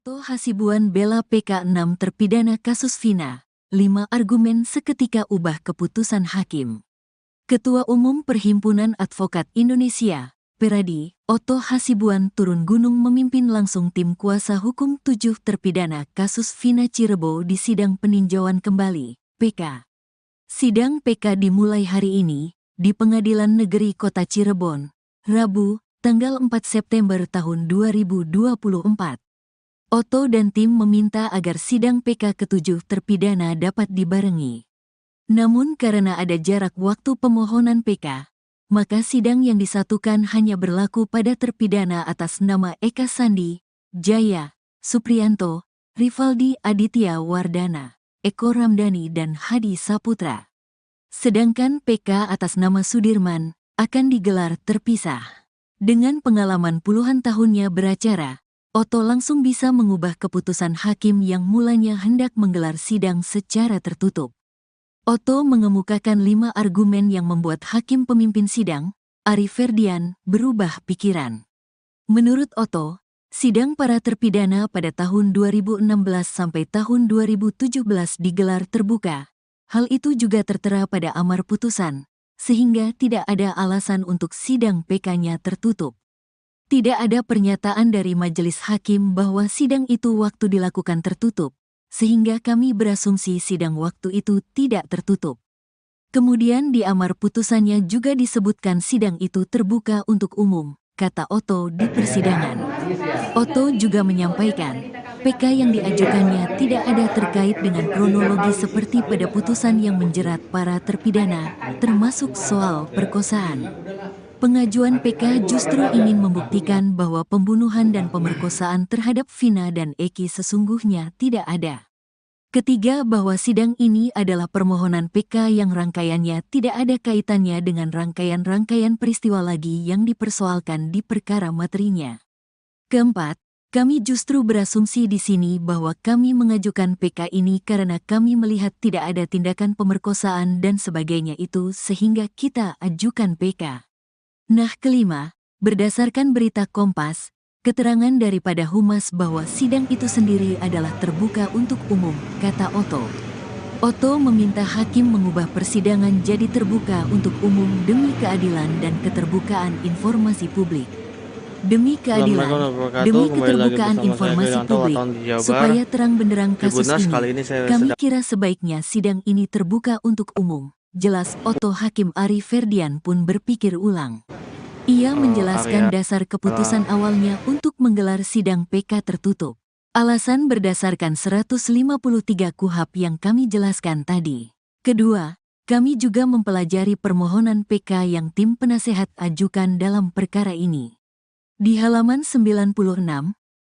Oto Hasibuan bela PK6 terpidana kasus Vina. 5 argumen seketika ubah keputusan hakim. Ketua Umum Perhimpunan Advokat Indonesia, Peradi, Oto Hasibuan turun gunung memimpin langsung tim kuasa hukum 7 terpidana kasus Vina Cirebon di sidang peninjauan kembali, PK. Sidang PK dimulai hari ini, di Pengadilan Negeri Kota Cirebon, Rabu, tanggal 4 September tahun 2024. Oto dan tim meminta agar sidang PK ke-7 terpidana dapat dibarengi. Namun karena ada jarak waktu pemohonan PK, maka sidang yang disatukan hanya berlaku pada terpidana atas nama Eka Sandi, Jaya, Supriyanto, Rivaldi Aditya Wardana, Eko Ramdhani dan Hadi Saputra. Sedangkan PK atas nama Sudirman akan digelar terpisah. Dengan pengalaman puluhan tahunnya beracara, Oto langsung bisa mengubah keputusan hakim yang mulanya hendak menggelar sidang secara tertutup. Oto mengemukakan 5 argumen yang membuat hakim pemimpin sidang, Ari Ferdian, berubah pikiran. Menurut Oto, sidang para terpidana pada tahun 2016 sampai tahun 2017 digelar terbuka. Hal itu juga tertera pada amar putusan, sehingga tidak ada alasan untuk sidang PK-nya tertutup. Tidak ada pernyataan dari majelis hakim bahwa sidang itu waktu dilakukan tertutup, sehingga kami berasumsi sidang waktu itu tidak tertutup. Kemudian di amar putusannya juga disebutkan sidang itu terbuka untuk umum, kata Oto di persidangan. Oto juga menyampaikan, PK yang diajukannya tidak ada terkait dengan kronologi seperti pada putusan yang menjerat para terpidana, termasuk soal perkosaan. Pengajuan PK justru ingin membuktikan bahwa pembunuhan dan pemerkosaan terhadap Vina dan Eki sesungguhnya tidak ada. Ketiga, bahwa sidang ini adalah permohonan PK yang rangkaiannya tidak ada kaitannya dengan rangkaian-rangkaian peristiwa lagi yang dipersoalkan di perkara materinya. Keempat, kami justru berasumsi di sini bahwa kami mengajukan PK ini karena kami melihat tidak ada tindakan pemerkosaan dan sebagainya itu sehingga kita ajukan PK. Nah, kelima, berdasarkan berita Kompas, keterangan daripada Humas bahwa sidang itu sendiri adalah terbuka untuk umum, kata Oto. Oto meminta hakim mengubah persidangan jadi terbuka untuk umum demi keadilan dan keterbukaan informasi publik. Demi keadilan, demi keterbukaan informasi publik, supaya terang benderang kasus ini, kami kira sebaiknya sidang ini terbuka untuk umum. Jelas Oto. Hakim Ari Ferdian pun berpikir ulang. Ia menjelaskan dasar keputusan awalnya untuk menggelar sidang PK tertutup. Alasan berdasarkan 153 KUHP yang kami jelaskan tadi. Kedua, kami juga mempelajari permohonan PK yang tim penasehat ajukan dalam perkara ini. Di halaman 96,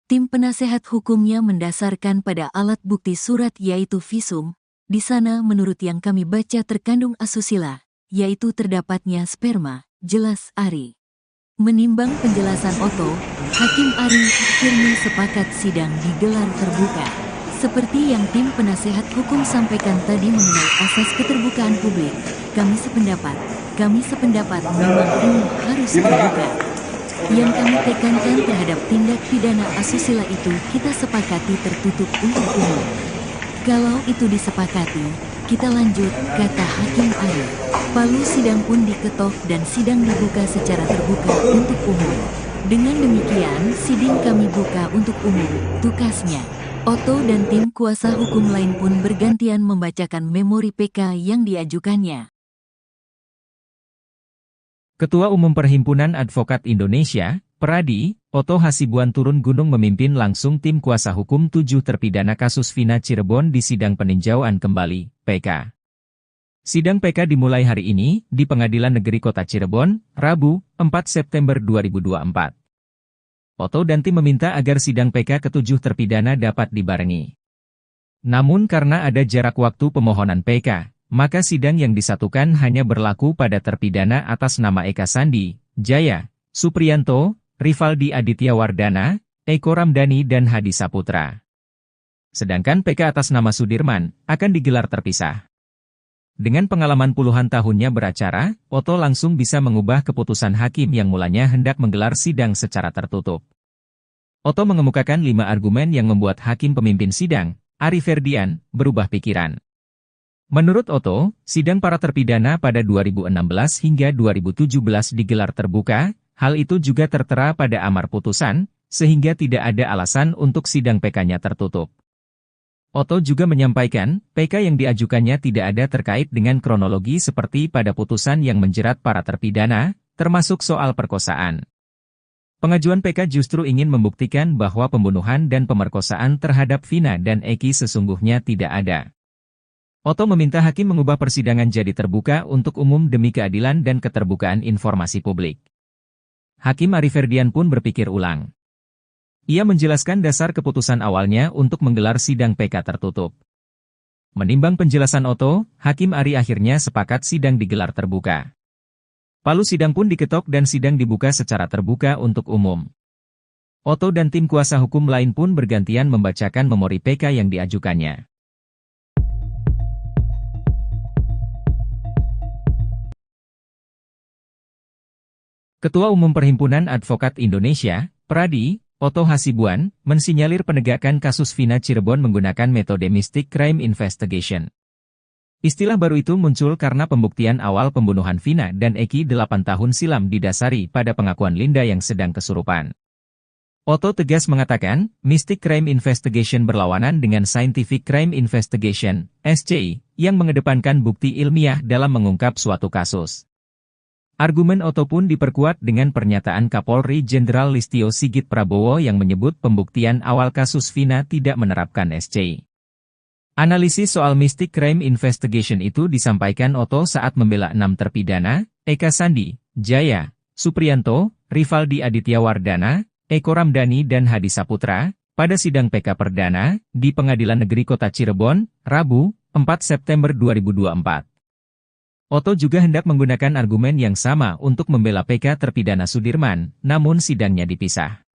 tim penasehat hukumnya mendasarkan pada alat bukti surat yaitu visum. Di sana menurut yang kami baca terkandung asusila, yaitu terdapatnya sperma, jelas Ari. Menimbang penjelasan Oto, Hakim Ari akhirnya sepakat sidang digelar terbuka. Seperti yang tim penasehat hukum sampaikan tadi mengenai asas keterbukaan publik, kami sependapat memang ini harus terbuka. Yang kami tekankan terhadap tindak pidana asusila itu kita sepakati tertutup untuk umum. Kalau itu disepakati, kita lanjut, kata Hakim Ari. Palu sidang pun diketok dan sidang dibuka secara terbuka untuk umum. Dengan demikian, sidang kami buka untuk umum, tukasnya. Oto dan tim kuasa hukum lain pun bergantian membacakan memori PK yang diajukannya. Ketua Umum Perhimpunan Advokat Indonesia, Peradi, Oto Hasibuan turun gunung memimpin langsung tim kuasa hukum 7 terpidana kasus Vina Cirebon di sidang peninjauan kembali, PK. Sidang PK dimulai hari ini, di Pengadilan Negeri Kota Cirebon, Rabu, 4 September 2024. Oto dan tim meminta agar sidang PK ke-7 terpidana dapat dibarengi. Namun karena ada jarak waktu pemohonan PK, maka sidang yang disatukan hanya berlaku pada terpidana atas nama Eka Sandi, Jaya, Supriyanto, Rivaldi Aditya Wardana, Eko Ramdhani dan Hadi Saputra. Sedangkan PK atas nama Sudirman akan digelar terpisah. Dengan pengalaman puluhan tahunnya beracara, Oto langsung bisa mengubah keputusan hakim yang mulanya hendak menggelar sidang secara tertutup. Otto mengemukakan 5 argumen yang membuat hakim pemimpin sidang, Ari Ferdian, berubah pikiran. Menurut Otto, sidang para terpidana pada 2016 hingga 2017 digelar terbuka, hal itu juga tertera pada amar putusan, sehingga tidak ada alasan untuk sidang PK-nya tertutup. Otto juga menyampaikan, PK yang diajukannya tidak ada terkait dengan kronologi seperti pada putusan yang menjerat para terpidana, termasuk soal perkosaan. Pengajuan PK justru ingin membuktikan bahwa pembunuhan dan pemerkosaan terhadap Vina dan Eki sesungguhnya tidak ada. Otto meminta hakim mengubah persidangan jadi terbuka untuk umum demi keadilan dan keterbukaan informasi publik. Hakim Ari Ferdian pun berpikir ulang. Ia menjelaskan dasar keputusan awalnya untuk menggelar sidang PK tertutup. Menimbang penjelasan Otto, Hakim Ari akhirnya sepakat sidang digelar terbuka. Palu sidang pun diketok dan sidang dibuka secara terbuka untuk umum. Otto dan tim kuasa hukum lain pun bergantian membacakan memori PK yang diajukannya. Ketua Umum Perhimpunan Advokat Indonesia, Pradi, Otto Hasibuan, mensinyalir penegakan kasus Vina Cirebon menggunakan metode Mystic Crime Investigation. Istilah baru itu muncul karena pembuktian awal pembunuhan Vina dan Eki 8 tahun silam didasari pada pengakuan Linda yang sedang kesurupan. Otto tegas mengatakan, Mystic Crime Investigation berlawanan dengan Scientific Crime Investigation, SCI, yang mengedepankan bukti ilmiah dalam mengungkap suatu kasus. Argumen Otto pun diperkuat dengan pernyataan Kapolri Jenderal Listio Sigit Prabowo yang menyebut pembuktian awal kasus Vina tidak menerapkan SCI. Analisis soal Mystic Crime Investigation itu disampaikan Otto saat membela 6 terpidana, Eka Sandi, Jaya, Supriyanto, Rivaldi Aditya Wardana, Eko Ramdhani dan Hadi Saputra, pada sidang PK Perdana, di Pengadilan Negeri Kota Cirebon, Rabu, 4 September 2024. Otto juga hendak menggunakan argumen yang sama untuk membela PK terpidana Sudirman, namun sidangnya dipisah.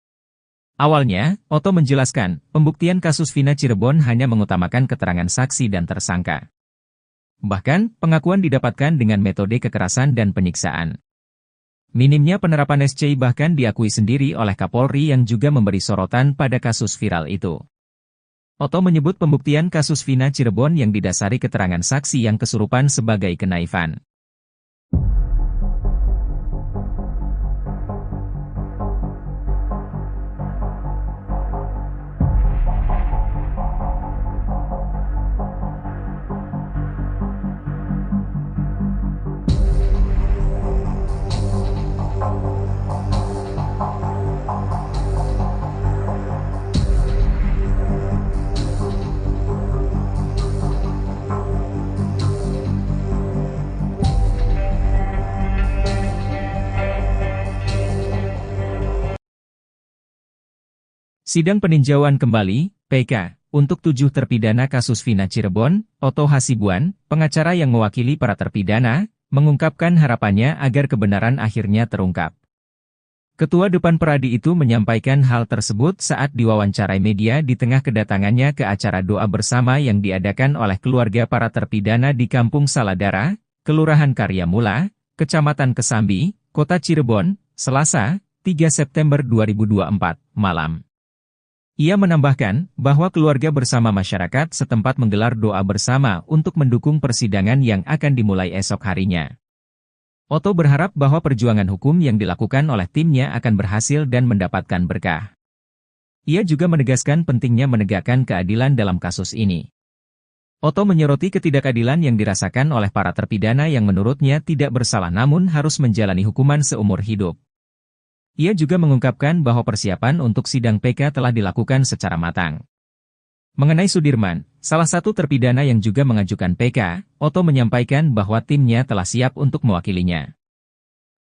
Awalnya, Otto menjelaskan, pembuktian kasus Vina Cirebon hanya mengutamakan keterangan saksi dan tersangka. Bahkan, pengakuan didapatkan dengan metode kekerasan dan penyiksaan. Minimnya penerapan SCI bahkan diakui sendiri oleh Kapolri yang juga memberi sorotan pada kasus viral itu. Otto menyebut pembuktian kasus Vina Cirebon yang didasari keterangan saksi yang kesurupan sebagai kenaifan. Sidang peninjauan kembali, PK, untuk 7 terpidana kasus Vina Cirebon, Otto Hasibuan, pengacara yang mewakili para terpidana, mengungkapkan harapannya agar kebenaran akhirnya terungkap. Ketua Depan Pradi itu menyampaikan hal tersebut saat diwawancarai media di tengah kedatangannya ke acara doa bersama yang diadakan oleh keluarga para terpidana di Kampung Saladara, Kelurahan Karyamula, Kecamatan Kesambi, Kota Cirebon, Selasa, 3 September 2024, malam. Ia menambahkan bahwa keluarga bersama masyarakat setempat menggelar doa bersama untuk mendukung persidangan yang akan dimulai esok harinya. Otto berharap bahwa perjuangan hukum yang dilakukan oleh timnya akan berhasil dan mendapatkan berkah. Ia juga menegaskan pentingnya menegakkan keadilan dalam kasus ini. Otto menyoroti ketidakadilan yang dirasakan oleh para terpidana yang menurutnya tidak bersalah namun harus menjalani hukuman seumur hidup. Ia juga mengungkapkan bahwa persiapan untuk sidang PK telah dilakukan secara matang. Mengenai Sudirman, salah satu terpidana yang juga mengajukan PK, Otto menyampaikan bahwa timnya telah siap untuk mewakilinya.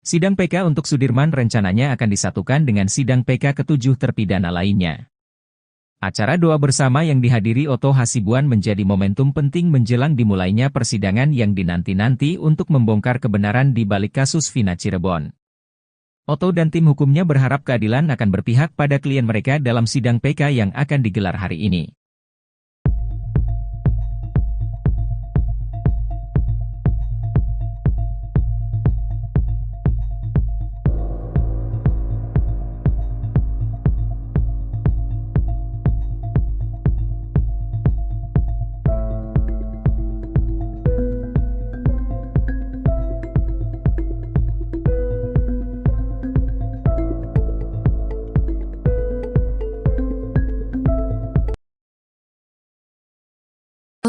Sidang PK untuk Sudirman rencananya akan disatukan dengan sidang PK ke-7 terpidana lainnya. Acara doa bersama yang dihadiri Otto Hasibuan menjadi momentum penting menjelang dimulainya persidangan yang dinanti-nanti untuk membongkar kebenaran di balik kasus Vina Cirebon. Otto dan tim hukumnya berharap keadilan akan berpihak pada klien mereka dalam sidang PK yang akan digelar hari ini.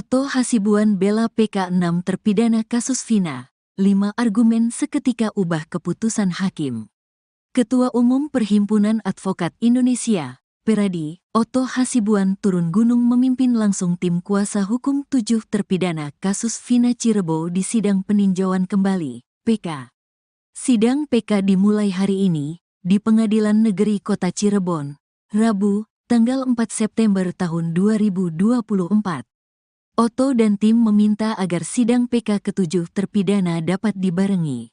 Otto Hasibuan bela PK 6 terpidana kasus Vina, 5 argumen seketika ubah keputusan hakim. Ketua Umum Perhimpunan Advokat Indonesia, Peradi, Otto Hasibuan turun gunung memimpin langsung tim kuasa hukum 7 terpidana kasus Vina Cirebon di sidang peninjauan kembali, PK. Sidang PK dimulai hari ini, di Pengadilan Negeri Kota Cirebon, Rabu, tanggal 4 September tahun 2024. Otto dan tim meminta agar sidang PK ke-7 terpidana dapat dibarengi.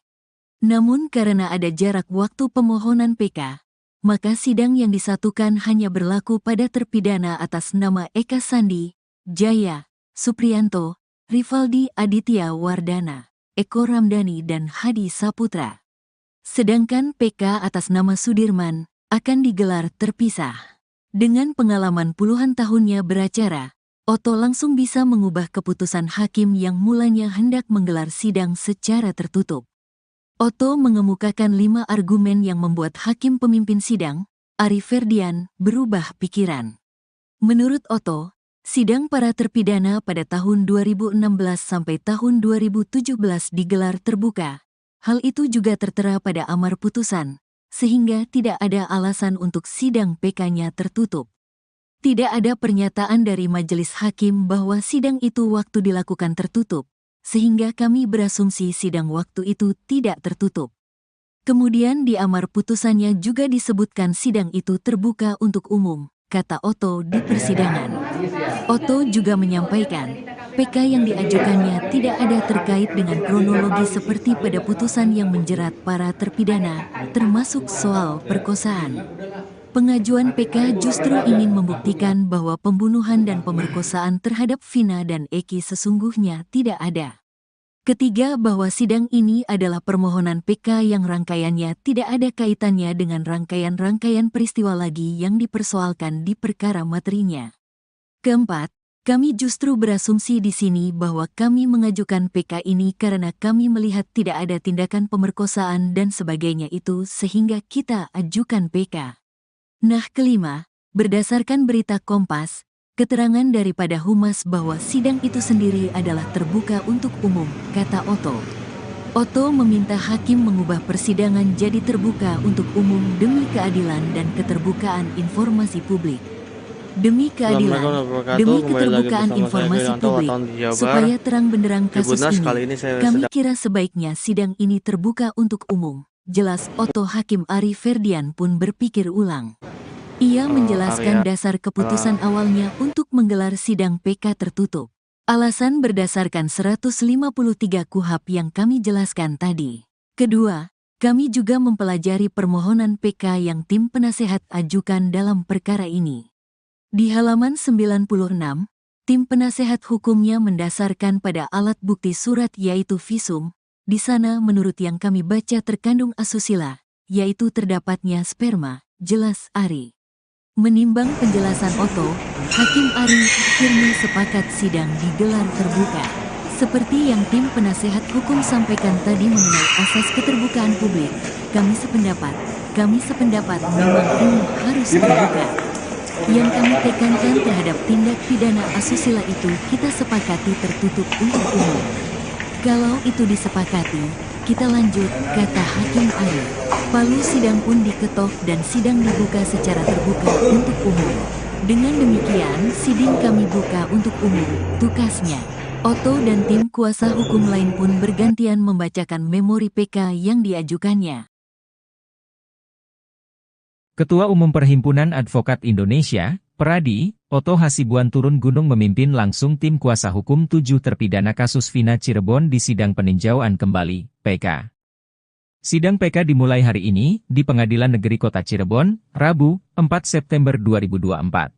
Namun karena ada jarak waktu pemohonan PK, maka sidang yang disatukan hanya berlaku pada terpidana atas nama Eka Sandi, Jaya, Supriyanto, Rivaldi Aditya Wardana, Eko Ramdhani dan Hadi Saputra. Sedangkan PK atas nama Sudirman akan digelar terpisah. Dengan pengalaman puluhan tahunnya beracara, Otto langsung bisa mengubah keputusan hakim yang mulanya hendak menggelar sidang secara tertutup. Otto mengemukakan 5 argumen yang membuat hakim pemimpin sidang, Ari Ferdian, berubah pikiran. Menurut Otto, sidang para terpidana pada tahun 2016 sampai tahun 2017 digelar terbuka. Hal itu juga tertera pada amar putusan, sehingga tidak ada alasan untuk sidang PK-nya tertutup. Tidak ada pernyataan dari majelis hakim bahwa sidang itu waktu dilakukan tertutup, sehingga kami berasumsi sidang waktu itu tidak tertutup. Kemudian di amar putusannya juga disebutkan sidang itu terbuka untuk umum, kata Otto di persidangan. Otto juga menyampaikan, PK yang diajukannya tidak ada terkait dengan kronologi seperti pada putusan yang menjerat para terpidana, termasuk soal perkosaan. Pengajuan PK justru ingin membuktikan bahwa pembunuhan dan pemerkosaan terhadap Vina dan Eki sesungguhnya tidak ada. Ketiga, bahwa sidang ini adalah permohonan PK yang rangkaiannya tidak ada kaitannya dengan rangkaian-rangkaian peristiwa lagi yang dipersoalkan di perkara materinya. Keempat, kami justru berasumsi di sini bahwa kami mengajukan PK ini karena kami melihat tidak ada tindakan pemerkosaan dan sebagainya itu sehingga kita ajukan PK. Nah, kelima, berdasarkan berita Kompas, keterangan daripada Humas bahwa sidang itu sendiri adalah terbuka untuk umum, kata Otto. Otto meminta hakim mengubah persidangan jadi terbuka untuk umum demi keadilan dan keterbukaan informasi publik. Demi keadilan, demi keterbukaan informasi publik, supaya terang benderang kasus ini, kami kira sebaiknya sidang ini terbuka untuk umum. Jelas Otto. Hakim Ari Ferdian pun berpikir ulang. Ia menjelaskan dasar keputusan awalnya untuk menggelar sidang PK tertutup. Alasan berdasarkan 153 KUHP yang kami jelaskan tadi. Kedua, kami juga mempelajari permohonan PK yang tim penasehat ajukan dalam perkara ini. Di halaman 96, tim penasehat hukumnya mendasarkan pada alat bukti surat yaitu visum. Di sana menurut yang kami baca terkandung asusila, yaitu terdapatnya sperma, jelas Ari. Menimbang penjelasan Otto, Hakim Ari akhirnya sepakat sidang digelar terbuka. Seperti yang tim penasehat hukum sampaikan tadi mengenai asas keterbukaan publik, kami sependapat memang ini harus terbuka. Yang kami tekankan terhadap tindak pidana asusila itu kita sepakati tertutup untuk umum. Kalau itu disepakati, kita lanjut, kata Hakim Ari. Palu sidang pun diketok dan sidang dibuka secara terbuka untuk umum. Dengan demikian, sidang kami buka untuk umum, tukasnya. Otto dan tim kuasa hukum lain pun bergantian membacakan memori PK yang diajukannya. Ketua Umum Perhimpunan Advokat Indonesia, Peradi, Otto Hasibuan turun gunung memimpin langsung tim kuasa hukum 7 terpidana kasus Vina Cirebon di sidang peninjauan kembali, PK. Sidang PK dimulai hari ini, di Pengadilan Negeri Kota Cirebon, Rabu, 4 September 2024.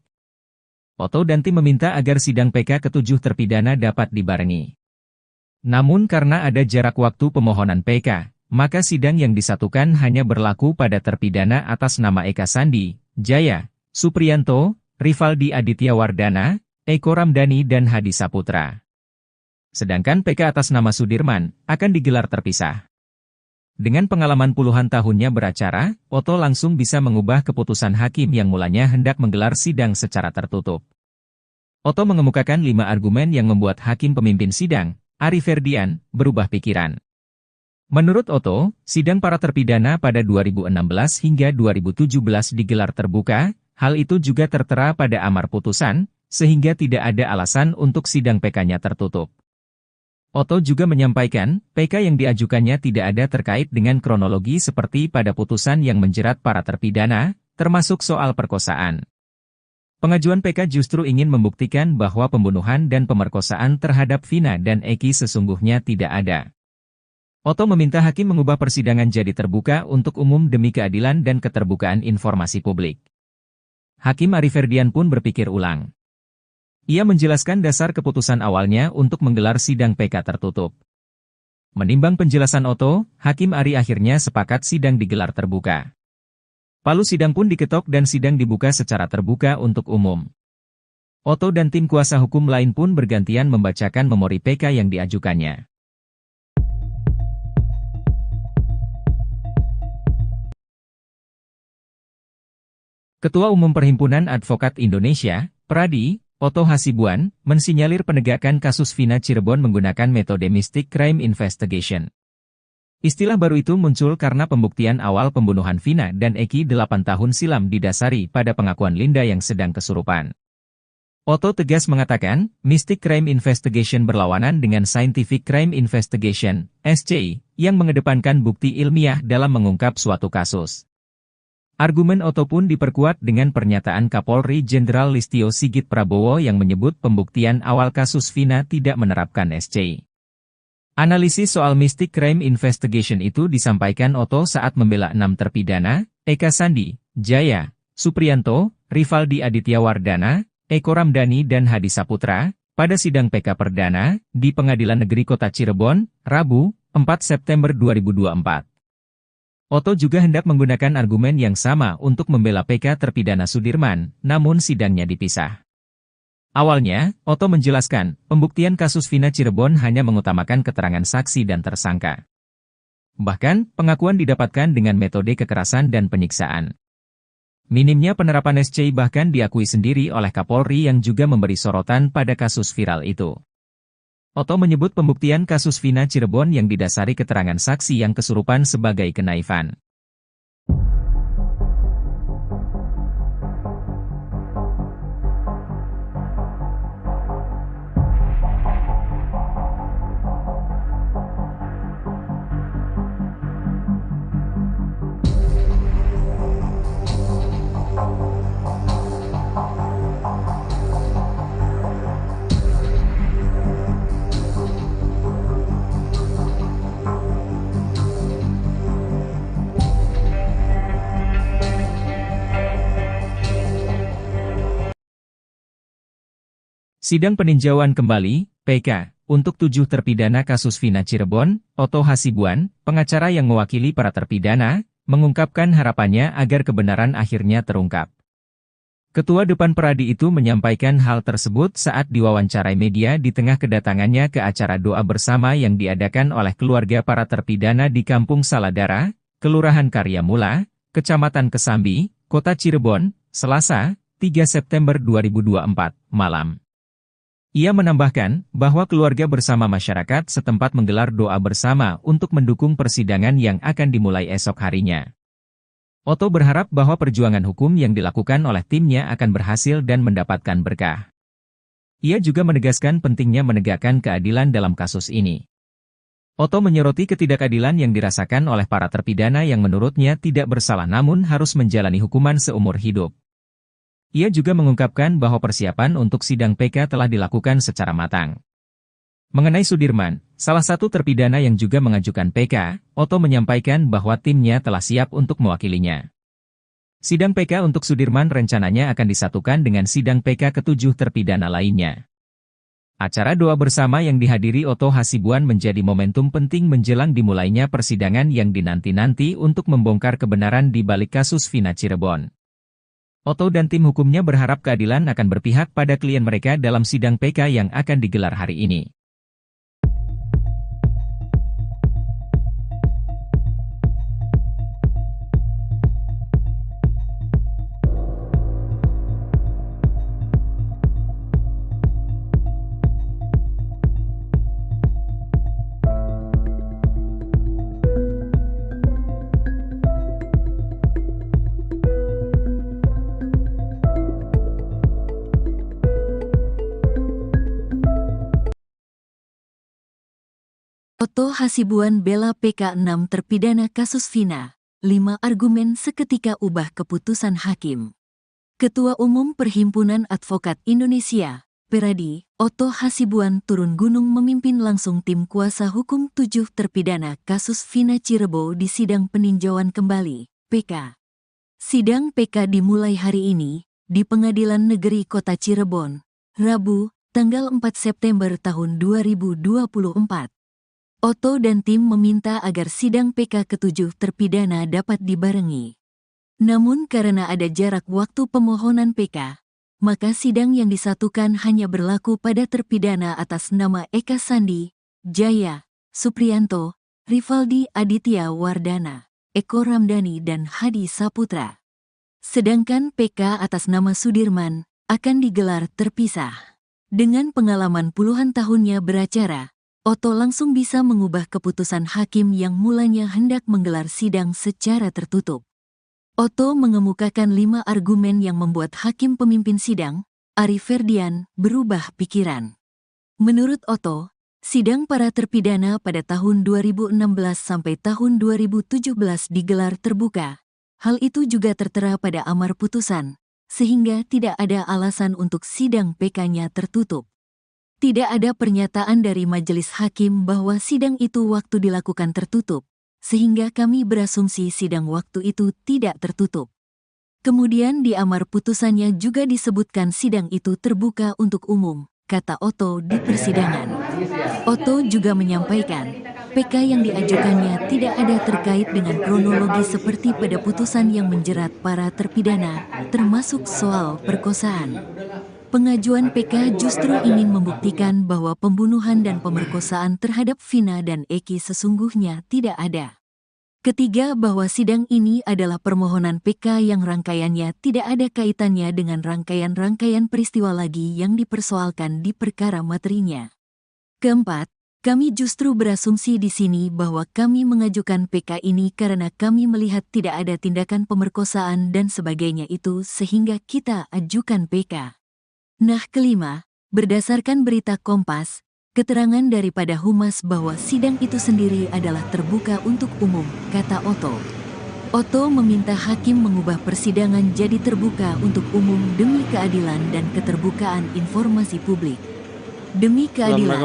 Otto dan tim meminta agar sidang PK ke-7 terpidana dapat dibarengi. Namun karena ada jarak waktu pemohonan PK, maka sidang yang disatukan hanya berlaku pada terpidana atas nama Eka Sandi, Jaya, Supriyanto, Rivaldi Aditya Wardana, Eko Ramdhani dan Hadi Saputra. Sedangkan PK atas nama Sudirman akan digelar terpisah. Dengan pengalaman puluhan tahunnya beracara, Otto langsung bisa mengubah keputusan hakim yang mulanya hendak menggelar sidang secara tertutup. Oto mengemukakan 5 argumen yang membuat hakim pemimpin sidang, Ari Ferdian, berubah pikiran. Menurut Oto, sidang para terpidana pada 2016 hingga 2017 digelar terbuka, hal itu juga tertera pada amar putusan, sehingga tidak ada alasan untuk sidang PK-nya tertutup. Oto juga menyampaikan, PK yang diajukannya tidak ada terkait dengan kronologi seperti pada putusan yang menjerat para terpidana, termasuk soal perkosaan. Pengajuan PK justru ingin membuktikan bahwa pembunuhan dan pemerkosaan terhadap Vina dan Eki sesungguhnya tidak ada. Oto meminta hakim mengubah persidangan jadi terbuka untuk umum demi keadilan dan keterbukaan informasi publik. Hakim Ari Ferdian pun berpikir ulang. Ia menjelaskan dasar keputusan awalnya untuk menggelar sidang PK tertutup. Menimbang penjelasan Oto, Hakim Ari akhirnya sepakat sidang digelar terbuka. Palu sidang pun diketok dan sidang dibuka secara terbuka untuk umum. Oto dan tim kuasa hukum lain pun bergantian membacakan memori PK yang diajukannya. Ketua Umum Perhimpunan Advokat Indonesia, Pradi, Oto Hasibuan, mensinyalir penegakan kasus Vina Cirebon menggunakan metode Mystic Crime Investigation. Istilah baru itu muncul karena pembuktian awal pembunuhan Vina dan Eki 8 tahun silam didasari pada pengakuan Linda yang sedang kesurupan. Oto tegas mengatakan, Mystic Crime Investigation berlawanan dengan Scientific Crime Investigation, SCI, yang mengedepankan bukti ilmiah dalam mengungkap suatu kasus. Argumen Oto pun diperkuat dengan pernyataan Kapolri Jenderal Listio Sigit Prabowo yang menyebut pembuktian awal kasus Vina tidak menerapkan SCI. Analisis soal Mystic Crime Investigation itu disampaikan Oto saat membela 6 terpidana, Eka Sandi, Jaya, Supriyanto, Rivaldi Aditya Wardana, Eko Ramdhani dan Hadi Saputra, pada sidang PK Perdana, di Pengadilan Negeri Kota Cirebon, Rabu, 4 September 2024. Oto juga hendak menggunakan argumen yang sama untuk membela PK terpidana Sudirman, namun sidangnya dipisah. Awalnya, Oto menjelaskan, pembuktian kasus Vina Cirebon hanya mengutamakan keterangan saksi dan tersangka. Bahkan, pengakuan didapatkan dengan metode kekerasan dan penyiksaan. Minimnya penerapan SCI bahkan diakui sendiri oleh Kapolri yang juga memberi sorotan pada kasus viral itu. Oto menyebut pembuktian kasus Vina Cirebon yang didasari keterangan saksi yang kesurupan sebagai kenaifan. Sidang peninjauan kembali, PK, untuk 7 terpidana kasus Vina Cirebon, Oto Hasibuan, pengacara yang mewakili para terpidana, mengungkapkan harapannya agar kebenaran akhirnya terungkap. Ketua Depan Pradi itu menyampaikan hal tersebut saat diwawancarai media di tengah kedatangannya ke acara doa bersama yang diadakan oleh keluarga para terpidana di Kampung Saladara, Kelurahan Karyamula, Kecamatan Kesambi, Kota Cirebon, Selasa, 3 September 2024, malam. Ia menambahkan bahwa keluarga bersama masyarakat setempat menggelar doa bersama untuk mendukung persidangan yang akan dimulai esok harinya. Oto berharap bahwa perjuangan hukum yang dilakukan oleh timnya akan berhasil dan mendapatkan berkah. Ia juga menegaskan pentingnya menegakkan keadilan dalam kasus ini. Oto menyoroti ketidakadilan yang dirasakan oleh para terpidana yang menurutnya tidak bersalah namun harus menjalani hukuman seumur hidup. Ia juga mengungkapkan bahwa persiapan untuk sidang PK telah dilakukan secara matang. Mengenai Sudirman, salah satu terpidana yang juga mengajukan PK, Oto menyampaikan bahwa timnya telah siap untuk mewakilinya. Sidang PK untuk Sudirman rencananya akan disatukan dengan sidang PK ke-7 terpidana lainnya. Acara doa bersama yang dihadiri Oto Hasibuan menjadi momentum penting menjelang dimulainya persidangan yang dinanti-nanti untuk membongkar kebenaran di balik kasus Vina Cirebon. Oto dan tim hukumnya berharap keadilan akan berpihak pada klien mereka dalam sidang PK yang akan digelar hari ini. Oto Hasibuan bela PK 6 terpidana kasus Vina. 5 argumen seketika ubah keputusan hakim. Ketua Umum Perhimpunan Advokat Indonesia, Peradi, Oto Hasibuan turun gunung memimpin langsung tim kuasa hukum 7 terpidana kasus Vina Cirebon di sidang peninjauan kembali, PK. Sidang PK dimulai hari ini, di Pengadilan Negeri Kota Cirebon, Rabu, tanggal 4 September tahun 2024. Oto dan tim meminta agar sidang PK ke-7 terpidana dapat dibarengi. Namun karena ada jarak waktu pemohonan PK, maka sidang yang disatukan hanya berlaku pada terpidana atas nama Eka Sandi, Jaya, Supriyanto, Rivaldi Aditya Wardana, Eko Ramdhani dan Hadi Saputra. Sedangkan PK atas nama Sudirman akan digelar terpisah. Dengan pengalaman puluhan tahunnya beracara, Oto langsung bisa mengubah keputusan hakim yang mulanya hendak menggelar sidang secara tertutup. Oto mengemukakan 5 argumen yang membuat hakim pemimpin sidang, Ari Ferdian, berubah pikiran. Menurut Oto, sidang para terpidana pada tahun 2016 sampai tahun 2017 digelar terbuka. Hal itu juga tertera pada amar putusan, sehingga tidak ada alasan untuk sidang PK-nya tertutup. Tidak ada pernyataan dari majelis hakim bahwa sidang itu waktu dilakukan tertutup, sehingga kami berasumsi sidang waktu itu tidak tertutup. Kemudian di amar putusannya juga disebutkan sidang itu terbuka untuk umum, kata Oto di persidangan. Oto juga menyampaikan, PK yang diajukannya tidak ada terkait dengan kronologi seperti pada putusan yang menjerat para terpidana, termasuk soal perkosaan. Pengajuan PK justru ingin membuktikan bahwa pembunuhan dan pemerkosaan terhadap Vina dan Eki sesungguhnya tidak ada. Ketiga, bahwa sidang ini adalah permohonan PK yang rangkaiannya tidak ada kaitannya dengan rangkaian-rangkaian peristiwa lagi yang dipersoalkan di perkara materinya. Keempat, kami justru berasumsi di sini bahwa kami mengajukan PK ini karena kami melihat tidak ada tindakan pemerkosaan dan sebagainya itu sehingga kita ajukan PK. Nah, kelima, berdasarkan berita Kompas, keterangan daripada Humas bahwa sidang itu sendiri adalah terbuka untuk umum, kata Oto. Oto meminta hakim mengubah persidangan jadi terbuka untuk umum demi keadilan dan keterbukaan informasi publik. Demi keadilan,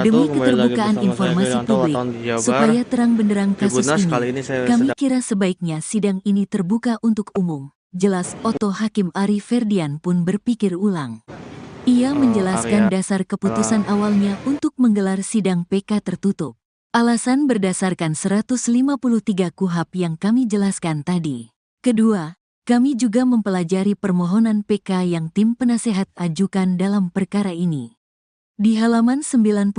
demi keterbukaan informasi publik, supaya terang benderang kasus ini, kami kira sebaiknya sidang ini terbuka untuk umum. Jelas Oto. Hakim Ari Ferdian pun berpikir ulang. Ia menjelaskan dasar keputusan awalnya untuk menggelar sidang PK tertutup. Alasan berdasarkan 153 KUHP yang kami jelaskan tadi. Kedua, kami juga mempelajari permohonan PK yang tim penasehat ajukan dalam perkara ini. Di halaman 96,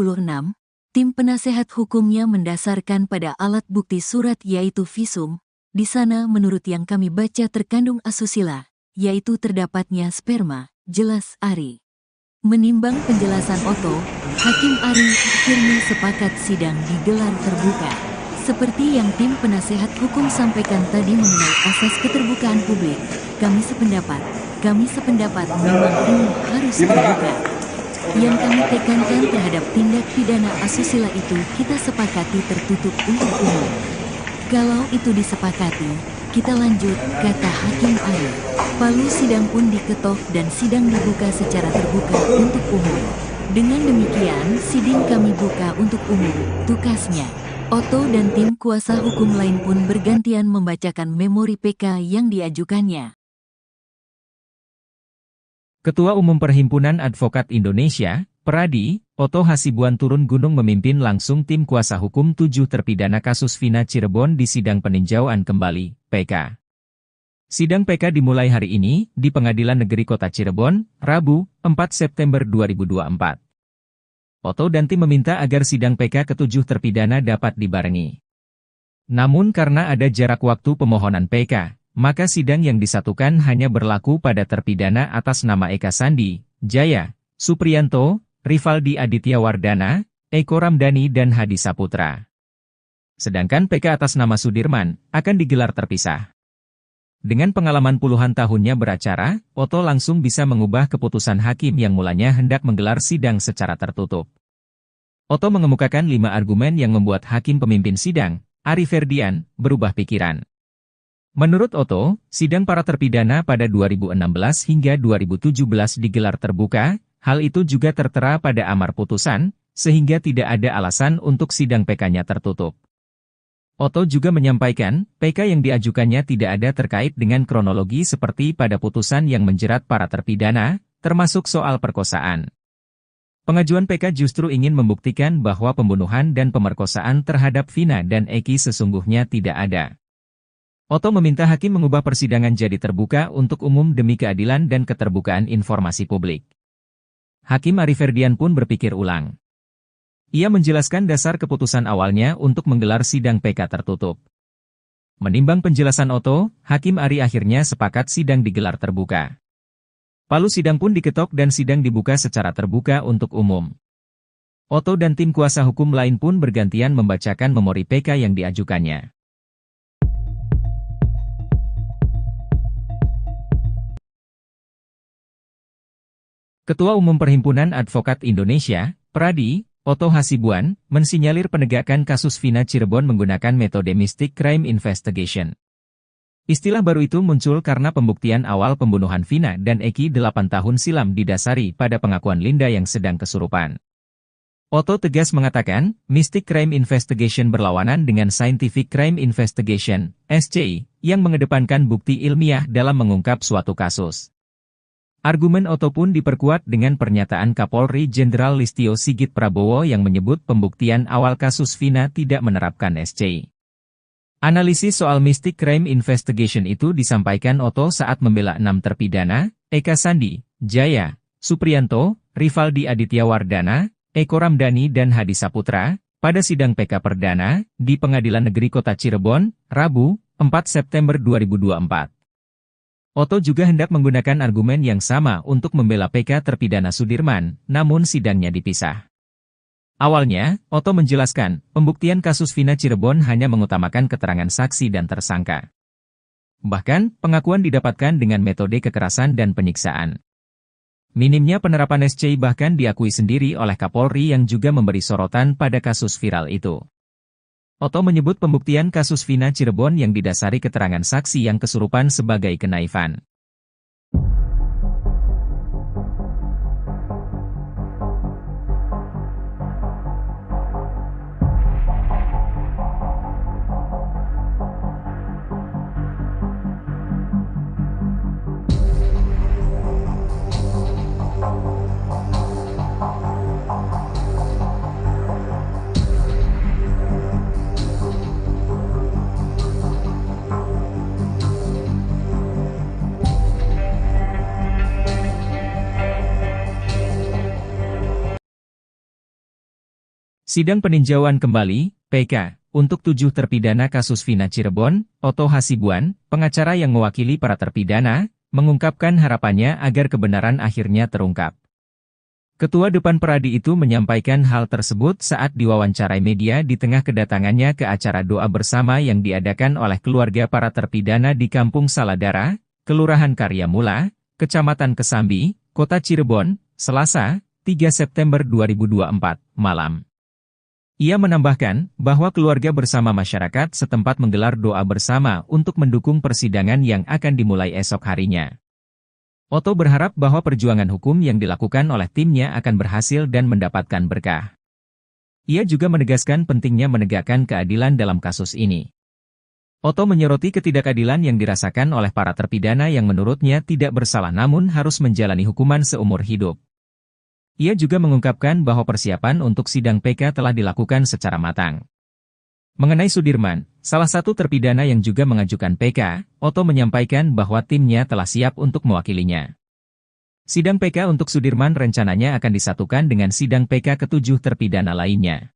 tim penasehat hukumnya mendasarkan pada alat bukti surat yaitu visum. Di sana menurut yang kami baca terkandung asusila, yaitu terdapatnya sperma, jelas Ari. Menimbang penjelasan Oto, Hakim Ari Firmi sepakat sidang digelar terbuka. Seperti yang tim penasehat hukum sampaikan tadi mengenai asas keterbukaan publik, kami sependapat memang ini harus terbuka. Yang kami tekankan terhadap tindak pidana asusila itu kita sepakati tertutup untuk umum. Kalau itu disepakati, kita lanjut, kata Hakim Ari. Palu sidang pun diketok dan sidang dibuka secara terbuka untuk umum. Dengan demikian, sidang kami buka untuk umum, tukasnya. Oto dan tim kuasa hukum lain pun bergantian membacakan memori PK yang diajukannya. Ketua Umum Perhimpunan Advokat Indonesia, Peradi, Oto Hasibuan turun gunung memimpin langsung tim kuasa hukum 7 terpidana kasus Vina Cirebon di sidang peninjauan kembali, PK. Sidang PK dimulai hari ini, di Pengadilan Negeri Kota Cirebon, Rabu, 4 September 2024. Oto dan tim meminta agar sidang PK ke-7 terpidana dapat dibarengi. Namun karena ada jarak waktu pemohonan PK, maka sidang yang disatukan hanya berlaku pada terpidana atas nama Eka Sandi, Jaya, Supriyanto, Rivaldi Aditya Wardana, Eko Ramdhani dan Hadi Saputra. Sedangkan PK atas nama Sudirman akan digelar terpisah. Dengan pengalaman puluhan tahunnya beracara, Oto langsung bisa mengubah keputusan hakim yang mulanya hendak menggelar sidang secara tertutup. Oto mengemukakan 5 argumen yang membuat hakim pemimpin sidang, Ari Ferdian, berubah pikiran. Menurut Oto, sidang para terpidana pada 2016 hingga 2017 digelar terbuka, hal itu juga tertera pada amar putusan, sehingga tidak ada alasan untuk sidang PK-nya tertutup. Oto juga menyampaikan, PK yang diajukannya tidak ada terkait dengan kronologi seperti pada putusan yang menjerat para terpidana, termasuk soal perkosaan. Pengajuan PK justru ingin membuktikan bahwa pembunuhan dan pemerkosaan terhadap Vina dan Eki sesungguhnya tidak ada. Oto meminta hakim mengubah persidangan jadi terbuka untuk umum demi keadilan dan keterbukaan informasi publik. Hakim Ari Ferdian pun berpikir ulang. Ia menjelaskan dasar keputusan awalnya untuk menggelar sidang PK tertutup. Menimbang penjelasan Oto, Hakim Ari akhirnya sepakat sidang digelar terbuka. Palu sidang pun diketok dan sidang dibuka secara terbuka untuk umum. Oto dan tim kuasa hukum lain pun bergantian membacakan memori PK yang diajukannya. Ketua Umum Perhimpunan Advokat Indonesia, Pradi, Oto Hasibuan, mensinyalir penegakan kasus Vina Cirebon menggunakan metode Mystic Crime Investigation. Istilah baru itu muncul karena pembuktian awal pembunuhan Vina dan Eki 8 tahun silam didasari pada pengakuan Linda yang sedang kesurupan. Oto tegas mengatakan, Mystic Crime Investigation berlawanan dengan Scientific Crime Investigation, SCI, yang mengedepankan bukti ilmiah dalam mengungkap suatu kasus. Argumen Oto pun diperkuat dengan pernyataan Kapolri Jenderal Listio Sigit Prabowo yang menyebut pembuktian awal kasus Vina tidak menerapkan SCI. Analisis soal Mystic Crime Investigation itu disampaikan Oto saat membela 6 terpidana, Eka Sandi, Jaya, Supriyanto, Rivaldi Aditya Wardana, Eko Ramdhani dan Hadi Saputra, pada sidang PK Perdana, di Pengadilan Negeri Kota Cirebon, Rabu, 4 September 2024. Oto juga hendak menggunakan argumen yang sama untuk membela PK terpidana Sudirman, namun sidangnya dipisah. Awalnya, Oto menjelaskan, pembuktian kasus Vina Cirebon hanya mengutamakan keterangan saksi dan tersangka. Bahkan, pengakuan didapatkan dengan metode kekerasan dan penyiksaan. Minimnya penerapan SCI bahkan diakui sendiri oleh Kapolri yang juga memberi sorotan pada kasus viral itu. Oto menyebut pembuktian kasus Vina Cirebon yang didasari keterangan saksi yang kesurupan sebagai kenaifan. Sidang peninjauan kembali, PK, untuk 7 terpidana kasus Vina Cirebon, Oto Hasibuan, pengacara yang mewakili para terpidana, mengungkapkan harapannya agar kebenaran akhirnya terungkap. Ketua Depan Pradi itu menyampaikan hal tersebut saat diwawancarai media di tengah kedatangannya ke acara doa bersama yang diadakan oleh keluarga para terpidana di Kampung Saladara, Kelurahan Karyamula, Kecamatan Kesambi, Kota Cirebon, Selasa, 3 September 2024, malam. Ia menambahkan bahwa keluarga bersama masyarakat setempat menggelar doa bersama untuk mendukung persidangan yang akan dimulai esok harinya. Oto berharap bahwa perjuangan hukum yang dilakukan oleh timnya akan berhasil dan mendapatkan berkah. Ia juga menegaskan pentingnya menegakkan keadilan dalam kasus ini. Oto menyoroti ketidakadilan yang dirasakan oleh para terpidana yang menurutnya tidak bersalah namun harus menjalani hukuman seumur hidup. Ia juga mengungkapkan bahwa persiapan untuk sidang PK telah dilakukan secara matang. Mengenai Sudirman, salah satu terpidana yang juga mengajukan PK, Oto menyampaikan bahwa timnya telah siap untuk mewakilinya. Sidang PK untuk Sudirman rencananya akan disatukan dengan sidang PK ke-7 terpidana lainnya.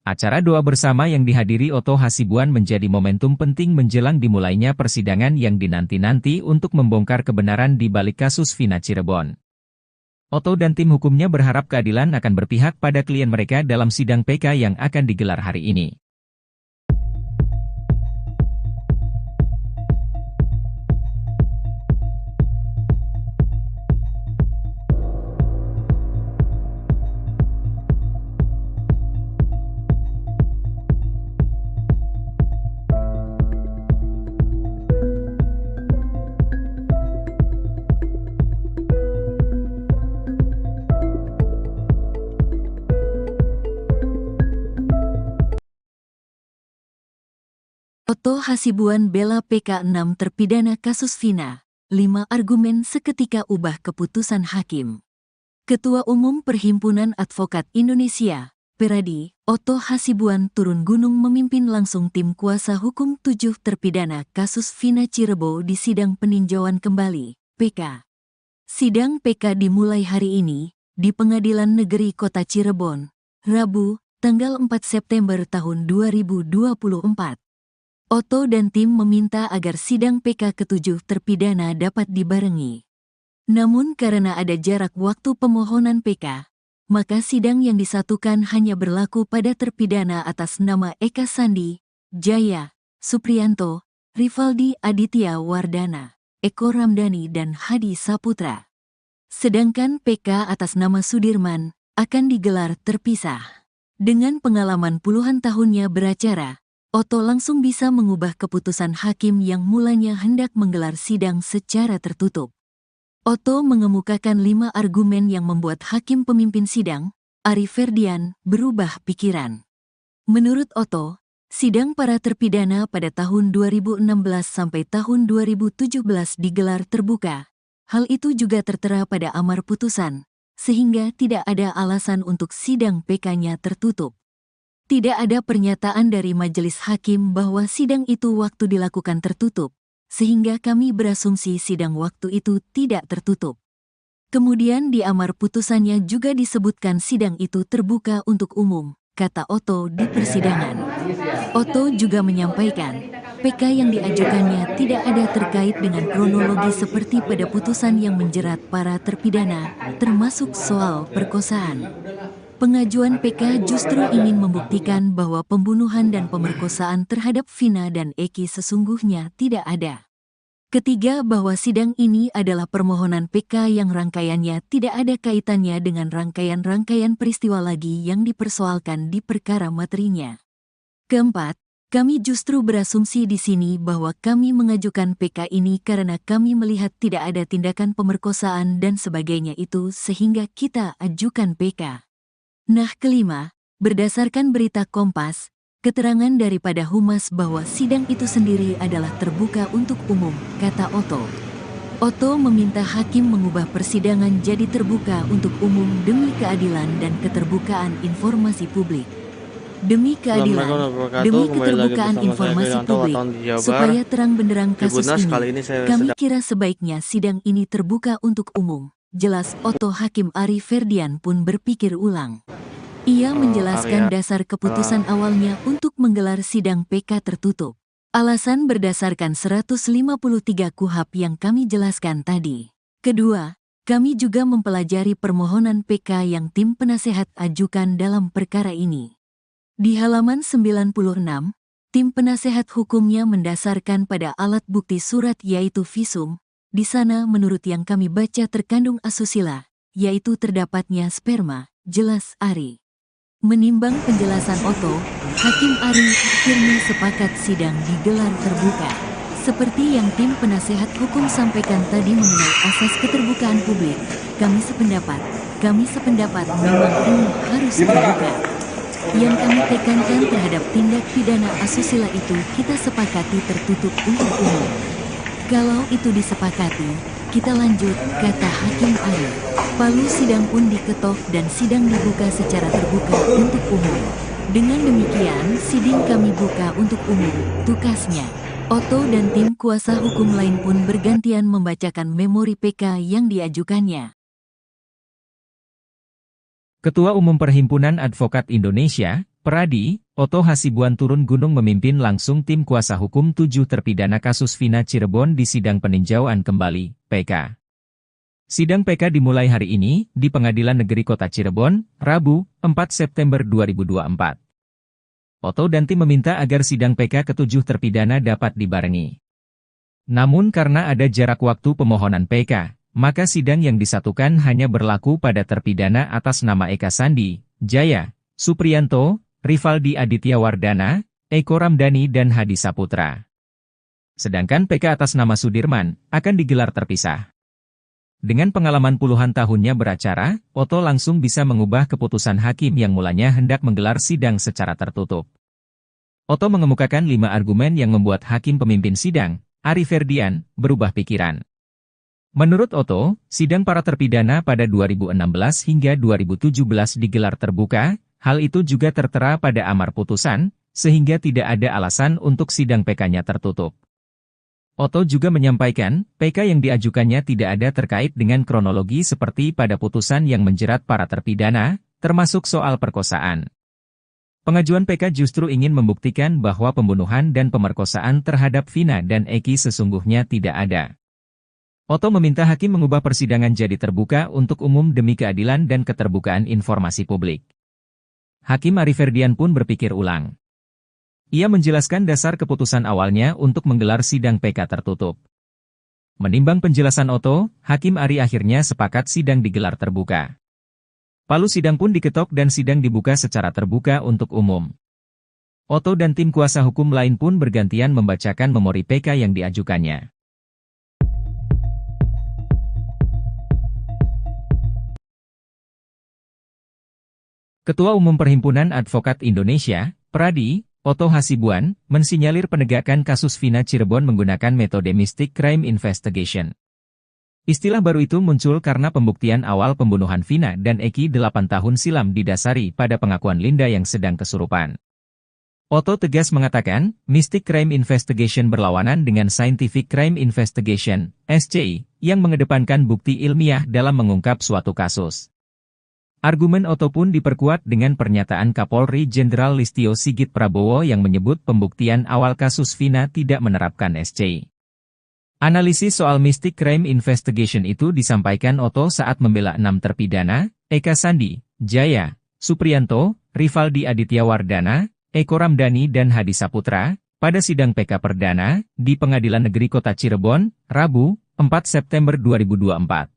Acara doa bersama yang dihadiri Oto Hasibuan menjadi momentum penting menjelang dimulainya persidangan yang dinanti-nanti untuk membongkar kebenaran di balik kasus Vina Cirebon. Oto dan tim hukumnya berharap keadilan akan berpihak pada klien mereka dalam sidang PK yang akan digelar hari ini. Oto Hasibuan bela PK 6 terpidana kasus Vina. 5 argumen seketika ubah keputusan hakim. Ketua Umum Perhimpunan Advokat Indonesia, Peradi, Oto Hasibuan turun gunung memimpin langsung tim kuasa hukum 7 terpidana kasus Vina Cirebon di sidang peninjauan kembali, PK. Sidang PK dimulai hari ini, di Pengadilan Negeri Kota Cirebon, Rabu, tanggal 4 September tahun 2024. Oto dan tim meminta agar sidang PK ke-7 terpidana dapat dibarengi. Namun karena ada jarak waktu pemohonan PK, maka sidang yang disatukan hanya berlaku pada terpidana atas nama Eka Sandi, Jaya, Supriyanto, Rivaldi Aditya Wardana, Eko Ramdhani dan Hadi Saputra. Sedangkan PK atas nama Sudirman akan digelar terpisah. Dengan pengalaman puluhan tahunnya beracara, Oto langsung bisa mengubah keputusan hakim yang mulanya hendak menggelar sidang secara tertutup. Oto mengemukakan 5 argumen yang membuat hakim pemimpin sidang, Ari Ferdian, berubah pikiran. Menurut Oto, sidang para terpidana pada tahun 2016 sampai tahun 2017 digelar terbuka. Hal itu juga tertera pada amar putusan, sehingga tidak ada alasan untuk sidang PK-nya tertutup. Tidak ada pernyataan dari majelis hakim bahwa sidang itu waktu dilakukan tertutup, sehingga kami berasumsi sidang waktu itu tidak tertutup. Kemudian di amar putusannya juga disebutkan sidang itu terbuka untuk umum, kata Oto di persidangan. Oto juga menyampaikan, PK yang diajukannya tidak ada terkait dengan kronologi seperti pada putusan yang menjerat para terpidana, termasuk soal perkosaan. Pengajuan PK justru ingin membuktikan bahwa pembunuhan dan pemerkosaan terhadap Vina dan Eki sesungguhnya tidak ada. Ketiga, bahwa sidang ini adalah permohonan PK yang rangkaiannya tidak ada kaitannya dengan rangkaian-rangkaian peristiwa lagi yang dipersoalkan di perkara materinya. Keempat, kami justru berasumsi di sini bahwa kami mengajukan PK ini karena kami melihat tidak ada tindakan pemerkosaan dan sebagainya itu sehingga kita ajukan PK. Nah, kelima, berdasarkan berita Kompas, keterangan daripada Humas bahwa sidang itu sendiri adalah terbuka untuk umum, kata Oto. Oto meminta hakim mengubah persidangan jadi terbuka untuk umum demi keadilan dan keterbukaan informasi publik. Demi keadilan, demi keterbukaan informasi publik, supaya terang benderang kasus ini, kami kira sebaiknya sidang ini terbuka untuk umum. Jelas Oto. Hakim Ari Ferdian pun berpikir ulang. Ia menjelaskan dasar keputusan awalnya untuk menggelar sidang PK tertutup. Alasan berdasarkan 153 KUHP yang kami jelaskan tadi. Kedua, kami juga mempelajari permohonan PK yang tim penasehat ajukan dalam perkara ini. Di halaman 96, tim penasehat hukumnya mendasarkan pada alat bukti surat yaitu visum. Di sana menurut yang kami baca terkandung asusila, yaitu terdapatnya sperma, jelas Ari. Menimbang penjelasan Oto, Hakim Ari akhirnya sepakat sidang digelar terbuka. Seperti yang tim penasehat hukum sampaikan tadi mengenai asas keterbukaan publik, kami sependapat memang ini harus terbuka. Yang kami tekankan terhadap tindak pidana asusila itu kita sepakati tertutup untuk umum. Kalau itu disepakati, kita lanjut, kata Hakim Ari. Palu sidang pun diketok dan sidang dibuka secara terbuka untuk umum. Dengan demikian, sidang kami buka untuk umum, tukasnya. Oto dan tim kuasa hukum lain pun bergantian membacakan memori PK yang diajukannya. Ketua Umum Perhimpunan Advokat Indonesia, Peradi, Oto Hasibuan turun gunung memimpin langsung tim kuasa hukum 7 terpidana kasus Vina Cirebon di sidang peninjauan kembali, PK. Sidang PK dimulai hari ini, di Pengadilan Negeri Kota Cirebon, Rabu, 4 September 2024. Oto dan tim meminta agar sidang PK ke-7 terpidana dapat dibarengi. Namun karena ada jarak waktu pemohonan PK, maka sidang yang disatukan hanya berlaku pada terpidana atas nama Eka Sandi, Jaya, Supriyanto, Rivaldi Aditya Wardana, Eko Ramdhani dan Hadi Saputra. Sedangkan PK atas nama Sudirman akan digelar terpisah. Dengan pengalaman puluhan tahunnya beracara, Oto langsung bisa mengubah keputusan hakim yang mulanya hendak menggelar sidang secara tertutup. Otto mengemukakan 5 argumen yang membuat hakim pemimpin sidang, Ari Ferdian, berubah pikiran. Menurut Otto, sidang para terpidana pada 2016 hingga 2017 digelar terbuka, hal itu juga tertera pada amar putusan, sehingga tidak ada alasan untuk sidang PK-nya tertutup. Otto juga menyampaikan, PK yang diajukannya tidak ada terkait dengan kronologi seperti pada putusan yang menjerat para terpidana, termasuk soal perkosaan. Pengajuan PK justru ingin membuktikan bahwa pembunuhan dan pemerkosaan terhadap Vina dan Eki sesungguhnya tidak ada. Otto meminta hakim mengubah persidangan jadi terbuka untuk umum demi keadilan dan keterbukaan informasi publik. Hakim Ari Ferdian pun berpikir ulang. Ia menjelaskan dasar keputusan awalnya untuk menggelar sidang PK tertutup. Menimbang penjelasan Otto, Hakim Ari akhirnya sepakat sidang digelar terbuka. Palu sidang pun diketok dan sidang dibuka secara terbuka untuk umum. Otto dan tim kuasa hukum lain pun bergantian membacakan memori PK yang diajukannya. Ketua Umum Perhimpunan Advokat Indonesia, Pradi, Otto Hasibuan, mensinyalir penegakan kasus Vina Cirebon menggunakan metode Mystic Crime Investigation. Istilah baru itu muncul karena pembuktian awal pembunuhan Vina dan Eki 8 tahun silam didasari pada pengakuan Linda yang sedang kesurupan. Otto tegas mengatakan, Mystic Crime Investigation berlawanan dengan Scientific Crime Investigation, SCI, yang mengedepankan bukti ilmiah dalam mengungkap suatu kasus. Argumen Otto pun diperkuat dengan pernyataan Kapolri Jenderal Listio Sigit Prabowo yang menyebut pembuktian awal kasus Vina tidak menerapkan SCI. Analisis soal Mystic Crime Investigation itu disampaikan Otto saat membela 6 terpidana, Eka Sandi, Jaya, Supriyanto, Rivaldi Aditya Wardana, Eko Ramdhani dan Hadi Saputra, pada sidang PK Perdana, di Pengadilan Negeri Kota Cirebon, Rabu, 4 September 2024.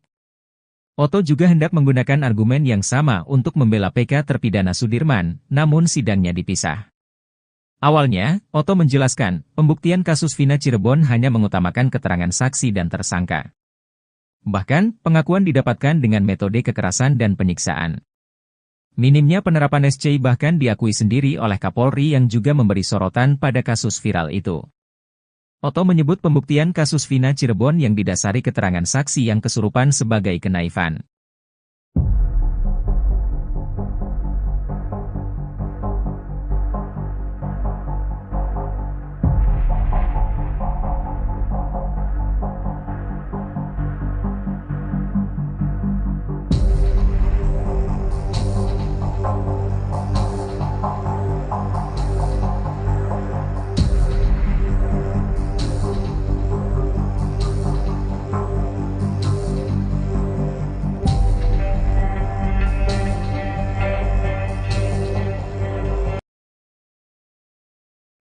Otto juga hendak menggunakan argumen yang sama untuk membela PK terpidana Sudirman, namun sidangnya dipisah. Awalnya, Otto menjelaskan, pembuktian kasus Vina Cirebon hanya mengutamakan keterangan saksi dan tersangka. Bahkan, pengakuan didapatkan dengan metode kekerasan dan penyiksaan. Minimnya penerapan SCI bahkan diakui sendiri oleh Kapolri yang juga memberi sorotan pada kasus viral itu. Otto menyebut pembuktian kasus Vina Cirebon yang didasari keterangan saksi yang kesurupan sebagai kenaifan.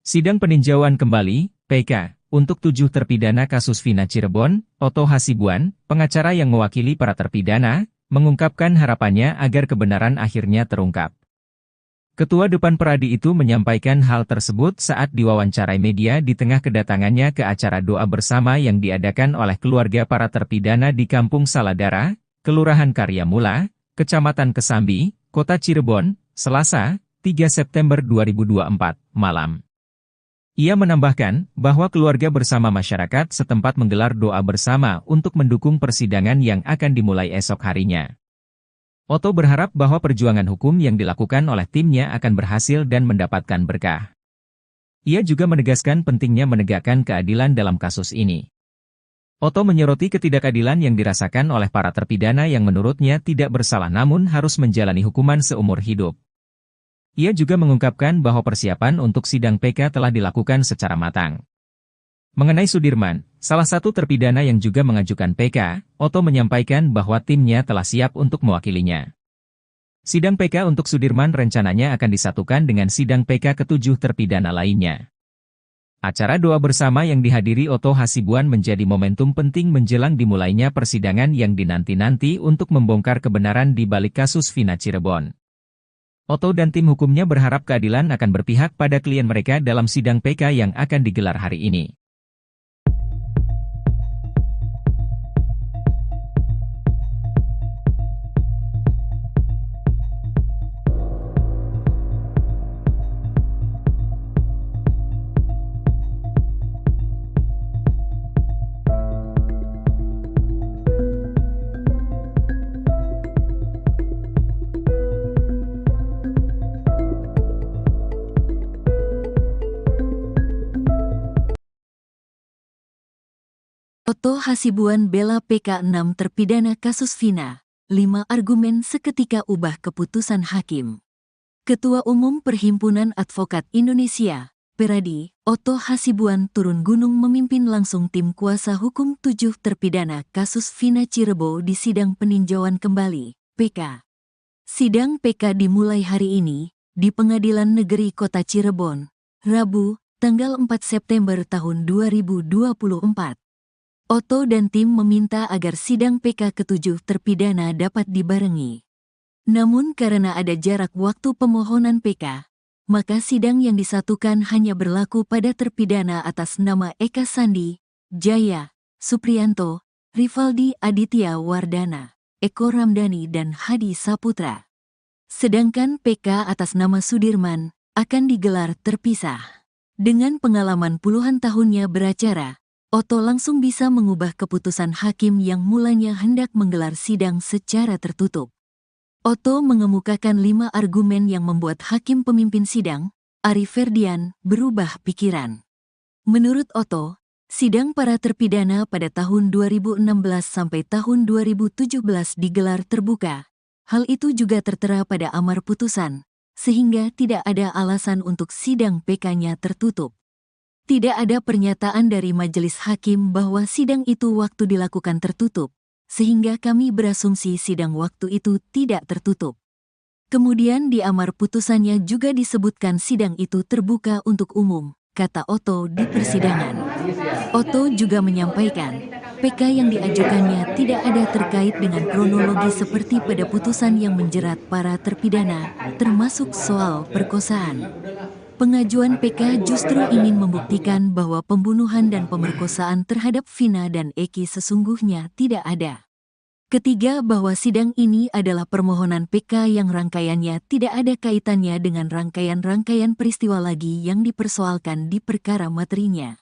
Sidang peninjauan kembali, PK, untuk 7 terpidana kasus Vina Cirebon, Otto Hasibuan, pengacara yang mewakili para terpidana, mengungkapkan harapannya agar kebenaran akhirnya terungkap. Ketua Depan Pradi itu menyampaikan hal tersebut saat diwawancarai media di tengah kedatangannya ke acara doa bersama yang diadakan oleh keluarga para terpidana di Kampung Saladara, Kelurahan Karyamula, Kecamatan Kesambi, Kota Cirebon, Selasa, 3 September 2024, malam. Ia menambahkan bahwa keluarga bersama masyarakat setempat menggelar doa bersama untuk mendukung persidangan yang akan dimulai esok harinya. Otto berharap bahwa perjuangan hukum yang dilakukan oleh timnya akan berhasil dan mendapatkan berkah. Ia juga menegaskan pentingnya menegakkan keadilan dalam kasus ini. Otto menyoroti ketidakadilan yang dirasakan oleh para terpidana yang menurutnya tidak bersalah namun harus menjalani hukuman seumur hidup. Ia juga mengungkapkan bahwa persiapan untuk sidang PK telah dilakukan secara matang. Mengenai Sudirman, salah satu terpidana yang juga mengajukan PK, Otto menyampaikan bahwa timnya telah siap untuk mewakilinya. Sidang PK untuk Sudirman rencananya akan disatukan dengan sidang PK ke-7 terpidana lainnya. Acara doa bersama yang dihadiri Otto Hasibuan menjadi momentum penting menjelang dimulainya persidangan yang dinanti-nanti untuk membongkar kebenaran di balik kasus Vina Cirebon. Otto dan tim hukumnya berharap keadilan akan berpihak pada klien mereka dalam sidang PK yang akan digelar hari ini. Oto Hasibuan bela PK 6 terpidana kasus Vina, 5 argumen seketika ubah keputusan hakim. Ketua Umum Perhimpunan Advokat Indonesia, Peradi, Oto Hasibuan turun gunung memimpin langsung tim kuasa hukum 7 terpidana kasus Vina Cirebon di sidang peninjauan kembali, PK. Sidang PK dimulai hari ini, di Pengadilan Negeri Kota Cirebon, Rabu, tanggal 4 September tahun 2024. Oto dan tim meminta agar sidang PK ke-7 terpidana dapat dibarengi. Namun karena ada jarak waktu pemohonan PK, maka sidang yang disatukan hanya berlaku pada terpidana atas nama Eka Sandi, Jaya, Supriyanto, Rivaldi Aditya Wardana, Eko Ramdhani dan Hadi Saputra. Sedangkan PK atas nama Sudirman akan digelar terpisah. Dengan pengalaman puluhan tahunnya beracara, Oto langsung bisa mengubah keputusan hakim yang mulanya hendak menggelar sidang secara tertutup. Oto mengemukakan 5 argumen yang membuat hakim pemimpin sidang, Ari Ferdian, berubah pikiran. Menurut Oto, sidang para terpidana pada tahun 2016 sampai tahun 2017 digelar terbuka. Hal itu juga tertera pada amar putusan, sehingga tidak ada alasan untuk sidang PK-nya tertutup. Tidak ada pernyataan dari majelis hakim bahwa sidang itu waktu dilakukan tertutup, sehingga kami berasumsi sidang waktu itu tidak tertutup. Kemudian di amar putusannya juga disebutkan sidang itu terbuka untuk umum, kata Oto di persidangan. Oto juga menyampaikan, PK yang diajukannya tidak ada terkait dengan kronologi seperti pada putusan yang menjerat para terpidana, termasuk soal perkosaan. Pengajuan PK justru ingin membuktikan bahwa pembunuhan dan pemerkosaan terhadap Vina dan Eki sesungguhnya tidak ada. Ketiga, bahwa sidang ini adalah permohonan PK yang rangkaiannya tidak ada kaitannya dengan rangkaian-rangkaian peristiwa lagi yang dipersoalkan di perkara materinya.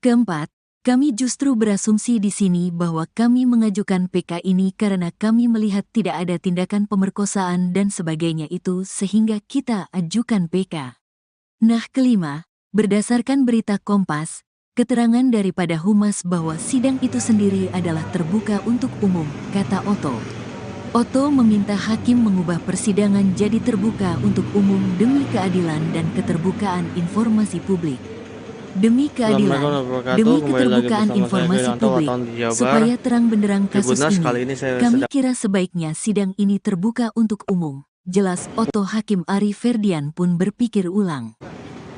Keempat, kami justru berasumsi di sini bahwa kami mengajukan PK ini karena kami melihat tidak ada tindakan pemerkosaan dan sebagainya itu sehingga kita ajukan PK. Nah, kelima, berdasarkan berita Kompas, keterangan daripada Humas bahwa sidang itu sendiri adalah terbuka untuk umum, kata Oto. Oto meminta hakim mengubah persidangan jadi terbuka untuk umum demi keadilan dan keterbukaan informasi publik. Demi keadilan, demi keterbukaan informasi publik, supaya terang benderang kasus ini, kami kira sebaiknya sidang ini terbuka untuk umum. Jelas Oto. Hakim Ari Ferdian pun berpikir ulang.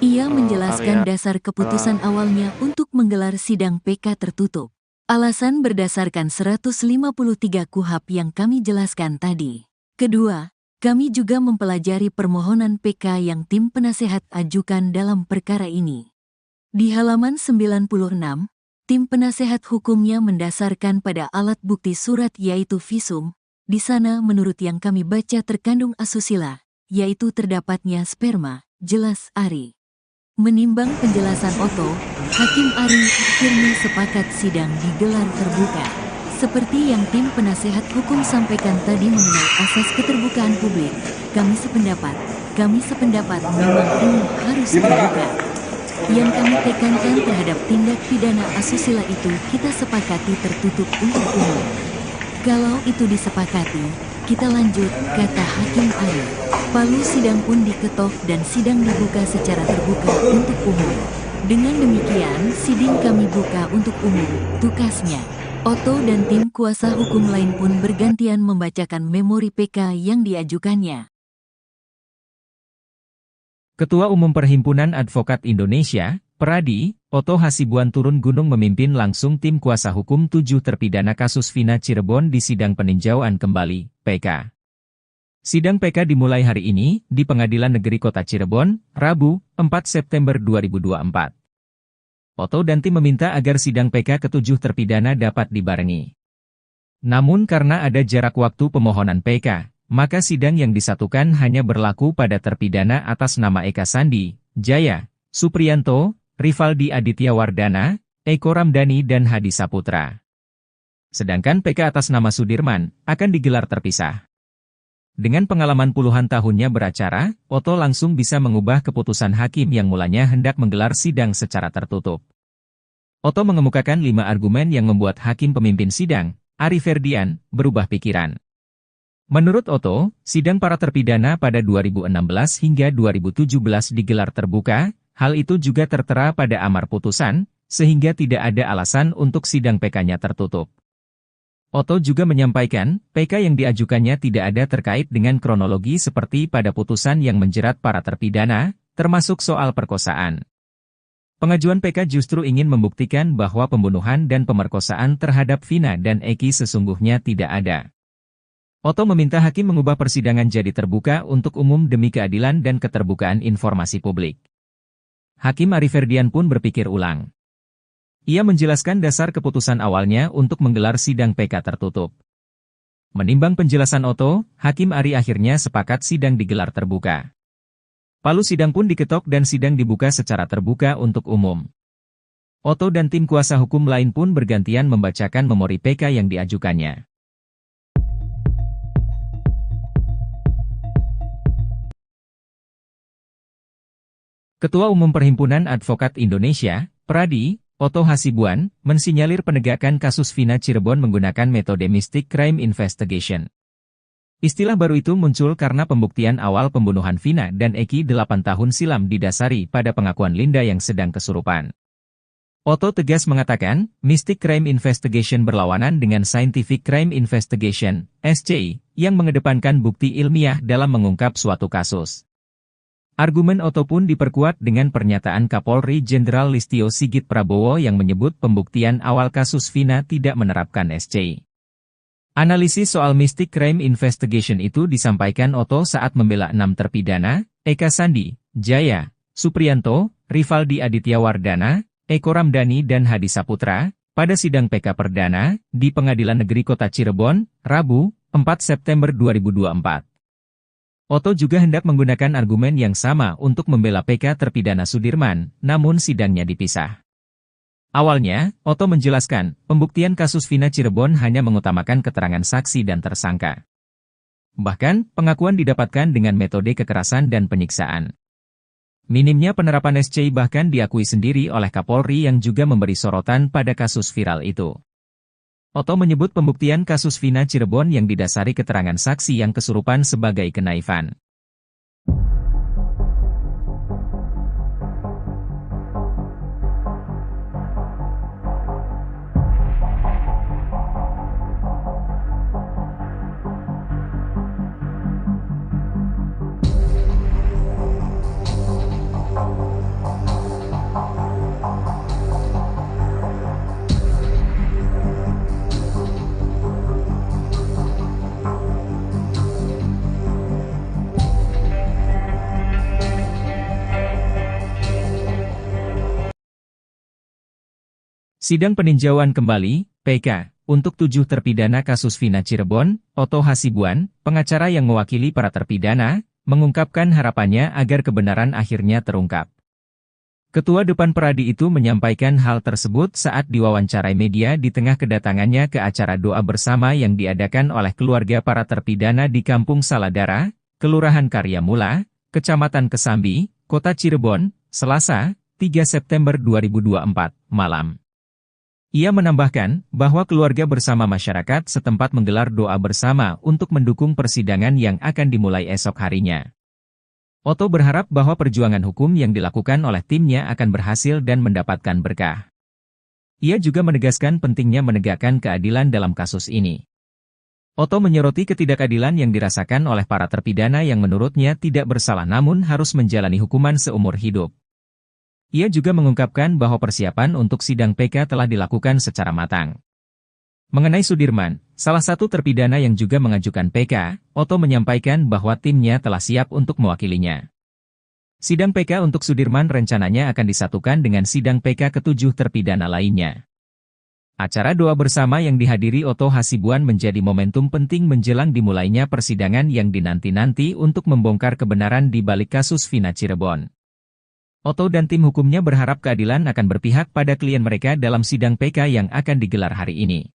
Ia menjelaskan dasar keputusan awalnya untuk menggelar sidang PK tertutup. Alasan berdasarkan 153 KUHP yang kami jelaskan tadi. Kedua, kami juga mempelajari permohonan PK yang tim penasehat ajukan dalam perkara ini. Di halaman 96, tim penasehat hukumnya mendasarkan pada alat bukti surat yaitu visum. Di sana menurut yang kami baca terkandung asusila, yaitu terdapatnya sperma, jelas Ari. Menimbang penjelasan Oto, Hakim Ari akhirnya sepakat sidang digelar terbuka. Seperti yang tim penasehat hukum sampaikan tadi mengenai asas keterbukaan publik, kami sependapat memang ini harus terbuka. Yang kami tekankan terhadap tindak pidana asusila itu kita sepakati tertutup untuk umum. Kalau itu disepakati, kita lanjut, kata Hakim Ari. Palu sidang pun diketok dan sidang dibuka secara terbuka untuk umum. Dengan demikian, sidang kami buka untuk umum, tukasnya. Oto dan tim kuasa hukum lain pun bergantian membacakan memori PK yang diajukannya. Ketua Umum Perhimpunan Advokat Indonesia, Peradi, Oto Hasibuan turun gunung memimpin langsung tim kuasa hukum 7 terpidana kasus Vina Cirebon di sidang peninjauan kembali, PK. Sidang PK dimulai hari ini, di Pengadilan Negeri Kota Cirebon, Rabu, 4 September 2024. Oto dan tim meminta agar sidang PK ke-7 terpidana dapat dibarengi. Namun karena ada jarak waktu pemohonan PK, maka sidang yang disatukan hanya berlaku pada terpidana atas nama Eka Sandi, Jaya, Supriyanto, Rivaldi Aditya Wardana, Eko Ramdhani dan Hadi Saputra. Sedangkan PK atas nama Sudirman akan digelar terpisah. Dengan pengalaman puluhan tahunnya beracara, Oto langsung bisa mengubah keputusan hakim yang mulanya hendak menggelar sidang secara tertutup. Otto mengemukakan 5 argumen yang membuat hakim pemimpin sidang, Ari Ferdian, berubah pikiran. Menurut Otto, sidang para terpidana pada 2016 hingga 2017 digelar terbuka, hal itu juga tertera pada amar putusan, sehingga tidak ada alasan untuk sidang PK-nya tertutup. Otto juga menyampaikan, PK yang diajukannya tidak ada terkait dengan kronologi seperti pada putusan yang menjerat para terpidana, termasuk soal perkosaan. Pengajuan PK justru ingin membuktikan bahwa pembunuhan dan pemerkosaan terhadap Vina dan Eki sesungguhnya tidak ada. Otto meminta hakim mengubah persidangan jadi terbuka untuk umum demi keadilan dan keterbukaan informasi publik. Hakim Ari Ferdian pun berpikir ulang. Ia menjelaskan dasar keputusan awalnya untuk menggelar sidang PK tertutup. Menimbang penjelasan Otto, Hakim Ari akhirnya sepakat sidang digelar terbuka. Palu sidang pun diketok dan sidang dibuka secara terbuka untuk umum. Otto dan tim kuasa hukum lain pun bergantian membacakan memori PK yang diajukannya. Ketua Umum Perhimpunan Advokat Indonesia, Pradi, Otto Hasibuan, mensinyalir penegakan kasus Vina Cirebon menggunakan metode Mystic Crime Investigation. Istilah baru itu muncul karena pembuktian awal pembunuhan Vina dan Eki 8 tahun silam didasari pada pengakuan Linda yang sedang kesurupan. Otto tegas mengatakan, Mystic Crime Investigation berlawanan dengan Scientific Crime Investigation, SCI, yang mengedepankan bukti ilmiah dalam mengungkap suatu kasus. Argumen Otto pun diperkuat dengan pernyataan Kapolri Jenderal Listio Sigit Prabowo yang menyebut pembuktian awal kasus Vina tidak menerapkan SCI. Analisis soal Mystic Crime Investigation itu disampaikan Otto saat membela 6 terpidana, Eka Sandi, Jaya, Supriyanto, Rivaldi Aditya Wardana, Eko Ramdhani dan Hadi Saputra, pada sidang PK Perdana, di Pengadilan Negeri Kota Cirebon, Rabu, 4 September 2024. Otto juga hendak menggunakan argumen yang sama untuk membela PK terpidana Sudirman, namun sidangnya dipisah. Awalnya, Otto menjelaskan, pembuktian kasus Vina Cirebon hanya mengutamakan keterangan saksi dan tersangka. Bahkan, pengakuan didapatkan dengan metode kekerasan dan penyiksaan. Minimnya penerapan SCI bahkan diakui sendiri oleh Kapolri yang juga memberi sorotan pada kasus viral itu. Otto menyebut pembuktian kasus Vina Cirebon yang didasari keterangan saksi yang kesurupan sebagai kenaifan. Sidang peninjauan kembali, PK, untuk 7 terpidana kasus Vina Cirebon, Otto Hasibuan, pengacara yang mewakili para terpidana, mengungkapkan harapannya agar kebenaran akhirnya terungkap. Ketua Depan Pradi itu menyampaikan hal tersebut saat diwawancarai media di tengah kedatangannya ke acara doa bersama yang diadakan oleh keluarga para terpidana di Kampung Saladara, Kelurahan Karyamula, Kecamatan Kesambi, Kota Cirebon, Selasa, 3 September 2024, malam. Ia menambahkan bahwa keluarga bersama masyarakat setempat menggelar doa bersama untuk mendukung persidangan yang akan dimulai esok harinya. Otto berharap bahwa perjuangan hukum yang dilakukan oleh timnya akan berhasil dan mendapatkan berkah. Ia juga menegaskan pentingnya menegakkan keadilan dalam kasus ini. Otto menyoroti ketidakadilan yang dirasakan oleh para terpidana yang menurutnya tidak bersalah namun harus menjalani hukuman seumur hidup. Ia juga mengungkapkan bahwa persiapan untuk sidang PK telah dilakukan secara matang. Mengenai Sudirman, salah satu terpidana yang juga mengajukan PK, Otto menyampaikan bahwa timnya telah siap untuk mewakilinya. Sidang PK untuk Sudirman rencananya akan disatukan dengan sidang PK ke-7 terpidana lainnya. Acara doa bersama yang dihadiri Otto Hasibuan menjadi momentum penting menjelang dimulainya persidangan yang dinanti-nanti untuk membongkar kebenaran di balik kasus Vina Cirebon. Otto dan tim hukumnya berharap keadilan akan berpihak pada klien mereka dalam sidang PK yang akan digelar hari ini.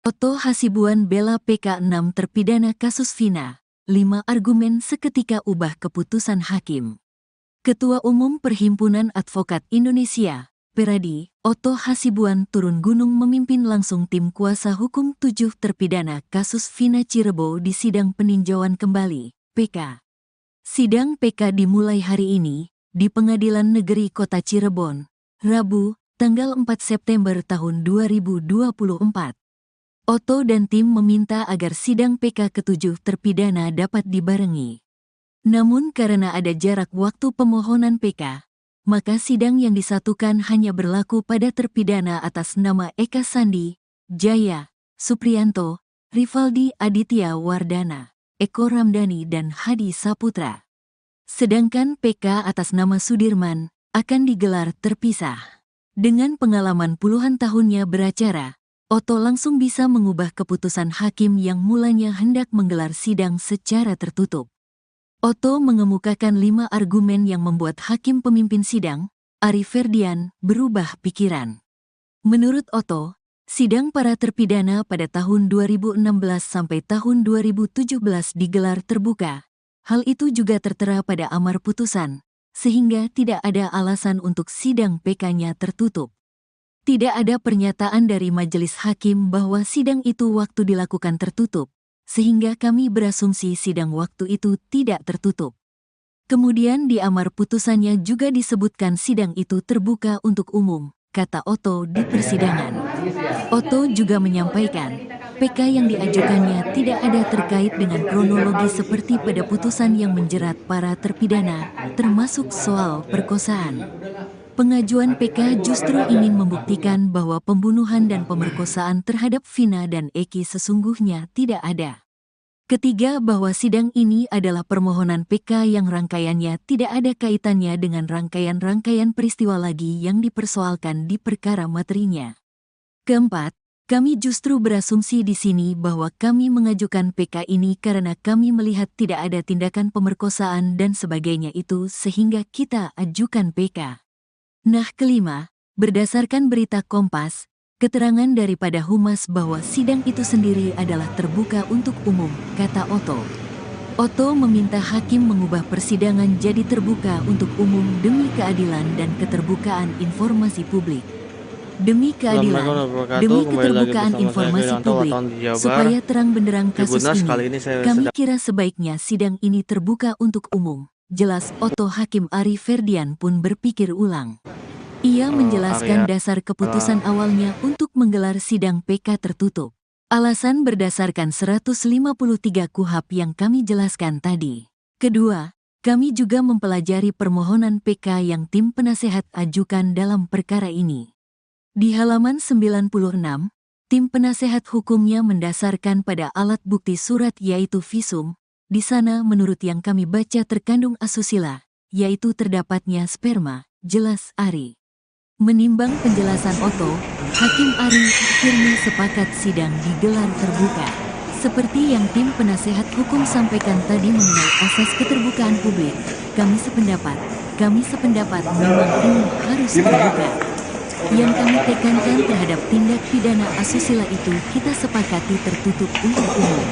Otto Hasibuan bela PK 6 terpidana kasus Vina, 5 argumen seketika ubah keputusan hakim. Ketua Umum Perhimpunan Advokat Indonesia, Peradi, Otto Hasibuan turun gunung memimpin langsung tim kuasa hukum 7 terpidana kasus Vina Cirebon di sidang peninjauan kembali, PK. Sidang PK dimulai hari ini, di Pengadilan Negeri Kota Cirebon, Rabu, tanggal 4 September tahun 2024. Otto dan tim meminta agar sidang PK ke-7 terpidana dapat dibarengi. Namun karena ada jarak waktu pemohonan PK, maka sidang yang disatukan hanya berlaku pada terpidana atas nama Eka Sandi, Jaya, Supriyanto, Rivaldi Aditya Wardana, Eko Ramdhani dan Hadi Saputra. Sedangkan PK atas nama Sudirman akan digelar terpisah. Dengan pengalaman puluhan tahunnya beracara, Otto langsung bisa mengubah keputusan hakim yang mulanya hendak menggelar sidang secara tertutup. Otto mengemukakan 5 argumen yang membuat hakim pemimpin sidang, Ari Ferdian, berubah pikiran. Menurut Otto, sidang para terpidana pada tahun 2016 sampai tahun 2017 digelar terbuka. Hal itu juga tertera pada amar putusan, sehingga tidak ada alasan untuk sidang PK-nya tertutup. Tidak ada pernyataan dari majelis hakim bahwa sidang itu waktu dilakukan tertutup, sehingga kami berasumsi sidang waktu itu tidak tertutup. Kemudian di amar putusannya juga disebutkan sidang itu terbuka untuk umum, kata Otto di persidangan. Otto juga menyampaikan, PK yang diajukannya tidak ada terkait dengan kronologi seperti pada putusan yang menjerat para terpidana, termasuk soal perkosaan. Pengajuan PK justru ingin membuktikan bahwa pembunuhan dan pemerkosaan terhadap Vina dan Eki sesungguhnya tidak ada. Ketiga, bahwa sidang ini adalah permohonan PK yang rangkaiannya tidak ada kaitannya dengan rangkaian-rangkaian peristiwa lagi yang dipersoalkan di perkara materinya. Keempat, kami justru berasumsi di sini bahwa kami mengajukan PK ini karena kami melihat tidak ada tindakan pemerkosaan dan sebagainya itu sehingga kita ajukan PK. Nah, kelima, berdasarkan berita Kompas, keterangan daripada Humas bahwa sidang itu sendiri adalah terbuka untuk umum, kata Otto. Otto meminta hakim mengubah persidangan jadi terbuka untuk umum demi keadilan dan keterbukaan informasi publik. Demi keadilan, demi keterbukaan informasi publik, supaya terang benderang kasus ini, kami kira sebaiknya sidang ini terbuka untuk umum. Jelas Otto. Hakim Ari Ferdian pun berpikir ulang. Ia menjelaskan dasar keputusan awalnya untuk menggelar sidang PK tertutup. Alasan berdasarkan 153 KUHP yang kami jelaskan tadi. Kedua, kami juga mempelajari permohonan PK yang tim penasehat ajukan dalam perkara ini. Di halaman 96, tim penasehat hukumnya mendasarkan pada alat bukti surat yaitu visum. Di sana menurut yang kami baca terkandung asusila, yaitu terdapatnya sperma, jelas Ari. Menimbang penjelasan Otto, Hakim Ari akhirnya sepakat sidang digelar terbuka. Seperti yang tim penasehat hukum sampaikan tadi mengenai asas keterbukaan publik, kami sependapat memang ini harus terbuka. Yang kami tekankan terhadap tindak pidana asusila itu kita sepakati tertutup untuk umum.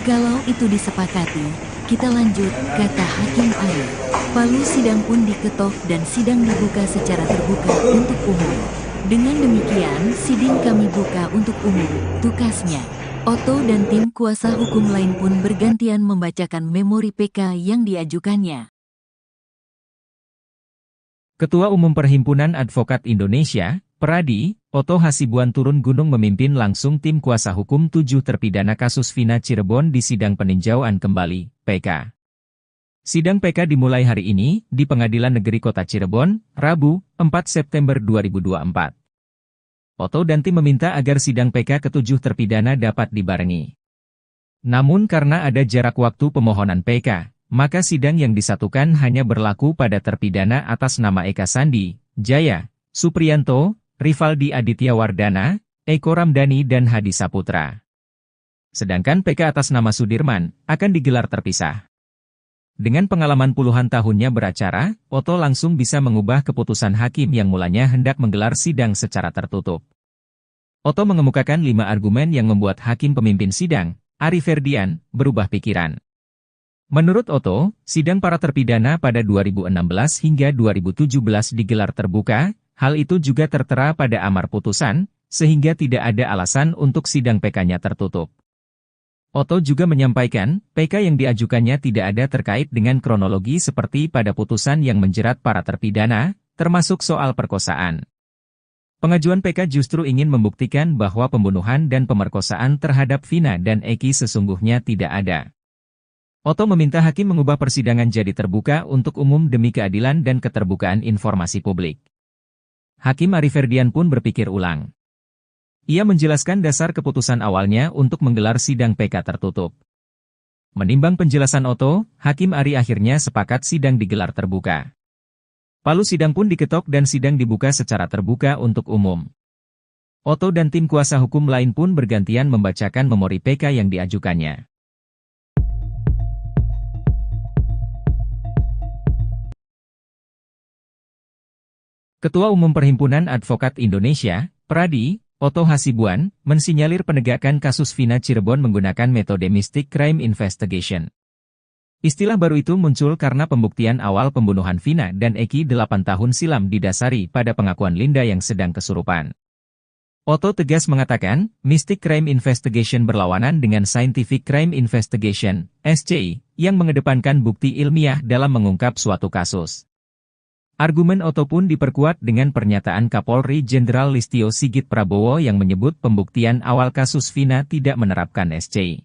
Kalau itu disepakati, kita lanjut, kata Hakim Ari. Palu sidang pun diketok dan sidang dibuka secara terbuka untuk umum. Dengan demikian, sidang kami buka untuk umum, tukasnya. Otto dan tim kuasa hukum lain pun bergantian membacakan memori PK yang diajukannya. Ketua Umum Perhimpunan Advokat Indonesia, Peradi, Otto Hasibuan turun gunung memimpin langsung tim kuasa hukum 7 terpidana kasus Vina Cirebon di sidang peninjauan kembali, PK. Sidang PK dimulai hari ini di Pengadilan Negeri Kota Cirebon, Rabu, 4 September 2024. Otto dan tim meminta agar sidang PK ke-7 terpidana dapat dibarengi. Namun karena ada jarak waktu pemohonan PK, maka sidang yang disatukan hanya berlaku pada terpidana atas nama Eka Sandi, Jaya, Supriyanto, Rivaldi Aditya Wardana, Eko Ramdhani dan Hadi Saputra. Sedangkan PK atas nama Sudirman akan digelar terpisah. Dengan pengalaman puluhan tahunnya beracara, Otto langsung bisa mengubah keputusan hakim yang mulanya hendak menggelar sidang secara tertutup. Otto mengemukakan 5 argumen yang membuat hakim pemimpin sidang, Ari Ferdian, berubah pikiran. Menurut Otto, sidang para terpidana pada 2016 hingga 2017 digelar terbuka, hal itu juga tertera pada amar putusan, sehingga tidak ada alasan untuk sidang PK-nya tertutup. Otto juga menyampaikan, PK yang diajukannya tidak ada terkait dengan kronologi seperti pada putusan yang menjerat para terpidana, termasuk soal perkosaan. Pengajuan PK justru ingin membuktikan bahwa pembunuhan dan pemerkosaan terhadap Vina dan Eki sesungguhnya tidak ada. Otto meminta hakim mengubah persidangan jadi terbuka untuk umum demi keadilan dan keterbukaan informasi publik. Hakim Ari Ferdian pun berpikir ulang. Ia menjelaskan dasar keputusan awalnya untuk menggelar sidang PK tertutup. Menimbang penjelasan Otto, Hakim Ari akhirnya sepakat sidang digelar terbuka. Palu sidang pun diketok dan sidang dibuka secara terbuka untuk umum. Otto dan tim kuasa hukum lain pun bergantian membacakan memori PK yang diajukannya. Ketua Umum Perhimpunan Advokat Indonesia, Pradi, Otto Hasibuan, mensinyalir penegakan kasus Vina Cirebon menggunakan metode Mystic Crime Investigation. Istilah baru itu muncul karena pembuktian awal pembunuhan Vina dan Eki 8 tahun silam didasari pada pengakuan Linda yang sedang kesurupan. Otto tegas mengatakan, Mystic Crime Investigation berlawanan dengan Scientific Crime Investigation, SCI, yang mengedepankan bukti ilmiah dalam mengungkap suatu kasus. Argumen Otto pun diperkuat dengan pernyataan Kapolri Jenderal Listio Sigit Prabowo yang menyebut pembuktian awal kasus Vina tidak menerapkan SCI.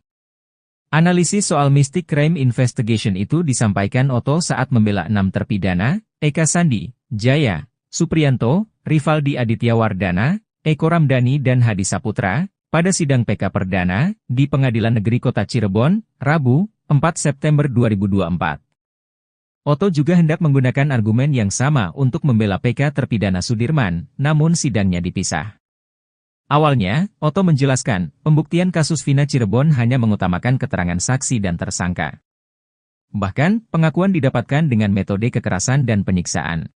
Analisis soal Mystic Crime Investigation itu disampaikan Otto saat membela 6 terpidana, Eka Sandi, Jaya, Supriyanto, Rivaldi Aditya Wardana, Eko Ramdhani dan Hadi Saputra, pada sidang PK Perdana, di Pengadilan Negeri Kota Cirebon, Rabu, 4 September 2024. Otto juga hendak menggunakan argumen yang sama untuk membela PK terpidana Sudirman, namun sidangnya dipisah. Awalnya, Otto menjelaskan, pembuktian kasus Vina Cirebon hanya mengutamakan keterangan saksi dan tersangka. Bahkan, pengakuan didapatkan dengan metode kekerasan dan penyiksaan.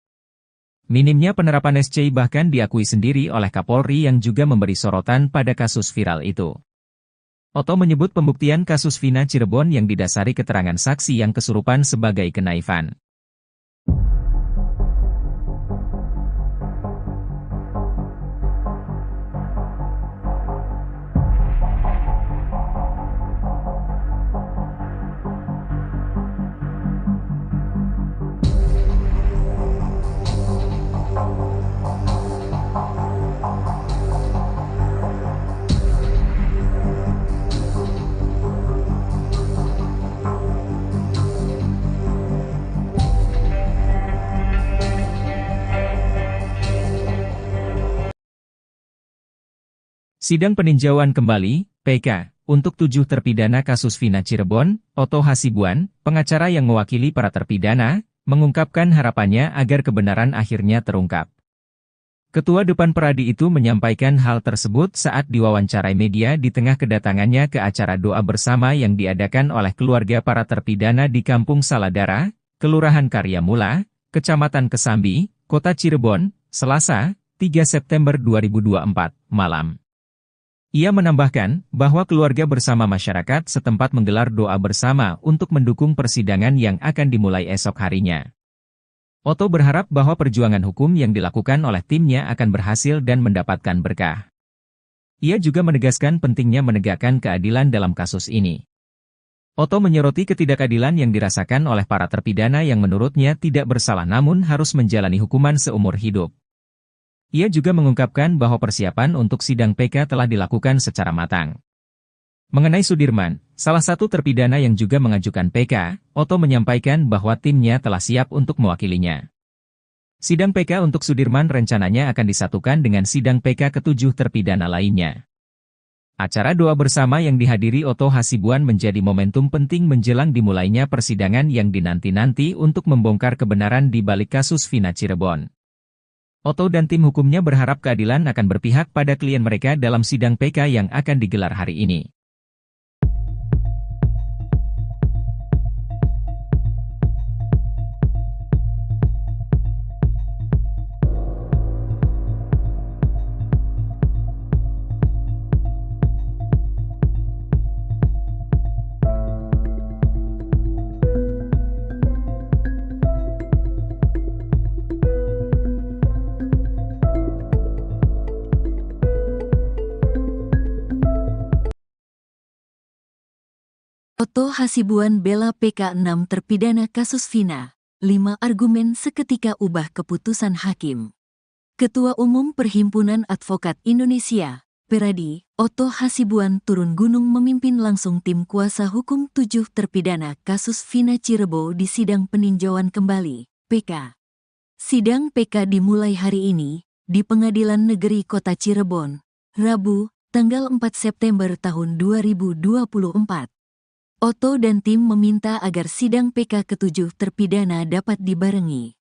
Minimnya penerapan SCI bahkan diakui sendiri oleh Kapolri yang juga memberi sorotan pada kasus viral itu. Otto menyebut pembuktian kasus Vina Cirebon yang didasari keterangan saksi yang kesurupan sebagai kenaifan. Sidang peninjauan kembali, PK, untuk 7 terpidana kasus Vina Cirebon, Otto Hasibuan, pengacara yang mewakili para terpidana, mengungkapkan harapannya agar kebenaran akhirnya terungkap. Ketua Depan Pradi itu menyampaikan hal tersebut saat diwawancarai media di tengah kedatangannya ke acara doa bersama yang diadakan oleh keluarga para terpidana di Kampung Saladara, Kelurahan Karyamula, Kecamatan Kesambi, Kota Cirebon, Selasa, 3 September 2024, malam. Ia menambahkan bahwa keluarga bersama masyarakat setempat menggelar doa bersama untuk mendukung persidangan yang akan dimulai esok harinya. Otto berharap bahwa perjuangan hukum yang dilakukan oleh timnya akan berhasil dan mendapatkan berkah. Ia juga menegaskan pentingnya menegakkan keadilan dalam kasus ini. Otto menyoroti ketidakadilan yang dirasakan oleh para terpidana yang menurutnya tidak bersalah namun harus menjalani hukuman seumur hidup. Ia juga mengungkapkan bahwa persiapan untuk sidang PK telah dilakukan secara matang. Mengenai Sudirman, salah satu terpidana yang juga mengajukan PK, Otto menyampaikan bahwa timnya telah siap untuk mewakilinya. Sidang PK untuk Sudirman rencananya akan disatukan dengan sidang PK ke-7 terpidana lainnya. Acara doa bersama yang dihadiri Otto Hasibuan menjadi momentum penting menjelang dimulainya persidangan yang dinanti-nanti untuk membongkar kebenaran di balik kasus Vina Cirebon. Otto dan tim hukumnya berharap keadilan akan berpihak pada klien mereka dalam sidang PK yang akan digelar hari ini. Oto Hasibuan bela PK 6 terpidana kasus Vina. 5 argumen seketika ubah keputusan hakim. Ketua Umum Perhimpunan Advokat Indonesia, Peradi, Oto Hasibuan turun gunung memimpin langsung tim kuasa hukum 7 terpidana kasus Vina Cirebon di sidang peninjauan kembali, PK. Sidang PK dimulai hari ini, di Pengadilan Negeri Kota Cirebon, Rabu, tanggal 4 September tahun 2024. Oto dan tim meminta agar sidang PK ke-7 terpidana dapat dibarengi.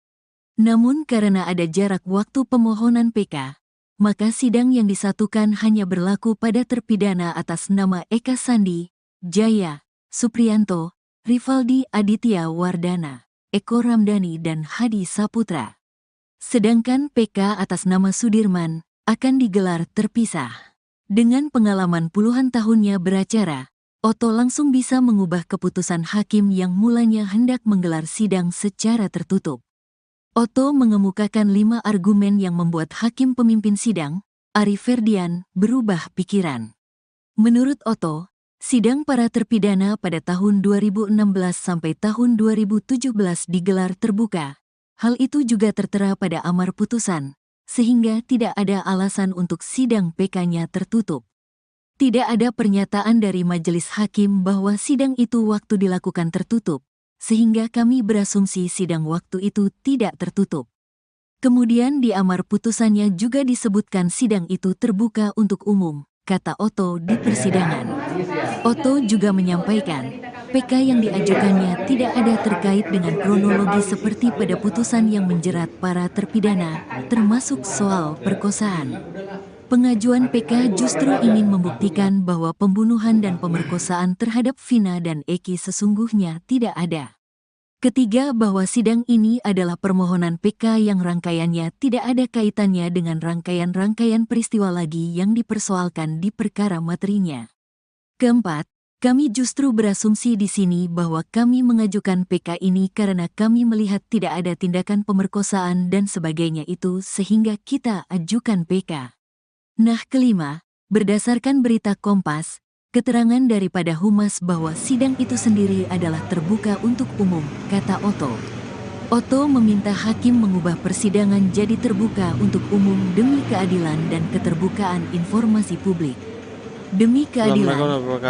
Namun karena ada jarak waktu pemohonan PK, maka sidang yang disatukan hanya berlaku pada terpidana atas nama Eka Sandi, Jaya, Supriyanto, Rivaldi Aditya Wardana, Eko Ramdhani dan Hadi Saputra. Sedangkan PK atas nama Sudirman akan digelar terpisah. Dengan pengalaman puluhan tahunnya beracara, Oto langsung bisa mengubah keputusan hakim yang mulanya hendak menggelar sidang secara tertutup. Oto mengemukakan 5 argumen yang membuat hakim pemimpin sidang, Ari Ferdian, berubah pikiran. Menurut Oto, sidang para terpidana pada tahun 2016 sampai tahun 2017 digelar terbuka. Hal itu juga tertera pada amar putusan, sehingga tidak ada alasan untuk sidang PK-nya tertutup. Tidak ada pernyataan dari majelis hakim bahwa sidang itu waktu dilakukan tertutup, sehingga kami berasumsi sidang waktu itu tidak tertutup. Kemudian di amar putusannya juga disebutkan sidang itu terbuka untuk umum, kata Oto di persidangan. Oto juga menyampaikan, PK yang diajukannya tidak ada terkait dengan kronologi seperti pada putusan yang menjerat para terpidana, termasuk soal perkosaan. Pengajuan PK justru ingin membuktikan bahwa pembunuhan dan pemerkosaan terhadap Vina dan Eki sesungguhnya tidak ada. Ketiga, bahwa sidang ini adalah permohonan PK yang rangkaiannya tidak ada kaitannya dengan rangkaian-rangkaian peristiwa lagi yang dipersoalkan di perkara materinya. Keempat, kami justru berasumsi di sini bahwa kami mengajukan PK ini karena kami melihat tidak ada tindakan pemerkosaan dan sebagainya itu sehingga kita ajukan PK. Nah, kelima, berdasarkan berita Kompas, keterangan daripada Humas bahwa sidang itu sendiri adalah terbuka untuk umum, kata Oto. Oto meminta hakim mengubah persidangan jadi terbuka untuk umum demi keadilan dan keterbukaan informasi publik. Demi keadilan,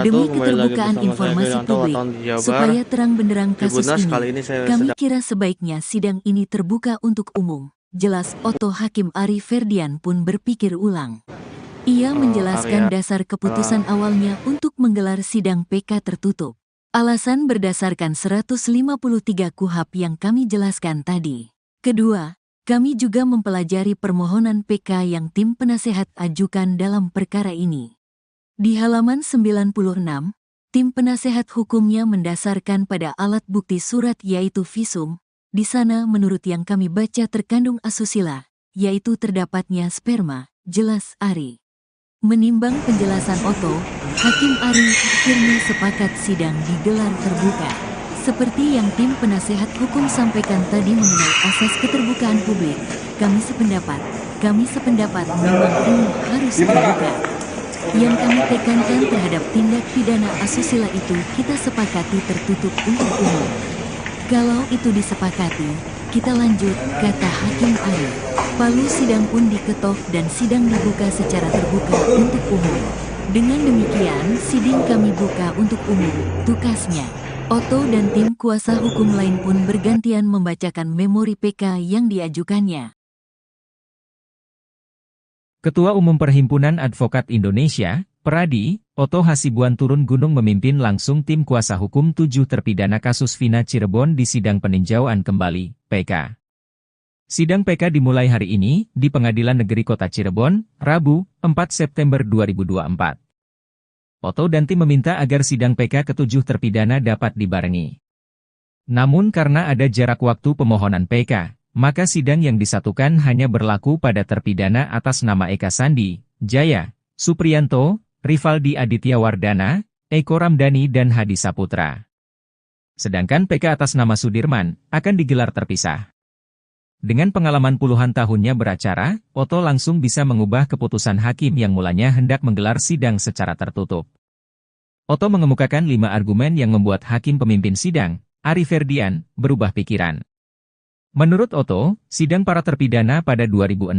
demi keterbukaan informasi publik, supaya terang benderang kasus ini, kami kira sebaiknya sidang ini terbuka untuk umum. Jelas Oto. Hakim Ari Ferdian pun berpikir ulang. Ia menjelaskan dasar keputusan awalnya untuk menggelar sidang PK tertutup. Alasan berdasarkan 153 KUHP yang kami jelaskan tadi. Kedua, kami juga mempelajari permohonan PK yang tim penasehat ajukan dalam perkara ini. Di halaman 96, tim penasehat hukumnya mendasarkan pada alat bukti surat yaitu visum. Di sana menurut yang kami baca terkandung asusila, yaitu terdapatnya sperma, jelas Ari. Menimbang penjelasan Oto, Hakim Ari akhirnya sepakat sidang digelar terbuka. Seperti yang tim penasehat hukum sampaikan tadi mengenai asas keterbukaan publik, kami sependapat memang ini harus terbuka. Yang kami tekankan terhadap tindak pidana asusila itu kita sepakati tertutup untuk umum. Kalau itu disepakati, kita lanjut, kata Hakim Ari. Palu sidang pun diketok dan sidang dibuka secara terbuka untuk umum. Dengan demikian, sidang kami buka untuk umum, tukasnya. Oto dan tim kuasa hukum lain pun bergantian membacakan memori PK yang diajukannya. Ketua Umum Perhimpunan Advokat Indonesia, Peradi, Oto Hasibuan turun gunung memimpin langsung tim kuasa hukum 7 terpidana kasus Vina Cirebon di sidang peninjauan kembali, PK. Sidang PK dimulai hari ini di Pengadilan Negeri Kota Cirebon, Rabu, 4 September 2024. Oto dan tim meminta agar sidang PK ke-7 terpidana dapat dibarengi. Namun karena ada jarak waktu pemohonan PK, maka sidang yang disatukan hanya berlaku pada terpidana atas nama Eka Sandi, Jaya, Supriyanto, Rivaldi Aditya Wardana, Eko Ramdhani dan Hadi Saputra. Sedangkan PK atas nama Sudirman akan digelar terpisah. Dengan pengalaman puluhan tahunnya beracara, Oto langsung bisa mengubah keputusan hakim yang mulanya hendak menggelar sidang secara tertutup. Otto mengemukakan 5 argumen yang membuat hakim pemimpin sidang, Ari Ferdian, berubah pikiran. Menurut Otto, sidang para terpidana pada 2016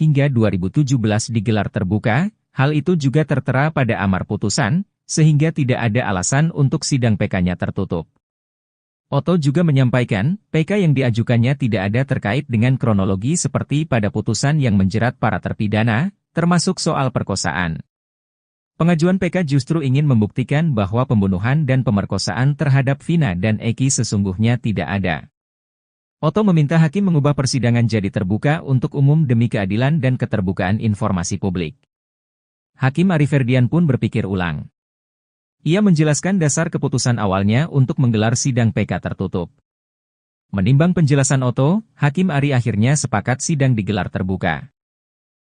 hingga 2017 digelar terbuka, hal itu juga tertera pada amar putusan, sehingga tidak ada alasan untuk sidang PK-nya tertutup. Otto juga menyampaikan, PK yang diajukannya tidak ada terkait dengan kronologi seperti pada putusan yang menjerat para terpidana, termasuk soal perkosaan. Pengajuan PK justru ingin membuktikan bahwa pembunuhan dan pemerkosaan terhadap Vina dan Eki sesungguhnya tidak ada. Otto meminta hakim mengubah persidangan jadi terbuka untuk umum demi keadilan dan keterbukaan informasi publik. Hakim Ari Ferdian pun berpikir ulang. Ia menjelaskan dasar keputusan awalnya untuk menggelar sidang PK tertutup. Menimbang penjelasan Otto, Hakim Ari akhirnya sepakat sidang digelar terbuka.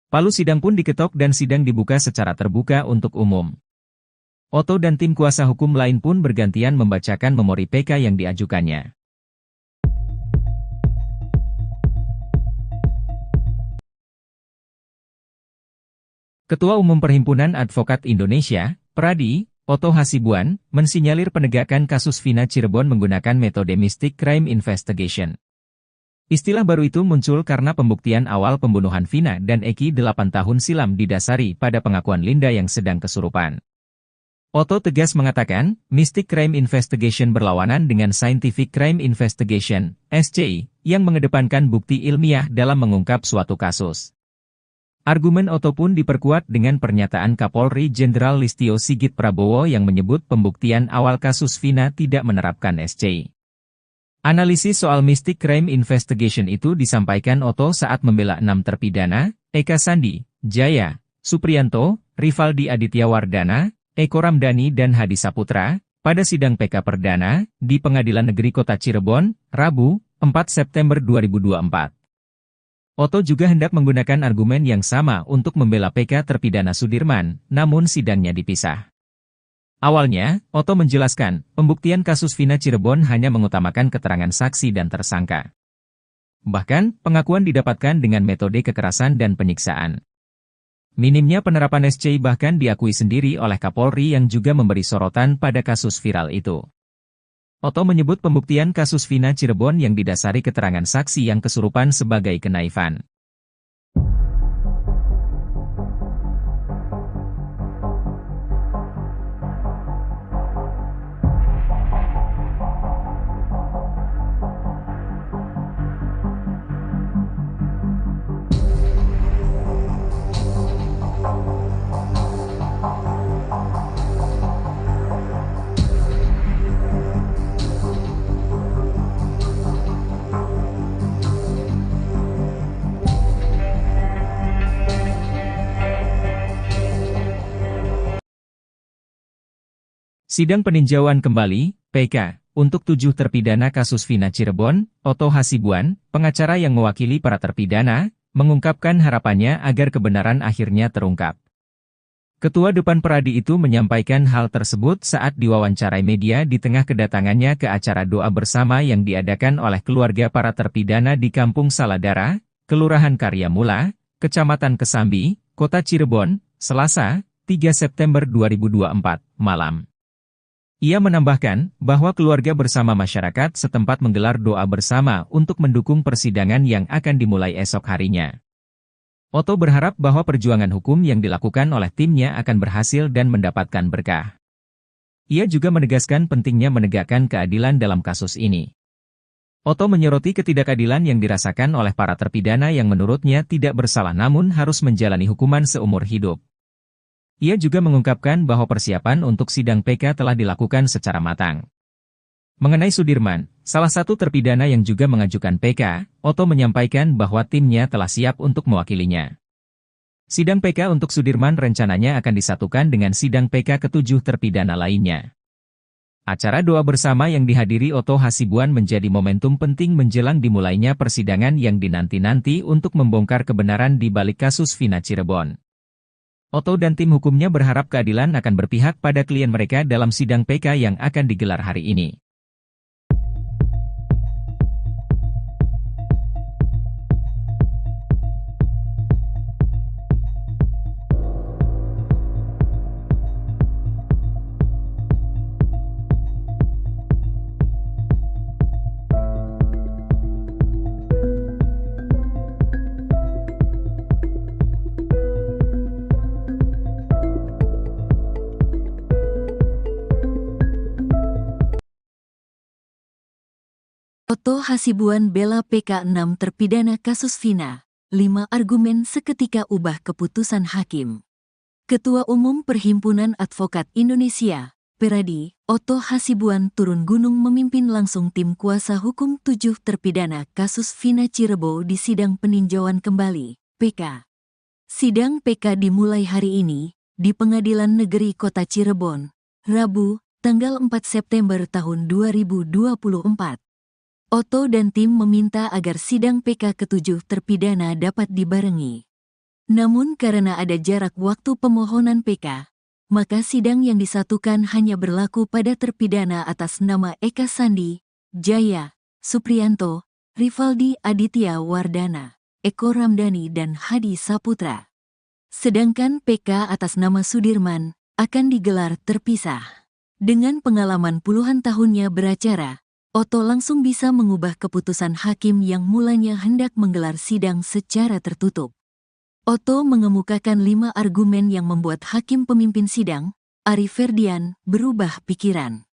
Palu sidang pun diketok dan sidang dibuka secara terbuka untuk umum. Otto dan tim kuasa hukum lain pun bergantian membacakan memori PK yang diajukannya. Ketua Umum Perhimpunan Advokat Indonesia, Pradi, Otto Hasibuan, mensinyalir penegakan kasus Vina Cirebon menggunakan metode Mystic Crime Investigation. Istilah baru itu muncul karena pembuktian awal pembunuhan Vina dan Eki 8 tahun silam didasari pada pengakuan Linda yang sedang kesurupan. Otto tegas mengatakan, Mystic Crime Investigation berlawanan dengan Scientific Crime Investigation, SCI, yang mengedepankan bukti ilmiah dalam mengungkap suatu kasus. Argumen Otto pun diperkuat dengan pernyataan Kapolri Jenderal Listio Sigit Prabowo yang menyebut pembuktian awal kasus Vina tidak menerapkan SCI. Analisis soal Mystic Crime Investigation itu disampaikan Otto saat membela 6 terpidana, Eka Sandi, Jaya, Supriyanto, Rivaldi Aditya Wardana, Eko Ramdhani dan Hadi Saputra, pada sidang PK Perdana, di Pengadilan Negeri Kota Cirebon, Rabu, 4 September 2024. Otto juga hendak menggunakan argumen yang sama untuk membela PK terpidana Sudirman, namun sidangnya dipisah. Awalnya, Otto menjelaskan, pembuktian kasus Vina Cirebon hanya mengutamakan keterangan saksi dan tersangka. Bahkan, pengakuan didapatkan dengan metode kekerasan dan penyiksaan. Minimnya penerapan SCI bahkan diakui sendiri oleh Kapolri yang juga memberi sorotan pada kasus viral itu. Otto menyebut pembuktian kasus Vina Cirebon yang didasari keterangan saksi yang kesurupan sebagai kenaifan. Sidang peninjauan kembali, PK, untuk 7 terpidana kasus Vina Cirebon, Otto Hasibuan, pengacara yang mewakili para terpidana, mengungkapkan harapannya agar kebenaran akhirnya terungkap. Ketua Depan Pradi itu menyampaikan hal tersebut saat diwawancarai media di tengah kedatangannya ke acara doa bersama yang diadakan oleh keluarga para terpidana di Kampung Saladara, Kelurahan Karyamula, Kecamatan Kesambi, Kota Cirebon, Selasa, 3 September 2024, malam. Ia menambahkan bahwa keluarga bersama masyarakat setempat menggelar doa bersama untuk mendukung persidangan yang akan dimulai esok harinya. Otto berharap bahwa perjuangan hukum yang dilakukan oleh timnya akan berhasil dan mendapatkan berkah. Ia juga menegaskan pentingnya menegakkan keadilan dalam kasus ini. Otto menyoroti ketidakadilan yang dirasakan oleh para terpidana yang menurutnya tidak bersalah namun harus menjalani hukuman seumur hidup. Ia juga mengungkapkan bahwa persiapan untuk sidang PK telah dilakukan secara matang. Mengenai Sudirman, salah satu terpidana yang juga mengajukan PK, Otto menyampaikan bahwa timnya telah siap untuk mewakilinya. Sidang PK untuk Sudirman rencananya akan disatukan dengan sidang PK ke-7 terpidana lainnya. Acara doa bersama yang dihadiri Otto Hasibuan menjadi momentum penting menjelang dimulainya persidangan yang dinanti-nanti untuk membongkar kebenaran di balik kasus Vina Cirebon. Otto dan tim hukumnya berharap keadilan akan berpihak pada klien mereka dalam sidang PK yang akan digelar hari ini. Oto Hasibuan bela PK 6 terpidana kasus Vina. 5 argumen seketika ubah keputusan hakim. Ketua Umum Perhimpunan Advokat Indonesia, Peradi, Oto Hasibuan turun gunung memimpin langsung tim kuasa hukum 7 terpidana kasus Vina Cirebon di sidang peninjauan kembali, PK. Sidang PK dimulai hari ini, di Pengadilan Negeri Kota Cirebon, Rabu, tanggal 4 September tahun 2024. Oto dan tim meminta agar sidang PK ke-7 terpidana dapat dibarengi. Namun karena ada jarak waktu pemohonan PK, maka sidang yang disatukan hanya berlaku pada terpidana atas nama Eka Sandi, Jaya, Supriyanto, Rivaldi Aditya Wardana, Eko Ramdhani dan Hadi Saputra. Sedangkan PK atas nama Sudirman akan digelar terpisah. Dengan pengalaman puluhan tahunnya beracara, Oto langsung bisa mengubah keputusan hakim yang mulanya hendak menggelar sidang secara tertutup. Oto mengemukakan 5 argumen yang membuat hakim pemimpin sidang, Ari Ferdian, berubah pikiran.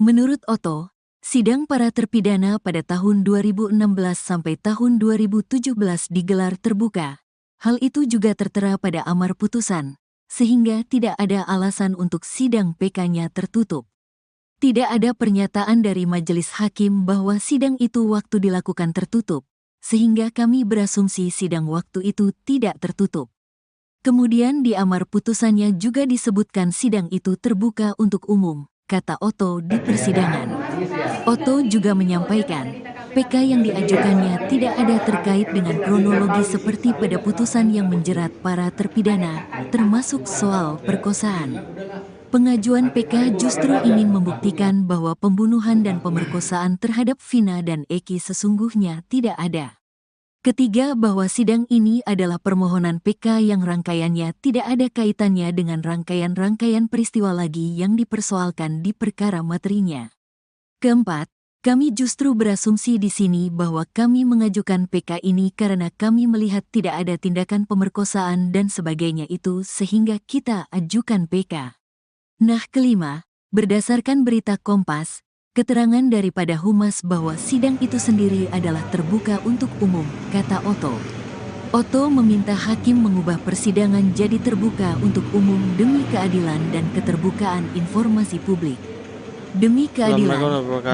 Menurut Oto, sidang para terpidana pada tahun 2016 sampai tahun 2017 digelar terbuka. Hal itu juga tertera pada amar putusan, sehingga tidak ada alasan untuk sidang PK-nya tertutup. Tidak ada pernyataan dari majelis hakim bahwa sidang itu waktu dilakukan tertutup, sehingga kami berasumsi sidang waktu itu tidak tertutup. Kemudian di amar putusannya juga disebutkan sidang itu terbuka untuk umum, kata Oto di persidangan. Oto juga menyampaikan, PK yang diajukannya tidak ada terkait dengan kronologi seperti pada putusan yang menjerat para terpidana, termasuk soal perkosaan. Pengajuan PK justru ingin membuktikan bahwa pembunuhan dan pemerkosaan terhadap Vina dan Eki sesungguhnya tidak ada. Ketiga, bahwa sidang ini adalah permohonan PK yang rangkaiannya tidak ada kaitannya dengan rangkaian-rangkaian peristiwa lagi yang dipersoalkan di perkara materinya. Keempat, kami justru berasumsi di sini bahwa kami mengajukan PK ini karena kami melihat tidak ada tindakan pemerkosaan dan sebagainya itu sehingga kita ajukan PK. Nah, kelima, berdasarkan berita Kompas, keterangan daripada Humas bahwa sidang itu sendiri adalah terbuka untuk umum, kata Oto. Oto meminta hakim mengubah persidangan jadi terbuka untuk umum demi keadilan dan keterbukaan informasi publik. Demi keadilan,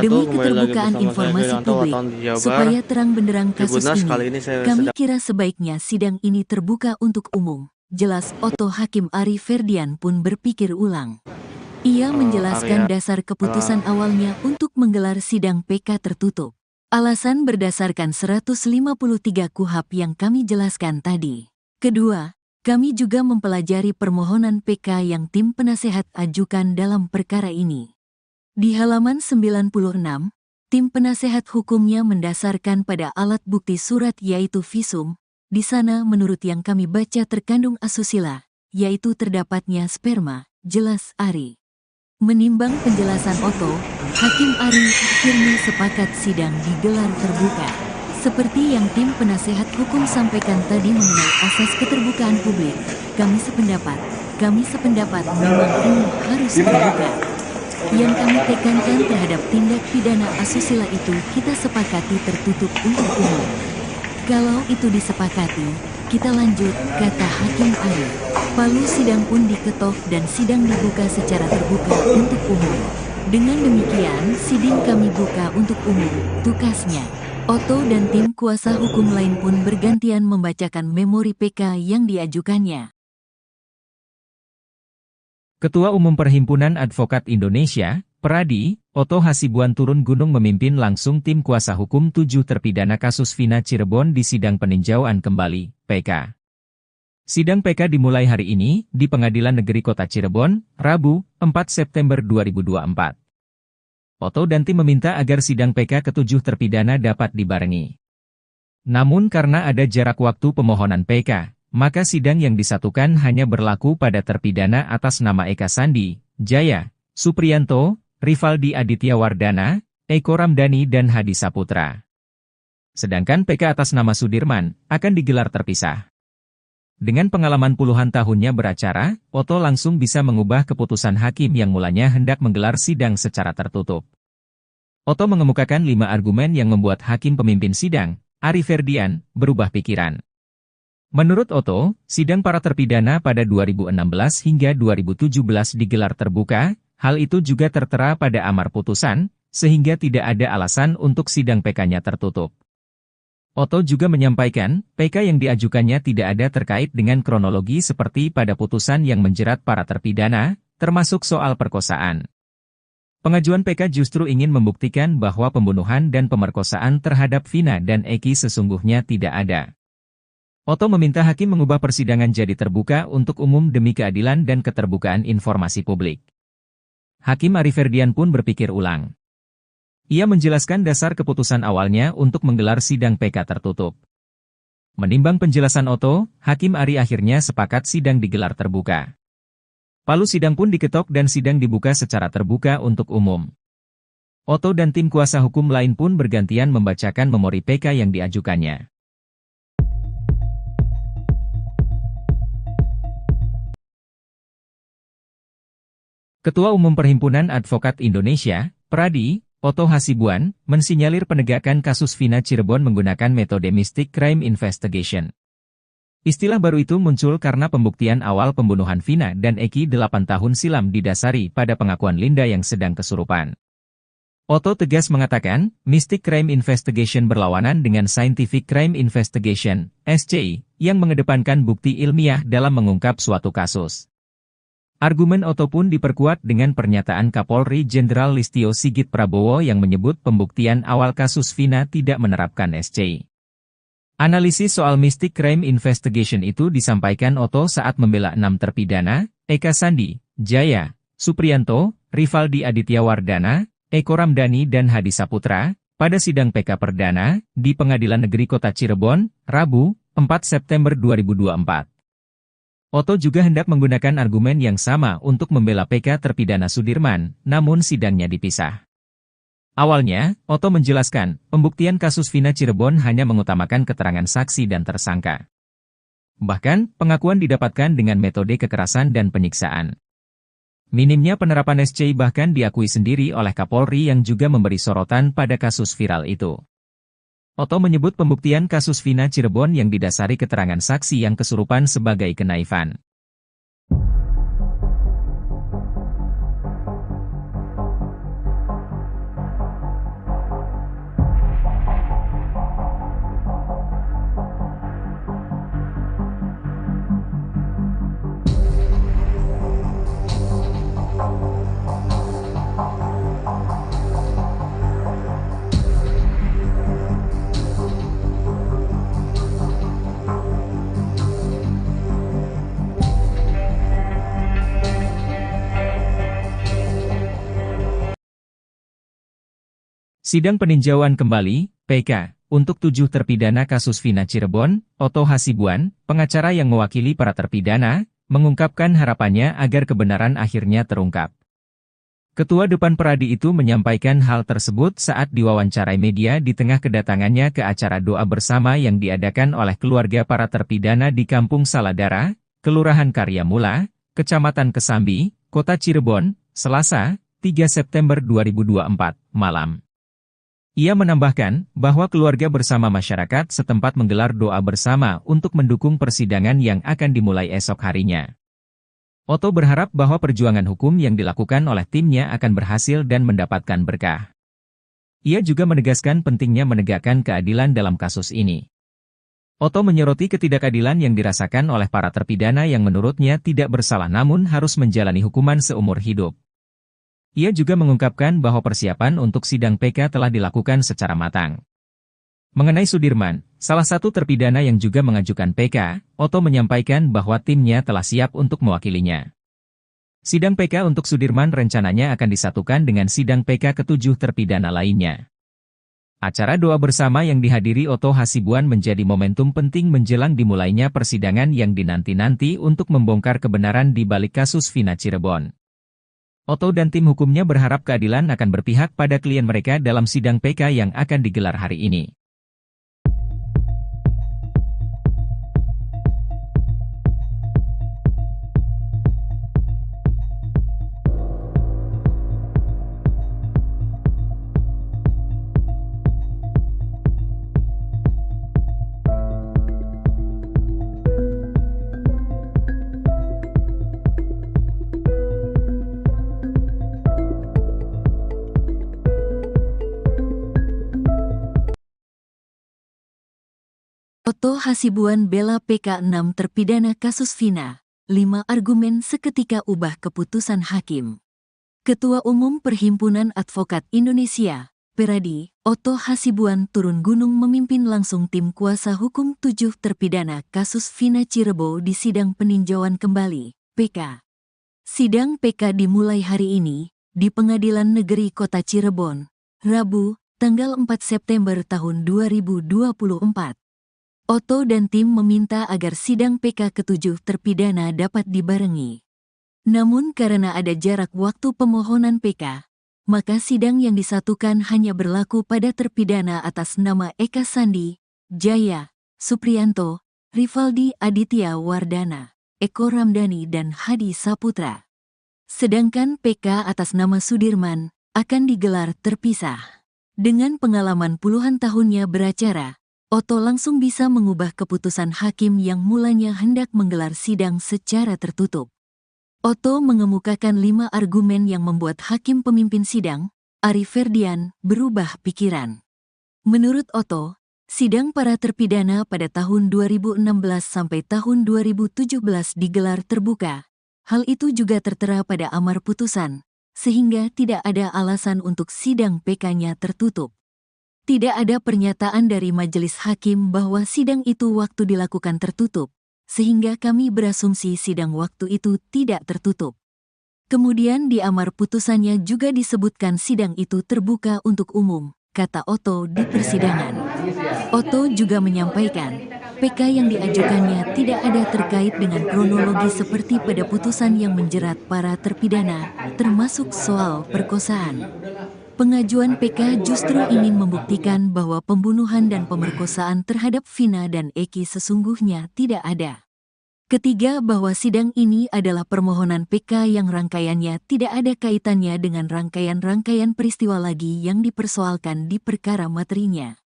demi keterbukaan informasi publik, supaya terang benderang kasus ini, kami kira sebaiknya sidang ini terbuka untuk umum. Jelas Oto. Hakim Ari Ferdian pun berpikir ulang. Ia menjelaskan dasar keputusan awalnya untuk menggelar sidang PK tertutup. Alasan berdasarkan 153 KUHP yang kami jelaskan tadi. Kedua, kami juga mempelajari permohonan PK yang tim penasehat ajukan dalam perkara ini. Di halaman 96, tim penasehat hukumnya mendasarkan pada alat bukti surat yaitu visum. Di sana menurut yang kami baca terkandung asusila, yaitu terdapatnya sperma, jelas Ari. Menimbang penjelasan Oto, Hakim Ari akhirnya sepakat sidang digelar terbuka. Seperti yang tim penasehat hukum sampaikan tadi mengenai asas keterbukaan publik, kami sependapat memang ini harus terbuka. Yang kami tekankan terhadap tindak pidana asusila itu kita sepakati tertutup untuk umum. Kalau itu disepakati, kita lanjut, kata Hakim Ari. Palu sidang pun diketok dan sidang dibuka secara terbuka untuk umum. Dengan demikian, sidang kami buka untuk umum, tukasnya. Oto dan tim kuasa hukum lain pun bergantian membacakan memori PK yang diajukannya. Ketua Umum Perhimpunan Advokat Indonesia, Peradi, Oto Hasibuan turun gunung memimpin langsung tim kuasa hukum 7 terpidana kasus Vina Cirebon di sidang peninjauan kembali, PK. Sidang PK dimulai hari ini, di Pengadilan Negeri Kota Cirebon, Rabu, 4 September 2024. Oto dan tim meminta agar sidang PK ke-7 terpidana dapat dibarengi. Namun karena ada jarak waktu pemohonan PK, maka sidang yang disatukan hanya berlaku pada terpidana atas nama Eka Sandi, Jaya, Supriyanto, Rivaldi Aditya Wardana, Eko Ramdhani dan Hadi Saputra. Sedangkan PK atas nama Sudirman akan digelar terpisah. Dengan pengalaman puluhan tahunnya beracara, Oto langsung bisa mengubah keputusan hakim yang mulanya hendak menggelar sidang secara tertutup. Otto mengemukakan 5 argumen yang membuat hakim pemimpin sidang, Ari Ferdian, berubah pikiran. Menurut Otto, sidang para terpidana pada 2016 hingga 2017 digelar terbuka, hal itu juga tertera pada amar putusan, sehingga tidak ada alasan untuk sidang PK-nya tertutup. Otto juga menyampaikan, PK yang diajukannya tidak ada terkait dengan kronologi seperti pada putusan yang menjerat para terpidana, termasuk soal perkosaan. Pengajuan PK justru ingin membuktikan bahwa pembunuhan dan pemerkosaan terhadap Vina dan Eki sesungguhnya tidak ada. Otto meminta hakim mengubah persidangan jadi terbuka untuk umum demi keadilan dan keterbukaan informasi publik. Hakim Ari Ferdian pun berpikir ulang. Ia menjelaskan dasar keputusan awalnya untuk menggelar sidang PK tertutup. Menimbang penjelasan Otto, Hakim Ari akhirnya sepakat sidang digelar terbuka. Palu sidang pun diketok dan sidang dibuka secara terbuka untuk umum. Otto dan tim kuasa hukum lain pun bergantian membacakan memori PK yang diajukannya. Ketua Umum Perhimpunan Advokat Indonesia, Pradi, Otto Hasibuan, mensinyalir penegakan kasus Vina Cirebon menggunakan metode Mystic Crime Investigation. Istilah baru itu muncul karena pembuktian awal pembunuhan Vina dan Eki 8 tahun silam didasari pada pengakuan Linda yang sedang kesurupan. Otto tegas mengatakan, Mystic Crime Investigation berlawanan dengan Scientific Crime Investigation, SCI, yang mengedepankan bukti ilmiah dalam mengungkap suatu kasus. Argumen Otto pun diperkuat dengan pernyataan Kapolri Jenderal Listio Sigit Prabowo yang menyebut pembuktian awal kasus Vina tidak menerapkan SCI. Analisis soal Mystic Crime Investigation itu disampaikan Otto saat membela 6 terpidana, Eka Sandi, Jaya, Supriyanto, Rivaldi Aditya Wardana, Eko Ramdhani dan Hadi Saputra, pada sidang PK Perdana, di Pengadilan Negeri Kota Cirebon, Rabu, 4 September 2024. Otto juga hendak menggunakan argumen yang sama untuk membela PK terpidana Sudirman, namun sidangnya dipisah. Awalnya, Otto menjelaskan, pembuktian kasus Vina Cirebon hanya mengutamakan keterangan saksi dan tersangka. Bahkan, pengakuan didapatkan dengan metode kekerasan dan penyiksaan. Minimnya penerapan SCI bahkan diakui sendiri oleh Kapolri yang juga memberi sorotan pada kasus viral itu. Otto menyebut pembuktian kasus Vina Cirebon yang didasari keterangan saksi yang kesurupan sebagai kenaifan. Sidang peninjauan kembali, PK, untuk 7 terpidana kasus Vina Cirebon, Otto Hasibuan, pengacara yang mewakili para terpidana, mengungkapkan harapannya agar kebenaran akhirnya terungkap. Ketua Depan Pradi itu menyampaikan hal tersebut saat diwawancarai media di tengah kedatangannya ke acara doa bersama yang diadakan oleh keluarga para terpidana di Kampung Saladara, Kelurahan Karyamula, Kecamatan Kesambi, Kota Cirebon, Selasa, 3 September 2024, malam. Ia menambahkan bahwa keluarga bersama masyarakat setempat menggelar doa bersama untuk mendukung persidangan yang akan dimulai esok harinya. Otto berharap bahwa perjuangan hukum yang dilakukan oleh timnya akan berhasil dan mendapatkan berkah. Ia juga menegaskan pentingnya menegakkan keadilan dalam kasus ini. Otto menyoroti ketidakadilan yang dirasakan oleh para terpidana yang menurutnya tidak bersalah namun harus menjalani hukuman seumur hidup. Ia juga mengungkapkan bahwa persiapan untuk sidang PK telah dilakukan secara matang. Mengenai Sudirman, salah satu terpidana yang juga mengajukan PK, Otto menyampaikan bahwa timnya telah siap untuk mewakilinya. Sidang PK untuk Sudirman rencananya akan disatukan dengan sidang PK ke-7 terpidana lainnya. Acara doa bersama yang dihadiri Otto Hasibuan menjadi momentum penting menjelang dimulainya persidangan yang dinanti-nanti untuk membongkar kebenaran di balik kasus Vina Cirebon. Otto dan tim hukumnya berharap keadilan akan berpihak pada klien mereka dalam sidang PK yang akan digelar hari ini. Oto Hasibuan bela PK6 terpidana kasus Vina, 5 argumen seketika ubah keputusan hakim. Ketua Umum Perhimpunan Advokat Indonesia, Peradi, Oto Hasibuan turun gunung memimpin langsung tim kuasa hukum 7 terpidana kasus Vina Cirebon di sidang peninjauan kembali, PK. Sidang PK dimulai hari ini, di Pengadilan Negeri Kota Cirebon, Rabu, tanggal 4 September tahun 2024. Oto dan tim meminta agar sidang PK ke-7 terpidana dapat dibarengi. Namun karena ada jarak waktu pemohonan PK, maka sidang yang disatukan hanya berlaku pada terpidana atas nama Eka Sandi, Jaya, Supriyanto, Rivaldi Aditya Wardana, Eko Ramdhani dan Hadi Saputra. Sedangkan PK atas nama Sudirman akan digelar terpisah. Dengan pengalaman puluhan tahunnya beracara, Oto langsung bisa mengubah keputusan hakim yang mulanya hendak menggelar sidang secara tertutup. Oto mengemukakan 5 argumen yang membuat hakim pemimpin sidang, Ari Ferdian, berubah pikiran. Menurut Oto, sidang para terpidana pada tahun 2016 sampai tahun 2017 digelar terbuka. Hal itu juga tertera pada amar putusan, sehingga tidak ada alasan untuk sidang PK-nya tertutup. Tidak ada pernyataan dari majelis hakim bahwa sidang itu waktu dilakukan tertutup, sehingga kami berasumsi sidang waktu itu tidak tertutup. Kemudian di amar putusannya juga disebutkan sidang itu terbuka untuk umum, kata Oto di persidangan. Oto juga menyampaikan, PK yang diajukannya tidak ada terkait dengan kronologi seperti pada putusan yang menjerat para terpidana, termasuk soal perkosaan. Pengajuan PK justru ingin membuktikan bahwa pembunuhan dan pemerkosaan terhadap Vina dan Eki sesungguhnya tidak ada. Ketiga, bahwa sidang ini adalah permohonan PK yang rangkaiannya tidak ada kaitannya dengan rangkaian-rangkaian peristiwa lagi yang dipersoalkan di perkara materinya.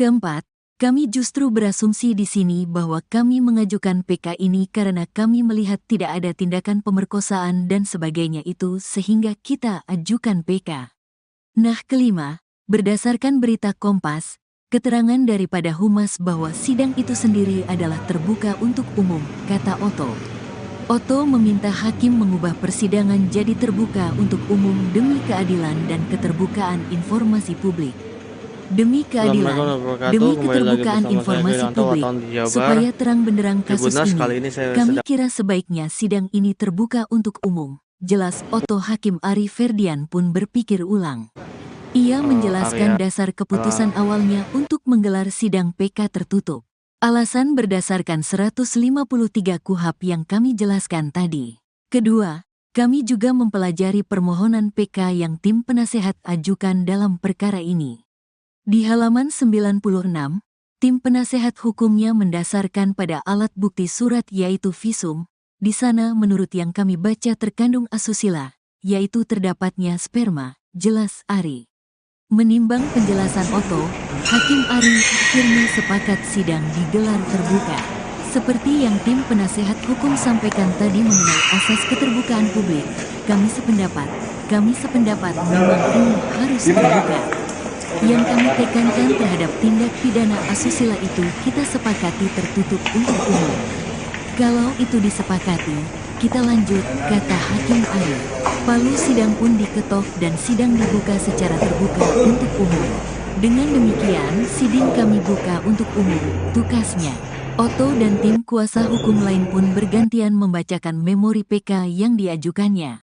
Keempat, kami justru berasumsi di sini bahwa kami mengajukan PK ini karena kami melihat tidak ada tindakan pemerkosaan dan sebagainya itu sehingga kita ajukan PK. Nah, kelima, berdasarkan berita Kompas, keterangan daripada Humas bahwa sidang itu sendiri adalah terbuka untuk umum, kata Oto. Oto meminta hakim mengubah persidangan jadi terbuka untuk umum demi keadilan dan keterbukaan informasi publik. Demi keadilan, demi keterbukaan informasi publik, supaya terang benderang kasus ini, kami kira sebaiknya sidang ini terbuka untuk umum. Jelas Oto. Hakim Ari Ferdian pun berpikir ulang. Ia menjelaskan dasar keputusan awalnya untuk menggelar sidang PK tertutup. Alasan berdasarkan 153 KUHP yang kami jelaskan tadi. Kedua, kami juga mempelajari permohonan PK yang tim penasehat ajukan dalam perkara ini. Di halaman 96, tim penasehat hukumnya mendasarkan pada alat bukti surat yaitu visum. Di sana menurut yang kami baca terkandung asusila, yaitu terdapatnya sperma, jelas Ari. Menimbang penjelasan Oto, Hakim Ari akhirnya sepakat sidang digelar terbuka. Seperti yang tim penasehat hukum sampaikan tadi mengenai asas keterbukaan publik, kami sependapat memang ini harus terbuka. Yang kami tekankan terhadap tindak pidana asusila itu kita sepakati tertutup untuk umum. Kalau itu disepakati, kita lanjut, kata Hakim Ari. Palu sidang pun diketok dan sidang dibuka secara terbuka untuk umum. Dengan demikian, sidang kami buka untuk umum, tukasnya. Oto dan tim kuasa hukum lain pun bergantian membacakan memori PK yang diajukannya.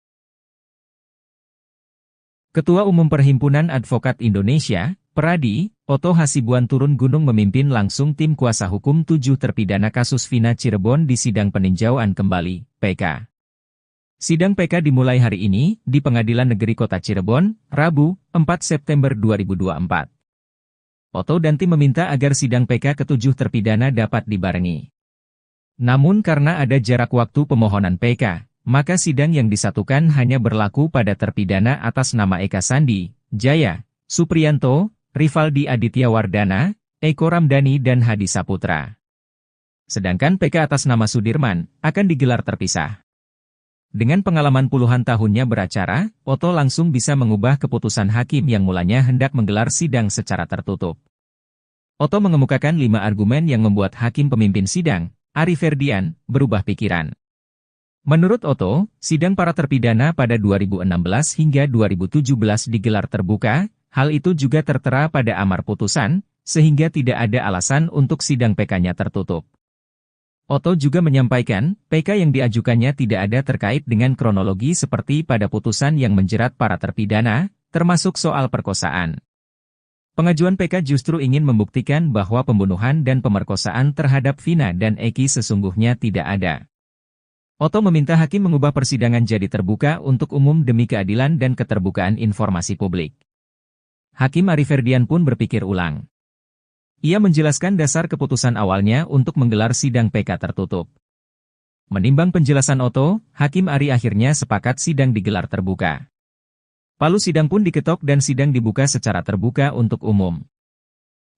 Ketua Umum Perhimpunan Advokat Indonesia, Peradi, Oto Hasibuan turun gunung memimpin langsung tim kuasa hukum 7 terpidana kasus Vina Cirebon di sidang peninjauan kembali, PK. Sidang PK dimulai hari ini, di Pengadilan Negeri Kota Cirebon, Rabu, 4 September 2024. Oto dan tim meminta agar sidang PK ke-7 terpidana dapat dibarengi. Namun karena ada jarak waktu pemohonan PK, maka sidang yang disatukan hanya berlaku pada terpidana atas nama Eka Sandi, Jaya, Supriyanto, Rivaldi Aditya Wardana, Eko Ramdhani dan Hadi Saputra. Sedangkan PK atas nama Sudirman akan digelar terpisah. Dengan pengalaman puluhan tahunnya beracara, Oto langsung bisa mengubah keputusan hakim yang mulanya hendak menggelar sidang secara tertutup. Otto mengemukakan 5 argumen yang membuat hakim pemimpin sidang, Ari Ferdian, berubah pikiran. Menurut Otto, sidang para terpidana pada 2016 hingga 2017 digelar terbuka, hal itu juga tertera pada amar putusan, sehingga tidak ada alasan untuk sidang PK-nya tertutup. Otto juga menyampaikan, PK yang diajukannya tidak ada terkait dengan kronologi seperti pada putusan yang menjerat para terpidana, termasuk soal perkosaan. Pengajuan PK justru ingin membuktikan bahwa pembunuhan dan pemerkosaan terhadap Vina dan Eki sesungguhnya tidak ada. Otto meminta hakim mengubah persidangan jadi terbuka untuk umum demi keadilan dan keterbukaan informasi publik. Hakim Ari Ferdian pun berpikir ulang. Ia menjelaskan dasar keputusan awalnya untuk menggelar sidang PK tertutup. Menimbang penjelasan Otto, Hakim Ari akhirnya sepakat sidang digelar terbuka. Palu sidang pun diketok dan sidang dibuka secara terbuka untuk umum.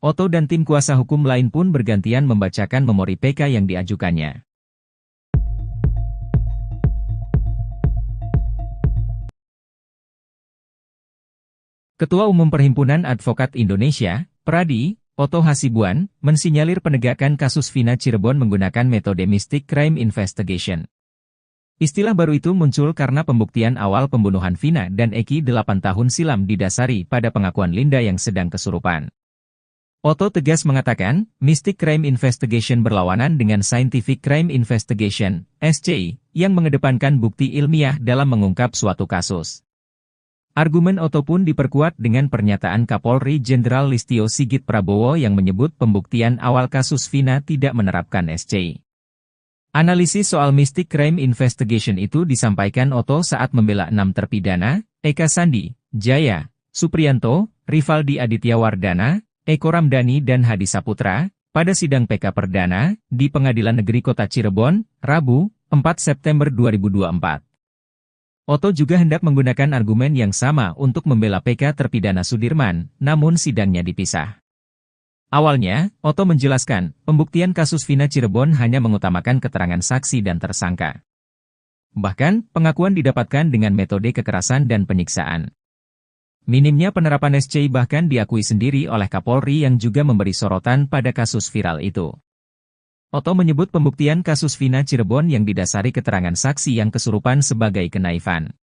Otto dan tim kuasa hukum lain pun bergantian membacakan memori PK yang diajukannya. Ketua Umum Perhimpunan Advokat Indonesia, Pradi, Otto Hasibuan, mensinyalir penegakan kasus Vina Cirebon menggunakan metode Mystic Crime Investigation. Istilah baru itu muncul karena pembuktian awal pembunuhan Vina dan Eki 8 tahun silam didasari pada pengakuan Linda yang sedang kesurupan. Otto tegas mengatakan, Mystic Crime Investigation berlawanan dengan Scientific Crime Investigation, SCI, yang mengedepankan bukti ilmiah dalam mengungkap suatu kasus. Argumen Otto pun diperkuat dengan pernyataan Kapolri Jenderal Listio Sigit Prabowo yang menyebut pembuktian awal kasus Vina tidak menerapkan SCI. Analisis soal Mystic Crime Investigation itu disampaikan Otto saat membela 6 terpidana, Eka Sandi, Jaya, Supriyanto, Rivaldi Aditya Wardana, Eko Ramdhani dan Hadi Saputra, pada sidang PK Perdana, di Pengadilan Negeri Kota Cirebon, Rabu, 4 September 2024. Otto juga hendak menggunakan argumen yang sama untuk membela PK terpidana Sudirman, namun sidangnya dipisah. Awalnya, Otto menjelaskan, pembuktian kasus Vina Cirebon hanya mengutamakan keterangan saksi dan tersangka. Bahkan, pengakuan didapatkan dengan metode kekerasan dan penyiksaan. Minimnya penerapan SCI bahkan diakui sendiri oleh Kapolri yang juga memberi sorotan pada kasus viral itu. Otto menyebut pembuktian kasus Vina Cirebon yang didasari keterangan saksi yang kesurupan sebagai kenaifan.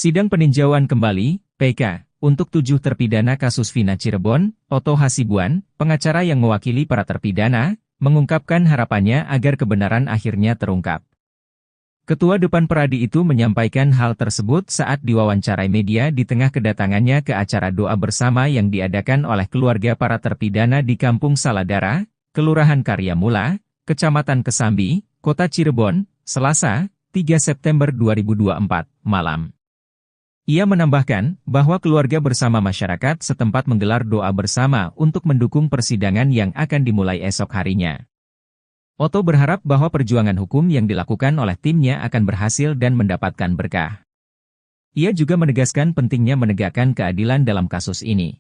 Sidang peninjauan kembali, PK, untuk 7 terpidana kasus Vina Cirebon, Otto Hasibuan, pengacara yang mewakili para terpidana, mengungkapkan harapannya agar kebenaran akhirnya terungkap. Ketua Depan Pradi itu menyampaikan hal tersebut saat diwawancarai media di tengah kedatangannya ke acara doa bersama yang diadakan oleh keluarga para terpidana di Kampung Saladara, Kelurahan Karyamula, Kecamatan Kesambi, Kota Cirebon, Selasa, 3 September 2024, malam. Ia menambahkan bahwa keluarga bersama masyarakat setempat menggelar doa bersama untuk mendukung persidangan yang akan dimulai esok harinya. Otto berharap bahwa perjuangan hukum yang dilakukan oleh timnya akan berhasil dan mendapatkan berkah. Ia juga menegaskan pentingnya menegakkan keadilan dalam kasus ini.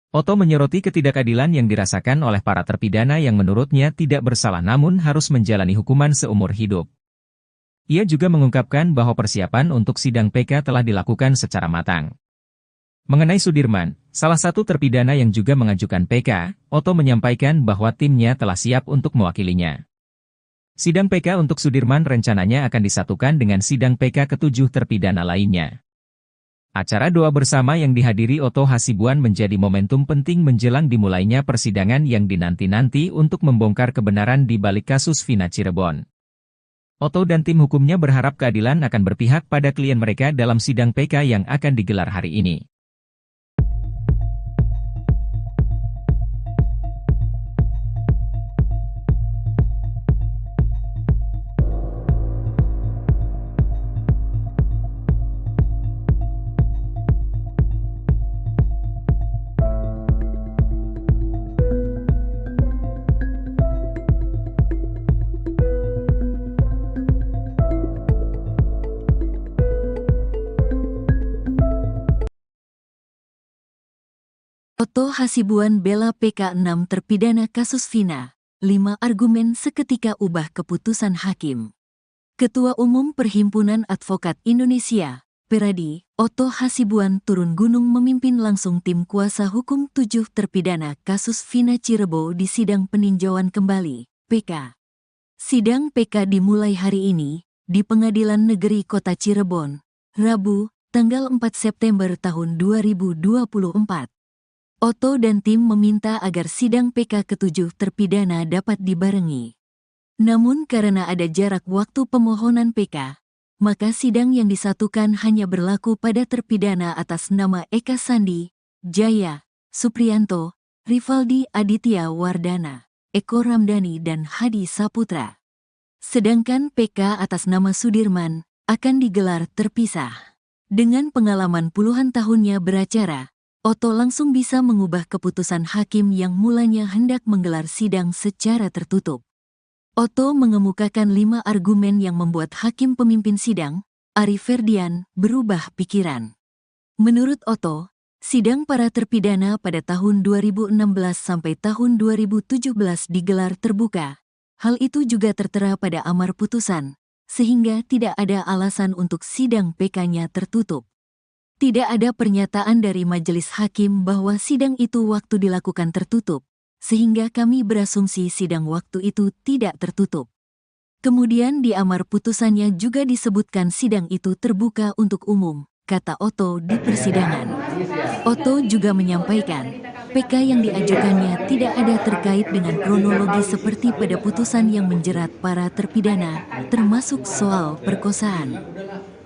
Otto menyoroti ketidakadilan yang dirasakan oleh para terpidana yang menurutnya tidak bersalah namun harus menjalani hukuman seumur hidup. Ia juga mengungkapkan bahwa persiapan untuk sidang PK telah dilakukan secara matang. Mengenai Sudirman, salah satu terpidana yang juga mengajukan PK, Otto menyampaikan bahwa timnya telah siap untuk mewakilinya. Sidang PK untuk Sudirman rencananya akan disatukan dengan sidang PK ke-7 terpidana lainnya. Acara doa bersama yang dihadiri Otto Hasibuan menjadi momentum penting menjelang dimulainya persidangan yang dinanti-nanti untuk membongkar kebenaran di balik kasus Vina Cirebon. Otto dan tim hukumnya berharap keadilan akan berpihak pada klien mereka dalam sidang PK yang akan digelar hari ini. Oto Hasibuan bela PK 6 terpidana kasus Vina. 5 argumen seketika ubah keputusan hakim. Ketua Umum Perhimpunan Advokat Indonesia, Peradi, Oto Hasibuan turun gunung memimpin langsung tim kuasa hukum 7 terpidana kasus Vina Cirebon di sidang peninjauan kembali, PK. Sidang PK dimulai hari ini, di Pengadilan Negeri Kota Cirebon, Rabu, tanggal 4 September tahun 2024. Oto dan tim meminta agar sidang PK ke-7 terpidana dapat dibarengi. Namun karena ada jarak waktu pemohonan PK, maka sidang yang disatukan hanya berlaku pada terpidana atas nama Eka Sandi, Jaya, Supriyanto, Rivaldi Aditya Wardana, Eko Ramdhani dan Hadi Saputra. Sedangkan PK atas nama Sudirman akan digelar terpisah. Dengan pengalaman puluhan tahunnya beracara, Oto langsung bisa mengubah keputusan hakim yang mulanya hendak menggelar sidang secara tertutup. Oto mengemukakan 5 argumen yang membuat hakim pemimpin sidang, Ari Ferdian, berubah pikiran. Menurut Oto, sidang para terpidana pada tahun 2016 sampai tahun 2017 digelar terbuka. Hal itu juga tertera pada amar putusan, sehingga tidak ada alasan untuk sidang PK-nya tertutup. Tidak ada pernyataan dari majelis hakim bahwa sidang itu waktu dilakukan tertutup, sehingga kami berasumsi sidang waktu itu tidak tertutup. Kemudian di amar putusannya juga disebutkan sidang itu terbuka untuk umum, kata Oto di persidangan. Oto juga menyampaikan, PK yang diajukannya tidak ada terkait dengan kronologi seperti pada putusan yang menjerat para terpidana, termasuk soal perkosaan.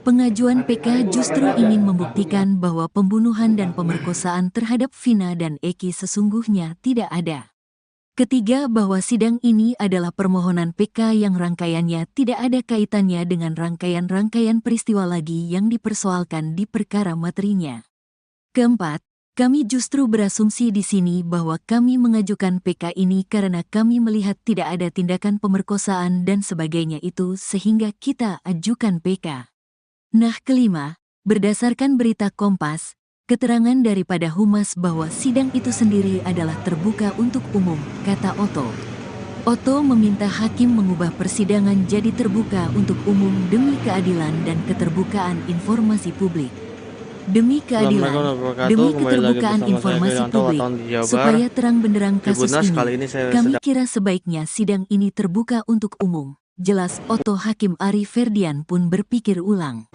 Pengajuan PK justru ingin membuktikan bahwa pembunuhan dan pemerkosaan terhadap Vina dan Eki sesungguhnya tidak ada. Ketiga, bahwa sidang ini adalah permohonan PK yang rangkaiannya tidak ada kaitannya dengan rangkaian-rangkaian peristiwa lagi yang dipersoalkan di perkara materinya. Keempat, kami justru berasumsi di sini bahwa kami mengajukan PK ini karena kami melihat tidak ada tindakan pemerkosaan dan sebagainya itu sehingga kita ajukan PK. Nah, kelima, berdasarkan berita Kompas, keterangan daripada Humas bahwa sidang itu sendiri adalah terbuka untuk umum, kata Oto. Oto meminta hakim mengubah persidangan jadi terbuka untuk umum demi keadilan dan keterbukaan informasi publik. Demi keadilan, demi keterbukaan informasi publik, supaya terang benderang kasus ini, kami kira sebaiknya sidang ini terbuka untuk umum. Jelas Oto. Hakim Ari Ferdian pun berpikir ulang.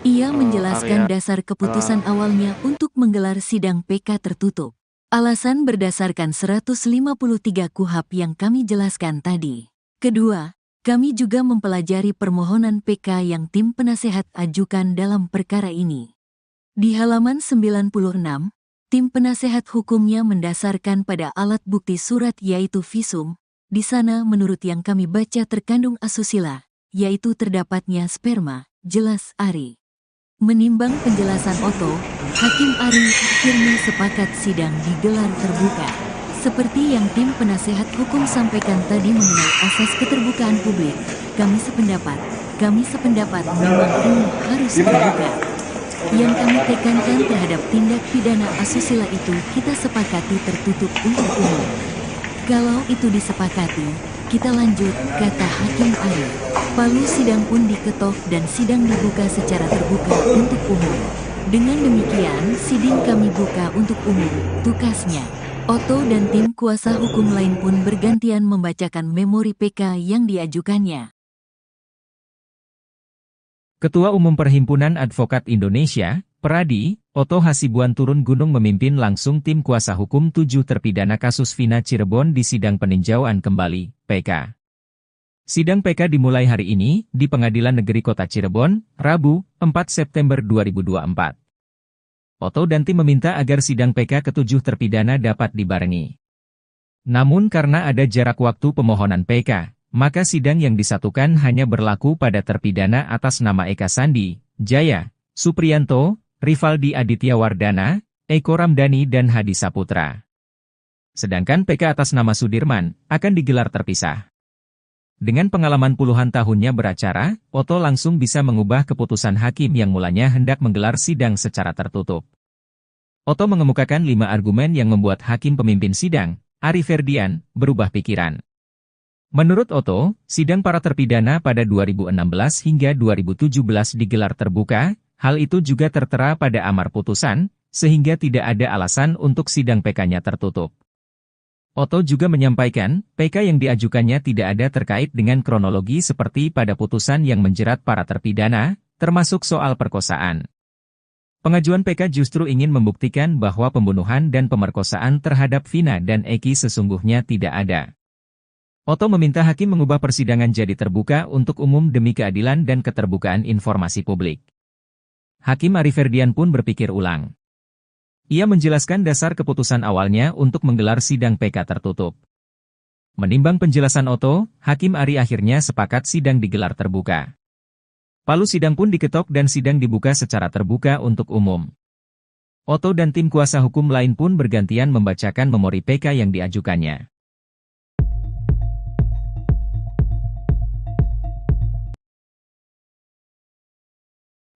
Ia menjelaskan dasar keputusan awalnya untuk menggelar sidang PK tertutup. Alasan berdasarkan 153 KUHP yang kami jelaskan tadi. Kedua, kami juga mempelajari permohonan PK yang tim penasehat ajukan dalam perkara ini. Di halaman 96, tim penasehat hukumnya mendasarkan pada alat bukti surat yaitu visum. Di sana menurut yang kami baca terkandung asusila, yaitu terdapatnya sperma, jelas Ari. Menimbang penjelasan Oto, Hakim Ari akhirnya sepakat sidang digelar terbuka. Seperti yang tim penasehat hukum sampaikan tadi mengenai asas keterbukaan publik, kami sependapat memang ini harus terbuka. Yang kami tekankan terhadap tindak pidana asusila itu kita sepakati tertutup untuk umum. Kalau itu disepakati, kita lanjut, kata Hakim Ari. Palu sidang pun diketok dan sidang dibuka secara terbuka untuk umum. Dengan demikian, sidang kami buka untuk umum, tukasnya. Oto dan tim kuasa hukum lain pun bergantian membacakan memori PK yang diajukannya. Ketua Umum Perhimpunan Advokat Indonesia, Peradi, Oto Hasibuan turun gunung memimpin langsung tim kuasa hukum 7 terpidana kasus Vina Cirebon di sidang peninjauan kembali, PK. Sidang PK dimulai hari ini, di Pengadilan Negeri Kota Cirebon, Rabu, 4 September 2024. Oto dan tim meminta agar sidang PK ke-7 terpidana dapat dibarengi. Namun karena ada jarak waktu pemohonan PK, maka sidang yang disatukan hanya berlaku pada terpidana atas nama Eka Sandi, Jaya, Supriyanto, Rivaldi Aditya Wardana, Eko Ramdhani dan Hadi Saputra. Sedangkan PK atas nama Sudirman akan digelar terpisah. Dengan pengalaman puluhan tahunnya beracara, Oto langsung bisa mengubah keputusan hakim yang mulanya hendak menggelar sidang secara tertutup. Otto mengemukakan 5 argumen yang membuat hakim pemimpin sidang, Ari Ferdian, berubah pikiran. Menurut Otto, sidang para terpidana pada 2016 hingga 2017 digelar terbuka, hal itu juga tertera pada amar putusan, sehingga tidak ada alasan untuk sidang PK-nya tertutup. Otto juga menyampaikan, PK yang diajukannya tidak ada terkait dengan kronologi seperti pada putusan yang menjerat para terpidana, termasuk soal perkosaan. Pengajuan PK justru ingin membuktikan bahwa pembunuhan dan pemerkosaan terhadap Vina dan Eki sesungguhnya tidak ada. Otto meminta hakim mengubah persidangan jadi terbuka untuk umum demi keadilan dan keterbukaan informasi publik. Hakim Ari Ferdian pun berpikir ulang. Ia menjelaskan dasar keputusan awalnya untuk menggelar sidang PK tertutup. Menimbang penjelasan Otto, Hakim Ari akhirnya sepakat sidang digelar terbuka. Palu sidang pun diketok dan sidang dibuka secara terbuka untuk umum. Otto dan tim kuasa hukum lain pun bergantian membacakan memori PK yang diajukannya.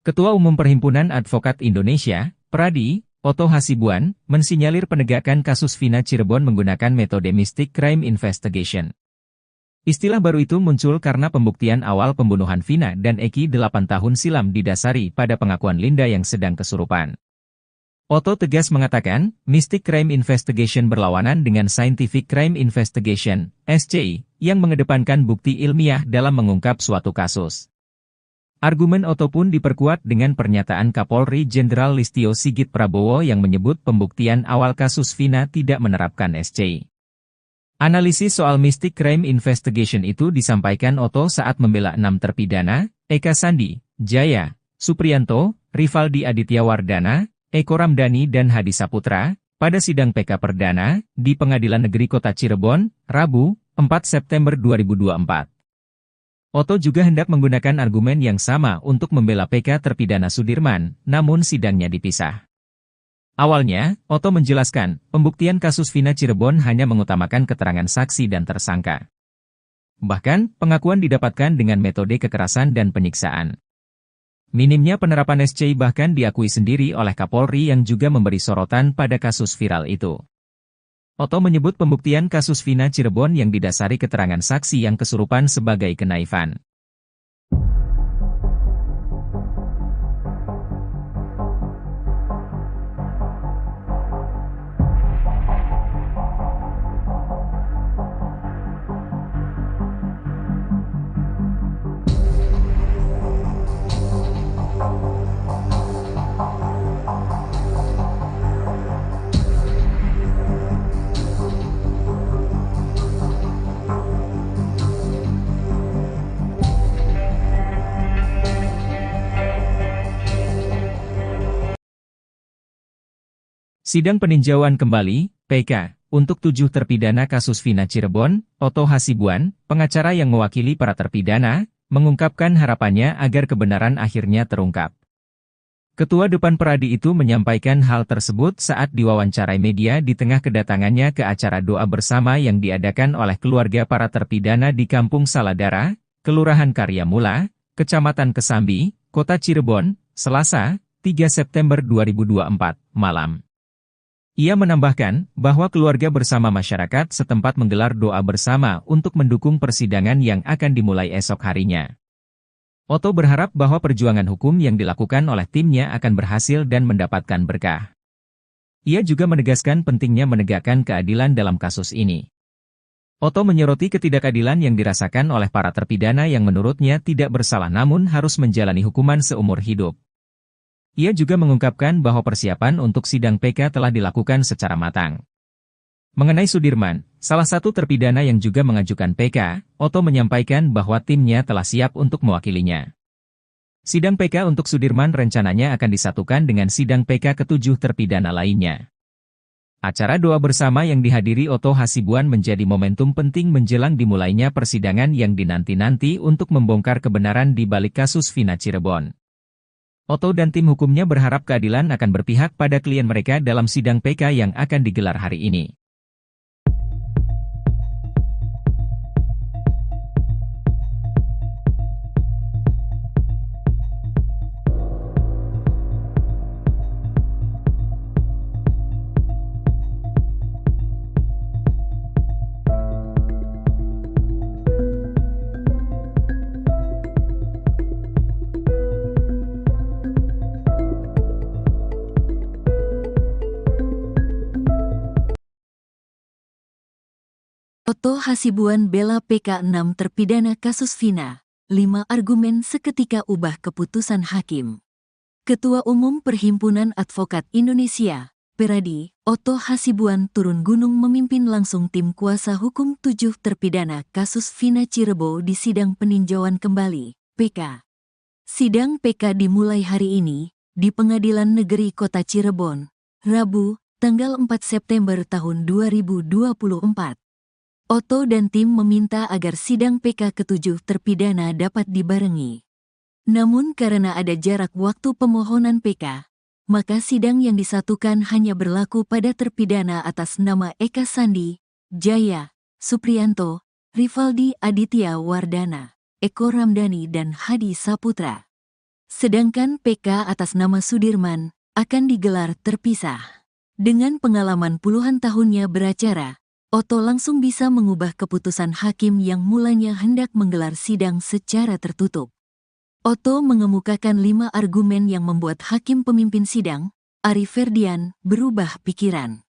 Ketua Umum Perhimpunan Advokat Indonesia, Pradi, Otto Hasibuan, mensinyalir penegakan kasus Vina Cirebon menggunakan metode Mystic Crime Investigation. Istilah baru itu muncul karena pembuktian awal pembunuhan Vina dan Eki 8 tahun silam didasari pada pengakuan Linda yang sedang kesurupan. Otto tegas mengatakan, Mystic Crime Investigation berlawanan dengan Scientific Crime Investigation, SCI, yang mengedepankan bukti ilmiah dalam mengungkap suatu kasus. Argumen Otto pun diperkuat dengan pernyataan Kapolri Jenderal Listio Sigit Prabowo yang menyebut pembuktian awal kasus Vina tidak menerapkan SCI. Analisis soal Mystic Crime Investigation itu disampaikan Otto saat membela 6 terpidana, Eka Sandi, Jaya, Supriyanto, Rivaldi Aditya Wardana, Eko Ramdhani dan Hadi Saputra, pada sidang PK Perdana, di Pengadilan Negeri Kota Cirebon, Rabu, 4 September 2024. Otto juga hendak menggunakan argumen yang sama untuk membela PK terpidana Sudirman, namun sidangnya dipisah. Awalnya, Otto menjelaskan, pembuktian kasus Vina Cirebon hanya mengutamakan keterangan saksi dan tersangka. Bahkan, pengakuan didapatkan dengan metode kekerasan dan penyiksaan. Minimnya penerapan SCI bahkan diakui sendiri oleh Kapolri yang juga memberi sorotan pada kasus viral itu. Otto menyebut pembuktian kasus Vina Cirebon yang didasari keterangan saksi yang kesurupan sebagai kenaifan. Sidang peninjauan kembali, PK, untuk 7 terpidana kasus Vina Cirebon, Otto Hasibuan, pengacara yang mewakili para terpidana, mengungkapkan harapannya agar kebenaran akhirnya terungkap. Ketua Depan Pradi itu menyampaikan hal tersebut saat diwawancarai media di tengah kedatangannya ke acara doa bersama yang diadakan oleh keluarga para terpidana di Kampung Saladara, Kelurahan Karyamula, Kecamatan Kesambi, Kota Cirebon, Selasa, 3 September 2024, malam. Ia menambahkan bahwa keluarga bersama masyarakat setempat menggelar doa bersama untuk mendukung persidangan yang akan dimulai esok harinya. Otto berharap bahwa perjuangan hukum yang dilakukan oleh timnya akan berhasil dan mendapatkan berkah. Ia juga menegaskan pentingnya menegakkan keadilan dalam kasus ini. Otto menyoroti ketidakadilan yang dirasakan oleh para terpidana yang menurutnya tidak bersalah namun harus menjalani hukuman seumur hidup. Ia juga mengungkapkan bahwa persiapan untuk sidang PK telah dilakukan secara matang. Mengenai Sudirman, salah satu terpidana yang juga mengajukan PK, Otto menyampaikan bahwa timnya telah siap untuk mewakilinya. Sidang PK untuk Sudirman rencananya akan disatukan dengan sidang PK ke-7 terpidana lainnya. Acara doa bersama yang dihadiri Otto Hasibuan menjadi momentum penting menjelang dimulainya persidangan yang dinanti-nanti untuk membongkar kebenaran di balik kasus Vina Cirebon. Otto dan tim hukumnya berharap keadilan akan berpihak pada klien mereka dalam sidang PK yang akan digelar hari ini. Oto Hasibuan bela PK 6 terpidana kasus Vina. 5 argumen seketika ubah keputusan hakim. Ketua Umum Perhimpunan Advokat Indonesia, Peradi, Oto Hasibuan turun gunung memimpin langsung tim kuasa hukum 7 terpidana kasus Vina Cirebon di sidang peninjauan kembali, PK. Sidang PK dimulai hari ini, di Pengadilan Negeri Kota Cirebon, Rabu, tanggal 4 September tahun 2024. Oto dan tim meminta agar sidang PK ke-7 terpidana dapat dibarengi. Namun karena ada jarak waktu pemohonan PK, maka sidang yang disatukan hanya berlaku pada terpidana atas nama Eka Sandi, Jaya, Supriyanto, Rivaldi Aditya Wardana, Eko Ramdhani dan Hadi Saputra. Sedangkan PK atas nama Sudirman akan digelar terpisah. Dengan pengalaman puluhan tahunnya beracara, Oto langsung bisa mengubah keputusan hakim yang mulanya hendak menggelar sidang secara tertutup. Oto mengemukakan 5 argumen yang membuat hakim pemimpin sidang, Ari Ferdian, berubah pikiran.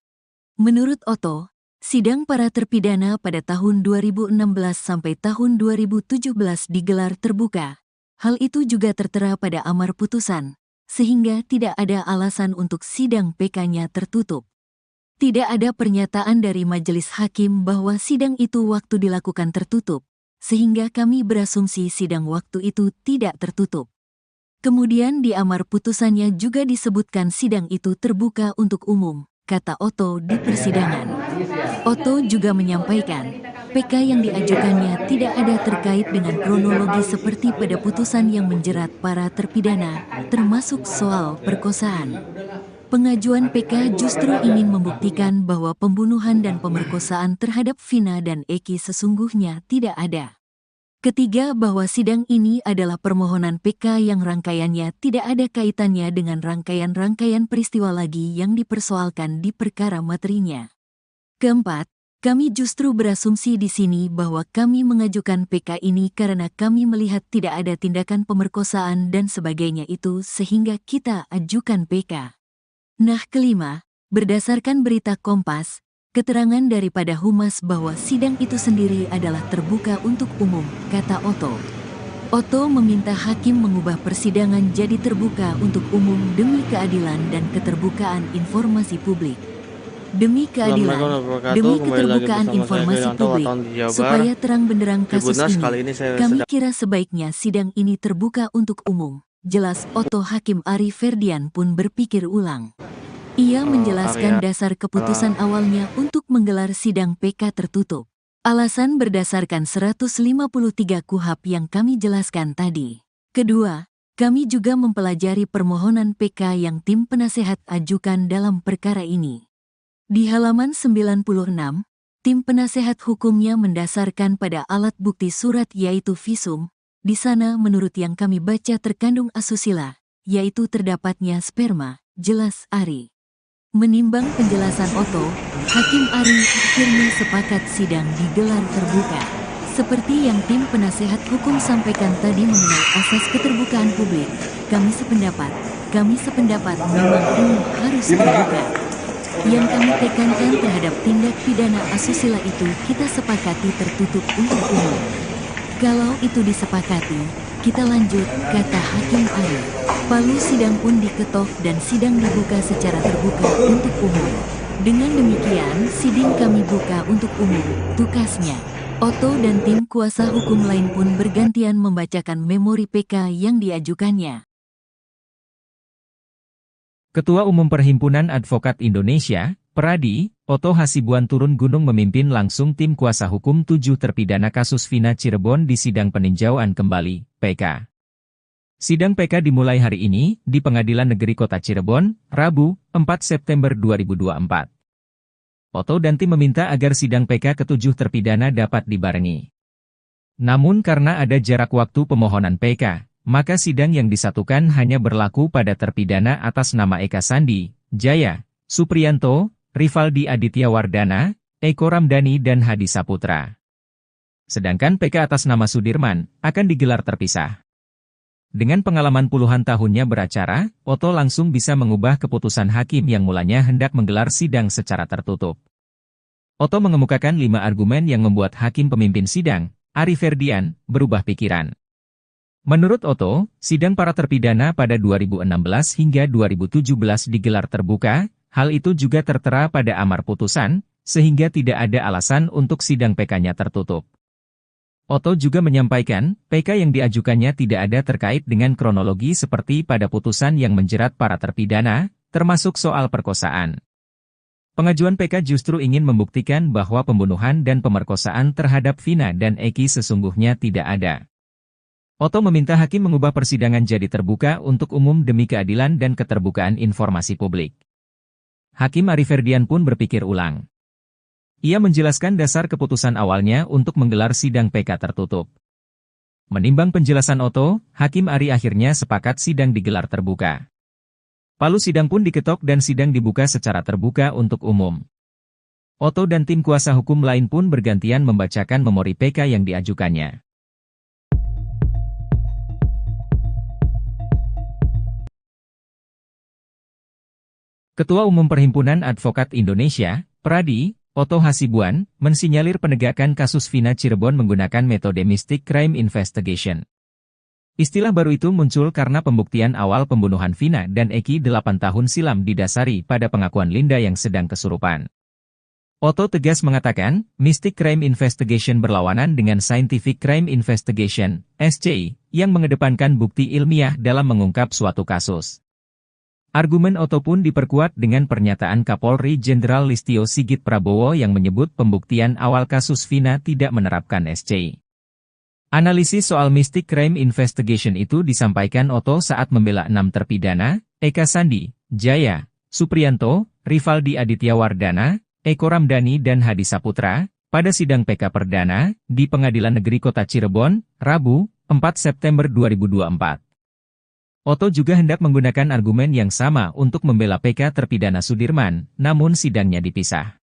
Menurut Oto, sidang para terpidana pada tahun 2016 sampai tahun 2017 digelar terbuka. Hal itu juga tertera pada amar putusan, sehingga tidak ada alasan untuk sidang PK-nya tertutup. Tidak ada pernyataan dari majelis hakim bahwa sidang itu waktu dilakukan tertutup, sehingga kami berasumsi sidang waktu itu tidak tertutup. Kemudian di amar putusannya juga disebutkan sidang itu terbuka untuk umum, kata Oto di persidangan. Oto juga menyampaikan, PK yang diajukannya tidak ada terkait dengan kronologi seperti pada putusan yang menjerat para terpidana, termasuk soal perkosaan. Pengajuan PK justru ingin membuktikan bahwa pembunuhan dan pemerkosaan terhadap Vina dan Eki sesungguhnya tidak ada. Ketiga, bahwa sidang ini adalah permohonan PK yang rangkaiannya tidak ada kaitannya dengan rangkaian-rangkaian peristiwa lagi yang dipersoalkan di perkara materinya. Keempat, kami justru berasumsi di sini bahwa kami mengajukan PK ini karena kami melihat tidak ada tindakan pemerkosaan dan sebagainya itu sehingga kita ajukan PK. Nah, kelima, berdasarkan berita Kompas, keterangan daripada Humas bahwa sidang itu sendiri adalah terbuka untuk umum, kata Oto. Oto meminta hakim mengubah persidangan jadi terbuka untuk umum demi keadilan dan keterbukaan informasi publik. Demi keadilan, demi keterbukaan informasi publik, supaya terang benderang kasus ini, kami kira sebaiknya sidang ini terbuka untuk umum. Jelas Oto. Hakim Ari Ferdian pun berpikir ulang. Ia menjelaskan dasar keputusan awalnya untuk menggelar sidang PK tertutup. Alasan berdasarkan 153 KUHP yang kami jelaskan tadi. Kedua, kami juga mempelajari permohonan PK yang tim penasehat ajukan dalam perkara ini. Di halaman 96, tim penasehat hukumnya mendasarkan pada alat bukti surat yaitu visum. Di sana menurut yang kami baca terkandung asusila, yaitu terdapatnya sperma, jelas Ari. Menimbang penjelasan Oto, Hakim Ari akhirnya sepakat sidang digelar terbuka. Seperti yang tim penasehat hukum sampaikan tadi mengenai asas keterbukaan publik, kami sependapat memang ini harus terbuka. Yang kami tekankan terhadap tindak pidana asusila itu kita sepakati tertutup untuk umum. Kalau itu disepakati, kita lanjut, kata Hakim Ari. Palu sidang pun diketok dan sidang dibuka secara terbuka untuk umum. Dengan demikian, sidang kami buka untuk umum, tukasnya. Oto dan tim kuasa hukum lain pun bergantian membacakan memori PK yang diajukannya. Ketua Umum Perhimpunan Advokat Indonesia, Peradi, Oto Hasibuan turun gunung memimpin langsung tim kuasa hukum 7 terpidana kasus Vina Cirebon di sidang peninjauan kembali, PK. Sidang PK dimulai hari ini, di Pengadilan Negeri Kota Cirebon, Rabu, 4 September 2024. Oto dan tim meminta agar sidang PK ke-7 terpidana dapat dibarengi. Namun karena ada jarak waktu pemohonan PK, maka sidang yang disatukan hanya berlaku pada terpidana atas nama Eka Sandi, Jaya, Supriyanto, Rivaldi Aditya Wardana, Eko Ramdhani dan Hadi Saputra. Sedangkan PK atas nama Sudirman akan digelar terpisah. Dengan pengalaman puluhan tahunnya beracara, Oto langsung bisa mengubah keputusan hakim yang mulanya hendak menggelar sidang secara tertutup. Otto mengemukakan 5 argumen yang membuat hakim pemimpin sidang, Ari Ferdian, berubah pikiran. Menurut Otto, sidang para terpidana pada 2016 hingga 2017 digelar terbuka, hal itu juga tertera pada amar putusan, sehingga tidak ada alasan untuk sidang PK-nya tertutup. Otto juga menyampaikan, PK yang diajukannya tidak ada terkait dengan kronologi seperti pada putusan yang menjerat para terpidana, termasuk soal perkosaan. Pengajuan PK justru ingin membuktikan bahwa pembunuhan dan pemerkosaan terhadap Vina dan Eki sesungguhnya tidak ada. Otto meminta hakim mengubah persidangan jadi terbuka untuk umum demi keadilan dan keterbukaan informasi publik. Hakim Ari Ferdian pun berpikir ulang. Ia menjelaskan dasar keputusan awalnya untuk menggelar sidang PK tertutup. Menimbang penjelasan Otto, Hakim Ari akhirnya sepakat sidang digelar terbuka. Palu sidang pun diketok dan sidang dibuka secara terbuka untuk umum. Otto dan tim kuasa hukum lain pun bergantian membacakan memori PK yang diajukannya. Ketua Umum Perhimpunan Advokat Indonesia, Pradi, Otto Hasibuan, mensinyalir penegakan kasus Vina Cirebon menggunakan metode Mystic Crime Investigation. Istilah baru itu muncul karena pembuktian awal pembunuhan Vina dan Eki 8 tahun silam didasari pada pengakuan Linda yang sedang kesurupan. Otto tegas mengatakan, Mystic Crime Investigation berlawanan dengan Scientific Crime Investigation, SCI, yang mengedepankan bukti ilmiah dalam mengungkap suatu kasus. Argumen Otto pun diperkuat dengan pernyataan Kapolri Jenderal Listio Sigit Prabowo yang menyebut pembuktian awal kasus Vina tidak menerapkan SCI. Analisis soal Mystic Crime Investigation itu disampaikan Otto saat membela 6 terpidana, Eka Sandi, Jaya, Supriyanto, Rivaldi Aditya Wardana, Eko Ramdhani dan Hadi Saputra, pada sidang PK Perdana, di Pengadilan Negeri Kota Cirebon, Rabu, 4 September 2024. Otto juga hendak menggunakan argumen yang sama untuk membela PK terpidana Sudirman, namun sidangnya dipisah.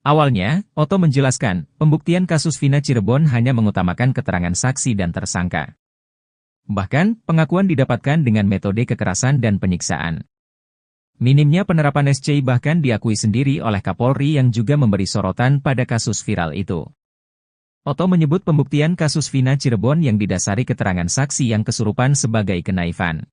Awalnya, Otto menjelaskan, pembuktian kasus Vina Cirebon hanya mengutamakan keterangan saksi dan tersangka. Bahkan, pengakuan didapatkan dengan metode kekerasan dan penyiksaan. Minimnya penerapan SCI bahkan diakui sendiri oleh Kapolri yang juga memberi sorotan pada kasus viral itu. Otto menyebut pembuktian kasus Vina Cirebon yang didasari keterangan saksi yang kesurupan sebagai kenaifan.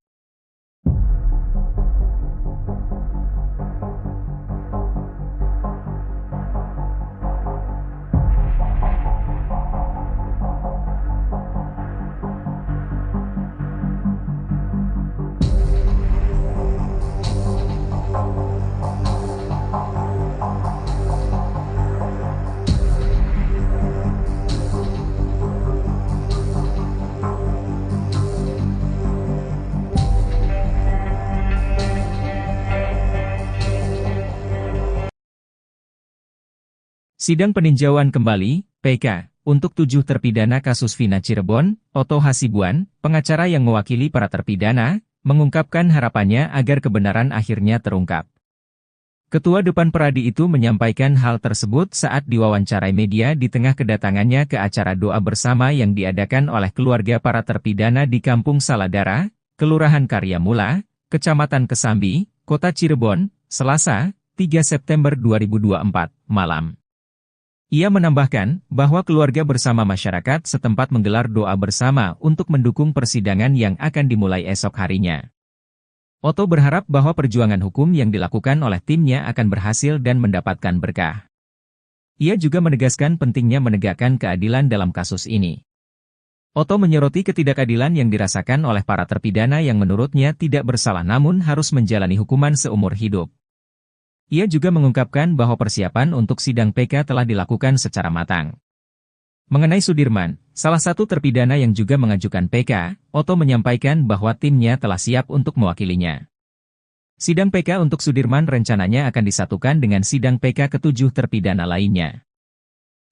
Sidang peninjauan kembali, PK, untuk 7 terpidana kasus Vina Cirebon, Otto Hasibuan, pengacara yang mewakili para terpidana, mengungkapkan harapannya agar kebenaran akhirnya terungkap. Ketua Depan Pradi itu menyampaikan hal tersebut saat diwawancarai media di tengah kedatangannya ke acara doa bersama yang diadakan oleh keluarga para terpidana di Kampung Saladara, Kelurahan Karyamula, Kecamatan Kesambi, Kota Cirebon, Selasa, 3 September 2024, malam. Ia menambahkan bahwa keluarga bersama masyarakat setempat menggelar doa bersama untuk mendukung persidangan yang akan dimulai esok harinya. Otto berharap bahwa perjuangan hukum yang dilakukan oleh timnya akan berhasil dan mendapatkan berkah. Ia juga menegaskan pentingnya menegakkan keadilan dalam kasus ini. Otto menyoroti ketidakadilan yang dirasakan oleh para terpidana yang menurutnya tidak bersalah namun harus menjalani hukuman seumur hidup. Ia juga mengungkapkan bahwa persiapan untuk sidang PK telah dilakukan secara matang. Mengenai Sudirman, salah satu terpidana yang juga mengajukan PK, Otto menyampaikan bahwa timnya telah siap untuk mewakilinya. Sidang PK untuk Sudirman rencananya akan disatukan dengan sidang PK ke-7 terpidana lainnya.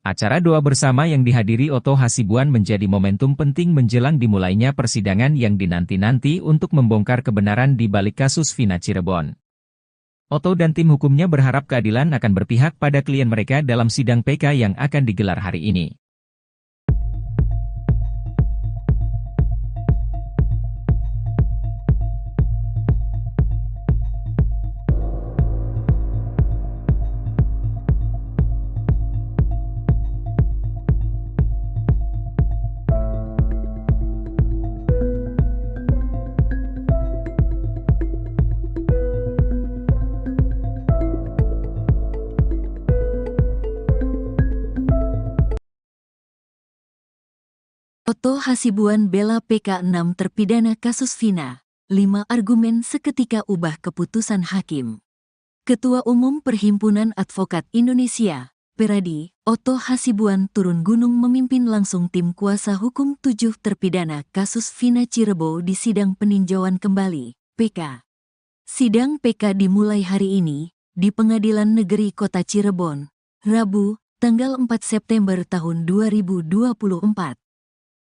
Acara doa bersama yang dihadiri Otto Hasibuan menjadi momentum penting menjelang dimulainya persidangan yang dinanti-nanti untuk membongkar kebenaran di balik kasus Vina Cirebon. Otto dan tim hukumnya berharap keadilan akan berpihak pada klien mereka dalam sidang PK yang akan digelar hari ini. Oto Hasibuan bela PK 6 terpidana kasus Vina. 5 argumen seketika ubah keputusan hakim. Ketua Umum Perhimpunan Advokat Indonesia, Peradi, Oto Hasibuan turun gunung memimpin langsung tim kuasa hukum 7 terpidana kasus Vina Cirebon di sidang peninjauan kembali, PK. Sidang PK dimulai hari ini, di Pengadilan Negeri Kota Cirebon, Rabu, tanggal 4 September tahun 2024.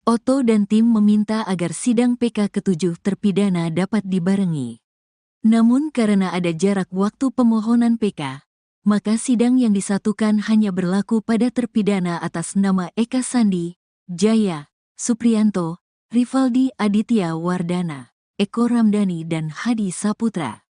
Oto dan tim meminta agar sidang PK ke-7 terpidana dapat dibarengi. Namun karena ada jarak waktu pemohonan PK, maka sidang yang disatukan hanya berlaku pada terpidana atas nama Eka Sandi, Jaya, Supriyanto, Rivaldi Aditya Wardana, Eko Ramdhani dan Hadi Saputra.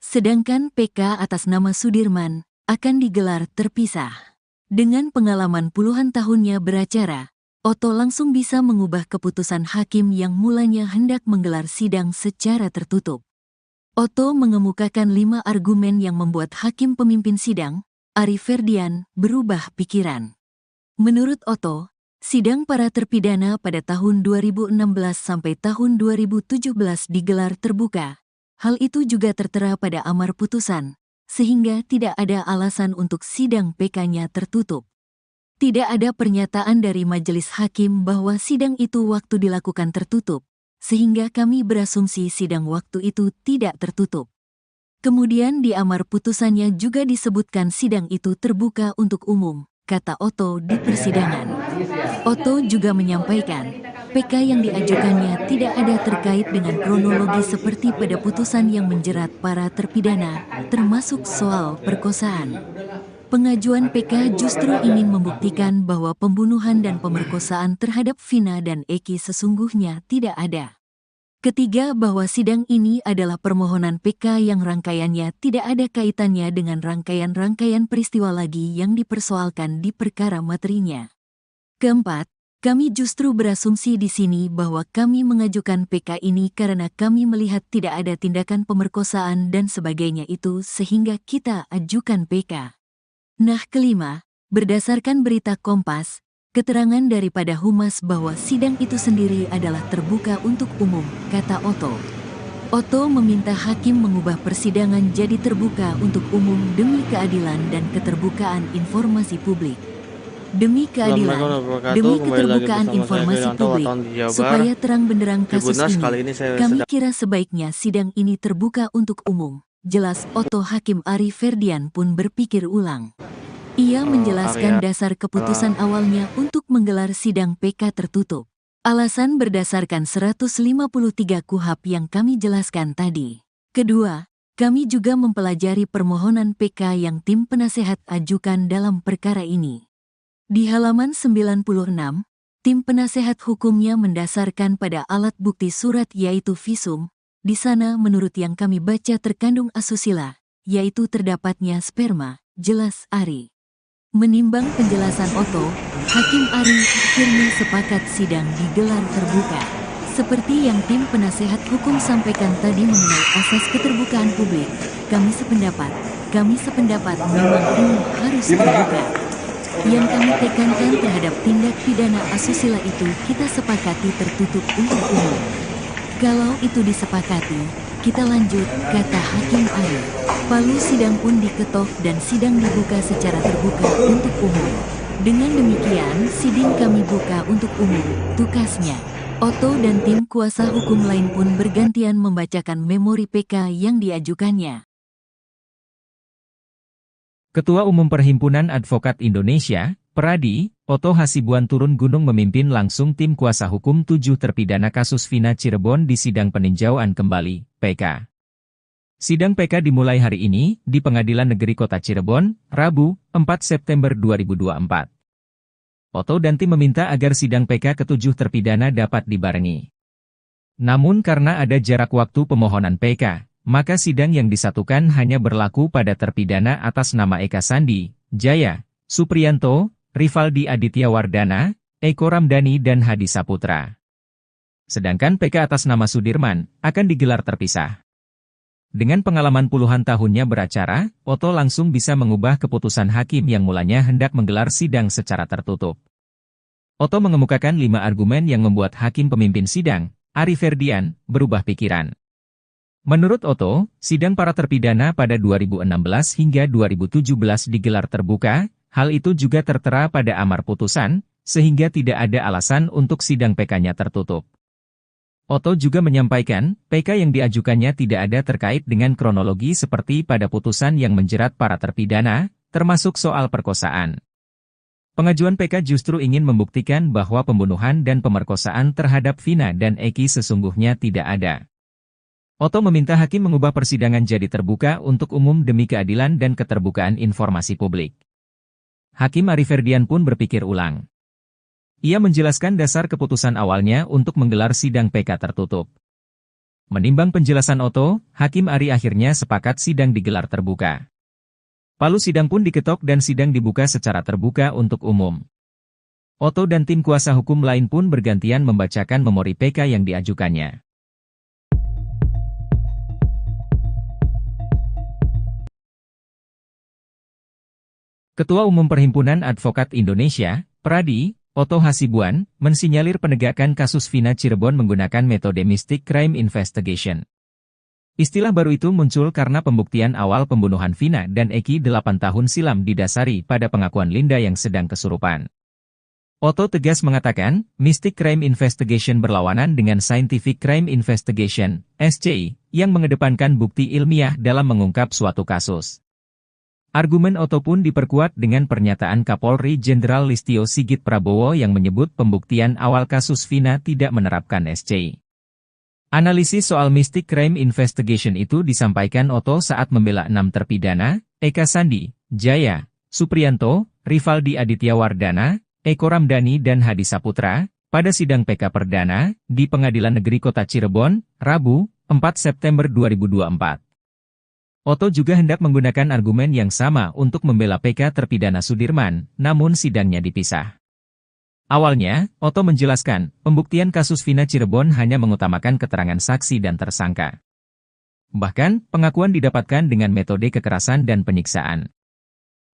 Sedangkan PK atas nama Sudirman akan digelar terpisah. Dengan pengalaman puluhan tahunnya beracara, Oto langsung bisa mengubah keputusan hakim yang mulanya hendak menggelar sidang secara tertutup. Oto mengemukakan 5 argumen yang membuat hakim pemimpin sidang, Ari Ferdian, berubah pikiran. Menurut Oto, sidang para terpidana pada tahun 2016 sampai tahun 2017 digelar terbuka. Hal itu juga tertera pada amar putusan, sehingga tidak ada alasan untuk sidang PK-nya tertutup. Tidak ada pernyataan dari majelis hakim bahwa sidang itu waktu dilakukan tertutup, sehingga kami berasumsi sidang waktu itu tidak tertutup. Kemudian di amar putusannya juga disebutkan sidang itu terbuka untuk umum, kata Oto di persidangan. Oto juga menyampaikan, PK yang diajukannya tidak ada terkait dengan kronologi seperti pada putusan yang menjerat para terpidana, termasuk soal perkosaan. Pengajuan PK justru ingin membuktikan bahwa pembunuhan dan pemerkosaan terhadap Vina dan Eki sesungguhnya tidak ada. Ketiga, bahwa sidang ini adalah permohonan PK yang rangkaiannya tidak ada kaitannya dengan rangkaian-rangkaian peristiwa lagi yang dipersoalkan di perkara materinya. Keempat, kami justru berasumsi di sini bahwa kami mengajukan PK ini karena kami melihat tidak ada tindakan pemerkosaan dan sebagainya itu sehingga kita ajukan PK. Nah, kelima, berdasarkan berita Kompas, keterangan daripada Humas bahwa sidang itu sendiri adalah terbuka untuk umum, kata Oto. Oto meminta hakim mengubah persidangan jadi terbuka untuk umum demi keadilan dan keterbukaan informasi publik. Demi keadilan, demi keterbukaan informasi publik, supaya terang benderang kasus ini, kami kira sebaiknya sidang ini terbuka untuk umum. Jelas Oto. Hakim Ari Ferdian pun berpikir ulang. Ia menjelaskan dasar keputusan awalnya untuk menggelar sidang PK tertutup. Alasan berdasarkan 153 KUHP yang kami jelaskan tadi. Kedua, kami juga mempelajari permohonan PK yang tim penasehat ajukan dalam perkara ini. Di halaman 96, tim penasehat hukumnya mendasarkan pada alat bukti surat yaitu visum. Di sana menurut yang kami baca terkandung asusila, yaitu terdapatnya sperma, jelas Ari. Menimbang penjelasan Oto, Hakim Ari akhirnya sepakat sidang digelar terbuka. Seperti yang tim penasehat hukum sampaikan tadi mengenai asas keterbukaan publik, kami sependapat memang ini harus terbuka. Yang kami tekankan terhadap tindak pidana asusila itu kita sepakati tertutup untuk umum. Kalau itu disepakati, kita lanjut, kata Hakim Ari. Palu sidang pun diketok dan sidang dibuka secara terbuka untuk umum. Dengan demikian, sidang kami buka untuk umum, tukasnya. Oto dan tim kuasa hukum lain pun bergantian membacakan memori PK yang diajukannya. Ketua Umum Perhimpunan Advokat Indonesia, Peradi, Oto Hasibuan turun gunung memimpin langsung tim kuasa hukum 7 terpidana kasus Vina Cirebon di sidang peninjauan kembali, PK. Sidang PK dimulai hari ini, di Pengadilan Negeri Kota Cirebon, Rabu, 4 September 2024. Oto dan tim meminta agar sidang PK ke-7 terpidana dapat dibarengi. Namun karena ada jarak waktu pemohonan PK, maka sidang yang disatukan hanya berlaku pada terpidana atas nama Eka Sandi, Jaya, Supriyanto, Rivaldi Aditya Wardana, Eko Ramdhani dan Hadi Saputra. Sedangkan PK atas nama Sudirman akan digelar terpisah. Dengan pengalaman puluhan tahunnya beracara, Oto langsung bisa mengubah keputusan hakim yang mulanya hendak menggelar sidang secara tertutup. Otto mengemukakan 5 argumen yang membuat hakim pemimpin sidang, Ari Ferdian, berubah pikiran. Menurut Otto, sidang para terpidana pada 2016 hingga 2017 digelar terbuka, hal itu juga tertera pada amar putusan, sehingga tidak ada alasan untuk sidang PK-nya tertutup. Otto juga menyampaikan, PK yang diajukannya tidak ada terkait dengan kronologi seperti pada putusan yang menjerat para terpidana, termasuk soal perkosaan. Pengajuan PK justru ingin membuktikan bahwa pembunuhan dan pemerkosaan terhadap Vina dan Eki sesungguhnya tidak ada. Otto meminta hakim mengubah persidangan jadi terbuka untuk umum demi keadilan dan keterbukaan informasi publik. Hakim Ari Ferdian pun berpikir ulang. Ia menjelaskan dasar keputusan awalnya untuk menggelar sidang PK tertutup. Menimbang penjelasan Otto, Hakim Ari akhirnya sepakat sidang digelar terbuka. Palu sidang pun diketok dan sidang dibuka secara terbuka untuk umum. Otto dan tim kuasa hukum lain pun bergantian membacakan memori PK yang diajukannya. Ketua Umum Perhimpunan Advokat Indonesia, Pradi, Otto Hasibuan, mensinyalir penegakan kasus Vina Cirebon menggunakan metode Mystic Crime Investigation. Istilah baru itu muncul karena pembuktian awal pembunuhan Vina dan Eki 8 tahun silam didasari pada pengakuan Linda yang sedang kesurupan. Otto tegas mengatakan, Mystic Crime Investigation berlawanan dengan Scientific Crime Investigation, SCI, yang mengedepankan bukti ilmiah dalam mengungkap suatu kasus. Argumen Otto pun diperkuat dengan pernyataan Kapolri Jenderal Listio Sigit Prabowo yang menyebut pembuktian awal kasus Vina tidak menerapkan SCI. Analisis soal Mystic Crime Investigation itu disampaikan Otto saat membela 6 terpidana, Eka Sandi, Jaya, Supriyanto, Rivaldi Aditya Wardana, Eko Ramdhani dan Hadi Saputra, pada sidang PK Perdana, di Pengadilan Negeri Kota Cirebon, Rabu, 4 September 2024. Otto juga hendak menggunakan argumen yang sama untuk membela PK terpidana Sudirman, namun sidangnya dipisah. Awalnya, Otto menjelaskan, pembuktian kasus Vina Cirebon hanya mengutamakan keterangan saksi dan tersangka. Bahkan, pengakuan didapatkan dengan metode kekerasan dan penyiksaan.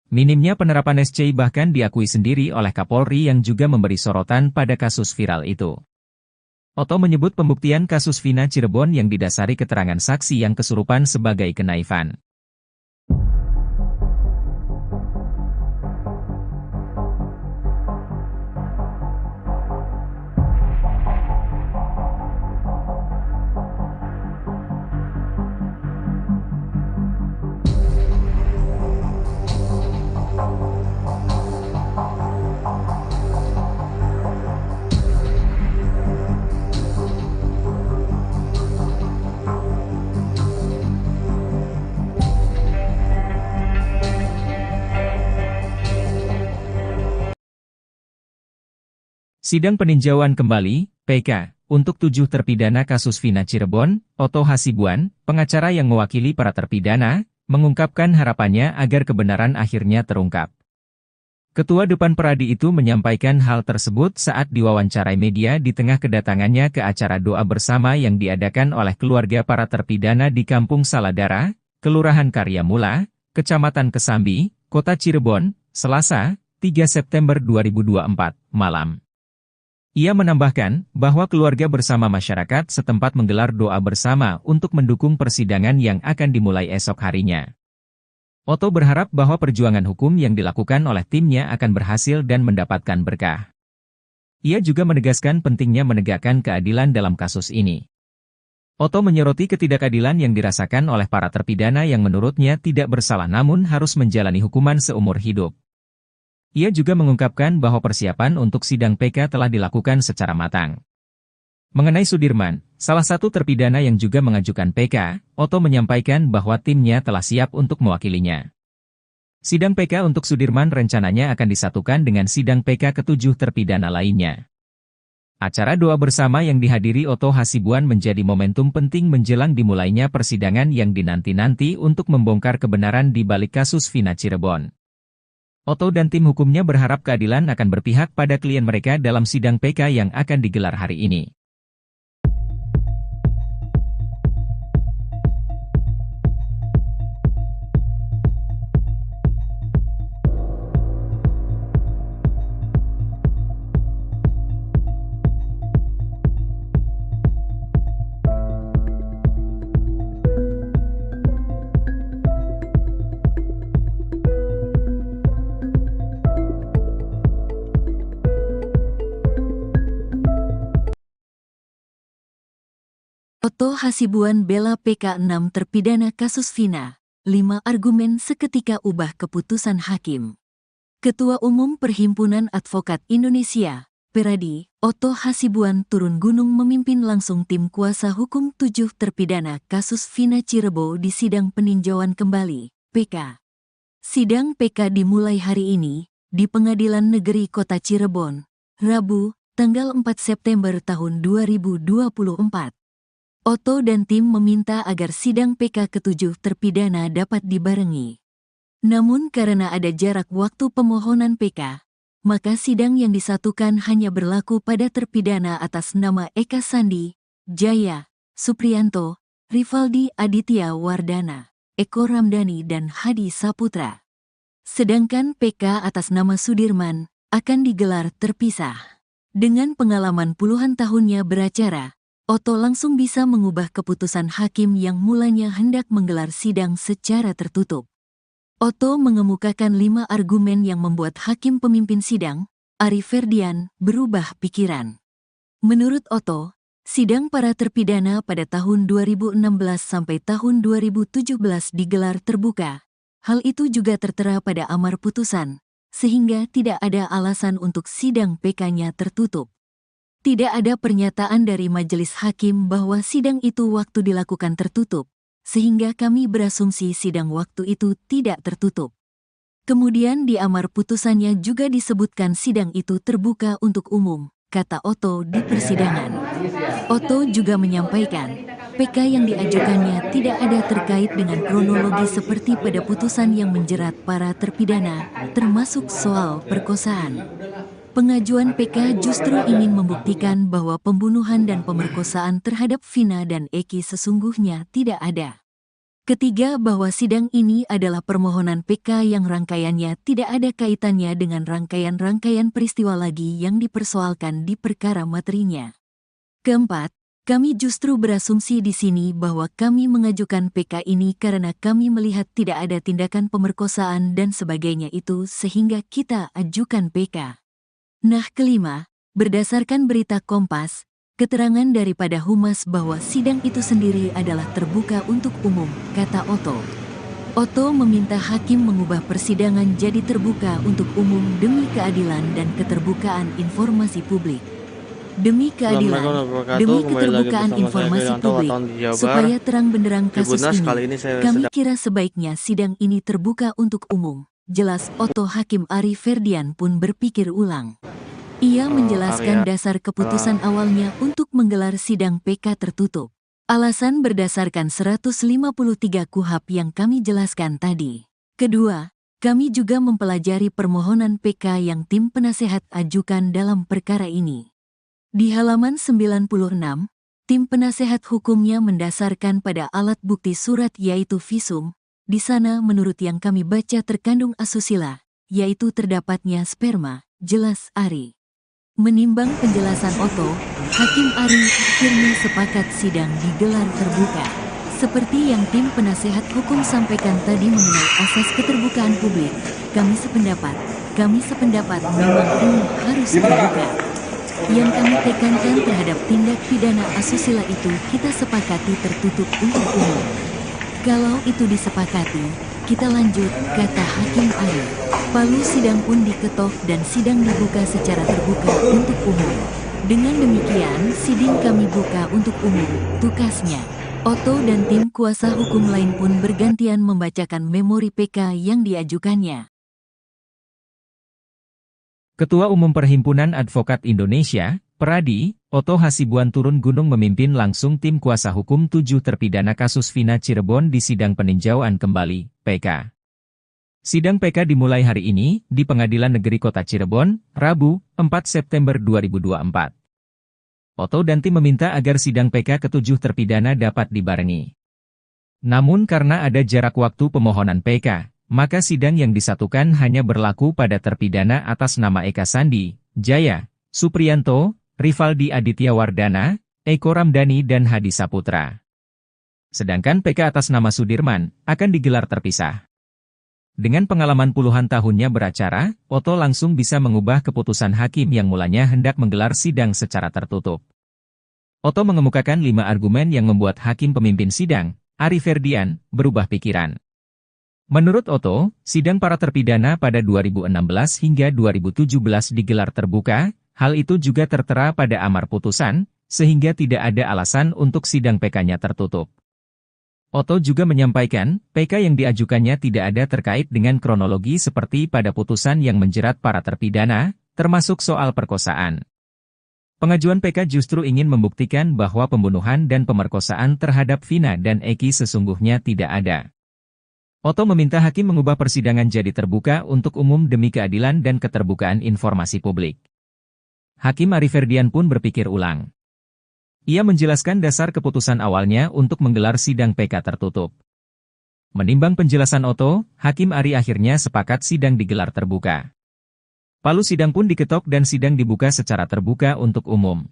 Minimnya penerapan SCI bahkan diakui sendiri oleh Kapolri yang juga memberi sorotan pada kasus viral itu. Otto menyebut pembuktian kasus Vina Cirebon yang didasari keterangan saksi yang kesurupan sebagai kenaifan. Sidang peninjauan kembali, PK, untuk 7 terpidana kasus Vina Cirebon, Otto Hasibuan, pengacara yang mewakili para terpidana, mengungkapkan harapannya agar kebenaran akhirnya terungkap. Ketua Depan Pradi itu menyampaikan hal tersebut saat diwawancarai media di tengah kedatangannya ke acara doa bersama yang diadakan oleh keluarga para terpidana di Kampung Saladara, Kelurahan Karyamula, Kecamatan Kesambi, Kota Cirebon, Selasa, 3 September 2024, malam. Ia menambahkan bahwa keluarga bersama masyarakat setempat menggelar doa bersama untuk mendukung persidangan yang akan dimulai esok harinya. Otto berharap bahwa perjuangan hukum yang dilakukan oleh timnya akan berhasil dan mendapatkan berkah. Ia juga menegaskan pentingnya menegakkan keadilan dalam kasus ini. Otto menyoroti ketidakadilan yang dirasakan oleh para terpidana yang menurutnya tidak bersalah namun harus menjalani hukuman seumur hidup. Ia juga mengungkapkan bahwa persiapan untuk sidang PK telah dilakukan secara matang. Mengenai Sudirman, salah satu terpidana yang juga mengajukan PK, Otto menyampaikan bahwa timnya telah siap untuk mewakilinya. Sidang PK untuk Sudirman rencananya akan disatukan dengan sidang PK ke-7 terpidana lainnya. Acara doa bersama yang dihadiri Otto Hasibuan menjadi momentum penting menjelang dimulainya persidangan yang dinanti-nanti untuk membongkar kebenaran di balik kasus Vina Cirebon. Otto dan tim hukumnya berharap keadilan akan berpihak pada klien mereka dalam sidang PK yang akan digelar hari ini. Otto Hasibuan bela PK 6 terpidana kasus Vina, 5 argumen seketika ubah keputusan hakim. Ketua Umum Perhimpunan Advokat Indonesia, Peradi, Otto Hasibuan turun gunung memimpin langsung tim kuasa hukum 7 terpidana kasus Vina Cirebon di sidang peninjauan kembali, PK. Sidang PK dimulai hari ini, di Pengadilan Negeri Kota Cirebon, Rabu, tanggal 4 September tahun 2024. Otto dan tim meminta agar sidang PK ke-7 terpidana dapat dibarengi. Namun karena ada jarak waktu pemohonan PK, maka sidang yang disatukan hanya berlaku pada terpidana atas nama Eka Sandi, Jaya, Supriyanto, Rivaldi Aditya Wardana, Eko Ramdhani dan Hadi Saputra. Sedangkan PK atas nama Sudirman akan digelar terpisah. Dengan pengalaman puluhan tahunnya beracara, Otto langsung bisa mengubah keputusan hakim yang mulanya hendak menggelar sidang secara tertutup. Otto mengemukakan 5 argumen yang membuat hakim pemimpin sidang, Ari Ferdian, berubah pikiran. Menurut Otto, sidang para terpidana pada tahun 2016 sampai tahun 2017 digelar terbuka. Hal itu juga tertera pada amar putusan, sehingga tidak ada alasan untuk sidang PK-nya tertutup. Tidak ada pernyataan dari majelis hakim bahwa sidang itu waktu dilakukan tertutup, sehingga kami berasumsi sidang waktu itu tidak tertutup. Kemudian di amar putusannya juga disebutkan sidang itu terbuka untuk umum, kata Otto di persidangan. Otto juga menyampaikan, PK yang diajukannya tidak ada terkait dengan kronologi seperti pada putusan yang menjerat para terpidana, termasuk soal perkosaan. Pengajuan PK justru ingin membuktikan bahwa pembunuhan dan pemerkosaan terhadap Vina dan Eki sesungguhnya tidak ada. Ketiga, bahwa sidang ini adalah permohonan PK yang rangkaiannya tidak ada kaitannya dengan rangkaian-rangkaian peristiwa lagi yang dipersoalkan di perkara materinya. Keempat, kami justru berasumsi di sini bahwa kami mengajukan PK ini karena kami melihat tidak ada tindakan pemerkosaan dan sebagainya itu sehingga kita ajukan PK. Nah, kelima, berdasarkan berita Kompas, keterangan daripada Humas bahwa sidang itu sendiri adalah terbuka untuk umum, kata Otto. Otto meminta hakim mengubah persidangan jadi terbuka untuk umum demi keadilan dan keterbukaan informasi publik. Demi keadilan, demi keterbukaan informasi publik, supaya terang benderang kasus ini, kami kira sebaiknya sidang ini terbuka untuk umum. Jelas Otto. Hakim Ari Ferdian pun berpikir ulang. Ia menjelaskan dasar keputusan awalnya untuk menggelar sidang PK tertutup. Alasan berdasarkan 153 KUHP yang kami jelaskan tadi. Kedua, kami juga mempelajari permohonan PK yang tim penasehat ajukan dalam perkara ini. Di halaman 96, tim penasehat hukumnya mendasarkan pada alat bukti surat yaitu visum. Di sana menurut yang kami baca terkandung asusila, yaitu terdapatnya sperma, jelas Ari. Menimbang penjelasan Otto, Hakim Ari akhirnya sepakat sidang digelar terbuka. Seperti yang tim penasehat hukum sampaikan tadi mengenai asas keterbukaan publik, kami sependapat memang ini harus terbuka. Yang kami tekankan terhadap tindak pidana asusila itu kita sepakati tertutup untuk umum. Kalau itu disepakati, kita lanjut, kata Hakim Ari. Palu sidang pun diketok dan sidang dibuka secara terbuka untuk umum. Dengan demikian, sidang kami buka untuk umum, tukasnya. Otto dan tim kuasa hukum lain pun bergantian membacakan memori PK yang diajukannya. Ketua Umum Perhimpunan Advokat Indonesia, Peradi, Otto Hasibuan turun gunung memimpin langsung tim kuasa hukum 7 terpidana kasus Vina Cirebon di sidang peninjauan kembali, PK. Sidang PK dimulai hari ini, di Pengadilan Negeri Kota Cirebon, Rabu, 4 September 2024. Otto dan tim meminta agar sidang PK ke-7 terpidana dapat dibarengi. Namun karena ada jarak waktu pemohonan PK, maka sidang yang disatukan hanya berlaku pada terpidana atas nama Eka Sandi, Jaya, Supriyanto, Rivaldi Aditya Wardana, Eko Ramdhani dan Hadi Saputra. Sedangkan PK atas nama Sudirman akan digelar terpisah. Dengan pengalaman puluhan tahunnya beracara, Otto langsung bisa mengubah keputusan hakim yang mulanya hendak menggelar sidang secara tertutup. Oto mengemukakan 5 argumen yang membuat hakim pemimpin sidang, Ari Ferdian, berubah pikiran. Menurut Oto, sidang para terpidana pada 2016 hingga 2017 digelar terbuka, hal itu juga tertera pada amar putusan, sehingga tidak ada alasan untuk sidang PK-nya tertutup. Oto juga menyampaikan, PK yang diajukannya tidak ada terkait dengan kronologi seperti pada putusan yang menjerat para terpidana, termasuk soal perkosaan. Pengajuan PK justru ingin membuktikan bahwa pembunuhan dan pemerkosaan terhadap Vina dan Eki sesungguhnya tidak ada. Oto meminta hakim mengubah persidangan jadi terbuka untuk umum demi keadilan dan keterbukaan informasi publik. Hakim Ari Ferdian pun berpikir ulang. Ia menjelaskan dasar keputusan awalnya untuk menggelar sidang PK tertutup. Menimbang penjelasan Oto, Hakim Ari akhirnya sepakat sidang digelar terbuka. Palu sidang pun diketok dan sidang dibuka secara terbuka untuk umum.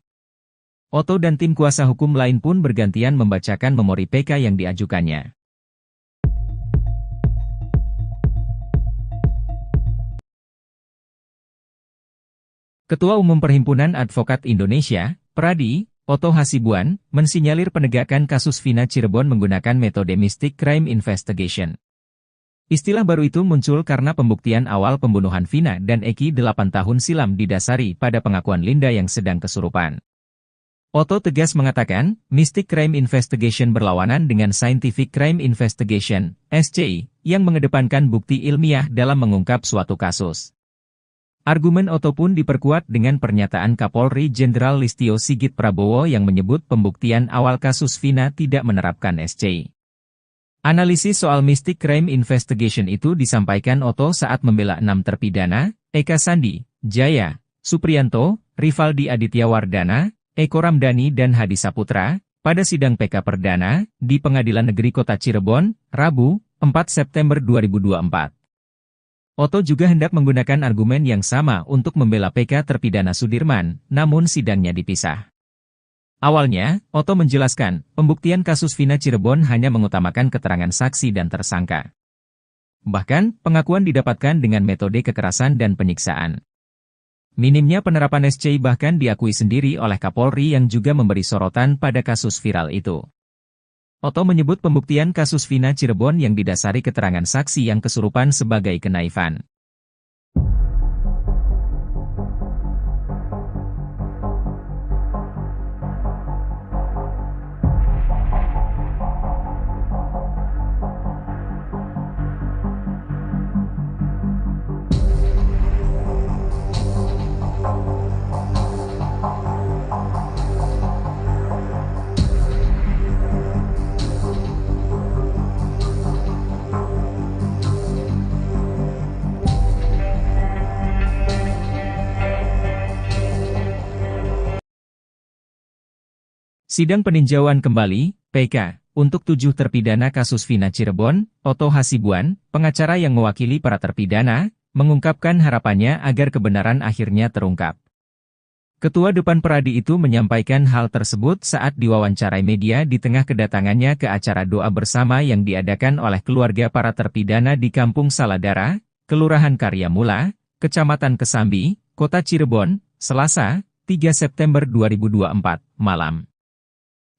Oto dan tim kuasa hukum lain pun bergantian membacakan memori PK yang diajukannya. Ketua Umum Perhimpunan Advokat Indonesia, Pradi, Oto Hasibuan, mensinyalir penegakan kasus Vina Cirebon menggunakan metode Mystic Crime Investigation. Istilah baru itu muncul karena pembuktian awal pembunuhan Vina dan Eki 8 tahun silam didasari pada pengakuan Linda yang sedang kesurupan. Oto tegas mengatakan, Mystic Crime Investigation berlawanan dengan Scientific Crime Investigation, SCI, yang mengedepankan bukti ilmiah dalam mengungkap suatu kasus. Argumen Oto pun diperkuat dengan pernyataan Kapolri Jenderal Listio Sigit Prabowo yang menyebut pembuktian awal kasus Vina tidak menerapkan SCI. Analisis soal Mystic Crime Investigation itu disampaikan Oto saat membela 6 terpidana, Eka Sandi, Jaya, Supriyanto, Rivaldi Aditya Wardana, Eko Ramdhani dan Hadi Saputra, pada sidang PK Perdana, di Pengadilan Negeri Kota Cirebon, Rabu, 4 September 2024. Oto juga hendak menggunakan argumen yang sama untuk membela PK terpidana Sudirman, namun sidangnya dipisah. Awalnya, Oto menjelaskan, pembuktian kasus Vina Cirebon hanya mengutamakan keterangan saksi dan tersangka. Bahkan, pengakuan didapatkan dengan metode kekerasan dan penyiksaan. Minimnya penerapan SCI bahkan diakui sendiri oleh Kapolri yang juga memberi sorotan pada kasus viral itu. Oto menyebut pembuktian kasus Vina Cirebon yang didasari keterangan saksi yang kesurupan sebagai kenaifan. Sidang peninjauan kembali, PK, untuk 7 terpidana kasus Vina Cirebon, Oto Hasibuan, pengacara yang mewakili para terpidana, mengungkapkan harapannya agar kebenaran akhirnya terungkap. Ketua Depan Pradi itu menyampaikan hal tersebut saat diwawancarai media di tengah kedatangannya ke acara doa bersama yang diadakan oleh keluarga para terpidana di Kampung Saladara, Kelurahan Karyamula, Kecamatan Kesambi, Kota Cirebon, Selasa, 3 September 2024, malam.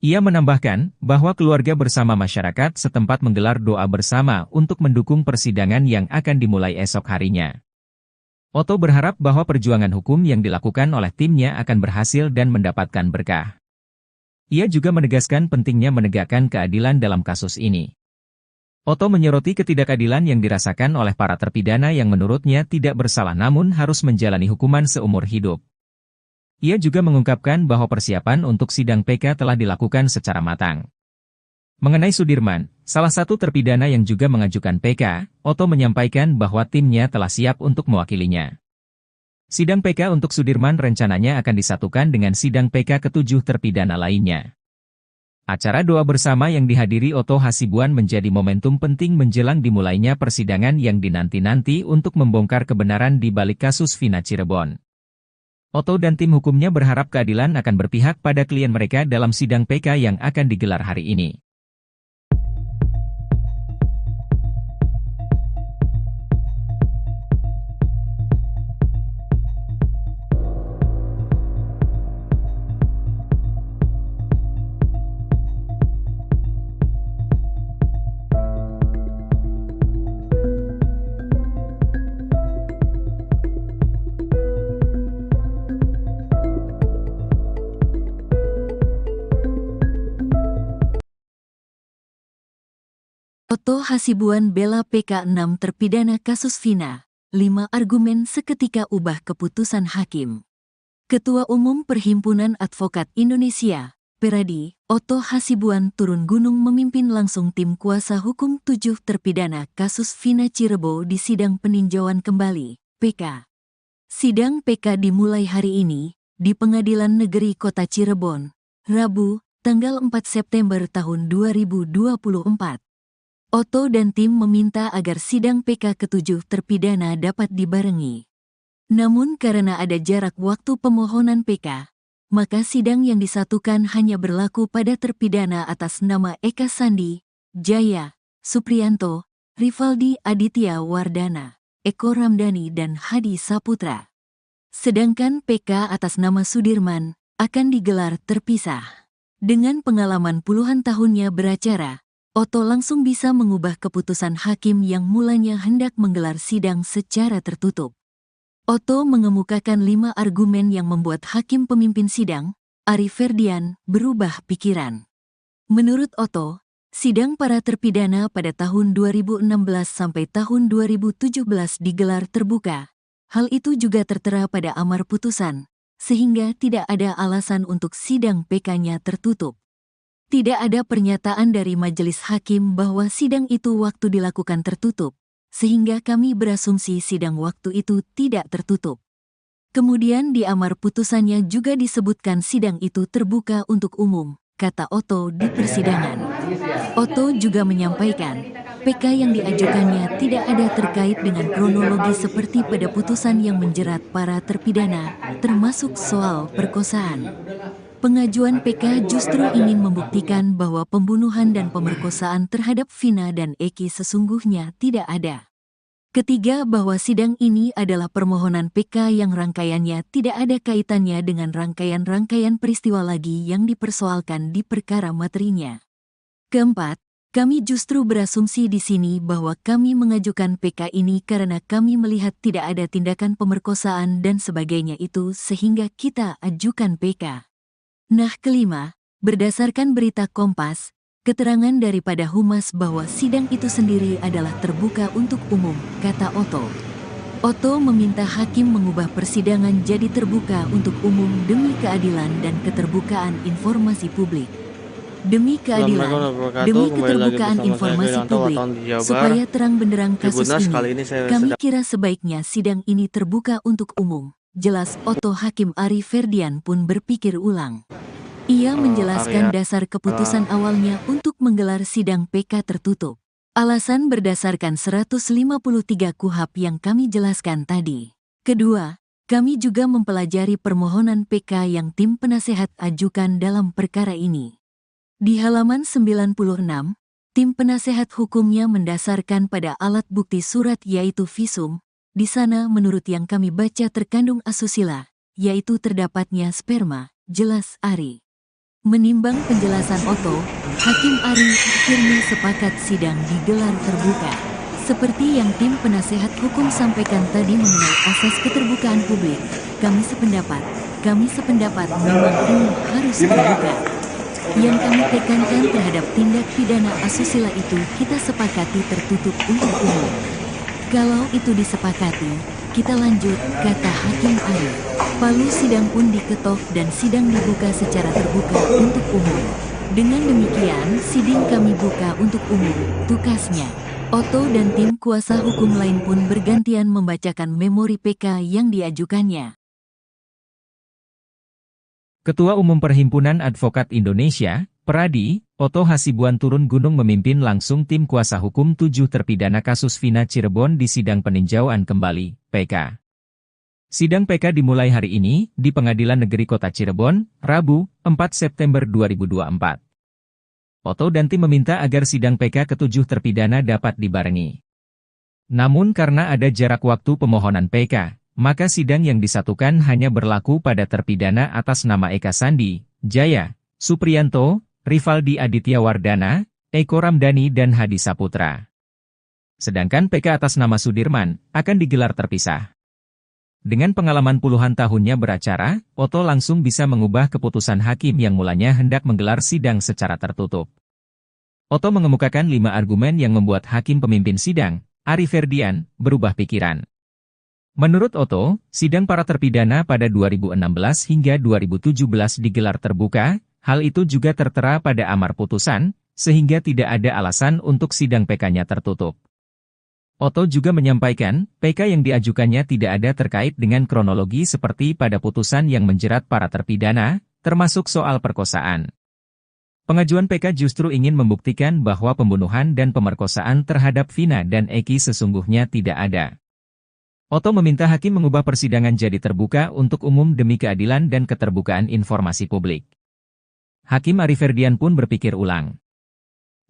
Ia menambahkan bahwa keluarga bersama masyarakat setempat menggelar doa bersama untuk mendukung persidangan yang akan dimulai esok harinya. Oto berharap bahwa perjuangan hukum yang dilakukan oleh timnya akan berhasil dan mendapatkan berkah. Ia juga menegaskan pentingnya menegakkan keadilan dalam kasus ini. Oto menyoroti ketidakadilan yang dirasakan oleh para terpidana yang menurutnya tidak bersalah namun harus menjalani hukuman seumur hidup. Ia juga mengungkapkan bahwa persiapan untuk sidang PK telah dilakukan secara matang. Mengenai Sudirman, salah satu terpidana yang juga mengajukan PK, Oto menyampaikan bahwa timnya telah siap untuk mewakilinya. Sidang PK untuk Sudirman rencananya akan disatukan dengan sidang PK ke-7 terpidana lainnya. Acara doa bersama yang dihadiri Oto Hasibuan menjadi momentum penting menjelang dimulainya persidangan yang dinanti-nanti untuk membongkar kebenaran di balik kasus Vina Cirebon. Oto dan tim hukumnya berharap keadilan akan berpihak pada klien mereka dalam sidang PK yang akan digelar hari ini. Oto Hasibuan bela PK6 terpidana kasus Vina, 5 argumen seketika ubah keputusan hakim. Ketua Umum Perhimpunan Advokat Indonesia, Peradi, Oto Hasibuan turun gunung memimpin langsung tim kuasa hukum 7 terpidana kasus Vina Cirebon di sidang peninjauan kembali, PK. Sidang PK dimulai hari ini, di Pengadilan Negeri Kota Cirebon, Rabu, tanggal 4 September tahun 2024. Oto dan tim meminta agar sidang PK ke-7 terpidana dapat dibarengi. Namun karena ada jarak waktu pemohonan PK, maka sidang yang disatukan hanya berlaku pada terpidana atas nama Eka Sandi, Jaya, Supriyanto, Rivaldi Aditya Wardana, Eko Ramdhani dan Hadi Saputra. Sedangkan PK atas nama Sudirman akan digelar terpisah. Dengan pengalaman puluhan tahunnya beracara, Oto langsung bisa mengubah keputusan hakim yang mulanya hendak menggelar sidang secara tertutup. Oto mengemukakan 5 argumen yang membuat hakim pemimpin sidang, Ari Ferdian, berubah pikiran. Menurut Oto, sidang para terpidana pada tahun 2016 sampai tahun 2017 digelar terbuka. Hal itu juga tertera pada amar putusan, sehingga tidak ada alasan untuk sidang PK-nya tertutup. Tidak ada pernyataan dari majelis hakim bahwa sidang itu waktu dilakukan tertutup, sehingga kami berasumsi sidang waktu itu tidak tertutup. Kemudian di amar putusannya juga disebutkan sidang itu terbuka untuk umum, kata Oto di persidangan. Oto juga menyampaikan, PK yang diajukannya tidak ada terkait dengan kronologi seperti pada putusan yang menjerat para terpidana, termasuk soal perkosaan. Pengajuan PK justru ingin membuktikan bahwa pembunuhan dan pemerkosaan terhadap Vina dan Eki sesungguhnya tidak ada. Ketiga, bahwa sidang ini adalah permohonan PK yang rangkaiannya tidak ada kaitannya dengan rangkaian-rangkaian peristiwa lagi yang dipersoalkan di perkara materinya. Keempat, kami justru berasumsi di sini bahwa kami mengajukan PK ini karena kami melihat tidak ada tindakan pemerkosaan dan sebagainya itu sehingga kita ajukan PK. Nah, kelima, berdasarkan berita Kompas, keterangan daripada Humas bahwa sidang itu sendiri adalah terbuka untuk umum, kata Oto. Oto meminta hakim mengubah persidangan jadi terbuka untuk umum demi keadilan dan keterbukaan informasi publik. Demi keadilan, demi keterbukaan informasi publik, supaya terang benderang kasus ini, kami kira sebaiknya sidang ini terbuka untuk umum. Jelas Oto. Hakim Ari Ferdian pun berpikir ulang. Ia menjelaskan dasar keputusan awalnya untuk menggelar sidang PK tertutup. Alasan berdasarkan 153 KUHP yang kami jelaskan tadi. Kedua, kami juga mempelajari permohonan PK yang tim penasehat ajukan dalam perkara ini. Di halaman 96, tim penasehat hukumnya mendasarkan pada alat bukti surat yaitu visum. Di sana menurut yang kami baca terkandung asusila, yaitu terdapatnya sperma, jelas Ari. Menimbang penjelasan Oto, Hakim Ari akhirnya sepakat sidang digelar terbuka. Seperti yang tim penasehat hukum sampaikan tadi mengenai asas keterbukaan publik, kami sependapat memang ini harus terbuka. Yang kami tekankan terhadap tindak pidana asusila itu kita sepakati tertutup untuk umum. Kalau itu disepakati, kita lanjut, kata Hakim Ari. Palu sidang pun diketok dan sidang dibuka secara terbuka untuk umum. Dengan demikian, sidang kami buka untuk umum, tukasnya. Oto dan tim kuasa hukum lain pun bergantian membacakan memori PK yang diajukannya. Ketua Umum Perhimpunan Advokat Indonesia, Peradi, Oto Hasibuan turun gunung memimpin langsung tim kuasa hukum 7 terpidana kasus Vina Cirebon di sidang peninjauan kembali, PK. Sidang PK dimulai hari ini, di Pengadilan Negeri Kota Cirebon, Rabu, 4 September 2024. Oto dan tim meminta agar sidang PK ke-7 terpidana dapat dibarengi. Namun karena ada jarak waktu pemohonan PK, maka sidang yang disatukan hanya berlaku pada terpidana atas nama Eka Sandi, Jaya, Supriyanto, Rivaldi Aditya Wardana, Eko Ramdhani dan Hadi Saputra. Sedangkan PK atas nama Sudirman akan digelar terpisah. Dengan pengalaman puluhan tahunnya beracara, Oto langsung bisa mengubah keputusan hakim yang mulanya hendak menggelar sidang secara tertutup. Oto mengemukakan 5 argumen yang membuat hakim pemimpin sidang, Ari Ferdian, berubah pikiran. Menurut Oto, sidang para terpidana pada 2016 hingga 2017 digelar terbuka, hal itu juga tertera pada amar putusan, sehingga tidak ada alasan untuk sidang PK-nya tertutup. Oto juga menyampaikan, PK yang diajukannya tidak ada terkait dengan kronologi seperti pada putusan yang menjerat para terpidana, termasuk soal perkosaan. Pengajuan PK justru ingin membuktikan bahwa pembunuhan dan pemerkosaan terhadap Vina dan Eki sesungguhnya tidak ada. Oto meminta hakim mengubah persidangan jadi terbuka untuk umum demi keadilan dan keterbukaan informasi publik. Hakim Ari Ferdian pun berpikir ulang.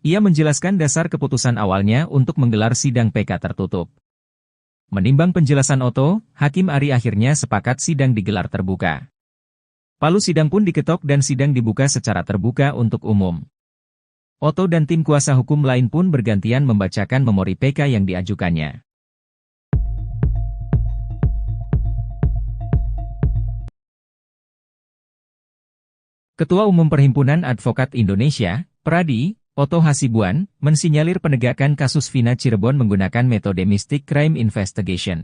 Ia menjelaskan dasar keputusan awalnya untuk menggelar sidang PK tertutup. Menimbang penjelasan Oto, Hakim Ari akhirnya sepakat sidang digelar terbuka. Palu sidang pun diketok dan sidang dibuka secara terbuka untuk umum. Oto dan tim kuasa hukum lain pun bergantian membacakan memori PK yang diajukannya. Ketua Umum Perhimpunan Advokat Indonesia, Pradi, Oto Hasibuan, mensinyalir penegakan kasus Vina Cirebon menggunakan metode Mystic Crime Investigation.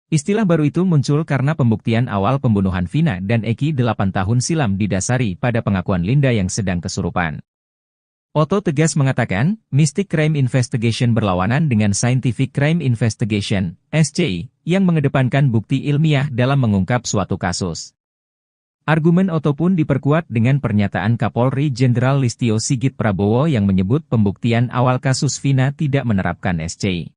Istilah baru itu muncul karena pembuktian awal pembunuhan Vina dan Eki 8 tahun silam didasari pada pengakuan Linda yang sedang kesurupan. Oto tegas mengatakan, Mystic Crime Investigation berlawanan dengan Scientific Crime Investigation, SCI, yang mengedepankan bukti ilmiah dalam mengungkap suatu kasus. Argumen Oto pun diperkuat dengan pernyataan Kapolri Jenderal Listio Sigit Prabowo yang menyebut pembuktian awal kasus Vina tidak menerapkan SCI.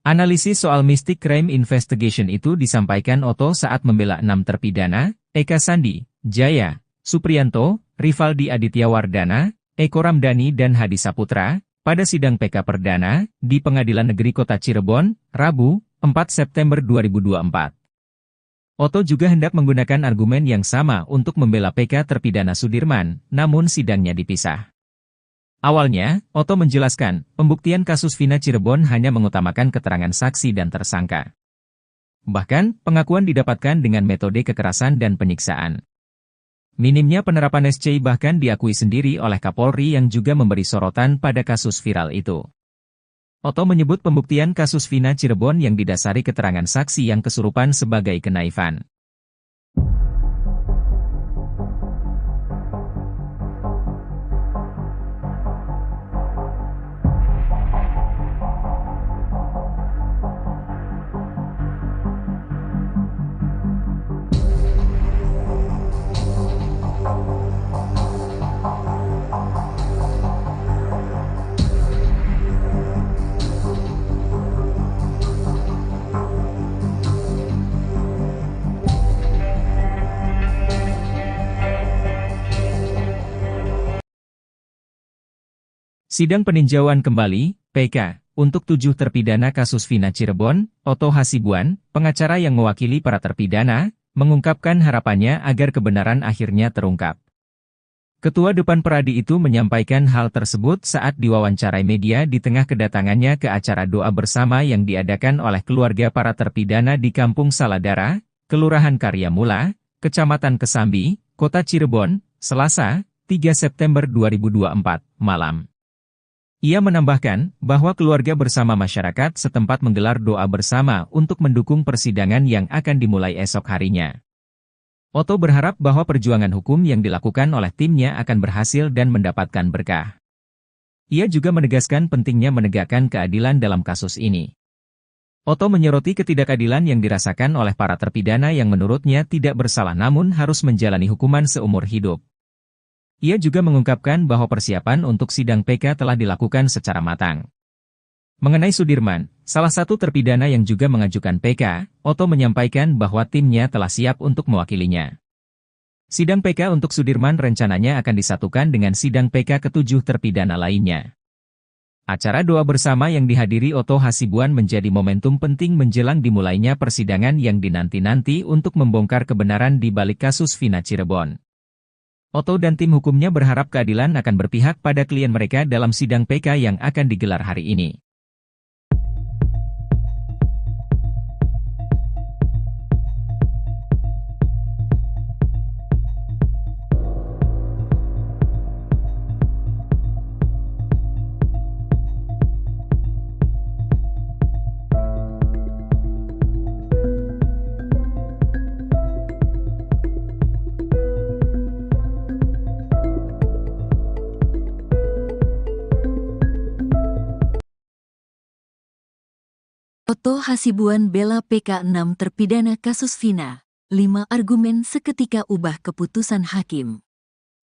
Analisis soal Mystic Crime Investigation itu disampaikan Oto saat membela 6 terpidana, Eka Sandi, Jaya, Supriyanto, Rivaldi Aditya Wardana, Eko Ramdhani dan Hadi Saputra, pada sidang PK Perdana, di Pengadilan Negeri Kota Cirebon, Rabu, 4 September 2024. Oto juga hendak menggunakan argumen yang sama untuk membela PK terpidana Sudirman, namun sidangnya dipisah. Awalnya, Oto menjelaskan, pembuktian kasus Vina Cirebon hanya mengutamakan keterangan saksi dan tersangka. Bahkan, pengakuan didapatkan dengan metode kekerasan dan penyiksaan. Minimnya penerapan SCI bahkan diakui sendiri oleh Kapolri yang juga memberi sorotan pada kasus viral itu. Oto menyebut pembuktian kasus Vina Cirebon yang didasari keterangan saksi yang kesurupan sebagai kenaifan. Sidang peninjauan kembali, PK, untuk 7 terpidana kasus Vina Cirebon, Oto Hasibuan, pengacara yang mewakili para terpidana, mengungkapkan harapannya agar kebenaran akhirnya terungkap. Ketua Depan Pradi itu menyampaikan hal tersebut saat diwawancarai media di tengah kedatangannya ke acara doa bersama yang diadakan oleh keluarga para terpidana di Kampung Saladara, Kelurahan Karyamula, Kecamatan Kesambi, Kota Cirebon, Selasa, 3 September 2024, malam. Ia menambahkan bahwa keluarga bersama masyarakat setempat menggelar doa bersama untuk mendukung persidangan yang akan dimulai esok harinya. Oto berharap bahwa perjuangan hukum yang dilakukan oleh timnya akan berhasil dan mendapatkan berkah. Ia juga menegaskan pentingnya menegakkan keadilan dalam kasus ini. Oto menyoroti ketidakadilan yang dirasakan oleh para terpidana yang menurutnya tidak bersalah namun harus menjalani hukuman seumur hidup. Ia juga mengungkapkan bahwa persiapan untuk sidang PK telah dilakukan secara matang. Mengenai Sudirman, salah satu terpidana yang juga mengajukan PK, Oto menyampaikan bahwa timnya telah siap untuk mewakilinya. Sidang PK untuk Sudirman rencananya akan disatukan dengan sidang PK ke-7 terpidana lainnya. Acara doa bersama yang dihadiri Oto Hasibuan menjadi momentum penting menjelang dimulainya persidangan yang dinanti-nanti untuk membongkar kebenaran di balik kasus Vina Cirebon. Oto dan tim hukumnya berharap keadilan akan berpihak pada klien mereka dalam sidang PK yang akan digelar hari ini. Oto Hasibuan bela PK 6 terpidana kasus Vina. 5 argumen seketika ubah keputusan hakim.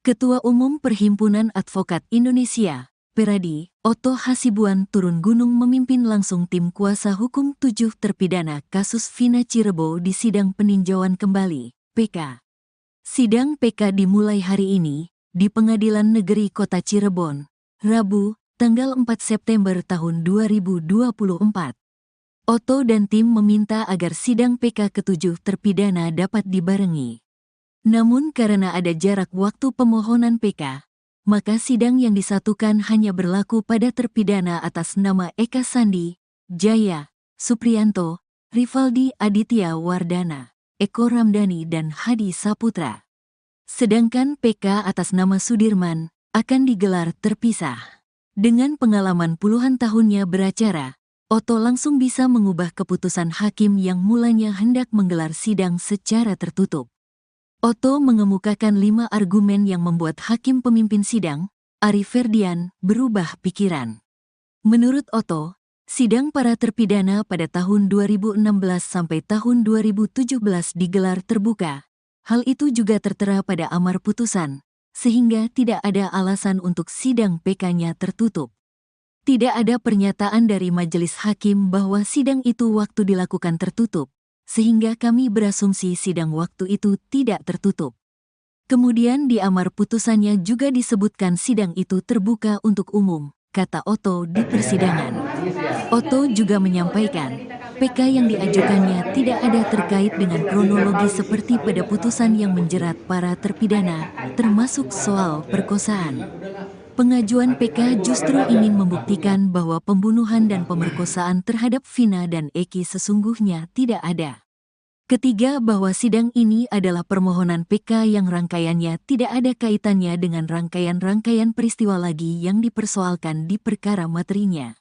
Ketua Umum Perhimpunan Advokat Indonesia, Peradi, Oto Hasibuan turun gunung memimpin langsung tim kuasa hukum 7 terpidana kasus Vina Cirebon di sidang peninjauan kembali, PK. Sidang PK dimulai hari ini, di Pengadilan Negeri Kota Cirebon, Rabu, tanggal 4 September tahun 2024. Oto dan tim meminta agar sidang PK ke-7 terpidana dapat dibarengi. Namun karena ada jarak waktu pemohonan PK, maka sidang yang disatukan hanya berlaku pada terpidana atas nama Eka Sandi, Jaya, Supriyanto, Rivaldi Aditya Wardana, Eko Ramdhani dan Hadi Saputra. Sedangkan PK atas nama Sudirman akan digelar terpisah. Dengan pengalaman puluhan tahunnya beracara, Oto langsung bisa mengubah keputusan hakim yang mulanya hendak menggelar sidang secara tertutup. Oto mengemukakan 5 argumen yang membuat hakim pemimpin sidang, Ari Ferdian, berubah pikiran. Menurut Oto, sidang para terpidana pada tahun 2016 sampai tahun 2017 digelar terbuka. Hal itu juga tertera pada amar putusan, sehingga tidak ada alasan untuk sidang PK-nya tertutup. Tidak ada pernyataan dari majelis hakim bahwa sidang itu waktu dilakukan tertutup, sehingga kami berasumsi sidang waktu itu tidak tertutup. Kemudian di amar putusannya juga disebutkan sidang itu terbuka untuk umum, kata Oto di persidangan. Oto juga menyampaikan, PK yang diajukannya tidak ada terkait dengan kronologi seperti pada putusan yang menjerat para terpidana, termasuk soal perkosaan. Pengajuan PK justru ingin membuktikan bahwa pembunuhan dan pemerkosaan terhadap Vina dan Eki sesungguhnya tidak ada. Ketiga, bahwa sidang ini adalah permohonan PK yang rangkaiannya tidak ada kaitannya dengan rangkaian-rangkaian peristiwa lagi yang dipersoalkan di perkara materinya.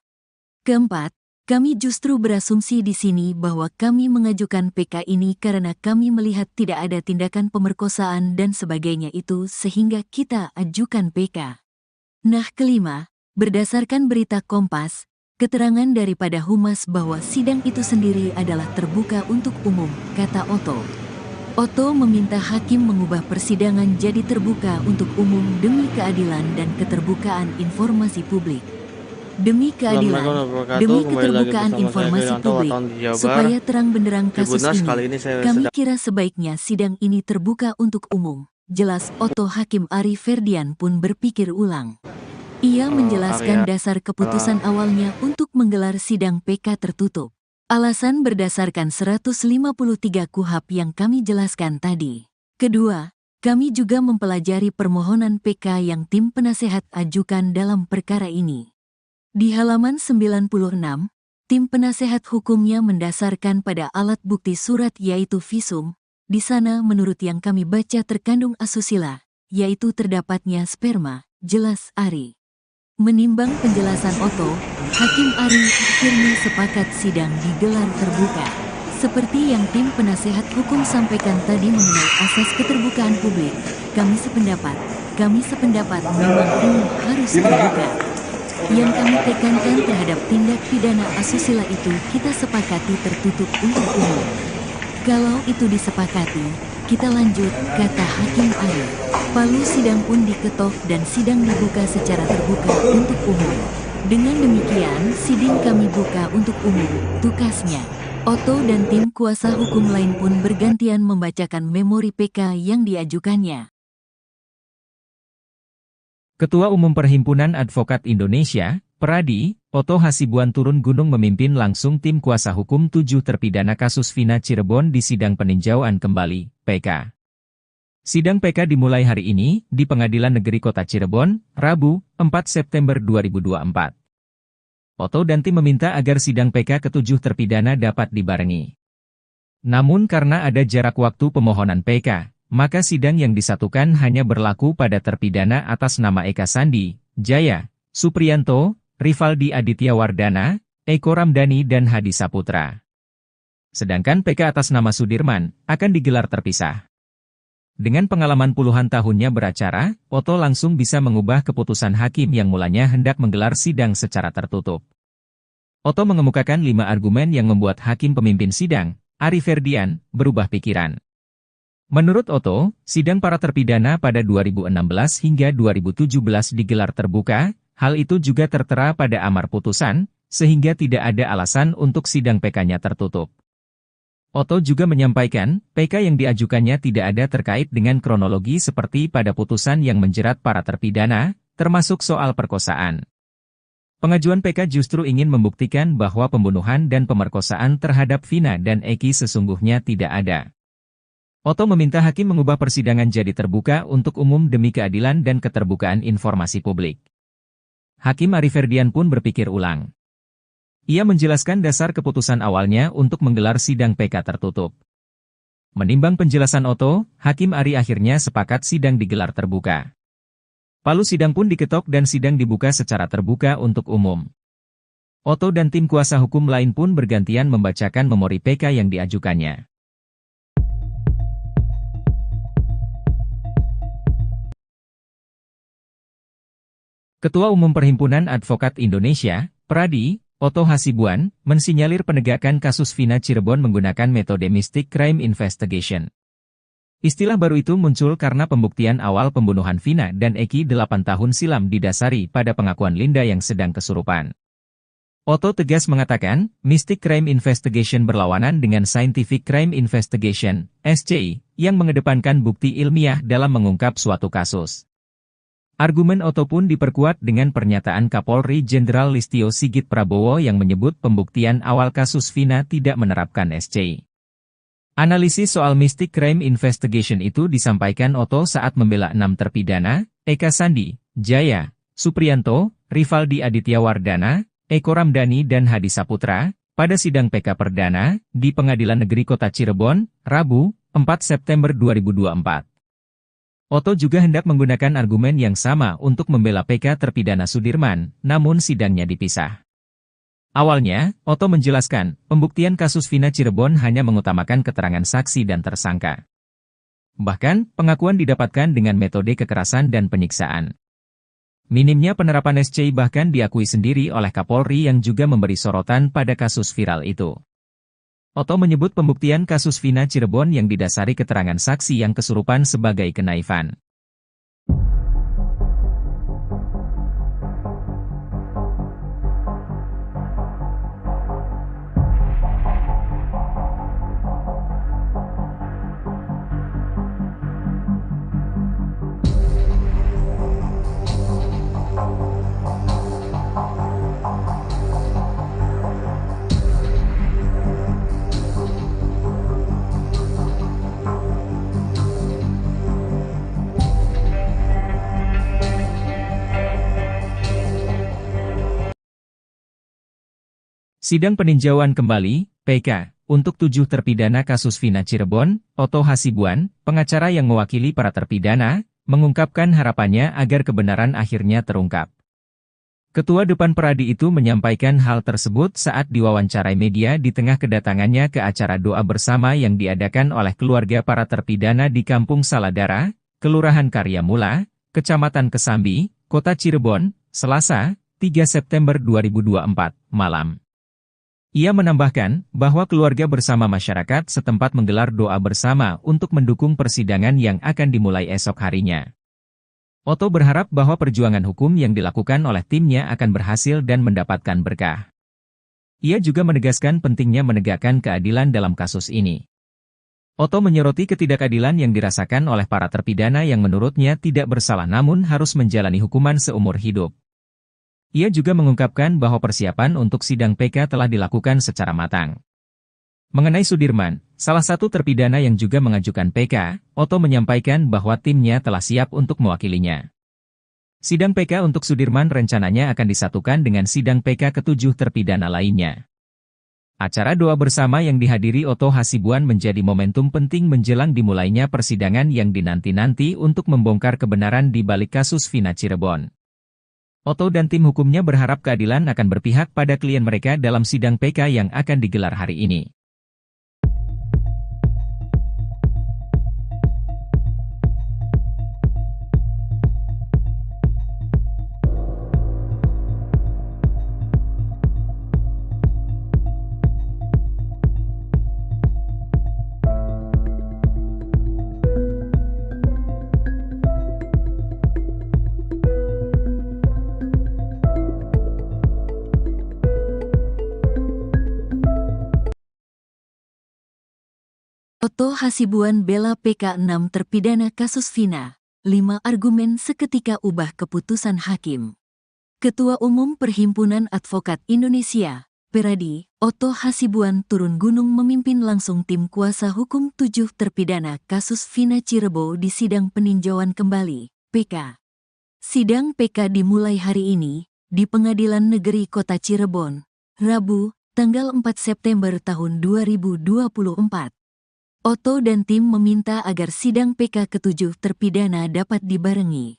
Keempat, kami justru berasumsi di sini bahwa kami mengajukan PK ini karena kami melihat tidak ada tindakan pemerkosaan dan sebagainya itu sehingga kita ajukan PK. Nah, kelima, berdasarkan berita Kompas, keterangan daripada Humas bahwa sidang itu sendiri adalah terbuka untuk umum, kata Oto. Oto meminta hakim mengubah persidangan jadi terbuka untuk umum demi keadilan dan keterbukaan informasi publik. Demi keadilan, demi keterbukaan informasi publik, supaya terang benderang kasus ini, kami kira sebaiknya sidang ini terbuka untuk umum. Jelas Oto. Hakim Ari Ferdian pun berpikir ulang. Ia menjelaskan dasar keputusan awalnya untuk menggelar sidang PK tertutup. Alasan berdasarkan 153 KUHP yang kami jelaskan tadi. Kedua, kami juga mempelajari permohonan PK yang tim penasehat ajukan dalam perkara ini. Di halaman 96, tim penasehat hukumnya mendasarkan pada alat bukti surat yaitu visum. Di sana menurut yang kami baca terkandung asusila, yaitu terdapatnya sperma, jelas Ari. Menimbang penjelasan Oto, Hakim Ari akhirnya sepakat sidang digelar terbuka. Seperti yang tim penasehat hukum sampaikan tadi mengenai asas keterbukaan publik, kami sependapat memang ini harus terbuka. Yang kami tekankan terhadap tindak pidana asusila itu kita sepakati tertutup untuk umum. Kalau itu disepakati, kita lanjut, kata Hakim Ari. Palu sidang pun diketok dan sidang dibuka secara terbuka untuk umum. Dengan demikian, sidang kami buka untuk umum, tukasnya. Oto dan tim kuasa hukum lain pun bergantian membacakan memori PK yang diajukannya. Ketua Umum Perhimpunan Advokat Indonesia, Peradi, Oto Hasibuan turun gunung memimpin langsung tim kuasa hukum 7 terpidana kasus Vina Cirebon di sidang peninjauan kembali, PK. Sidang PK dimulai hari ini, di Pengadilan Negeri Kota Cirebon, Rabu, 4 September 2024. Oto dan tim meminta agar sidang PK ke-7 terpidana dapat dibarengi. Namun karena ada jarak waktu pemohonan PK, maka sidang yang disatukan hanya berlaku pada terpidana atas nama Eka Sandi, Jaya, Supriyanto, Rivaldi Aditya Wardana, Eko Ramdhani dan Hadi Saputra. Sedangkan PK atas nama Sudirman akan digelar terpisah. Dengan pengalaman puluhan tahunnya beracara, Oto langsung bisa mengubah keputusan hakim yang mulanya hendak menggelar sidang secara tertutup. Otto mengemukakan 5 argumen yang membuat hakim pemimpin sidang, Ari Ferdian, berubah pikiran. Menurut Otto, sidang para terpidana pada 2016 hingga 2017 digelar terbuka, hal itu juga tertera pada amar putusan, sehingga tidak ada alasan untuk sidang PK-nya tertutup. Otto juga menyampaikan, PK yang diajukannya tidak ada terkait dengan kronologi seperti pada putusan yang menjerat para terpidana, termasuk soal perkosaan. Pengajuan PK justru ingin membuktikan bahwa pembunuhan dan pemerkosaan terhadap Vina dan Eki sesungguhnya tidak ada. Otto meminta hakim mengubah persidangan jadi terbuka untuk umum demi keadilan dan keterbukaan informasi publik. Hakim Ari Ferdian pun berpikir ulang. Ia menjelaskan dasar keputusan awalnya untuk menggelar sidang PK tertutup. Menimbang penjelasan Otto, Hakim Ari akhirnya sepakat sidang digelar terbuka. Palu sidang pun diketok dan sidang dibuka secara terbuka untuk umum. Otto dan tim kuasa hukum lain pun bergantian membacakan memori PK yang diajukannya. Ketua Umum Perhimpunan Advokat Indonesia, Pradi, Otto Hasibuan, mensinyalir penegakan kasus Vina Cirebon menggunakan metode Mystic Crime Investigation. Istilah baru itu muncul karena pembuktian awal pembunuhan Vina dan Eki 8 tahun silam didasari pada pengakuan Linda yang sedang kesurupan. Otto tegas mengatakan, Mystic Crime Investigation berlawanan dengan Scientific Crime Investigation, SCI, yang mengedepankan bukti ilmiah dalam mengungkap suatu kasus. Argumen Otto pun diperkuat dengan pernyataan Kapolri Jenderal Listio Sigit Prabowo yang menyebut pembuktian awal kasus Vina tidak menerapkan SCI. Analisis soal Mystic Crime Investigation itu disampaikan Otto saat membela 6 terpidana, Eka Sandi, Jaya, Supriyanto, Rivaldi Aditya Wardana, Eko Ramdhani dan Hadi Saputra, pada sidang PK Perdana, di Pengadilan Negeri Kota Cirebon, Rabu, 4 September 2024. Otto juga hendak menggunakan argumen yang sama untuk membela PK terpidana Sudirman, namun sidangnya dipisah. Awalnya, Otto menjelaskan, pembuktian kasus Vina Cirebon hanya mengutamakan keterangan saksi dan tersangka. Bahkan, pengakuan didapatkan dengan metode kekerasan dan penyiksaan. Minimnya penerapan SCI bahkan diakui sendiri oleh Kapolri yang juga memberi sorotan pada kasus viral itu. Otto menyebut pembuktian kasus Vina Cirebon yang didasari keterangan saksi yang kesurupan sebagai kenaifan. Sidang peninjauan kembali, PK, untuk 7 terpidana kasus Vina Cirebon, Otto Hasibuan, pengacara yang mewakili para terpidana, mengungkapkan harapannya agar kebenaran akhirnya terungkap. Ketua Depan Pradi itu menyampaikan hal tersebut saat diwawancarai media di tengah kedatangannya ke acara doa bersama yang diadakan oleh keluarga para terpidana di Kampung Saladara, Kelurahan Karyamula, Kecamatan Kesambi, Kota Cirebon, Selasa, 3 September 2024, malam. Ia menambahkan bahwa keluarga bersama masyarakat setempat menggelar doa bersama untuk mendukung persidangan yang akan dimulai esok harinya. Otto berharap bahwa perjuangan hukum yang dilakukan oleh timnya akan berhasil dan mendapatkan berkah. Ia juga menegaskan pentingnya menegakkan keadilan dalam kasus ini. Otto menyoroti ketidakadilan yang dirasakan oleh para terpidana yang menurutnya tidak bersalah namun harus menjalani hukuman seumur hidup. Ia juga mengungkapkan bahwa persiapan untuk sidang PK telah dilakukan secara matang. Mengenai Sudirman, salah satu terpidana yang juga mengajukan PK, Otto menyampaikan bahwa timnya telah siap untuk mewakilinya. Sidang PK untuk Sudirman rencananya akan disatukan dengan sidang PK ke-7 terpidana lainnya. Acara doa bersama yang dihadiri Otto Hasibuan menjadi momentum penting menjelang dimulainya persidangan yang dinanti-nanti untuk membongkar kebenaran di balik kasus Vina Cirebon. Otto dan tim hukumnya berharap keadilan akan berpihak pada klien mereka dalam sidang PK yang akan digelar hari ini. Oto Hasibuan bela PK 6 terpidana kasus Vina. 5 argumen seketika ubah keputusan hakim. Ketua Umum Perhimpunan Advokat Indonesia, Peradi, Oto Hasibuan turun gunung memimpin langsung tim kuasa hukum 7 terpidana kasus Vina Cirebon di sidang peninjauan kembali, PK. Sidang PK dimulai hari ini, di Pengadilan Negeri Kota Cirebon, Rabu, tanggal 4 September tahun 2024. Oto dan tim meminta agar sidang PK ke-7 terpidana dapat dibarengi.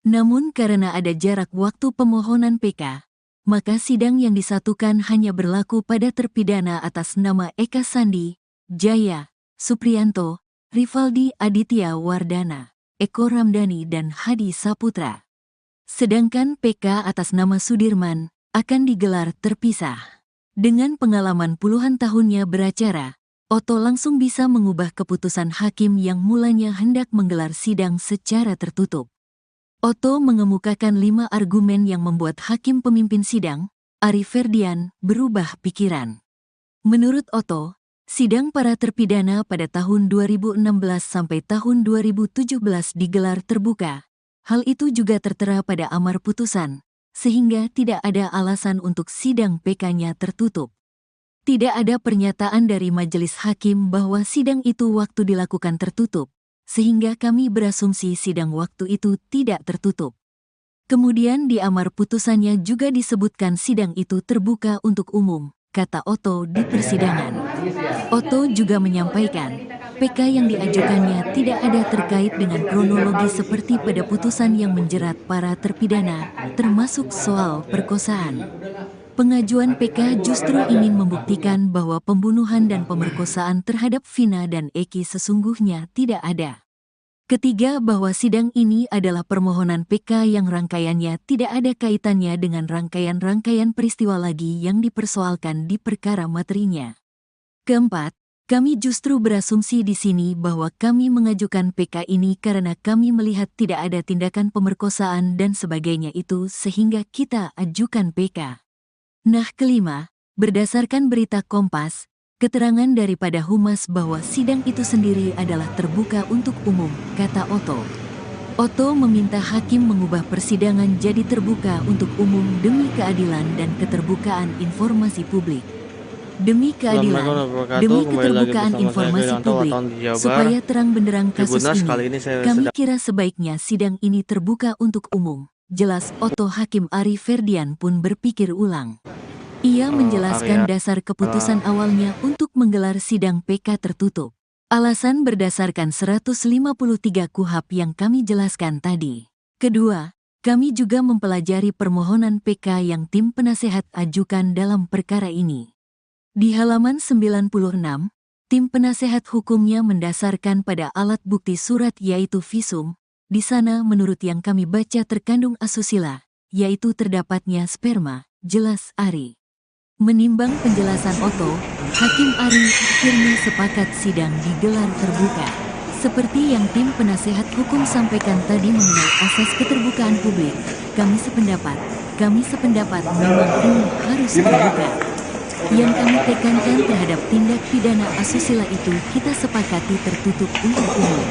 Namun karena ada jarak waktu pemohonan PK, maka sidang yang disatukan hanya berlaku pada terpidana atas nama Eka Sandi, Jaya, Supriyanto, Rivaldi Aditya Wardana, Eko Ramdhani dan Hadi Saputra. Sedangkan PK atas nama Sudirman akan digelar terpisah. Dengan pengalaman puluhan tahunnya beracara, Oto langsung bisa mengubah keputusan hakim yang mulanya hendak menggelar sidang secara tertutup. Oto mengemukakan 5 argumen yang membuat hakim pemimpin sidang, Ari Ferdian, berubah pikiran. Menurut Oto, sidang para terpidana pada tahun 2016 sampai tahun 2017 digelar terbuka. Hal itu juga tertera pada amar putusan, sehingga tidak ada alasan untuk sidang PK-nya tertutup. Tidak ada pernyataan dari majelis hakim bahwa sidang itu waktu dilakukan tertutup, sehingga kami berasumsi sidang waktu itu tidak tertutup. Kemudian di amar putusannya juga disebutkan sidang itu terbuka untuk umum, kata Oto di persidangan. Oto juga menyampaikan, PK yang diajukannya tidak ada terkait dengan kronologi seperti pada putusan yang menjerat para terpidana, termasuk soal perkosaan. Pengajuan PK justru ingin membuktikan bahwa pembunuhan dan pemerkosaan terhadap Vina dan Eki sesungguhnya tidak ada. Ketiga, bahwa sidang ini adalah permohonan PK yang rangkaiannya tidak ada kaitannya dengan rangkaian-rangkaian peristiwa lagi yang dipersoalkan di perkara materinya. Keempat, kami justru berasumsi di sini bahwa kami mengajukan PK ini karena kami melihat tidak ada tindakan pemerkosaan dan sebagainya itu sehingga kita ajukan PK. Nah, kelima, berdasarkan berita Kompas, keterangan daripada Humas bahwa sidang itu sendiri adalah terbuka untuk umum, kata Oto. Oto meminta hakim mengubah persidangan jadi terbuka untuk umum demi keadilan dan keterbukaan informasi publik. Demi keadilan, demi keterbukaan informasi publik, supaya terang benderang kasus ini, kami kira sebaiknya sidang ini terbuka untuk umum. Jelas Oto. Hakim Ari Ferdian pun berpikir ulang. Ia menjelaskan dasar keputusan awalnya untuk menggelar sidang PK tertutup. Alasan berdasarkan 153 KUHP yang kami jelaskan tadi. Kedua, kami juga mempelajari permohonan PK yang tim penasehat ajukan dalam perkara ini. Di halaman 96, tim penasehat hukumnya mendasarkan pada alat bukti surat yaitu visum. Di sana menurut yang kami baca terkandung asusila, yaitu terdapatnya sperma, jelas Ari. Menimbang penjelasan Oto, Hakim Ari akhirnya sepakat sidang digelar terbuka. Seperti yang tim penasehat hukum sampaikan tadi mengenai asas keterbukaan publik, kami sependapat memang ini harus terbuka. Yang kami tekankan terhadap tindak pidana asusila itu kita sepakati tertutup untuk umum.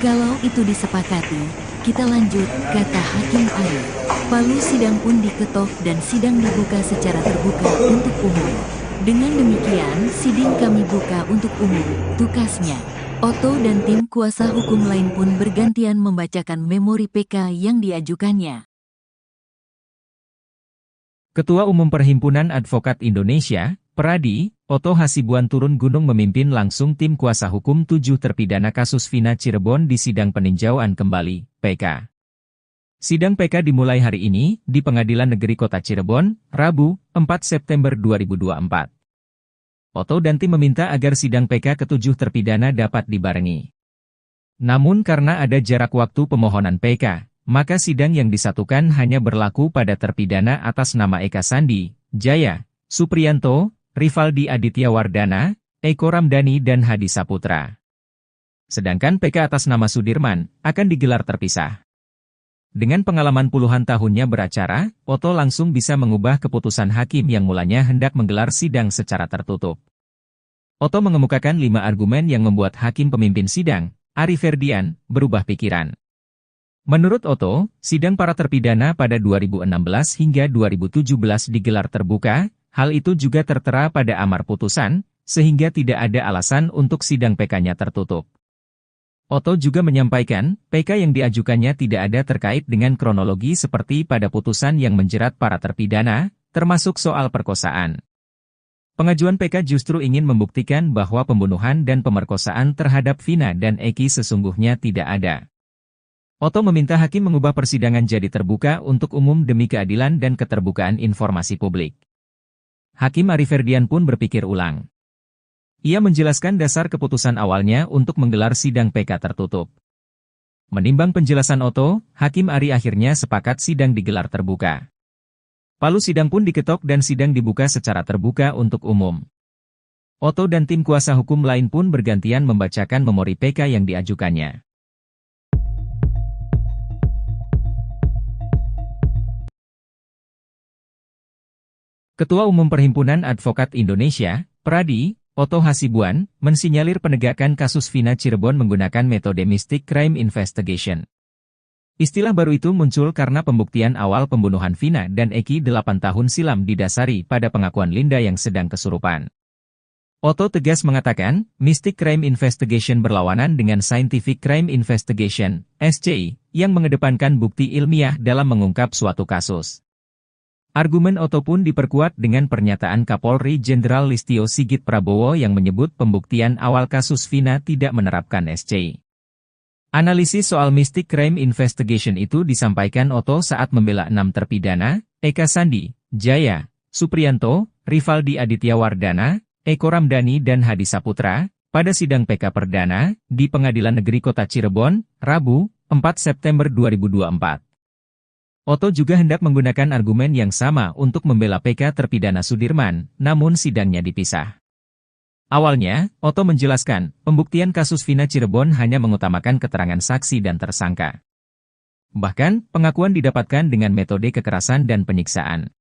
Kalau itu disepakati, kita lanjut, kata Hakim Ari. Palu sidang pun diketok dan sidang dibuka secara terbuka untuk umum. Dengan demikian, sidang kami buka untuk umum, tukasnya. Oto dan tim kuasa hukum lain pun bergantian membacakan memori PK yang diajukannya. Ketua Umum Perhimpunan Advokat Indonesia, Peradi, Oto Hasibuan turun gunung memimpin langsung tim kuasa hukum 7 terpidana kasus Vina Cirebon di sidang peninjauan kembali, PK. Sidang PK dimulai hari ini, di Pengadilan Negeri Kota Cirebon, Rabu, 4 September 2024. Oto dan tim meminta agar sidang PK ke-7 terpidana dapat dibarengi. Namun karena ada jarak waktu pemohonan PK, maka sidang yang disatukan hanya berlaku pada terpidana atas nama Eka Sandi, Jaya, Supriyanto, Rivaldi Aditya Wardana, Eko Ramdhani dan Hadi Saputra. Sedangkan PK atas nama Sudirman akan digelar terpisah. Dengan pengalaman puluhan tahunnya beracara, Oto langsung bisa mengubah keputusan hakim yang mulanya hendak menggelar sidang secara tertutup. Otto mengemukakan 5 argumen yang membuat hakim pemimpin sidang, Ari Ferdian, berubah pikiran. Menurut Otto, sidang para terpidana pada 2016 hingga 2017 digelar terbuka, hal itu juga tertera pada amar putusan, sehingga tidak ada alasan untuk sidang PK-nya tertutup. Otto juga menyampaikan, PK yang diajukannya tidak ada terkait dengan kronologi seperti pada putusan yang menjerat para terpidana, termasuk soal perkosaan. Pengajuan PK justru ingin membuktikan bahwa pembunuhan dan pemerkosaan terhadap Vina dan Eki sesungguhnya tidak ada. Otto meminta hakim mengubah persidangan jadi terbuka untuk umum demi keadilan dan keterbukaan informasi publik. Hakim Ari Ferdian pun berpikir ulang. Ia menjelaskan dasar keputusan awalnya untuk menggelar sidang PK tertutup. Menimbang penjelasan Otto, Hakim Ari akhirnya sepakat sidang digelar terbuka. Palu sidang pun diketok dan sidang dibuka secara terbuka untuk umum. Otto dan tim kuasa hukum lain pun bergantian membacakan memori PK yang diajukannya. Ketua Umum Perhimpunan Advokat Indonesia, Pradi, Otto Hasibuan, mensinyalir penegakan kasus Vina Cirebon menggunakan metode Mystic Crime Investigation. Istilah baru itu muncul karena pembuktian awal pembunuhan Vina dan Eki 8 tahun silam didasari pada pengakuan Linda yang sedang kesurupan. Otto tegas mengatakan, Mystic Crime Investigation berlawanan dengan Scientific Crime Investigation, SCI, yang mengedepankan bukti ilmiah dalam mengungkap suatu kasus. Argumen Otto pun diperkuat dengan pernyataan Kapolri Jenderal Listio Sigit Prabowo yang menyebut pembuktian awal kasus Vina tidak menerapkan SCI. Analisis soal Mystic Crime Investigation itu disampaikan Otto saat membela 6 terpidana, Eka Sandi, Jaya, Supriyanto, Rivaldi Aditya Wardana, Eko Ramdhani dan Hadi Saputra, pada sidang PK Perdana, di Pengadilan Negeri Kota Cirebon, Rabu, 4 September 2024. Otto juga hendak menggunakan argumen yang sama untuk membela PK terpidana Sudirman, namun sidangnya dipisah. Awalnya, Otto menjelaskan, pembuktian kasus Vina Cirebon hanya mengutamakan keterangan saksi dan tersangka. Bahkan, pengakuan didapatkan dengan metode kekerasan dan penyiksaan.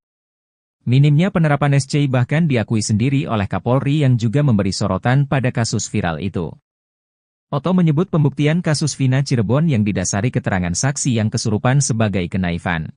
Minimnya penerapan SCI bahkan diakui sendiri oleh Kapolri yang juga memberi sorotan pada kasus viral itu. Otto menyebut pembuktian kasus Vina Cirebon yang didasari keterangan saksi yang kesurupan sebagai kenaifan.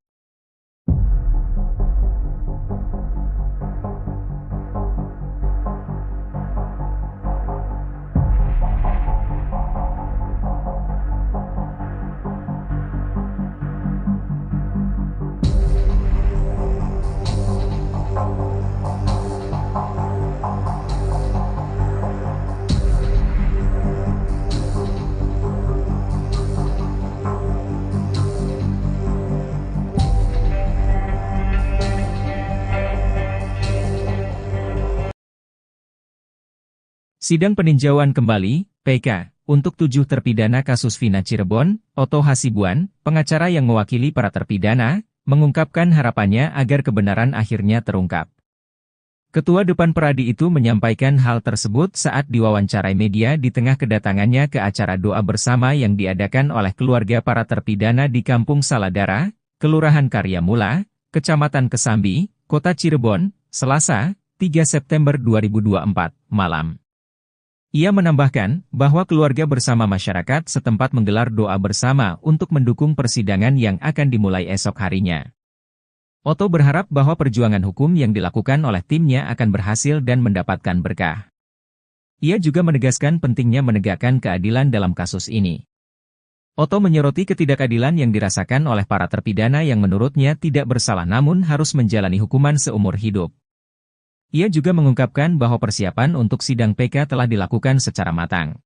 Sidang peninjauan kembali, PK, untuk 7 terpidana kasus Vina Cirebon, Otto Hasibuan, pengacara yang mewakili para terpidana, mengungkapkan harapannya agar kebenaran akhirnya terungkap. Ketua Depan Pradi itu menyampaikan hal tersebut saat diwawancarai media di tengah kedatangannya ke acara doa bersama yang diadakan oleh keluarga para terpidana di Kampung Saladara, Kelurahan Karyamula, Kecamatan Kesambi, Kota Cirebon, Selasa, 3 September 2024, malam. Ia menambahkan bahwa keluarga bersama masyarakat setempat menggelar doa bersama untuk mendukung persidangan yang akan dimulai esok harinya. Otto berharap bahwa perjuangan hukum yang dilakukan oleh timnya akan berhasil dan mendapatkan berkah. Ia juga menegaskan pentingnya menegakkan keadilan dalam kasus ini. Otto menyoroti ketidakadilan yang dirasakan oleh para terpidana yang menurutnya tidak bersalah namun harus menjalani hukuman seumur hidup. Ia juga mengungkapkan bahwa persiapan untuk sidang PK telah dilakukan secara matang.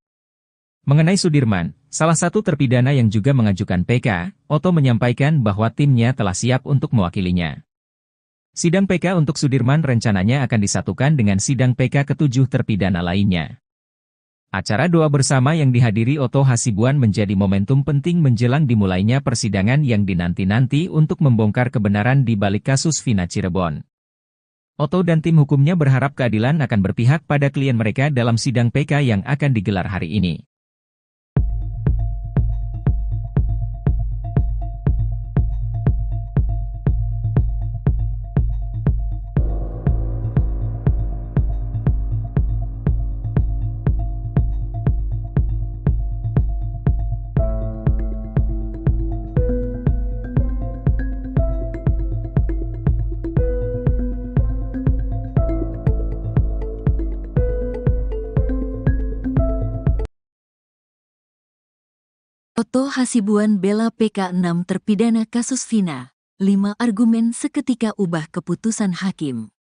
Mengenai Sudirman, salah satu terpidana yang juga mengajukan PK, Otto menyampaikan bahwa timnya telah siap untuk mewakilinya. Sidang PK untuk Sudirman rencananya akan disatukan dengan sidang PK ke-7 terpidana lainnya. Acara doa bersama yang dihadiri Otto Hasibuan menjadi momentum penting menjelang dimulainya persidangan yang dinanti-nanti untuk membongkar kebenaran di balik kasus Vina Cirebon. Otto dan tim hukumnya berharap keadilan akan berpihak pada klien mereka dalam sidang PK yang akan digelar hari ini. Oto Hasibuan bela PK 6 terpidana kasus Vina. 5 argumen seketika ubah keputusan hakim.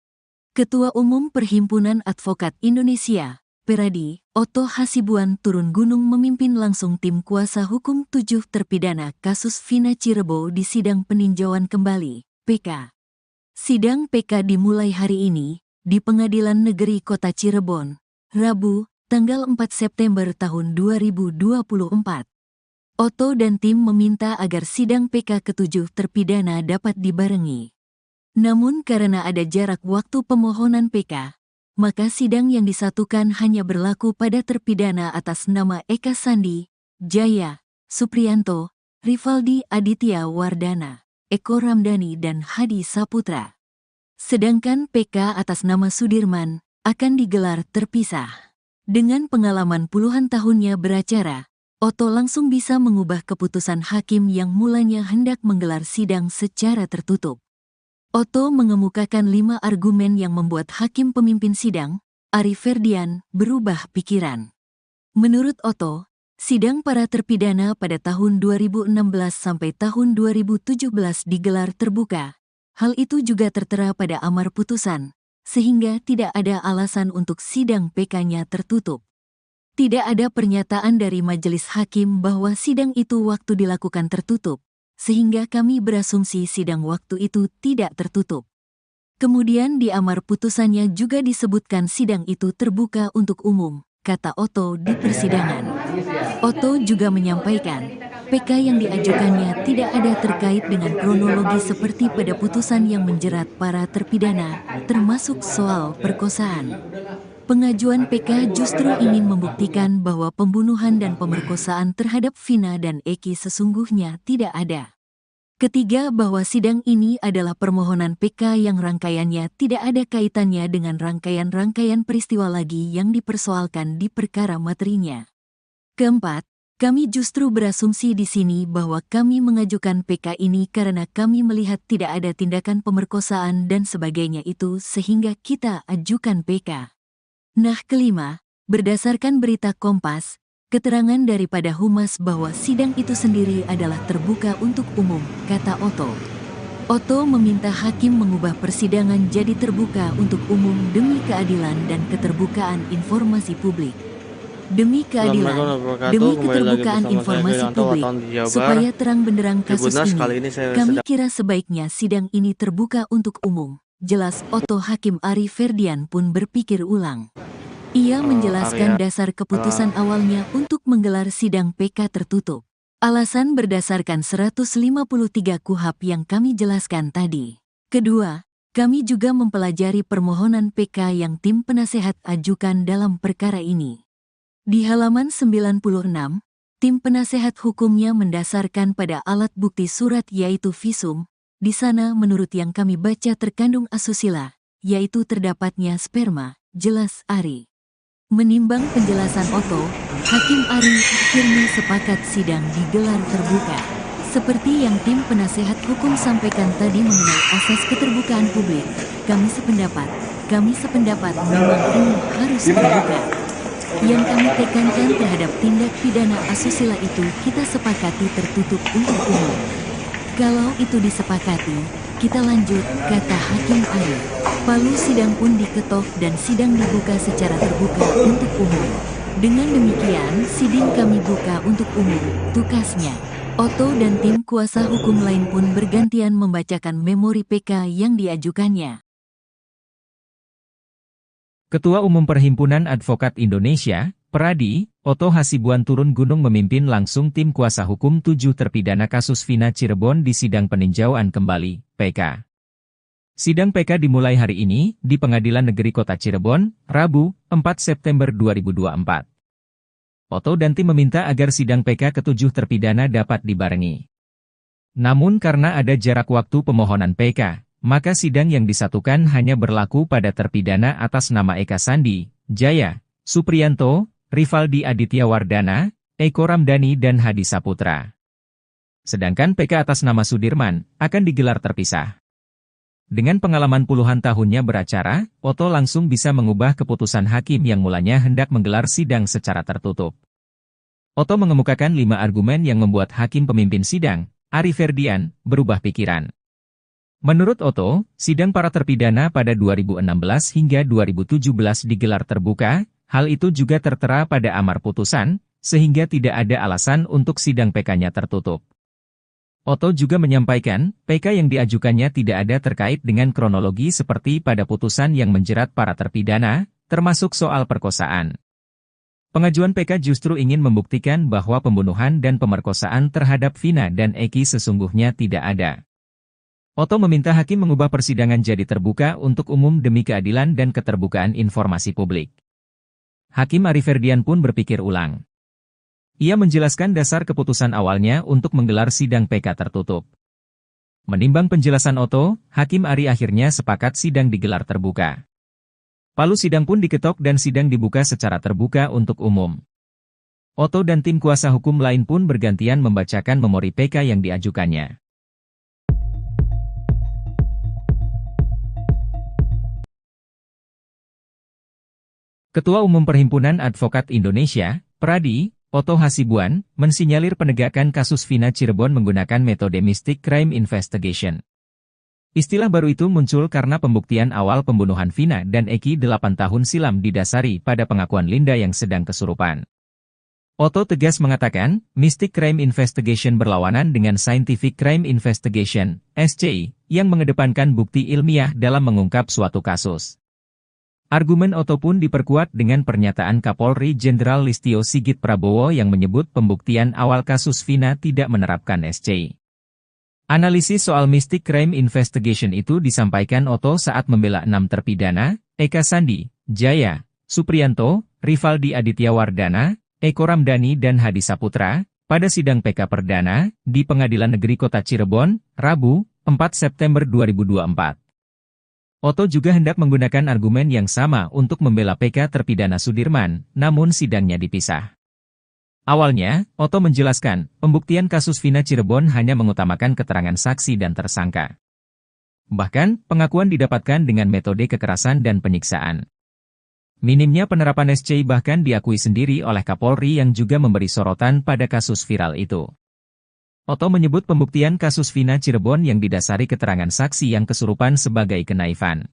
Ketua Umum Perhimpunan Advokat Indonesia, Peradi, Oto Hasibuan turun gunung memimpin langsung tim kuasa hukum 7 terpidana kasus Vina Cirebon di sidang peninjauan kembali, PK. Sidang PK dimulai hari ini, di Pengadilan Negeri Kota Cirebon, Rabu, tanggal 4 September tahun 2024. Oto dan tim meminta agar sidang PK ke-7 terpidana dapat dibarengi. Namun karena ada jarak waktu pemohonan PK, maka sidang yang disatukan hanya berlaku pada terpidana atas nama Eka Sandi, Jaya, Supriyanto, Rivaldi Aditya Wardana, Eko Ramdhani dan Hadi Saputra. Sedangkan PK atas nama Sudirman akan digelar terpisah. Dengan pengalaman puluhan tahunnya beracara, Oto langsung bisa mengubah keputusan hakim yang mulanya hendak menggelar sidang secara tertutup. Oto mengemukakan 5 argumen yang membuat hakim pemimpin sidang, Ari Ferdian, berubah pikiran. Menurut Oto, sidang para terpidana pada tahun 2016 sampai tahun 2017 digelar terbuka. Hal itu juga tertera pada amar putusan, sehingga tidak ada alasan untuk sidang PK-nya tertutup. Tidak ada pernyataan dari majelis hakim bahwa sidang itu waktu dilakukan tertutup, sehingga kami berasumsi sidang waktu itu tidak tertutup. Kemudian di amar putusannya juga disebutkan sidang itu terbuka untuk umum, kata Oto di persidangan. Oto juga menyampaikan, PK yang diajukannya tidak ada terkait dengan kronologi seperti pada putusan yang menjerat para terpidana, termasuk soal perkosaan. Pengajuan PK justru ingin membuktikan bahwa pembunuhan dan pemerkosaan terhadap Vina dan Eki sesungguhnya tidak ada. Ketiga, bahwa sidang ini adalah permohonan PK yang rangkaiannya tidak ada kaitannya dengan rangkaian-rangkaian peristiwa lagi yang dipersoalkan di perkara materinya. Keempat, kami justru berasumsi di sini bahwa kami mengajukan PK ini karena kami melihat tidak ada tindakan pemerkosaan dan sebagainya itu sehingga kita ajukan PK. Nah, kelima, berdasarkan berita Kompas, keterangan daripada Humas bahwa sidang itu sendiri adalah terbuka untuk umum, kata Oto. Oto meminta hakim mengubah persidangan jadi terbuka untuk umum demi keadilan dan keterbukaan informasi publik. Demi keadilan, demi keterbukaan informasi publik, supaya terang benderang kasus ini, kami kira sebaiknya sidang ini terbuka untuk umum. Jelas Oto. Hakim Ari Ferdian pun berpikir ulang. Ia menjelaskan dasar keputusan awalnya untuk menggelar sidang PK tertutup. Alasan berdasarkan 153 KUHP yang kami jelaskan tadi. Kedua, kami juga mempelajari permohonan PK yang tim penasehat ajukan dalam perkara ini. Di halaman 96, tim penasehat hukumnya mendasarkan pada alat bukti surat yaitu visum. Di sana menurut yang kami baca terkandung asusila, yaitu terdapatnya sperma, jelas Ari. Menimbang penjelasan Oto, Hakim Ari akhirnya sepakat sidang digelar terbuka. Seperti yang tim penasehat hukum sampaikan tadi mengenai asas keterbukaan publik, kami sependapat memang ini harus terbuka. Yang kami tekankan terhadap tindak pidana asusila itu kita sepakati tertutup untuk umum. Kalau itu disepakati, kita lanjut, kata Hakim Ari. Palu sidang pun diketok dan sidang dibuka secara terbuka untuk umum. Dengan demikian, sidang kami buka untuk umum, tukasnya. Oto dan tim kuasa hukum lain pun bergantian membacakan memori PK yang diajukannya. Ketua Umum Perhimpunan Advokat Indonesia, Peradi, Oto Hasibuan turun gunung memimpin langsung tim kuasa hukum 7 terpidana kasus Vina Cirebon di sidang peninjauan kembali, PK. Sidang PK dimulai hari ini di Pengadilan Negeri Kota Cirebon, Rabu, 4 September 2024. Oto dan tim meminta agar sidang PK ke-7 terpidana dapat dibarengi. Namun karena ada jarak waktu pemohonan PK, maka sidang yang disatukan hanya berlaku pada terpidana atas nama Eka Sandi, Jaya, Supriyanto, Rivaldi Aditya Wardana, Eko Ramdhani dan Hadi Saputra. Sedangkan PK atas nama Sudirman akan digelar terpisah. Dengan pengalaman puluhan tahunnya beracara, Oto langsung bisa mengubah keputusan hakim yang mulanya hendak menggelar sidang secara tertutup. Otto mengemukakan 5 argumen yang membuat hakim pemimpin sidang, Ari Ferdian, berubah pikiran. Menurut Otto, sidang para terpidana pada 2016 hingga 2017 digelar terbuka, hal itu juga tertera pada amar putusan, sehingga tidak ada alasan untuk sidang PK-nya tertutup. Otto juga menyampaikan, PK yang diajukannya tidak ada terkait dengan kronologi seperti pada putusan yang menjerat para terpidana, termasuk soal perkosaan. Pengajuan PK justru ingin membuktikan bahwa pembunuhan dan pemerkosaan terhadap Vina dan Eki sesungguhnya tidak ada. Otto meminta hakim mengubah persidangan jadi terbuka untuk umum demi keadilan dan keterbukaan informasi publik. Hakim Ari Ferdian pun berpikir ulang. Ia menjelaskan dasar keputusan awalnya untuk menggelar sidang PK tertutup. Menimbang penjelasan Otto, Hakim Ari akhirnya sepakat sidang digelar terbuka. Palu sidang pun diketok dan sidang dibuka secara terbuka untuk umum. Otto dan tim kuasa hukum lain pun bergantian membacakan memori PK yang diajukannya. Ketua Umum Perhimpunan Advokat Indonesia, Pradi, Otto Hasibuan, mensinyalir penegakan kasus Vina Cirebon menggunakan metode Mystic Crime Investigation. Istilah baru itu muncul karena pembuktian awal pembunuhan Vina dan Eki 8 tahun silam didasari pada pengakuan Linda yang sedang kesurupan. Otto tegas mengatakan, Mystic Crime Investigation berlawanan dengan Scientific Crime Investigation, SCI, yang mengedepankan bukti ilmiah dalam mengungkap suatu kasus. Argumen Otto pun diperkuat dengan pernyataan Kapolri Jenderal Listio Sigit Prabowo yang menyebut pembuktian awal kasus Vina tidak menerapkan SCI. Analisis soal Mystic Crime Investigation itu disampaikan Otto saat membela 6 terpidana, Eka Sandi, Jaya, Supriyanto, Rivaldi Aditya Wardana, Eko Ramdhani dan Hadi Saputra, pada sidang PK Perdana, di Pengadilan Negeri Kota Cirebon, Rabu, 4 September 2024. Otto juga hendak menggunakan argumen yang sama untuk membela PK terpidana Sudirman, namun sidangnya dipisah. Awalnya, Otto menjelaskan, pembuktian kasus Vina Cirebon hanya mengutamakan keterangan saksi dan tersangka. Bahkan, pengakuan didapatkan dengan metode kekerasan dan penyiksaan. Minimnya penerapan SCI bahkan diakui sendiri oleh Kapolri yang juga memberi sorotan pada kasus viral itu. Otto menyebut pembuktian kasus Vina Cirebon yang didasari keterangan saksi yang kesurupan sebagai kenaifan.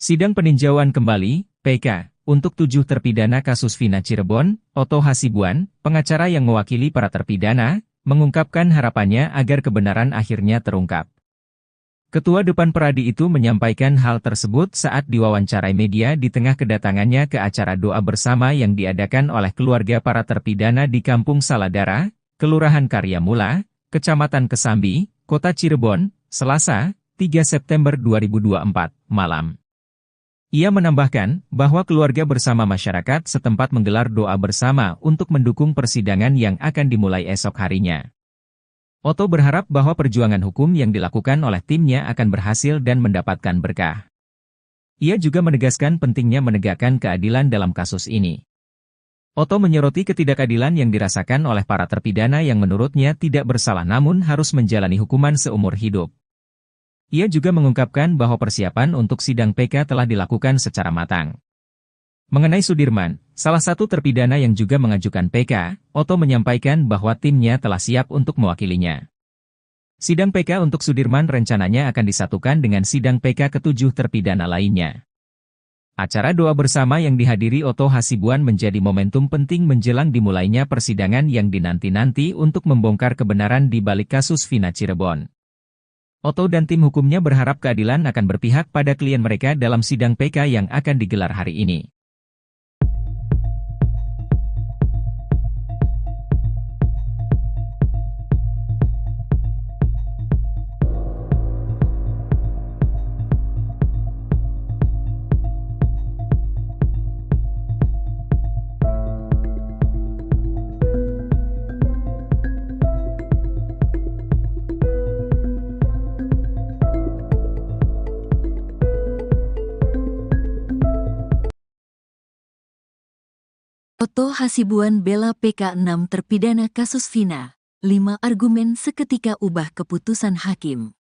Sidang peninjauan kembali, PK, untuk 7 terpidana kasus Vina Cirebon, Otto Hasibuan, pengacara yang mewakili para terpidana, mengungkapkan harapannya agar kebenaran akhirnya terungkap. Ketua Depan Pradi itu menyampaikan hal tersebut saat diwawancarai media di tengah kedatangannya ke acara doa bersama yang diadakan oleh keluarga para terpidana di Kampung Saladara, Kelurahan Karyamula, Kecamatan Kesambi, Kota Cirebon, Selasa, 3 September 2024, malam. Ia menambahkan bahwa keluarga bersama masyarakat setempat menggelar doa bersama untuk mendukung persidangan yang akan dimulai esok harinya. Otto berharap bahwa perjuangan hukum yang dilakukan oleh timnya akan berhasil dan mendapatkan berkah. Ia juga menegaskan pentingnya menegakkan keadilan dalam kasus ini. Otto menyoroti ketidakadilan yang dirasakan oleh para terpidana yang menurutnya tidak bersalah namun harus menjalani hukuman seumur hidup. Ia juga mengungkapkan bahwa persiapan untuk sidang PK telah dilakukan secara matang. Mengenai Sudirman, salah satu terpidana yang juga mengajukan PK, Otto menyampaikan bahwa timnya telah siap untuk mewakilinya. Sidang PK untuk Sudirman rencananya akan disatukan dengan sidang PK ke-7 terpidana lainnya. Acara doa bersama yang dihadiri Otto Hasibuan menjadi momentum penting menjelang dimulainya persidangan yang dinanti-nanti untuk membongkar kebenaran di balik kasus Vina Cirebon. Otto dan tim hukumnya berharap keadilan akan berpihak pada klien mereka dalam sidang PK yang akan digelar hari ini. Otto Hasibuan bela PK 6 terpidana kasus Vina, 5 argumen seketika ubah keputusan hakim.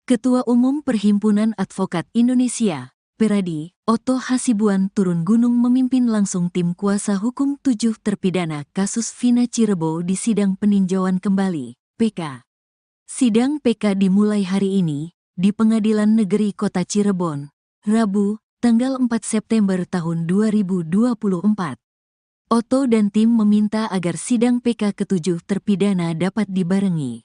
Ketua Umum Perhimpunan Advokat Indonesia, Peradi, Otto Hasibuan turun gunung memimpin langsung tim kuasa hukum 7 terpidana kasus Vina Cirebon di sidang peninjauan kembali, PK. Sidang PK dimulai hari ini, di Pengadilan Negeri Kota Cirebon, Rabu, tanggal 4 September tahun 2024. Otto dan tim meminta agar sidang PK ke-7 terpidana dapat dibarengi.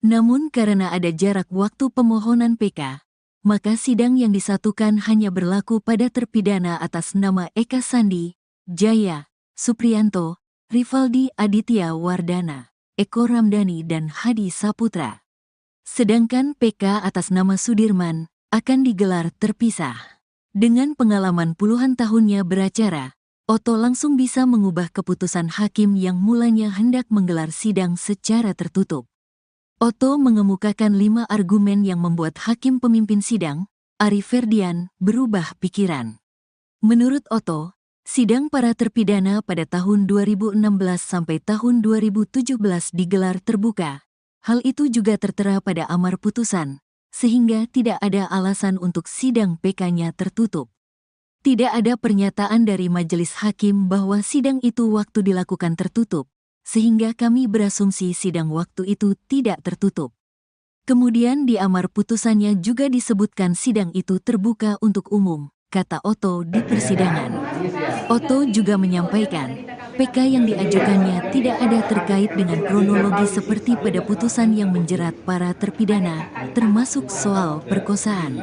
Namun karena ada jarak waktu pemohonan PK, maka sidang yang disatukan hanya berlaku pada terpidana atas nama Eka Sandi, Jaya, Supriyanto, Rivaldi Aditya Wardana, Eko Ramdhani dan Hadi Saputra. Sedangkan PK atas nama Sudirman akan digelar terpisah. Dengan pengalaman puluhan tahunnya beracara, Otto langsung bisa mengubah keputusan hakim yang mulanya hendak menggelar sidang secara tertutup. Otto mengemukakan 5 argumen yang membuat hakim pemimpin sidang, Ari Ferdian, berubah pikiran. Menurut Otto, sidang para terpidana pada tahun 2016 sampai tahun 2017 digelar terbuka. Hal itu juga tertera pada amar putusan, sehingga tidak ada alasan untuk sidang PK-nya tertutup. Tidak ada pernyataan dari majelis hakim bahwa sidang itu waktu dilakukan tertutup, sehingga kami berasumsi sidang waktu itu tidak tertutup. Kemudian di amar putusannya juga disebutkan sidang itu terbuka untuk umum, kata Otto di persidangan. Otto juga menyampaikan, PK yang diajukannya tidak ada terkait dengan kronologi seperti pada putusan yang menjerat para terpidana, termasuk soal perkosaan.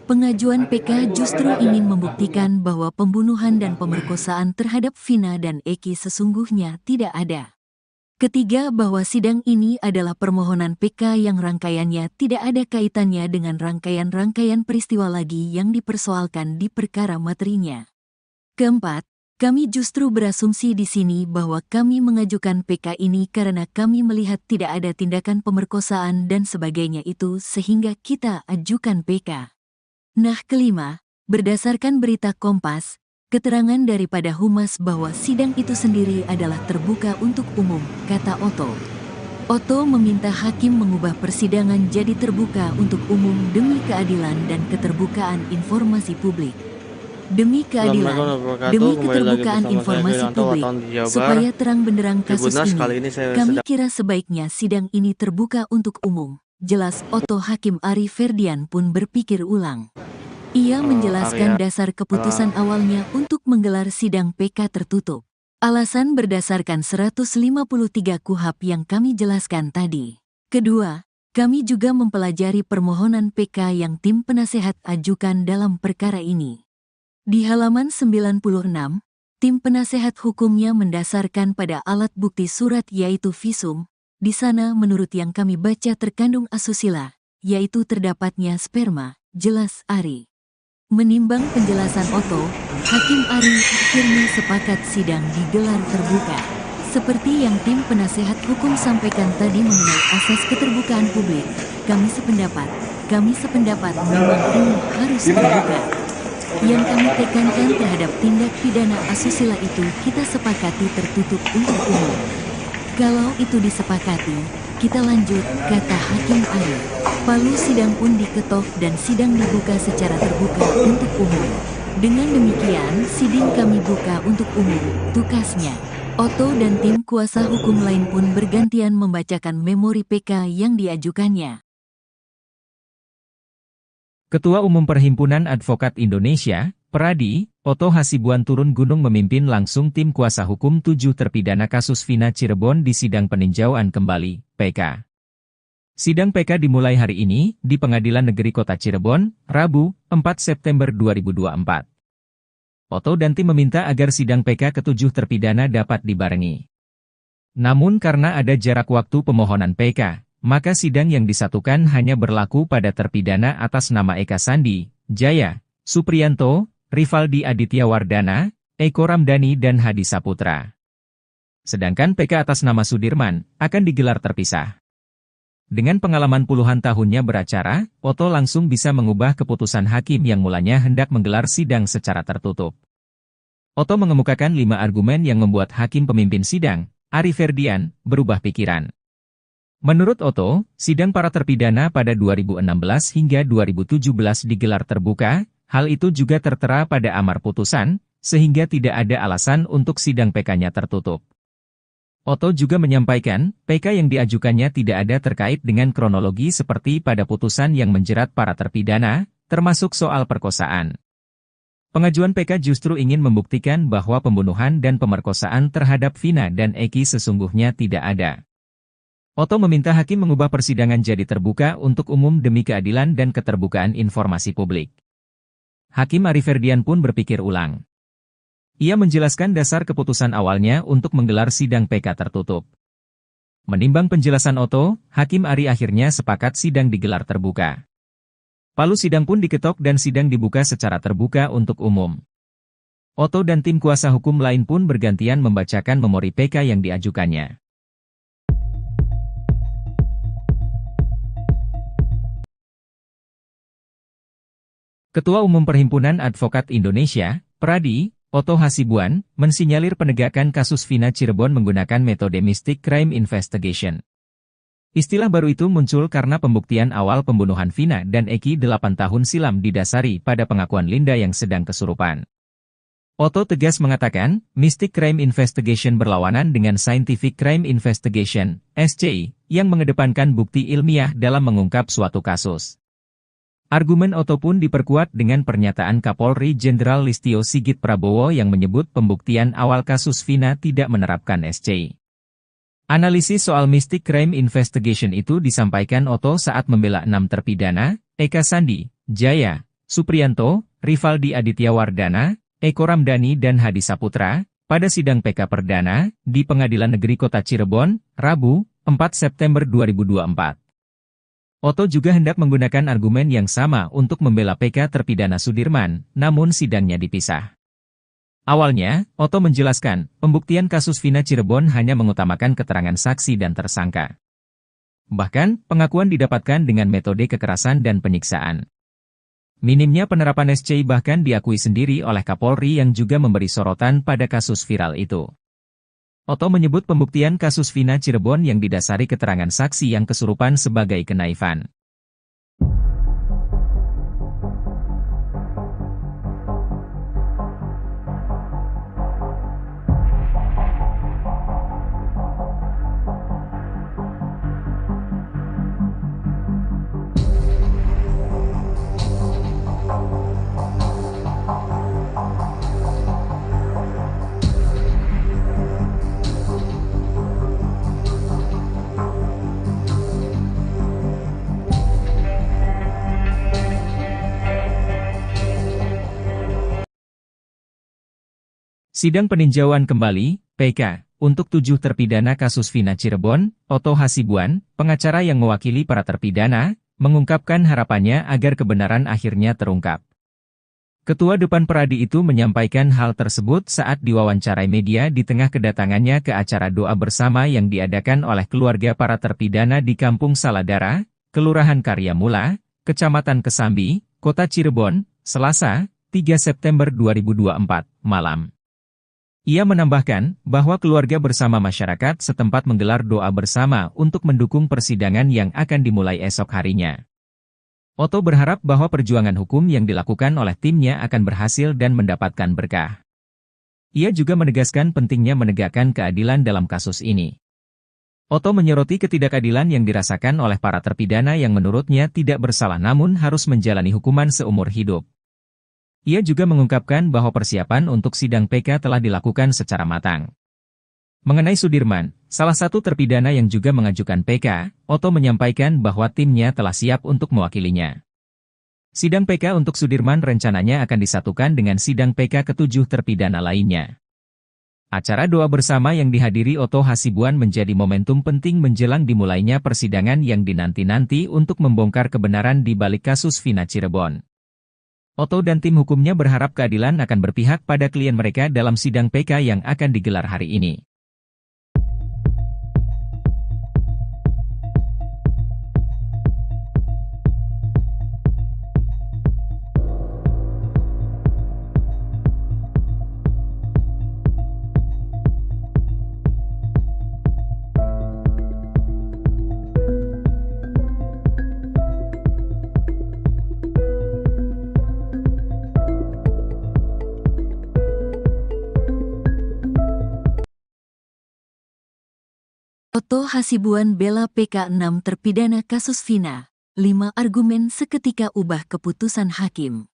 Pengajuan PK justru ingin membuktikan bahwa pembunuhan dan pemerkosaan terhadap Vina dan Eki sesungguhnya tidak ada. Ketiga, bahwa sidang ini adalah permohonan PK yang rangkaiannya tidak ada kaitannya dengan rangkaian-rangkaian peristiwa lagi yang dipersoalkan di perkara materinya. Keempat, kami justru berasumsi di sini bahwa kami mengajukan PK ini karena kami melihat tidak ada tindakan pemerkosaan dan sebagainya itu sehingga kita ajukan PK. Nah, kelima, berdasarkan berita Kompas, keterangan daripada Humas bahwa sidang itu sendiri adalah terbuka untuk umum, kata Otto. Otto meminta hakim mengubah persidangan jadi terbuka untuk umum demi keadilan dan keterbukaan informasi publik. Demi keadilan, demi keterbukaan informasi publik, supaya terang benderang kasus ini, kami kira sebaiknya sidang ini terbuka untuk umum. Jelas Otto. Hakim Ari Ferdian pun berpikir ulang. Ia menjelaskan dasar keputusan awalnya untuk menggelar sidang PK tertutup. Alasan berdasarkan 153 KUHP yang kami jelaskan tadi. Kedua, kami juga mempelajari permohonan PK yang tim penasehat ajukan dalam perkara ini. Di halaman 96, tim penasehat hukumnya mendasarkan pada alat bukti surat yaitu visum. Di sana menurut yang kami baca terkandung asusila, yaitu terdapatnya sperma, jelas Ari. Menimbang penjelasan Otto, Hakim Ari akhirnya sepakat sidang digelar terbuka. Seperti yang tim penasehat hukum sampaikan tadi mengenai asas keterbukaan publik, kami sependapat memang ini harus terbuka. Yang kami tekankan terhadap tindak pidana asusila itu kita sepakati tertutup untuk umum. Kalau itu disepakati, kita lanjut, kata Hakim Ari. Palu sidang pun diketok dan sidang dibuka secara terbuka untuk umum. Dengan demikian, sidang kami buka untuk umum, tukasnya. Otto dan tim kuasa hukum lain pun bergantian membacakan memori PK yang diajukannya. Ketua Umum Perhimpunan Advokat Indonesia, Peradi, Otto Hasibuan turun gunung memimpin langsung tim kuasa hukum 7 terpidana kasus Vina Cirebon di sidang peninjauan kembali, PK. Sidang PK dimulai hari ini di Pengadilan Negeri Kota Cirebon, Rabu, 4 September 2024. Otto dan tim meminta agar sidang PK ke-7 terpidana dapat dibarengi. Namun karena ada jarak waktu pemohonan PK, maka sidang yang disatukan hanya berlaku pada terpidana atas nama Eka Sandi, Jaya, Supriyanto, Rivaldi Aditya Wardana, Eko Ramdhani dan Hadi Saputra. Sedangkan PK atas nama Sudirman akan digelar terpisah. Dengan pengalaman puluhan tahunnya beracara, Otto langsung bisa mengubah keputusan hakim yang mulanya hendak menggelar sidang secara tertutup. Otto mengemukakan 5 argumen yang membuat hakim pemimpin sidang, Ari Ferdian, berubah pikiran. Menurut Otto, sidang para terpidana pada 2016 hingga 2017 digelar terbuka, hal itu juga tertera pada amar putusan, sehingga tidak ada alasan untuk sidang PK-nya tertutup. Otto juga menyampaikan, PK yang diajukannya tidak ada terkait dengan kronologi seperti pada putusan yang menjerat para terpidana, termasuk soal perkosaan. Pengajuan PK justru ingin membuktikan bahwa pembunuhan dan pemerkosaan terhadap Vina dan Eki sesungguhnya tidak ada. Otto meminta hakim mengubah persidangan jadi terbuka untuk umum demi keadilan dan keterbukaan informasi publik. Hakim Ari Ferdian pun berpikir ulang. Ia menjelaskan dasar keputusan awalnya untuk menggelar sidang PK tertutup. Menimbang penjelasan Otto, Hakim Ari akhirnya sepakat sidang digelar terbuka. Palu sidang pun diketok dan sidang dibuka secara terbuka untuk umum. Otto dan tim kuasa hukum lain pun bergantian membacakan memori PK yang diajukannya. Ketua Umum Perhimpunan Advokat Indonesia, Pradi, Otto Hasibuan, mensinyalir penegakan kasus Vina Cirebon menggunakan metode Mystic Crime Investigation. Istilah baru itu muncul karena pembuktian awal pembunuhan Vina dan Eki 8 tahun silam didasari pada pengakuan Linda yang sedang kesurupan. Otto tegas mengatakan, Mystic Crime Investigation berlawanan dengan Scientific Crime Investigation, SCI, yang mengedepankan bukti ilmiah dalam mengungkap suatu kasus. Argumen Otto pun diperkuat dengan pernyataan Kapolri Jenderal Listio Sigit Prabowo yang menyebut pembuktian awal kasus Vina tidak menerapkan SCI. Analisis soal Mystic Crime Investigation itu disampaikan Otto saat membela 6 terpidana, Eka Sandi, Jaya, Supriyanto, Rivaldi Aditya Wardana, Eko Ramdhani dan Hadi Saputra, pada sidang PK Perdana, di Pengadilan Negeri Kota Cirebon, Rabu, 4 September 2024. Otto juga hendak menggunakan argumen yang sama untuk membela PK terpidana Sudirman, namun sidangnya dipisah. Awalnya, Otto menjelaskan, pembuktian kasus Vina Cirebon hanya mengutamakan keterangan saksi dan tersangka. Bahkan, pengakuan didapatkan dengan metode kekerasan dan penyiksaan. Minimnya penerapan SCI bahkan diakui sendiri oleh Kapolri yang juga memberi sorotan pada kasus viral itu. Otto menyebut pembuktian kasus Vina Cirebon yang didasari keterangan saksi yang kesurupan sebagai kenaifan. Sidang peninjauan kembali, PK, untuk 7 terpidana kasus Vina Cirebon, Otto Hasibuan, pengacara yang mewakili para terpidana, mengungkapkan harapannya agar kebenaran akhirnya terungkap. Ketua Depan Pradi itu menyampaikan hal tersebut saat diwawancarai media di tengah kedatangannya ke acara doa bersama yang diadakan oleh keluarga para terpidana di Kampung Saladara, Kelurahan Karyamula, Kecamatan Kesambi, Kota Cirebon, Selasa, 3 September 2024, malam. Ia menambahkan bahwa keluarga bersama masyarakat setempat menggelar doa bersama untuk mendukung persidangan yang akan dimulai esok harinya. Otto berharap bahwa perjuangan hukum yang dilakukan oleh timnya akan berhasil dan mendapatkan berkah. Ia juga menegaskan pentingnya menegakkan keadilan dalam kasus ini. Otto menyoroti ketidakadilan yang dirasakan oleh para terpidana yang menurutnya tidak bersalah namun harus menjalani hukuman seumur hidup. Ia juga mengungkapkan bahwa persiapan untuk sidang PK telah dilakukan secara matang. Mengenai Sudirman, salah satu terpidana yang juga mengajukan PK, Otto menyampaikan bahwa timnya telah siap untuk mewakilinya. Sidang PK untuk Sudirman rencananya akan disatukan dengan sidang PK ke-7 terpidana lainnya. Acara doa bersama yang dihadiri Otto Hasibuan menjadi momentum penting menjelang dimulainya persidangan yang dinanti-nanti untuk membongkar kebenaran di balik kasus Vina Cirebon. Otto dan tim hukumnya berharap keadilan akan berpihak pada klien mereka dalam sidang PK yang akan digelar hari ini. Oto Hasibuan bela PK6 terpidana kasus Vina, 5 argumen seketika ubah keputusan hakim.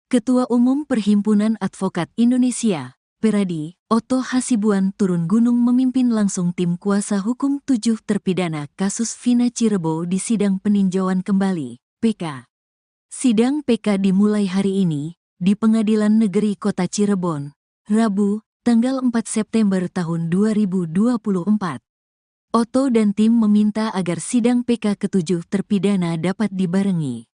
Ketua Umum Perhimpunan Advokat Indonesia, Peradi, Oto Hasibuan turun gunung memimpin langsung tim kuasa hukum 7 terpidana kasus Vina Cirebon di sidang peninjauan kembali, PK. Sidang PK dimulai hari ini, di Pengadilan Negeri Kota Cirebon, Rabu, tanggal 4 September tahun 2024. Oto dan tim meminta agar sidang PK ke-7 terpidana dapat dibarengi.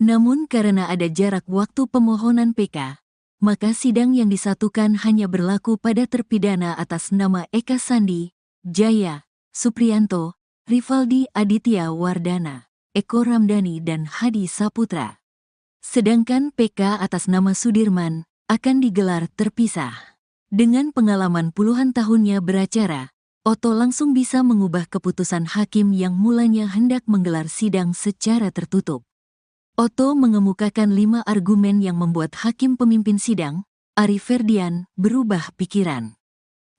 Namun karena ada jarak waktu pemohonan PK, maka sidang yang disatukan hanya berlaku pada terpidana atas nama Eka Sandi, Jaya, Supriyanto, Rivaldi Aditya Wardana, Eko Ramdhani dan Hadi Saputra. Sedangkan PK atas nama Sudirman akan digelar terpisah. Dengan pengalaman puluhan tahunnya beracara, Oto langsung bisa mengubah keputusan hakim yang mulanya hendak menggelar sidang secara tertutup. Oto mengemukakan 5 argumen yang membuat hakim pemimpin sidang, Ari Ferdian, berubah pikiran.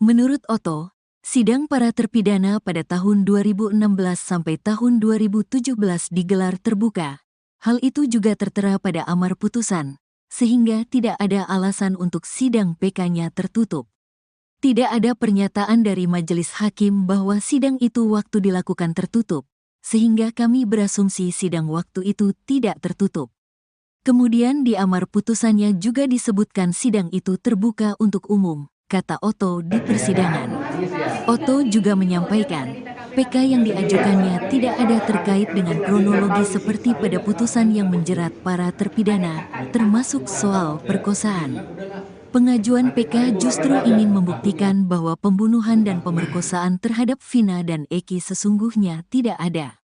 Menurut Oto, sidang para terpidana pada tahun 2016 sampai tahun 2017 digelar terbuka. Hal itu juga tertera pada amar putusan, sehingga tidak ada alasan untuk sidang PK-nya tertutup. Tidak ada pernyataan dari majelis hakim bahwa sidang itu waktu dilakukan tertutup, sehingga kami berasumsi sidang waktu itu tidak tertutup. Kemudian di amar putusannya juga disebutkan sidang itu terbuka untuk umum, kata Oto di persidangan. Oto juga menyampaikan, PK yang diajukannya tidak ada terkait dengan kronologi seperti pada putusan yang menjerat para terpidana, termasuk soal perkosaan. Pengajuan PK justru ingin membuktikan bahwa pembunuhan dan pemerkosaan terhadap Vina dan Eki sesungguhnya tidak ada.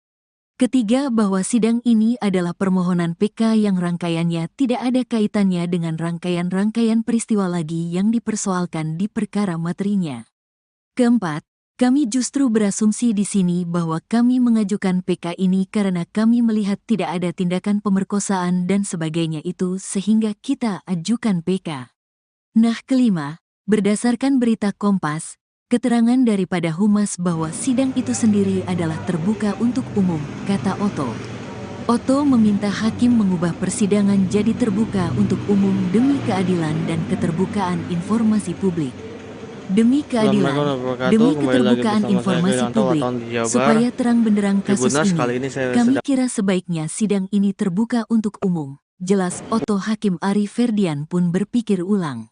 Ketiga, bahwa sidang ini adalah permohonan PK yang rangkaiannya tidak ada kaitannya dengan rangkaian-rangkaian peristiwa lagi yang dipersoalkan di perkara materinya. Keempat, kami justru berasumsi di sini bahwa kami mengajukan PK ini karena kami melihat tidak ada tindakan pemerkosaan dan sebagainya itu sehingga kita ajukan PK. Nah, kelima, berdasarkan berita Kompas, keterangan daripada Humas bahwa sidang itu sendiri adalah terbuka untuk umum, kata Oto. Oto meminta hakim mengubah persidangan jadi terbuka untuk umum demi keadilan dan keterbukaan informasi publik. Demi keadilan, demi keterbukaan informasi publik, supaya terang benderang kasus ini, kami kira sebaiknya sidang ini terbuka untuk umum. Jelas Oto. Hakim Ari Ferdian pun berpikir ulang.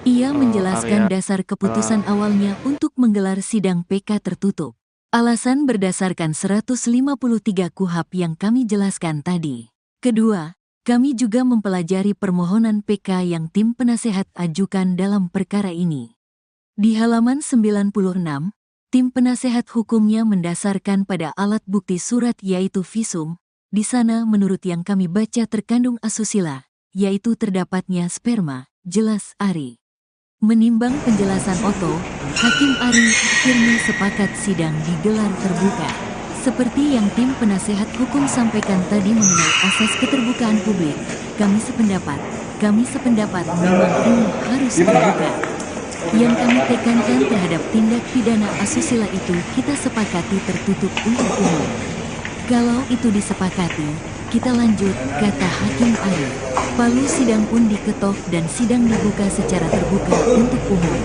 Ia menjelaskan dasar keputusan awalnya untuk menggelar sidang PK tertutup. Alasan berdasarkan 153 KUHP yang kami jelaskan tadi. Kedua, kami juga mempelajari permohonan PK yang tim penasehat ajukan dalam perkara ini. Di halaman 96, tim penasehat hukumnya mendasarkan pada alat bukti surat yaitu visum. Di sana menurut yang kami baca terkandung asusila, yaitu terdapatnya sperma, jelas Ari. Menimbang penjelasan Oto, Hakim Ari akhirnya sepakat sidang digelar terbuka. Seperti yang tim penasehat hukum sampaikan tadi mengenai asas keterbukaan publik, kami sependapat memang ini harus terbuka. Yang kami tekankan terhadap tindak pidana asusila itu kita sepakati tertutup untuk umum. Kalau itu disepakati, kita lanjut, kata Hakim Ari. Palu sidang pun diketok dan sidang dibuka secara terbuka untuk umum.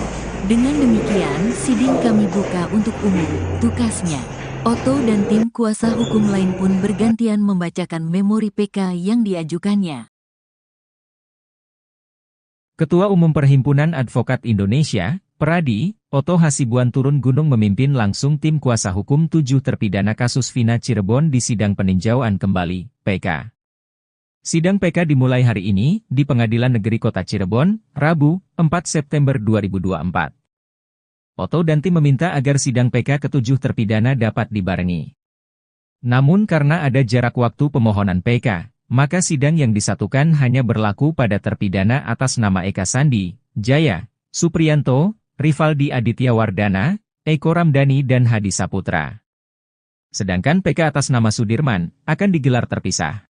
Dengan demikian, sidang kami buka untuk umum, tukasnya. Oto dan tim kuasa hukum lain pun bergantian membacakan memori PK yang diajukannya. Ketua Umum Perhimpunan Advokat Indonesia, Peradi, Oto Hasibuan turun gunung memimpin langsung tim kuasa hukum 7 terpidana kasus Vina Cirebon di sidang peninjauan kembali, PK. Sidang PK dimulai hari ini, di Pengadilan Negeri Kota Cirebon, Rabu, 4 September 2024. Oto dan tim meminta agar sidang PK ke-7 terpidana dapat dibarengi. Namun karena ada jarak waktu pemohonan PK, maka sidang yang disatukan hanya berlaku pada terpidana atas nama Eka Sandi, Jaya, Supriyanto, Rivaldi Aditya Wardana, Eko Ramdhani dan Hadi Saputra. Sedangkan PK atas nama Sudirman akan digelar terpisah.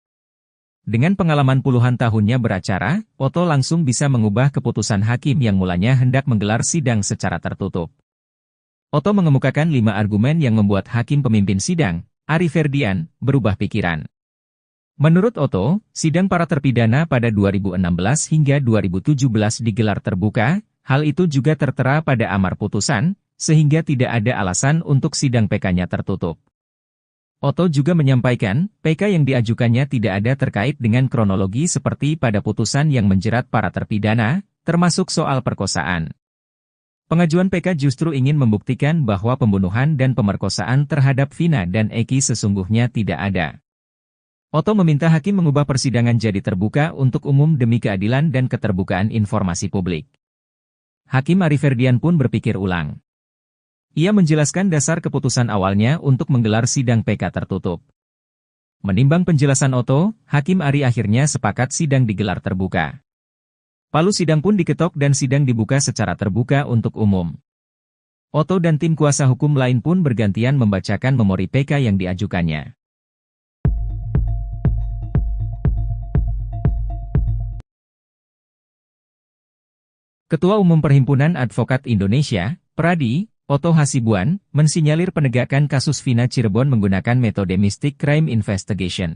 Dengan pengalaman puluhan tahunnya beracara, Oto langsung bisa mengubah keputusan hakim yang mulanya hendak menggelar sidang secara tertutup. Oto mengemukakan 5 argumen yang membuat hakim pemimpin sidang, Ari Ferdian, berubah pikiran. Menurut Oto, sidang para terpidana pada 2016 hingga 2017 digelar terbuka, hal itu juga tertera pada amar putusan, sehingga tidak ada alasan untuk sidang PK-nya tertutup. Oto juga menyampaikan, PK yang diajukannya tidak ada terkait dengan kronologi seperti pada putusan yang menjerat para terpidana, termasuk soal perkosaan. Pengajuan PK justru ingin membuktikan bahwa pembunuhan dan pemerkosaan terhadap Vina dan Eki sesungguhnya tidak ada. Oto meminta hakim mengubah persidangan jadi terbuka untuk umum demi keadilan dan keterbukaan informasi publik. Hakim Ari Ferdian pun berpikir ulang. Ia menjelaskan dasar keputusan awalnya untuk menggelar sidang PK tertutup. Menimbang penjelasan Oto, Hakim Ari akhirnya sepakat sidang digelar terbuka. Palu sidang pun diketok dan sidang dibuka secara terbuka untuk umum. Oto dan tim kuasa hukum lain pun bergantian membacakan memori PK yang diajukannya. Ketua Umum Perhimpunan Advokat Indonesia, Pradi, Oto Hasibuan, mensinyalir penegakan kasus Vina Cirebon menggunakan metode Mystic Crime Investigation.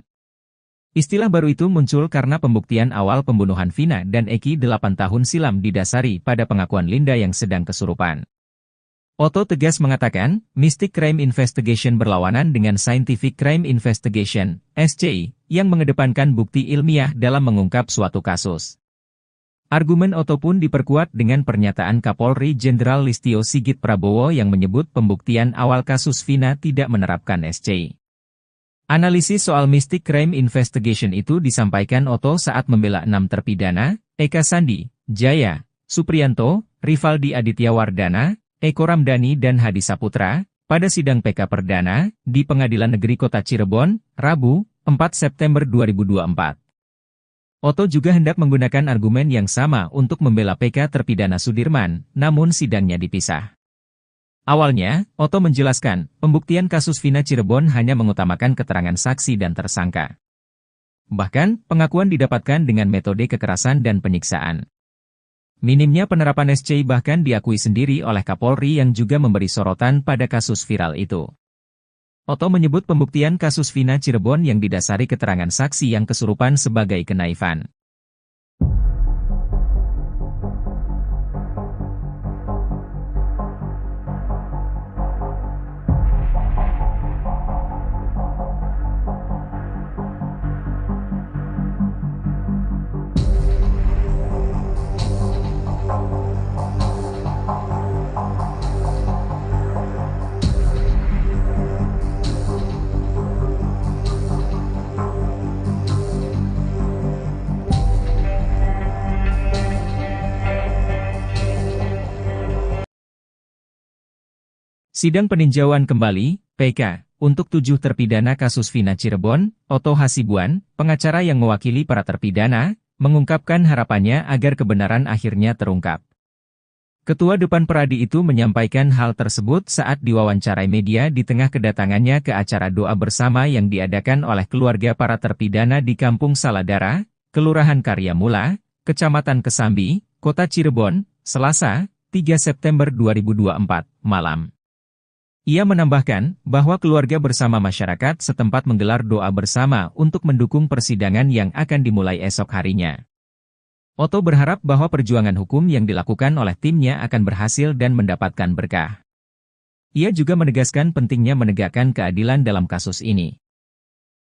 Istilah baru itu muncul karena pembuktian awal pembunuhan Vina dan Eki 8 tahun silam didasari pada pengakuan Linda yang sedang kesurupan. Oto tegas mengatakan, Mystic Crime Investigation berlawanan dengan Scientific Crime Investigation, SCI, yang mengedepankan bukti ilmiah dalam mengungkap suatu kasus. Argumen Oto pun diperkuat dengan pernyataan Kapolri Jenderal Listio Sigit Prabowo yang menyebut pembuktian awal kasus Vina tidak menerapkan SCI. Analisis soal Mystic Crime Investigation itu disampaikan Oto saat membela 6 terpidana, Eka Sandi, Jaya, Supriyanto, Rivaldi Aditya Wardana, Eko Ramdhani dan Hadi Saputra, pada sidang PK Perdana, di Pengadilan Negeri Kota Cirebon, Rabu, 4 September 2024. Oto juga hendak menggunakan argumen yang sama untuk membela PK terpidana Sudirman, namun sidangnya dipisah. Awalnya, Oto menjelaskan, pembuktian kasus Vina Cirebon hanya mengutamakan keterangan saksi dan tersangka. Bahkan, pengakuan didapatkan dengan metode kekerasan dan penyiksaan. Minimnya penerapan SCI bahkan diakui sendiri oleh Kapolri yang juga memberi sorotan pada kasus viral itu. Oto menyebut pembuktian kasus Vina Cirebon yang didasari keterangan saksi yang kesurupan sebagai kenaifan. Sidang peninjauan kembali, PK, untuk 7 terpidana kasus Vina Cirebon, Oto Hasibuan, pengacara yang mewakili para terpidana, mengungkapkan harapannya agar kebenaran akhirnya terungkap. Ketua Depan Pradi itu menyampaikan hal tersebut saat diwawancarai media di tengah kedatangannya ke acara doa bersama yang diadakan oleh keluarga para terpidana di Kampung Saladara, Kelurahan Karyamula, Kecamatan Kesambi, Kota Cirebon, Selasa, 3 September 2024, malam. Ia menambahkan bahwa keluarga bersama masyarakat setempat menggelar doa bersama untuk mendukung persidangan yang akan dimulai esok harinya. Oto berharap bahwa perjuangan hukum yang dilakukan oleh timnya akan berhasil dan mendapatkan berkah. Ia juga menegaskan pentingnya menegakkan keadilan dalam kasus ini.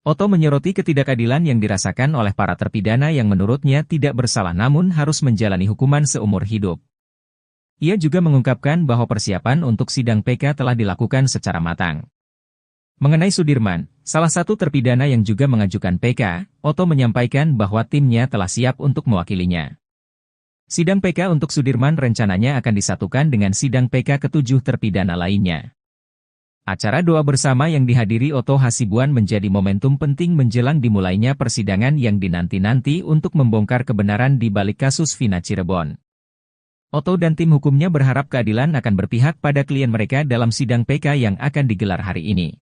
Oto menyoroti ketidakadilan yang dirasakan oleh para terpidana yang menurutnya tidak bersalah namun harus menjalani hukuman seumur hidup. Ia juga mengungkapkan bahwa persiapan untuk sidang PK telah dilakukan secara matang. Mengenai Sudirman, salah satu terpidana yang juga mengajukan PK, Oto menyampaikan bahwa timnya telah siap untuk mewakilinya. Sidang PK untuk Sudirman rencananya akan disatukan dengan sidang PK ke-7 terpidana lainnya. Acara doa bersama yang dihadiri Oto Hasibuan menjadi momentum penting menjelang dimulainya persidangan yang dinanti-nanti untuk membongkar kebenaran di balik kasus Vina Cirebon. Oto dan tim hukumnya berharap keadilan akan berpihak pada klien mereka dalam sidang PK yang akan digelar hari ini.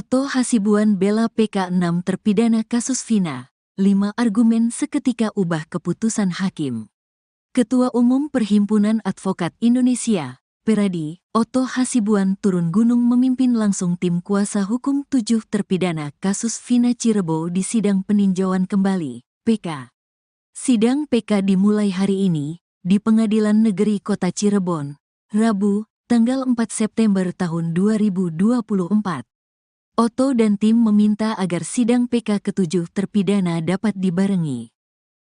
Otto Hasibuan bela PK6 terpidana kasus Vina, 5 argumen seketika ubah keputusan hakim. Ketua Umum Perhimpunan Advokat Indonesia, Peradi, Otto Hasibuan turun gunung memimpin langsung tim kuasa hukum 7 terpidana kasus Vina Cirebon di sidang peninjauan kembali, PK. Sidang PK dimulai hari ini, di Pengadilan Negeri Kota Cirebon, Rabu, tanggal 4 September tahun 2024. Otto dan tim meminta agar sidang PK ke-7 terpidana dapat dibarengi.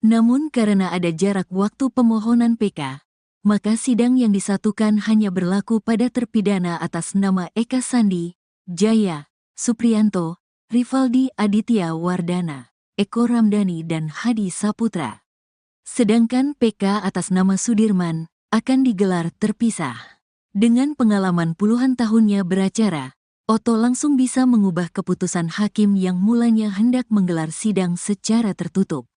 Namun karena ada jarak waktu pemohonan PK, maka sidang yang disatukan hanya berlaku pada terpidana atas nama Eka Sandi, Jaya, Supriyanto, Rivaldi Aditya Wardana, Eko Ramdhani dan Hadi Saputra. Sedangkan PK atas nama Sudirman akan digelar terpisah. Dengan pengalaman puluhan tahunnya beracara, Otto langsung bisa mengubah keputusan hakim yang mulanya hendak menggelar sidang secara tertutup.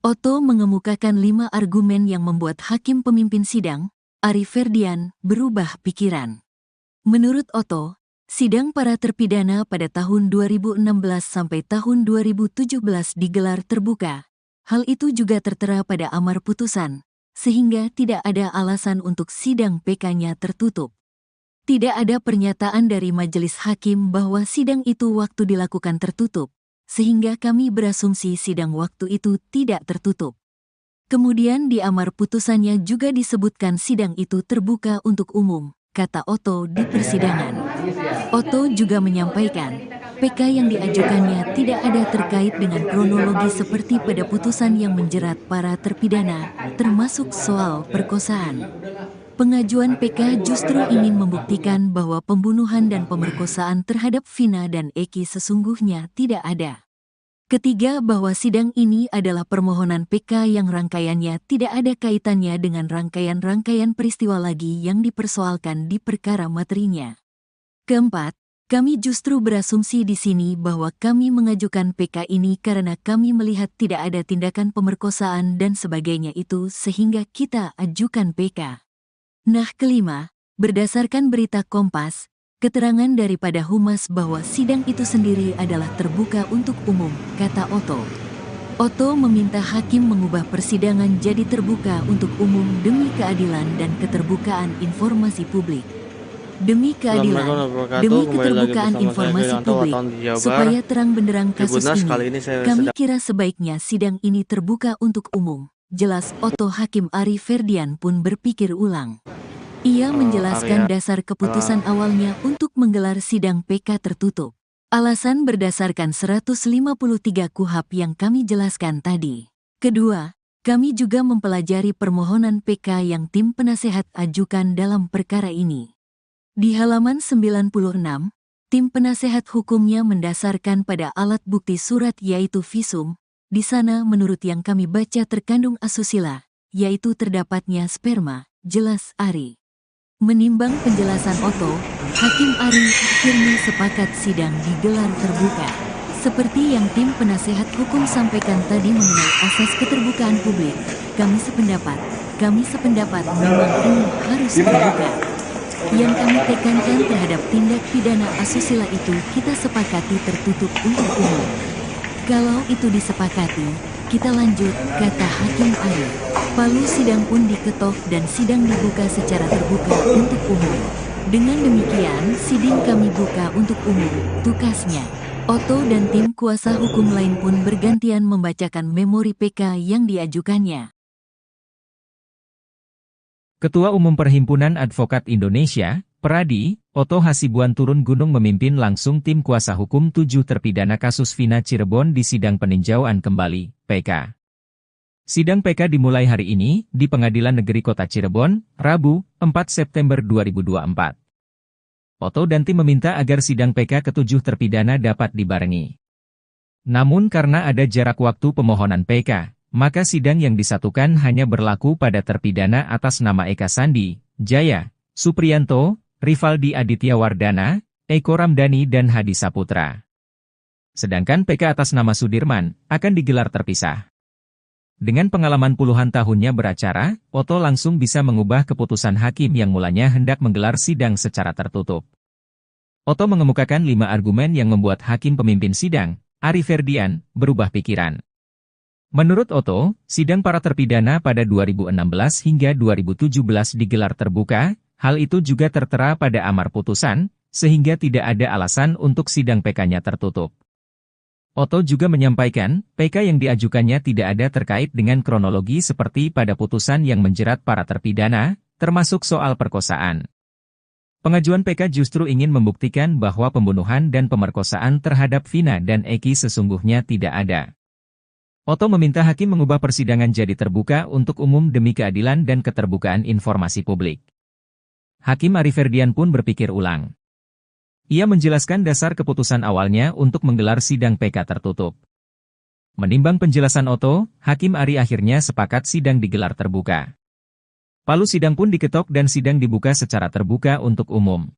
Otto mengemukakan 5 argumen yang membuat hakim pemimpin sidang, Ari Ferdian, berubah pikiran. Menurut Otto, sidang para terpidana pada tahun 2016 sampai tahun 2017 digelar terbuka. Hal itu juga tertera pada amar putusan, sehingga tidak ada alasan untuk sidang PK-nya tertutup. Tidak ada pernyataan dari majelis hakim bahwa sidang itu waktu dilakukan tertutup, sehingga kami berasumsi sidang waktu itu tidak tertutup. Kemudian di amar putusannya juga disebutkan sidang itu terbuka untuk umum, kata Otto di persidangan. Otto juga menyampaikan, PK yang diajukannya tidak ada terkait dengan kronologi seperti pada putusan yang menjerat para terpidana, termasuk soal perkosaan. Pengajuan PK justru ingin membuktikan bahwa pembunuhan dan pemerkosaan terhadap Vina dan Eki sesungguhnya tidak ada. Ketiga, bahwa sidang ini adalah permohonan PK yang rangkaiannya tidak ada kaitannya dengan rangkaian-rangkaian peristiwa lagi yang dipersoalkan di perkara materinya. Keempat, kami justru berasumsi di sini bahwa kami mengajukan PK ini karena kami melihat tidak ada tindakan pemerkosaan dan sebagainya itu sehingga kita ajukan PK. Nah, kelima, berdasarkan berita Kompas, keterangan daripada Humas bahwa sidang itu sendiri adalah terbuka untuk umum, kata Otto. Otto meminta hakim mengubah persidangan jadi terbuka untuk umum demi keadilan dan keterbukaan informasi publik. Demi keadilan, demi keterbukaan informasi publik, supaya terang benderang kasus ini, kami kira sebaiknya sidang ini terbuka untuk umum. Jelas Otto. Hakim Ari Ferdian pun berpikir ulang. Ia menjelaskan dasar keputusan awalnya untuk menggelar sidang PK tertutup. Alasan berdasarkan 153 KUHP yang kami jelaskan tadi. Kedua, kami juga mempelajari permohonan PK yang tim penasehat ajukan dalam perkara ini. Di halaman 96, tim penasehat hukumnya mendasarkan pada alat bukti surat yaitu visum. Di sana menurut yang kami baca terkandung asusila, yaitu terdapatnya sperma, jelas Ari. Menimbang penjelasan Otto, Hakim Ari akhirnya sepakat sidang digelar terbuka. Seperti yang tim penasehat hukum sampaikan tadi mengenai asas keterbukaan publik, kami sependapat memang ini harus terbuka. Yang kami tekankan terhadap tindak pidana asusila itu kita sepakati tertutup untuk umum. Kalau itu disepakati, kita lanjut, kata Hakim Ari. Palu sidang pun diketok dan sidang dibuka secara terbuka untuk umum. Dengan demikian, sidang kami buka untuk umum, tukasnya. Otto dan tim kuasa hukum lain pun bergantian membacakan memori PK yang diajukannya. Ketua Umum Perhimpunan Advokat Indonesia, Peradi, Otto Hasibuan turun gunung memimpin langsung tim kuasa hukum 7 terpidana kasus Vina Cirebon di sidang peninjauan kembali, PK. Sidang PK dimulai hari ini di Pengadilan Negeri Kota Cirebon, Rabu, 4 September 2024. Otto dan tim meminta agar sidang PK ke-7 terpidana dapat dibarengi. Namun karena ada jarak waktu pemohonan PK, maka sidang yang disatukan hanya berlaku pada terpidana atas nama Eka Sandi, Jaya, Supriyanto, Rivaldi Aditya Wardana, Eko Ramdhani dan Hadi Saputra. Sedangkan PK atas nama Sudirman akan digelar terpisah. Dengan pengalaman puluhan tahunnya beracara, Otto langsung bisa mengubah keputusan hakim yang mulanya hendak menggelar sidang secara tertutup. Oto mengemukakan 5 argumen yang membuat hakim pemimpin sidang, Ari Ferdian, berubah pikiran. Menurut Oto, sidang para terpidana pada 2016 hingga 2017 digelar terbuka, hal itu juga tertera pada amar putusan, sehingga tidak ada alasan untuk sidang PK-nya tertutup. Oto juga menyampaikan, PK yang diajukannya tidak ada terkait dengan kronologi seperti pada putusan yang menjerat para terpidana, termasuk soal perkosaan. Pengajuan PK justru ingin membuktikan bahwa pembunuhan dan pemerkosaan terhadap Vina dan Eki sesungguhnya tidak ada. Oto meminta hakim mengubah persidangan jadi terbuka untuk umum demi keadilan dan keterbukaan informasi publik. Hakim Ari Ferdian pun berpikir ulang. Ia menjelaskan dasar keputusan awalnya untuk menggelar sidang PK tertutup. Menimbang penjelasan Oto, Hakim Ari akhirnya sepakat sidang digelar terbuka. Palu sidang pun diketok dan sidang dibuka secara terbuka untuk umum.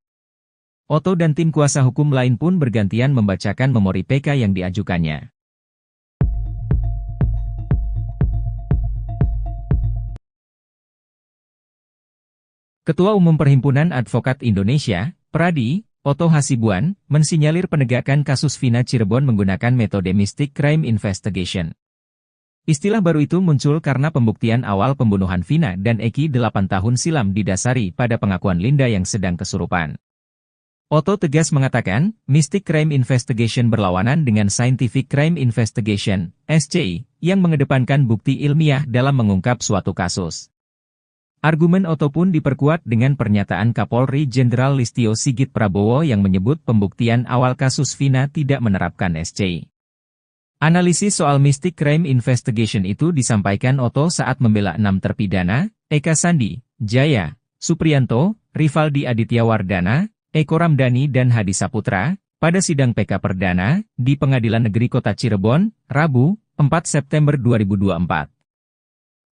Oto dan tim kuasa hukum lain pun bergantian membacakan memori PK yang diajukannya. Ketua Umum Perhimpunan Advokat Indonesia, Pradi, Oto Hasibuan, mensinyalir penegakan kasus Vina Cirebon menggunakan metode Mystic Crime Investigation. Istilah baru itu muncul karena pembuktian awal pembunuhan Vina dan Eki 8 tahun silam didasari pada pengakuan Linda yang sedang kesurupan. Oto tegas mengatakan, Mystic Crime Investigation berlawanan dengan Scientific Crime Investigation, SCI, yang mengedepankan bukti ilmiah dalam mengungkap suatu kasus. Argumen Oto pun diperkuat dengan pernyataan Kapolri Jenderal Listio Sigit Prabowo yang menyebut pembuktian awal kasus Vina tidak menerapkan SCI. Analisis soal Mystic Crime Investigation itu disampaikan Oto saat membela 6 terpidana, Eka Sandi, Jaya, Supriyanto, Rivaldi Aditya Wardana, Eko Ramdhani dan Hadi Saputra, pada sidang PK Perdana, di Pengadilan Negeri Kota Cirebon, Rabu, 4 September 2024.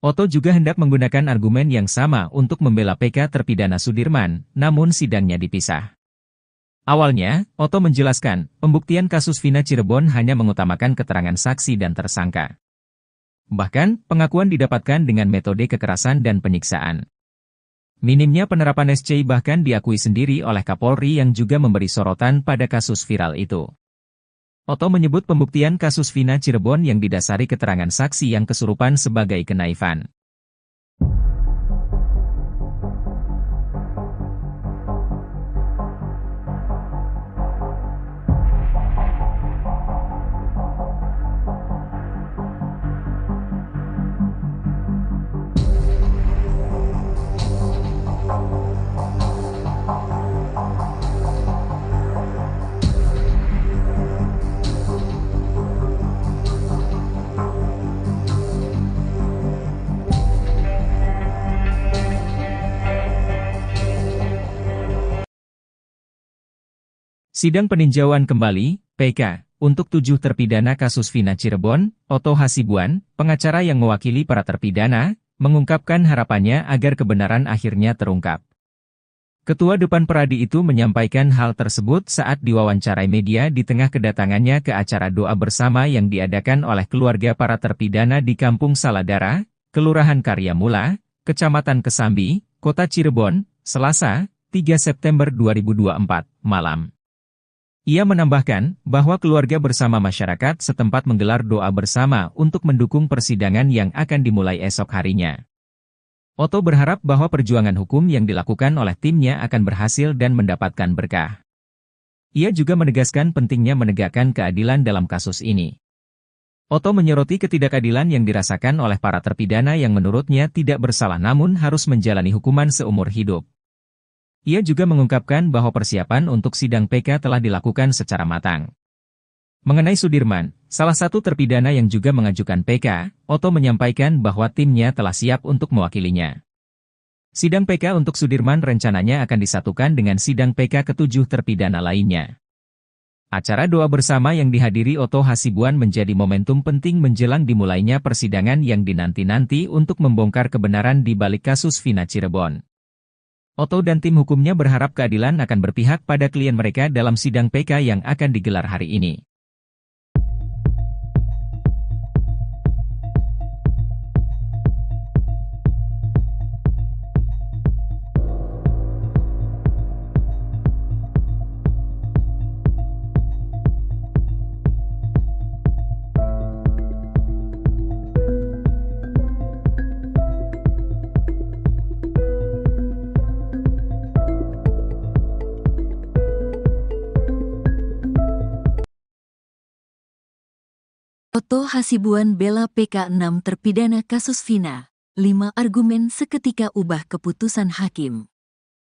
Oto juga hendak menggunakan argumen yang sama untuk membela PK terpidana Sudirman, namun sidangnya dipisah. Awalnya, Oto menjelaskan, pembuktian kasus Vina Cirebon hanya mengutamakan keterangan saksi dan tersangka. Bahkan, pengakuan didapatkan dengan metode kekerasan dan penyiksaan. Minimnya penerapan SCI bahkan diakui sendiri oleh Kapolri yang juga memberi sorotan pada kasus viral itu. Oto menyebut pembuktian kasus Vina Cirebon yang didasari keterangan saksi yang kesurupan sebagai kenaifan. Sidang peninjauan kembali, PK, untuk 7 terpidana kasus Vina Cirebon, Oto Hasibuan, pengacara yang mewakili para terpidana, mengungkapkan harapannya agar kebenaran akhirnya terungkap. Ketua Depan Pradi itu menyampaikan hal tersebut saat diwawancarai media di tengah kedatangannya ke acara doa bersama yang diadakan oleh keluarga para terpidana di Kampung Saladara, Kelurahan Karyamula, Kecamatan Kesambi, Kota Cirebon, Selasa, 3 September 2024, malam. Ia menambahkan bahwa keluarga bersama masyarakat setempat menggelar doa bersama untuk mendukung persidangan yang akan dimulai esok harinya. Oto berharap bahwa perjuangan hukum yang dilakukan oleh timnya akan berhasil dan mendapatkan berkah. Ia juga menegaskan pentingnya menegakkan keadilan dalam kasus ini. Oto menyoroti ketidakadilan yang dirasakan oleh para terpidana yang menurutnya tidak bersalah namun harus menjalani hukuman seumur hidup. Ia juga mengungkapkan bahwa persiapan untuk sidang PK telah dilakukan secara matang. Mengenai Sudirman, salah satu terpidana yang juga mengajukan PK, Oto menyampaikan bahwa timnya telah siap untuk mewakilinya. Sidang PK untuk Sudirman rencananya akan disatukan dengan sidang PK ke-7 terpidana lainnya. Acara doa bersama yang dihadiri Oto Hasibuan menjadi momentum penting menjelang dimulainya persidangan yang dinanti-nanti untuk membongkar kebenaran di balik kasus Vina Cirebon. Oto dan tim hukumnya berharap keadilan akan berpihak pada klien mereka dalam sidang PK yang akan digelar hari ini. Oto Hasibuan bela PK 6 terpidana kasus Vina. 5 argumen seketika ubah keputusan hakim.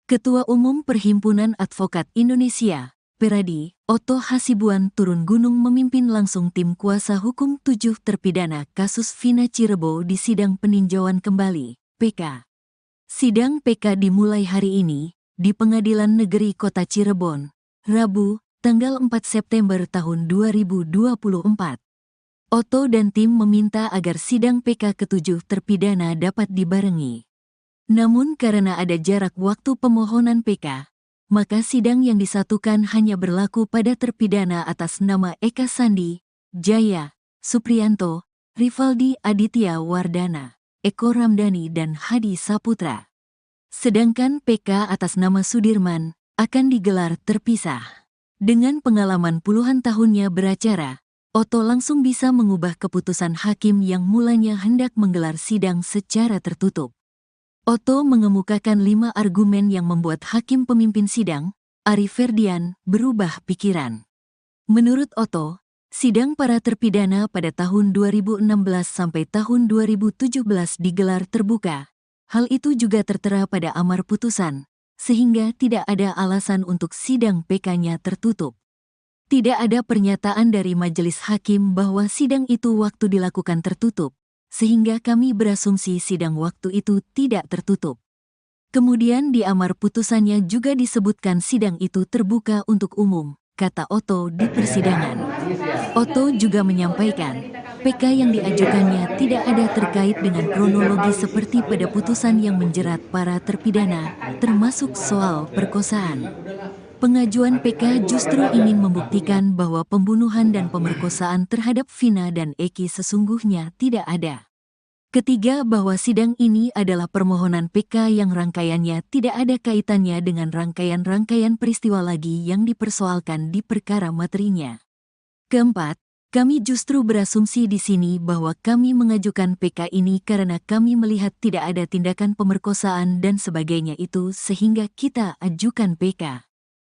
Ketua Umum Perhimpunan Advokat Indonesia, Peradi, Oto Hasibuan turun gunung memimpin langsung tim kuasa hukum 7 terpidana kasus Vina Cirebon di sidang peninjauan kembali, PK. Sidang PK dimulai hari ini, di Pengadilan Negeri Kota Cirebon, Rabu, tanggal 4 September tahun 2024. Oto dan tim meminta agar sidang PK ke-7 terpidana dapat dibarengi. Namun karena ada jarak waktu pemohonan PK, maka sidang yang disatukan hanya berlaku pada terpidana atas nama Eka Sandi, Jaya, Supriyanto, Rivaldi Aditya Wardana, Eko Ramdhani dan Hadi Saputra. Sedangkan PK atas nama Sudirman akan digelar terpisah. Dengan pengalaman puluhan tahunnya beracara, Oto langsung bisa mengubah keputusan hakim yang mulanya hendak menggelar sidang secara tertutup. Oto mengemukakan 5 argumen yang membuat hakim pemimpin sidang, Ari Ferdian, berubah pikiran. Menurut Oto, sidang para terpidana pada tahun 2016 sampai tahun 2017 digelar terbuka. Hal itu juga tertera pada amar putusan, sehingga tidak ada alasan untuk sidang PK-nya tertutup. Tidak ada pernyataan dari majelis hakim bahwa sidang itu waktu dilakukan tertutup, sehingga kami berasumsi sidang waktu itu tidak tertutup. Kemudian di amar putusannya juga disebutkan sidang itu terbuka untuk umum, kata Oto di persidangan. Oto juga menyampaikan, PK yang diajukannya tidak ada terkait dengan kronologi seperti pada putusan yang menjerat para terpidana, termasuk soal perkosaan. Pengajuan PK justru ingin membuktikan bahwa pembunuhan dan pemerkosaan terhadap Vina dan Eki sesungguhnya tidak ada. Ketiga, bahwa sidang ini adalah permohonan PK yang rangkaiannya tidak ada kaitannya dengan rangkaian-rangkaian peristiwa lagi yang dipersoalkan di perkara materinya. Keempat, kami justru berasumsi di sini bahwa kami mengajukan PK ini karena kami melihat tidak ada tindakan pemerkosaan dan sebagainya itu sehingga kita ajukan PK.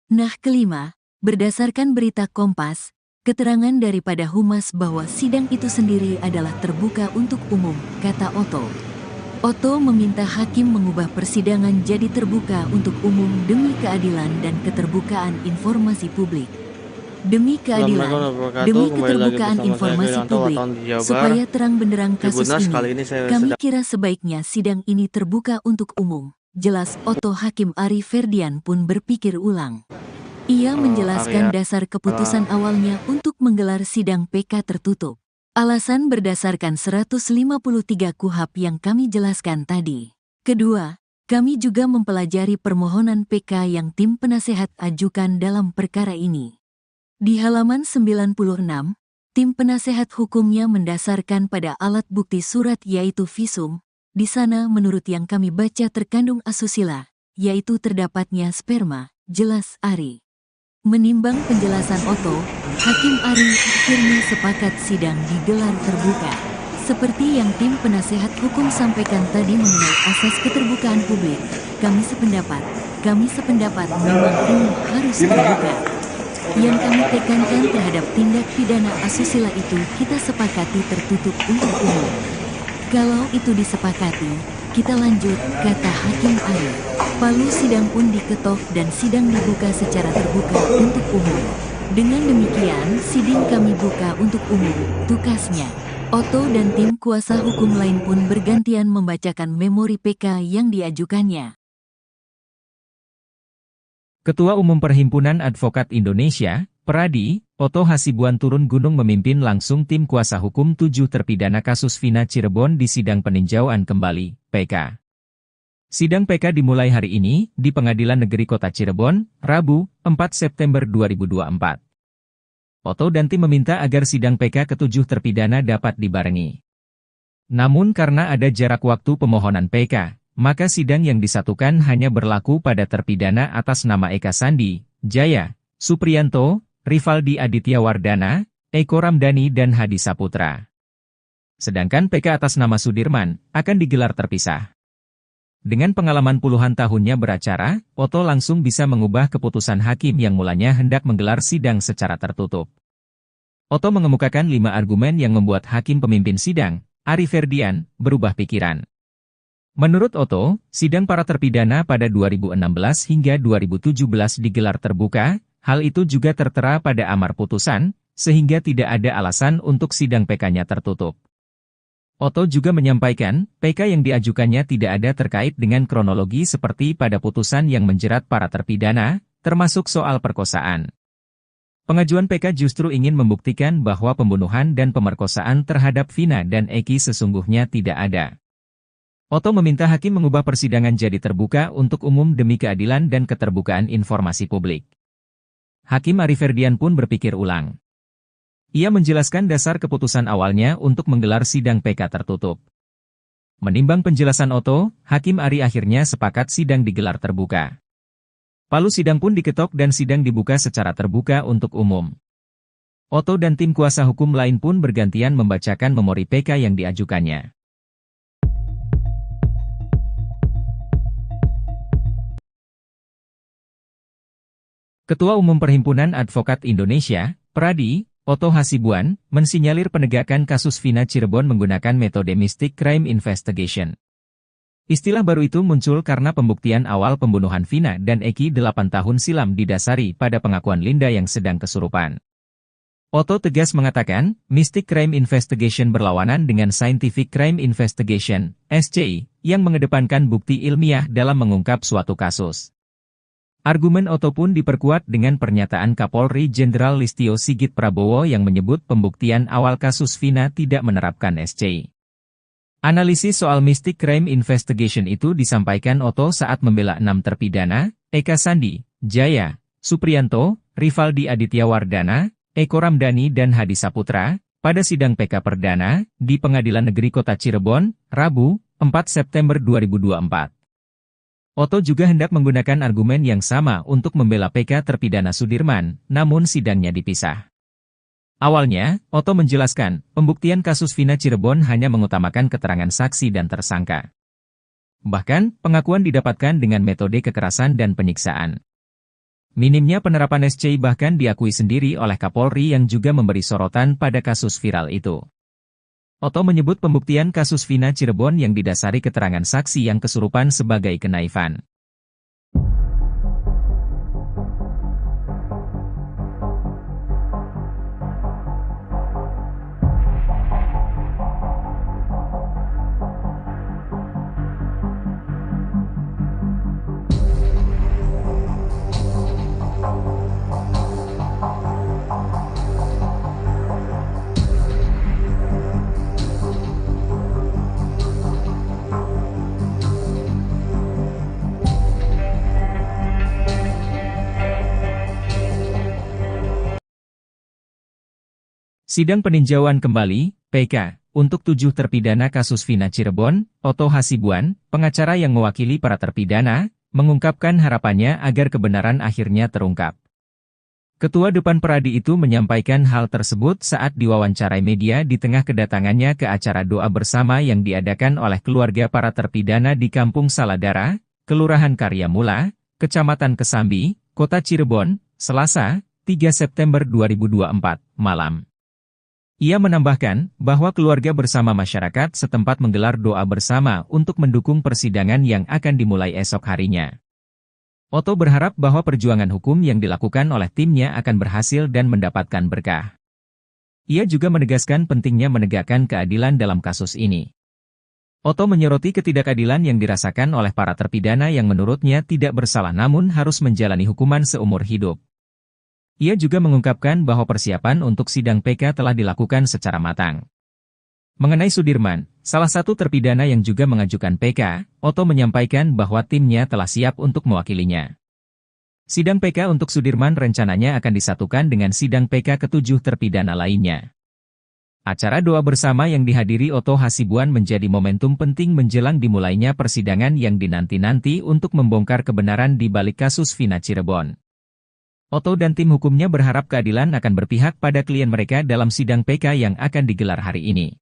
Nah, kelima, berdasarkan berita Kompas, keterangan daripada Humas bahwa sidang itu sendiri adalah terbuka untuk umum, kata Oto. Oto meminta hakim mengubah persidangan jadi terbuka untuk umum demi keadilan dan keterbukaan informasi publik. Demi keadilan, demi keterbukaan informasi publik, supaya terang benderang kasus ini, kami kira sebaiknya sidang ini terbuka untuk umum. Jelas Oto. Hakim Ari Ferdian pun berpikir ulang. Ia menjelaskan dasar keputusan awalnya untuk menggelar sidang PK tertutup. Alasan berdasarkan 153 KUHP yang kami jelaskan tadi. Kedua, kami juga mempelajari permohonan PK yang tim penasehat ajukan dalam perkara ini. Di halaman 96, tim penasehat hukumnya mendasarkan pada alat bukti surat yaitu visum. Di sana menurut yang kami baca terkandung asusila, yaitu terdapatnya sperma, jelas Ari. Menimbang penjelasan Oto, Hakim Ari akhirnya sepakat sidang digelar terbuka. Seperti yang tim penasehat hukum sampaikan tadi mengenai asas keterbukaan publik, kami sependapat memang ini harus terbuka. Yang kami tekankan terhadap tindak pidana asusila itu kita sepakati tertutup untuk umum. Kalau itu disepakati, kita lanjut, kata Hakim Ari. Palu sidang pun diketok dan sidang dibuka secara terbuka untuk umum. Dengan demikian, sidang kami buka untuk umum, tukasnya. Oto dan tim kuasa hukum lain pun bergantian membacakan memori PK yang diajukannya. Ketua Umum Perhimpunan Advokat Indonesia, Peradi, Oto Hasibuan turun gunung memimpin langsung tim kuasa hukum 7 terpidana kasus Vina Cirebon di sidang peninjauan kembali, PK. Sidang PK dimulai hari ini di Pengadilan Negeri Kota Cirebon, Rabu, 4 September 2024. Oto dan tim meminta agar sidang PK ke-7 terpidana dapat dibarengi. Namun karena ada jarak waktu pemohonan PK, maka sidang yang disatukan hanya berlaku pada terpidana atas nama Eka Sandi, Jaya, Supriyanto, Rivaldi Aditya Wardana, Eko Ramdhani dan Hadi Saputra. Sedangkan PK atas nama Sudirman akan digelar terpisah. Dengan pengalaman puluhan tahunnya beracara, Oto langsung bisa mengubah keputusan hakim yang mulanya hendak menggelar sidang secara tertutup. Otto mengemukakan 5 argumen yang membuat hakim pemimpin sidang, Ari Ferdian, berubah pikiran. Menurut Otto, sidang para terpidana pada 2016 hingga 2017 digelar terbuka, hal itu juga tertera pada amar putusan, sehingga tidak ada alasan untuk sidang PK-nya tertutup. Otto juga menyampaikan, PK yang diajukannya tidak ada terkait dengan kronologi seperti pada putusan yang menjerat para terpidana, termasuk soal perkosaan. Pengajuan PK justru ingin membuktikan bahwa pembunuhan dan pemerkosaan terhadap Vina dan Eki sesungguhnya tidak ada. Otto meminta hakim mengubah persidangan jadi terbuka untuk umum demi keadilan dan keterbukaan informasi publik. Hakim Ari Ferdian pun berpikir ulang. Ia menjelaskan dasar keputusan awalnya untuk menggelar sidang PK tertutup. Menimbang penjelasan Otto, Hakim Ari akhirnya sepakat sidang digelar terbuka. Palu sidang pun diketok dan sidang dibuka secara terbuka untuk umum. Otto dan tim kuasa hukum lain pun bergantian membacakan memori PK yang diajukannya. Ketua Umum Perhimpunan Advokat Indonesia, Pradi, Otto Hasibuan, mensinyalir penegakan kasus Vina Cirebon menggunakan metode Mystic Crime Investigation. Istilah baru itu muncul karena pembuktian awal pembunuhan Vina dan Eki 8 tahun silam didasari pada pengakuan Linda yang sedang kesurupan. Otto tegas mengatakan, Mystic Crime Investigation berlawanan dengan Scientific Crime Investigation, SCI, yang mengedepankan bukti ilmiah dalam mengungkap suatu kasus. Argumen Otto pun diperkuat dengan pernyataan Kapolri Jenderal Listio Sigit Prabowo yang menyebut pembuktian awal kasus Vina tidak menerapkan SCI. Analisis soal Mystic Crime Investigation itu disampaikan Otto saat membela 6 terpidana, Eka Sandi, Jaya, Supriyanto, Rivaldi Aditya Wardana, Eko Ramdhani dan Hadi Saputra, pada sidang PK Perdana, di Pengadilan Negeri Kota Cirebon, Rabu, 4 September 2024. Otto juga hendak menggunakan argumen yang sama untuk membela PK terpidana Sudirman, namun sidangnya dipisah. Awalnya, Otto menjelaskan, pembuktian kasus Vina Cirebon hanya mengutamakan keterangan saksi dan tersangka. Bahkan, pengakuan didapatkan dengan metode kekerasan dan penyiksaan. Minimnya penerapan SCI bahkan diakui sendiri oleh Kapolri yang juga memberi sorotan pada kasus viral itu. Otto menyebut pembuktian kasus Vina Cirebon yang didasari keterangan saksi yang kesurupan sebagai kenaifan. Sidang peninjauan kembali, PK, untuk 7 terpidana kasus Vina Cirebon, Otto Hasibuan, pengacara yang mewakili para terpidana, mengungkapkan harapannya agar kebenaran akhirnya terungkap. Ketua Depan Pradi itu menyampaikan hal tersebut saat diwawancarai media di tengah kedatangannya ke acara doa bersama yang diadakan oleh keluarga para terpidana di Kampung Saladara, Kelurahan Karyamula, Kecamatan Kesambi, Kota Cirebon, Selasa, 3 September 2024, malam. Ia menambahkan bahwa keluarga bersama masyarakat setempat menggelar doa bersama untuk mendukung persidangan yang akan dimulai esok harinya. Otto berharap bahwa perjuangan hukum yang dilakukan oleh timnya akan berhasil dan mendapatkan berkah. Ia juga menegaskan pentingnya menegakkan keadilan dalam kasus ini. Otto menyoroti ketidakadilan yang dirasakan oleh para terpidana yang menurutnya tidak bersalah namun harus menjalani hukuman seumur hidup. Ia juga mengungkapkan bahwa persiapan untuk sidang PK telah dilakukan secara matang. Mengenai Sudirman, salah satu terpidana yang juga mengajukan PK, Otto menyampaikan bahwa timnya telah siap untuk mewakilinya. Sidang PK untuk Sudirman rencananya akan disatukan dengan sidang PK ke-7 terpidana lainnya. Acara doa bersama yang dihadiri Otto Hasibuan menjadi momentum penting menjelang dimulainya persidangan yang dinanti-nanti untuk membongkar kebenaran di balik kasus Vina Cirebon. Otto dan tim hukumnya berharap keadilan akan berpihak pada klien mereka dalam sidang PK yang akan digelar hari ini.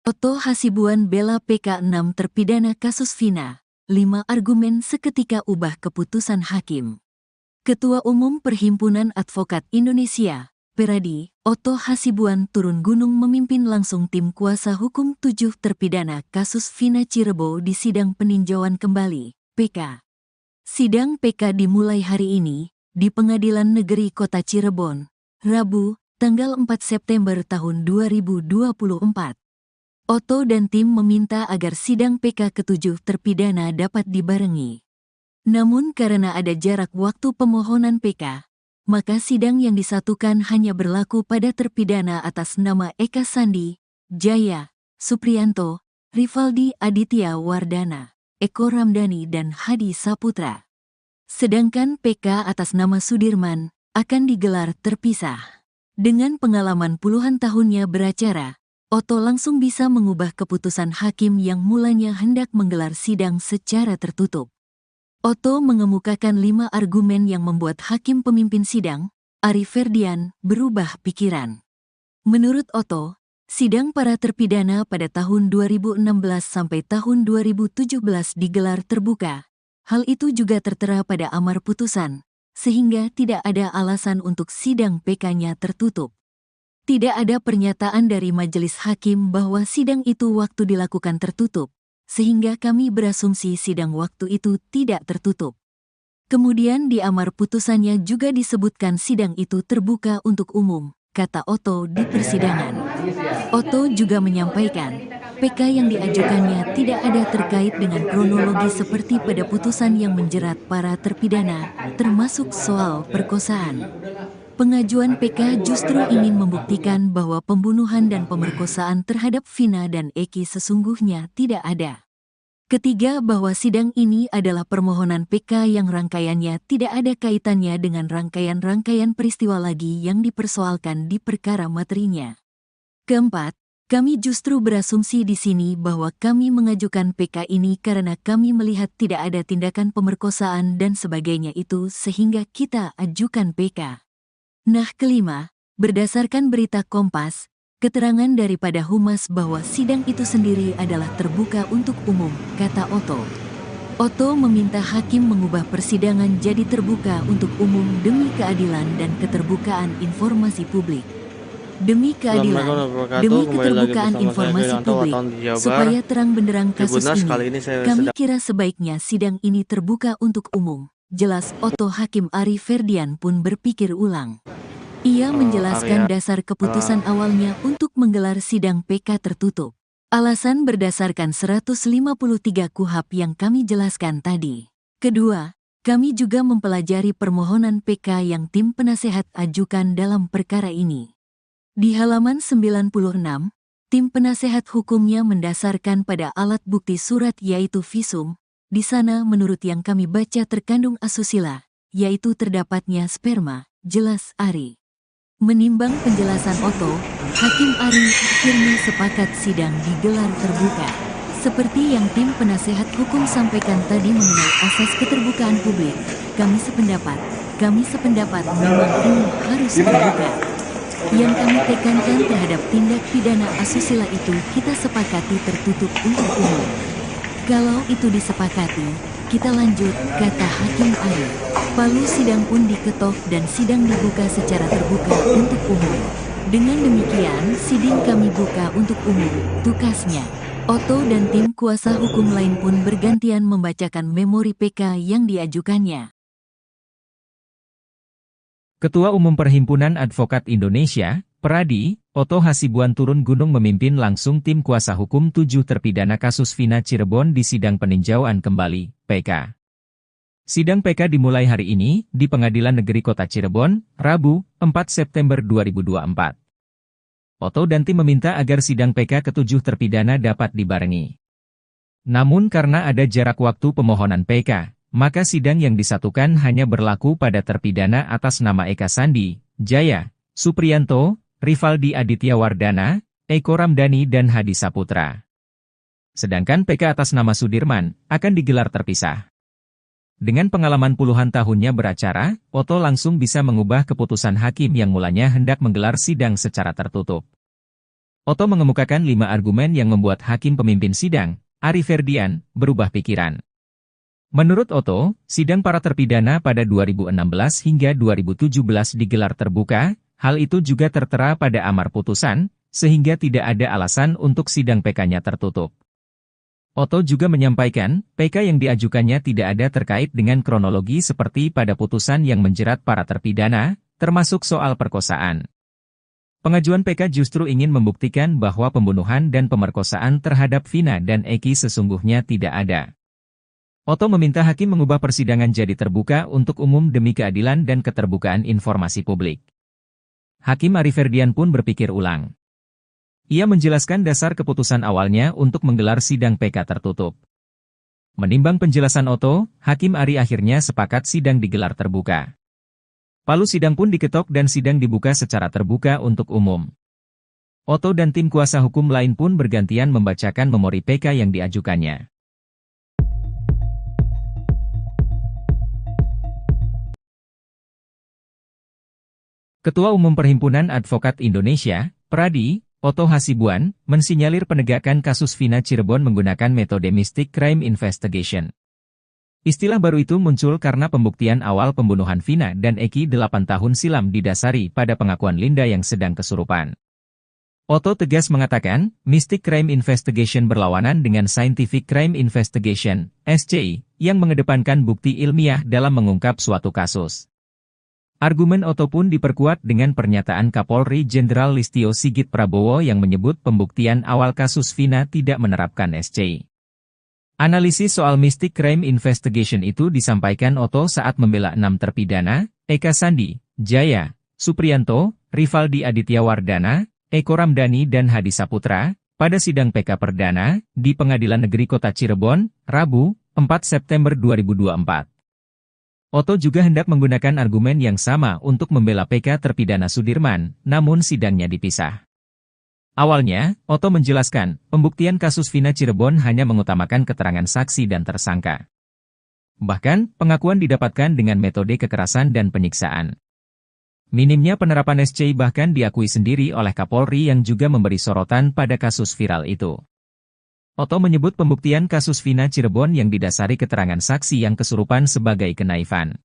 Oto Hasibuan bela PK 6 terpidana kasus Vina. 5 argumen seketika ubah keputusan hakim. Ketua Umum Perhimpunan Advokat Indonesia, Peradi, Oto Hasibuan turun gunung memimpin langsung tim kuasa hukum 7 terpidana kasus Vina Cirebon di sidang peninjauan kembali, PK. Sidang PK dimulai hari ini, di Pengadilan Negeri Kota Cirebon, Rabu, tanggal 4 September tahun 2024. Oto dan tim meminta agar sidang PK ke-7 terpidana dapat dibarengi. Namun karena ada jarak waktu pemohonan PK, maka sidang yang disatukan hanya berlaku pada terpidana atas nama Eka Sandi, Jaya, Supriyanto, Rivaldi Aditya Wardana, Eko Ramdhani dan Hadi Saputra. Sedangkan PK atas nama Sudirman akan digelar terpisah. Dengan pengalaman puluhan tahunnya beracara, Oto langsung bisa mengubah keputusan hakim yang mulanya hendak menggelar sidang secara tertutup. Oto mengemukakan 5 argumen yang membuat hakim pemimpin sidang, Ari Ferdian, berubah pikiran. Menurut Oto, sidang para terpidana pada tahun 2016 sampai tahun 2017 digelar terbuka. Hal itu juga tertera pada amar putusan, sehingga tidak ada alasan untuk sidang PK-nya tertutup. Tidak ada pernyataan dari majelis hakim bahwa sidang itu waktu dilakukan tertutup, sehingga kami berasumsi sidang waktu itu tidak tertutup. Kemudian di amar putusannya juga disebutkan sidang itu terbuka untuk umum, kata Oto di persidangan. Oto juga menyampaikan, PK yang diajukannya tidak ada terkait dengan kronologi seperti pada putusan yang menjerat para terpidana, termasuk soal perkosaan. Pengajuan PK justru ingin membuktikan bahwa pembunuhan dan pemerkosaan terhadap Vina dan Eki sesungguhnya tidak ada. Ketiga, bahwa sidang ini adalah permohonan PK yang rangkaiannya tidak ada kaitannya dengan rangkaian-rangkaian peristiwa lagi yang dipersoalkan di perkara materinya. Keempat, kami justru berasumsi di sini bahwa kami mengajukan PK ini karena kami melihat tidak ada tindakan pemerkosaan dan sebagainya itu sehingga kita ajukan PK. Nah, kelima, berdasarkan berita Kompas, keterangan daripada Humas bahwa sidang itu sendiri adalah terbuka untuk umum, kata Oto. Oto meminta hakim mengubah persidangan jadi terbuka untuk umum demi keadilan dan keterbukaan informasi publik. Demi keadilan, demi keterbukaan informasi publik, supaya terang benderang kasus ini, kami kira sebaiknya sidang ini terbuka untuk umum. Jelas Oto. Hakim Ari Ferdian pun berpikir ulang. Ia menjelaskan dasar keputusan awalnya untuk menggelar sidang PK tertutup. Alasan berdasarkan 153 KUHP yang kami jelaskan tadi. Kedua, kami juga mempelajari permohonan PK yang tim penasehat ajukan dalam perkara ini. Di halaman 96, tim penasehat hukumnya mendasarkan pada alat bukti surat yaitu visum. Di sana menurut yang kami baca terkandung asusila, yaitu terdapatnya sperma, jelas Ari. Menimbang penjelasan Oto, Hakim Ari akhirnya sepakat sidang digelar terbuka. Seperti yang tim penasehat hukum sampaikan tadi mengenai asas keterbukaan publik, kami sependapat memang ini harus terbuka. Yang kami tekankan terhadap tindak pidana asusila itu kita sepakati tertutup untuk umum. Kalau itu disepakati, kita lanjut, kata Hakim Ari. Palu sidang pun diketok dan sidang dibuka secara terbuka untuk umum. Dengan demikian, sidang kami buka untuk umum, tukasnya. Oto dan tim kuasa hukum lain pun bergantian membacakan memori PK yang diajukannya. Ketua Umum Perhimpunan Advokat Indonesia, Peradi, Oto Hasibuan turun gunung memimpin langsung tim kuasa hukum 7 terpidana kasus Vina Cirebon di sidang peninjauan kembali, PK. Sidang PK dimulai hari ini, di Pengadilan Negeri Kota Cirebon, Rabu, 4 September 2024. Oto dan tim meminta agar sidang PK ke-7 terpidana dapat dibarengi. Namun karena ada jarak waktu pemohonan PK, maka sidang yang disatukan hanya berlaku pada terpidana atas nama Eka Sandi, Jaya, Supriyanto, Rivaldi Aditya Wardana, Eko Ramdhani dan Hadi Saputra. Sedangkan PK atas nama Sudirman akan digelar terpisah. Dengan pengalaman puluhan tahunnya beracara, Oto langsung bisa mengubah keputusan hakim yang mulanya hendak menggelar sidang secara tertutup. Oto mengemukakan 5 argumen yang membuat hakim pemimpin sidang, Ari Ferdian, berubah pikiran. Menurut Oto, sidang para terpidana pada 2016 hingga 2017 digelar terbuka, hal itu juga tertera pada amar putusan, sehingga tidak ada alasan untuk sidang PK-nya tertutup. Oto juga menyampaikan, PK yang diajukannya tidak ada terkait dengan kronologi seperti pada putusan yang menjerat para terpidana, termasuk soal perkosaan. Pengajuan PK justru ingin membuktikan bahwa pembunuhan dan pemerkosaan terhadap Vina dan Eki sesungguhnya tidak ada. Oto meminta hakim mengubah persidangan jadi terbuka untuk umum demi keadilan dan keterbukaan informasi publik. Hakim Ari Ferdian pun berpikir ulang. Ia menjelaskan dasar keputusan awalnya untuk menggelar sidang PK tertutup. Menimbang penjelasan Oto, Hakim Ari akhirnya sepakat sidang digelar terbuka. Palu sidang pun diketok dan sidang dibuka secara terbuka untuk umum. Oto dan tim kuasa hukum lain pun bergantian membacakan memori PK yang diajukannya. Ketua Umum Perhimpunan Advokat Indonesia, Pradi, Oto Hasibuan, mensinyalir penegakan kasus Vina Cirebon menggunakan metode Mystic Crime Investigation. Istilah baru itu muncul karena pembuktian awal pembunuhan Vina dan Eki 8 tahun silam didasari pada pengakuan Linda yang sedang kesurupan. Oto tegas mengatakan, Mystic Crime Investigation berlawanan dengan Scientific Crime Investigation, SCI, yang mengedepankan bukti ilmiah dalam mengungkap suatu kasus. Argumen Oto pun diperkuat dengan pernyataan Kapolri Jenderal Listio Sigit Prabowo yang menyebut pembuktian awal kasus Vina tidak menerapkan SCI. Analisis soal Mystic Crime Investigation itu disampaikan Oto saat membela 6 terpidana, Eka Sandi, Jaya, Supriyanto, Rivaldi Aditya Wardana, Eko Ramdhani dan Hadi Saputra, pada sidang PK Perdana, di Pengadilan Negeri Kota Cirebon, Rabu, 4 September 2024. Oto juga hendak menggunakan argumen yang sama untuk membela PK terpidana Sudirman, namun sidangnya dipisah. Awalnya, Oto menjelaskan, pembuktian kasus Vina Cirebon hanya mengutamakan keterangan saksi dan tersangka. Bahkan, pengakuan didapatkan dengan metode kekerasan dan penyiksaan. Minimnya penerapan SCI bahkan diakui sendiri oleh Kapolri yang juga memberi sorotan pada kasus viral itu. Oto menyebut pembuktian kasus Vina Cirebon yang didasari keterangan saksi yang kesurupan sebagai kenaifan.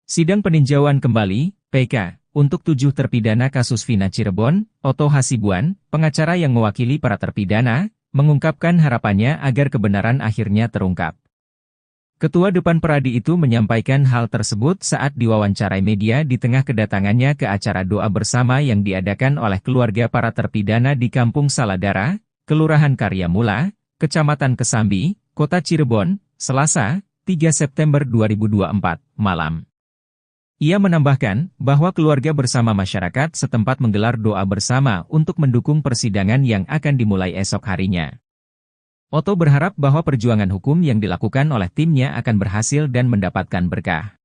Sidang peninjauan kembali, PK, untuk 7 terpidana kasus Vina Cirebon, Oto Hasibuan, pengacara yang mewakili para terpidana, mengungkapkan harapannya agar kebenaran akhirnya terungkap. Ketua Depan Pradi itu menyampaikan hal tersebut saat diwawancarai media di tengah kedatangannya ke acara doa bersama yang diadakan oleh keluarga para terpidana di Kampung Saladara, Kelurahan Karyamula, Kecamatan Kesambi, Kota Cirebon, Selasa, 3 September 2024, malam. Ia menambahkan bahwa keluarga bersama masyarakat setempat menggelar doa bersama untuk mendukung persidangan yang akan dimulai esok harinya. Oto berharap bahwa perjuangan hukum yang dilakukan oleh timnya akan berhasil dan mendapatkan berkah.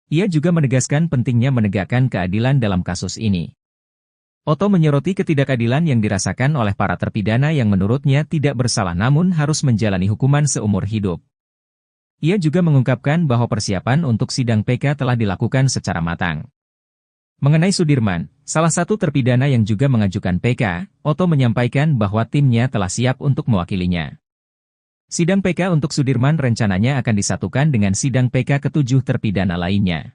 Ia juga menegaskan pentingnya menegakkan keadilan dalam kasus ini. Oto menyoroti ketidakadilan yang dirasakan oleh para terpidana yang menurutnya tidak bersalah namun harus menjalani hukuman seumur hidup. Ia juga mengungkapkan bahwa persiapan untuk sidang PK telah dilakukan secara matang. Mengenai Sudirman, salah satu terpidana yang juga mengajukan PK, Oto menyampaikan bahwa timnya telah siap untuk mewakilinya. Sidang PK untuk Sudirman rencananya akan disatukan dengan sidang PK ke-7 terpidana lainnya.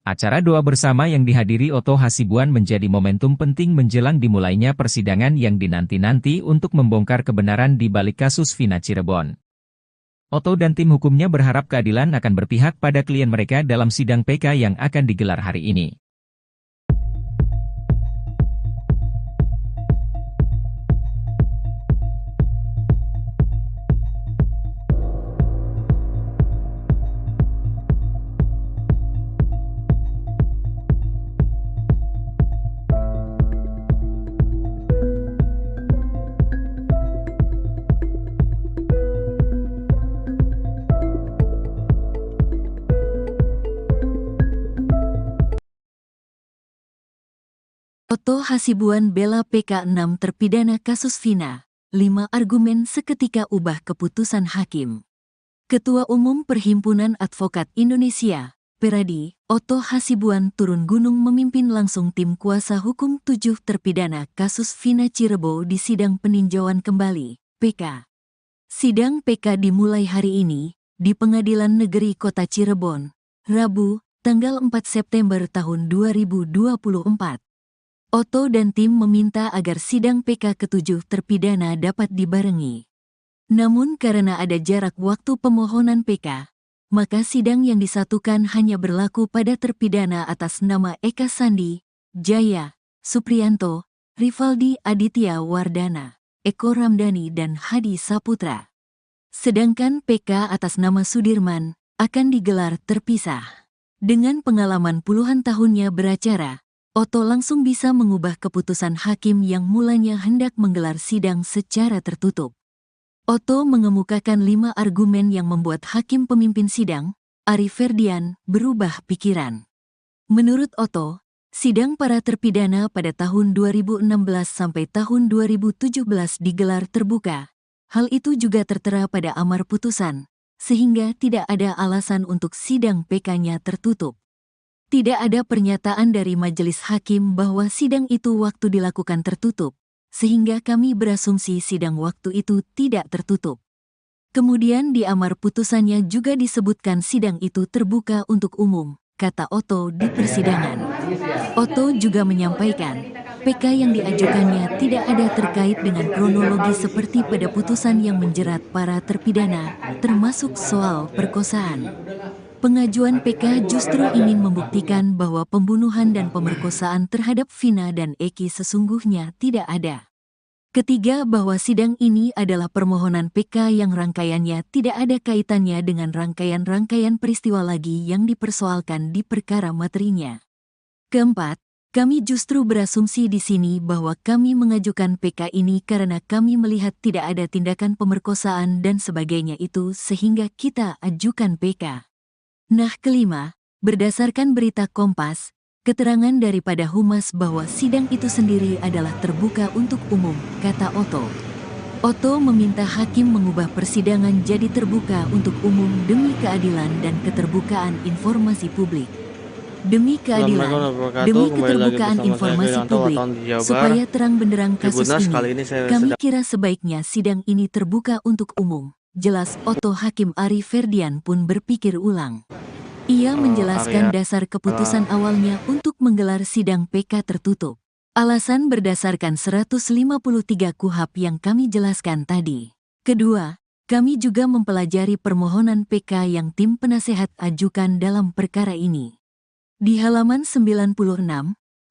Acara doa bersama yang dihadiri Oto Hasibuan menjadi momentum penting menjelang dimulainya persidangan yang dinanti-nanti untuk membongkar kebenaran di balik kasus Vina Cirebon. Oto dan tim hukumnya berharap keadilan akan berpihak pada klien mereka dalam sidang PK yang akan digelar hari ini. Oto Hasibuan bela PK 6 terpidana kasus Vina. 5 argumen seketika ubah keputusan hakim. Ketua Umum Perhimpunan Advokat Indonesia, Peradi, Oto Hasibuan turun gunung memimpin langsung tim kuasa hukum 7 terpidana kasus Vina Cirebon di sidang peninjauan kembali, PK. Sidang PK dimulai hari ini, di Pengadilan Negeri Kota Cirebon, Rabu, tanggal 4 September tahun 2024. Oto dan tim meminta agar sidang PK ke-7 terpidana dapat dibarengi. Namun karena ada jarak waktu pemohonan PK, maka sidang yang disatukan hanya berlaku pada terpidana atas nama Eka Sandi, Jaya, Supriyanto, Rivaldi Aditya Wardana, Eko Ramdhani dan Hadi Saputra. Sedangkan PK atas nama Sudirman akan digelar terpisah. Dengan pengalaman puluhan tahunnya beracara, Oto langsung bisa mengubah keputusan hakim yang mulanya hendak menggelar sidang secara tertutup. Oto mengemukakan 5 argumen yang membuat hakim pemimpin sidang, Ari Ferdian, berubah pikiran. Menurut Oto, sidang para terpidana pada tahun 2016 sampai tahun 2017 digelar terbuka. Hal itu juga tertera pada amar putusan, sehingga tidak ada alasan untuk sidang PK-nya tertutup. Tidak ada pernyataan dari majelis hakim bahwa sidang itu waktu dilakukan tertutup, sehingga kami berasumsi sidang waktu itu tidak tertutup. Kemudian di amar putusannya juga disebutkan sidang itu terbuka untuk umum, kata Oto di persidangan. Oto juga menyampaikan, PK yang diajukannya tidak ada terkait dengan kronologi seperti pada putusan yang menjerat para terpidana, termasuk soal perkosaan. Pengajuan PK justru ingin membuktikan bahwa pembunuhan dan pemerkosaan terhadap Vina dan Eki sesungguhnya tidak ada. Ketiga, bahwa sidang ini adalah permohonan PK yang rangkaiannya tidak ada kaitannya dengan rangkaian-rangkaian peristiwa lagi yang dipersoalkan di perkara materinya. Keempat, kami justru berasumsi di sini bahwa kami mengajukan PK ini karena kami melihat tidak ada tindakan pemerkosaan dan sebagainya itu sehingga kita ajukan PK. Nah, kelima, berdasarkan berita Kompas, keterangan daripada Humas bahwa sidang itu sendiri adalah terbuka untuk umum, kata Oto. Oto meminta hakim mengubah persidangan jadi terbuka untuk umum demi keadilan dan keterbukaan informasi publik. Demi keadilan, demi keterbukaan informasi publik, supaya terang benderang kasus ini, kami kira sebaiknya sidang ini terbuka untuk umum. Jelas Oto. Hakim Ari Ferdian pun berpikir ulang. Ia menjelaskan dasar keputusan awalnya untuk menggelar sidang PK tertutup. Alasan berdasarkan 153 KUHP yang kami jelaskan tadi. Kedua, kami juga mempelajari permohonan PK yang tim penasehat ajukan dalam perkara ini. Di halaman 96,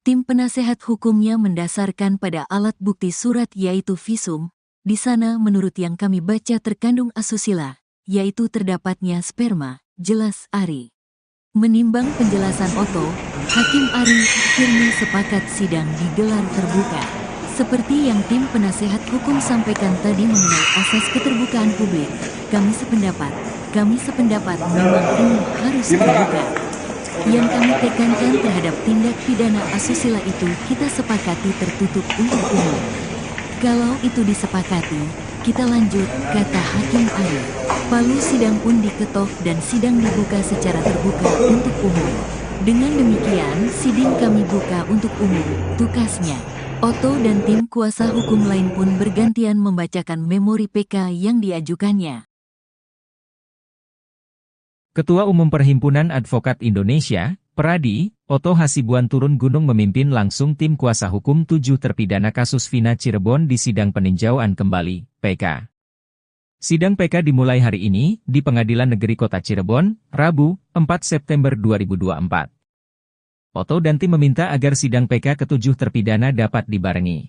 tim penasehat hukumnya mendasarkan pada alat bukti surat yaitu visum. Di sana menurut yang kami baca terkandung asusila, yaitu terdapatnya sperma, jelas Ari. Menimbang penjelasan Oto, Hakim Ari akhirnya sepakat sidang digelar terbuka. Seperti yang tim penasehat hukum sampaikan tadi mengenai asas keterbukaan publik, kami sependapat memang ini harus terbuka. Yang kami tekankan terhadap tindak pidana asusila itu kita sepakati tertutup untuk umum. Kalau itu disepakati, kita lanjut, kata Hakim Ari. Palu sidang pun diketok dan sidang dibuka secara terbuka untuk umum. Dengan demikian, sidang kami buka untuk umum, tukasnya. Oto dan tim kuasa hukum lain pun bergantian membacakan memori PK yang diajukannya. Ketua Umum Perhimpunan Advokat Indonesia, Peradi, Oto Hasibuan turun gunung memimpin langsung tim kuasa hukum 7 terpidana kasus Vina Cirebon di sidang peninjauan kembali, PK. Sidang PK dimulai hari ini, di Pengadilan Negeri Kota Cirebon, Rabu, 4 September 2024. Oto dan tim meminta agar sidang PK ke-7 terpidana dapat dibarengi.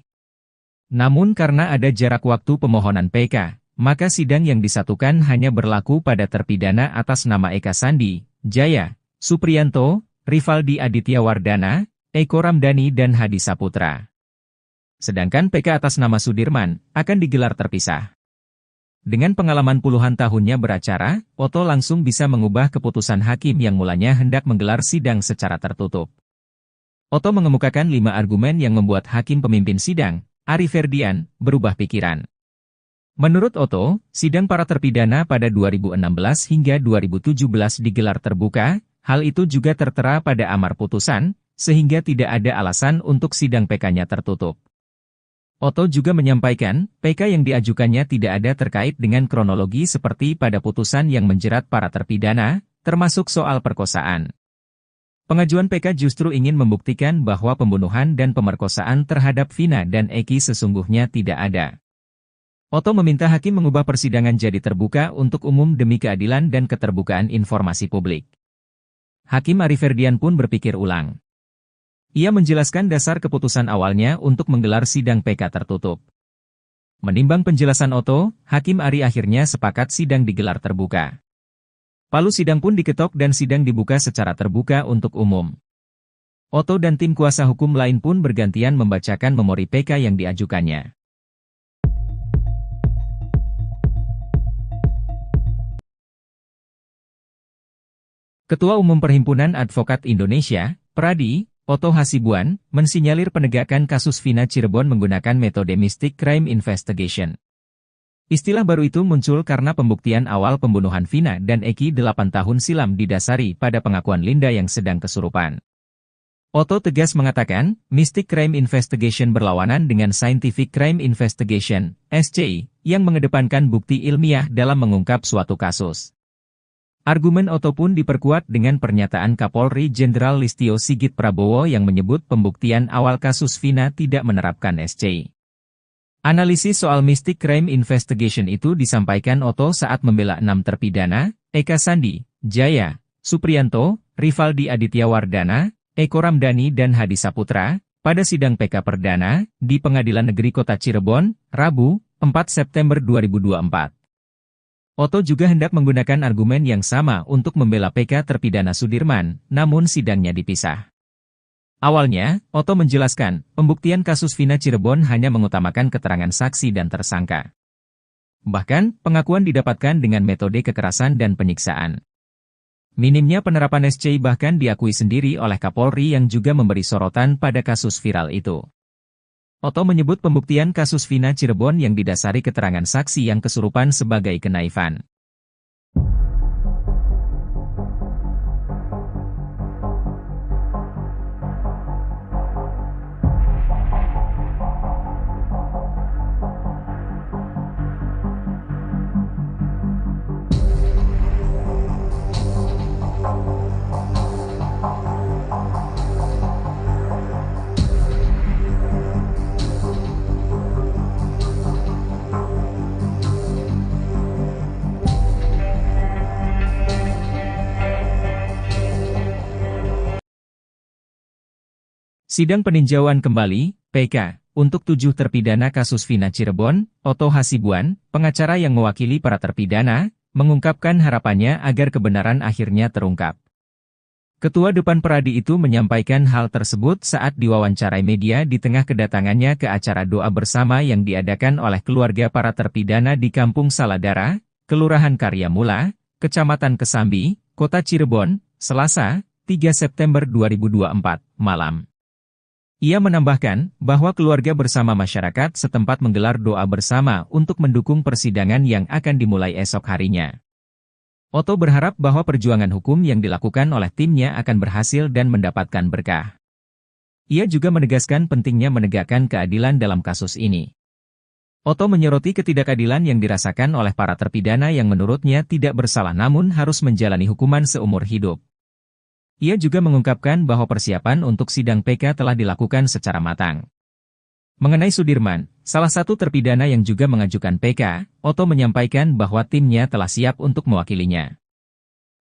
Namun karena ada jarak waktu pemohonan PK, maka sidang yang disatukan hanya berlaku pada terpidana atas nama Eka Sandi, Jaya, Supriyanto, Rivaldi Aditya Wardana, Eko Ramdhani dan Hadi Saputra. Sedangkan PK atas nama Sudirman akan digelar terpisah. Dengan pengalaman puluhan tahunnya beracara, Oto langsung bisa mengubah keputusan hakim yang mulanya hendak menggelar sidang secara tertutup. Otto mengemukakan 5 argumen yang membuat hakim pemimpin sidang, Ari Ferdian, berubah pikiran. Menurut Otto, sidang para terpidana pada 2016 hingga 2017 digelar terbuka, hal itu juga tertera pada amar putusan, sehingga tidak ada alasan untuk sidang PK-nya tertutup. Otto juga menyampaikan, PK yang diajukannya tidak ada terkait dengan kronologi seperti pada putusan yang menjerat para terpidana, termasuk soal perkosaan. Pengajuan PK justru ingin membuktikan bahwa pembunuhan dan pemerkosaan terhadap Vina dan Eki sesungguhnya tidak ada. Otto meminta hakim mengubah persidangan jadi terbuka untuk umum demi keadilan dan keterbukaan informasi publik. Hakim Ari Ferdian pun berpikir ulang. Ia menjelaskan dasar keputusan awalnya untuk menggelar sidang PK tertutup. Menimbang penjelasan Otto, Hakim Ari akhirnya sepakat sidang digelar terbuka. Palu sidang pun diketok dan sidang dibuka secara terbuka untuk umum. Otto dan tim kuasa hukum lain pun bergantian membacakan memori PK yang diajukannya. Ketua Umum Perhimpunan Advokat Indonesia, Pradi, Otto Hasibuan, mensinyalir penegakan kasus Vina Cirebon menggunakan metode Mystic Crime Investigation. Istilah baru itu muncul karena pembuktian awal pembunuhan Vina dan Eki 8 tahun silam didasari pada pengakuan Linda yang sedang kesurupan. Otto tegas mengatakan, Mystic Crime Investigation berlawanan dengan Scientific Crime Investigation, SCI, yang mengedepankan bukti ilmiah dalam mengungkap suatu kasus. Argumen Otto pun diperkuat dengan pernyataan Kapolri Jenderal Listio Sigit Prabowo yang menyebut pembuktian awal kasus Vina tidak menerapkan SCI. Analisis soal Mystic Crime Investigation itu disampaikan Otto saat membela 6 terpidana, Eka Sandi, Jaya, Supriyanto, Rivaldi Aditya Wardana, Eko Ramdhani dan Hadi Saputra, pada sidang PK Perdana, di Pengadilan Negeri Kota Cirebon, Rabu, 4 September 2024. Otto juga hendak menggunakan argumen yang sama untuk membela PK terpidana Sudirman, namun sidangnya dipisah. Awalnya, Otto menjelaskan, pembuktian kasus Vina Cirebon hanya mengutamakan keterangan saksi dan tersangka. Bahkan, pengakuan didapatkan dengan metode kekerasan dan penyiksaan. Minimnya penerapan SCI bahkan diakui sendiri oleh Kapolri yang juga memberi sorotan pada kasus viral itu. Otto menyebut pembuktian kasus Vina Cirebon yang didasari keterangan saksi yang kesurupan sebagai kenaifan. Sidang peninjauan kembali, PK, untuk 7 terpidana kasus Vina Cirebon, Otto Hasibuan, pengacara yang mewakili para terpidana, mengungkapkan harapannya agar kebenaran akhirnya terungkap. Ketua Depan Pradi itu menyampaikan hal tersebut saat diwawancarai media di tengah kedatangannya ke acara doa bersama yang diadakan oleh keluarga para terpidana di Kampung Saladara, Kelurahan Karyamula, Kecamatan Kesambi, Kota Cirebon, Selasa, 3 September 2024, malam. Ia menambahkan bahwa keluarga bersama masyarakat setempat menggelar doa bersama untuk mendukung persidangan yang akan dimulai esok harinya. Otto berharap bahwa perjuangan hukum yang dilakukan oleh timnya akan berhasil dan mendapatkan berkah. Ia juga menegaskan pentingnya menegakkan keadilan dalam kasus ini. Otto menyoroti ketidakadilan yang dirasakan oleh para terpidana yang menurutnya tidak bersalah namun harus menjalani hukuman seumur hidup. Ia juga mengungkapkan bahwa persiapan untuk sidang PK telah dilakukan secara matang. Mengenai Sudirman, salah satu terpidana yang juga mengajukan PK, Otto menyampaikan bahwa timnya telah siap untuk mewakilinya.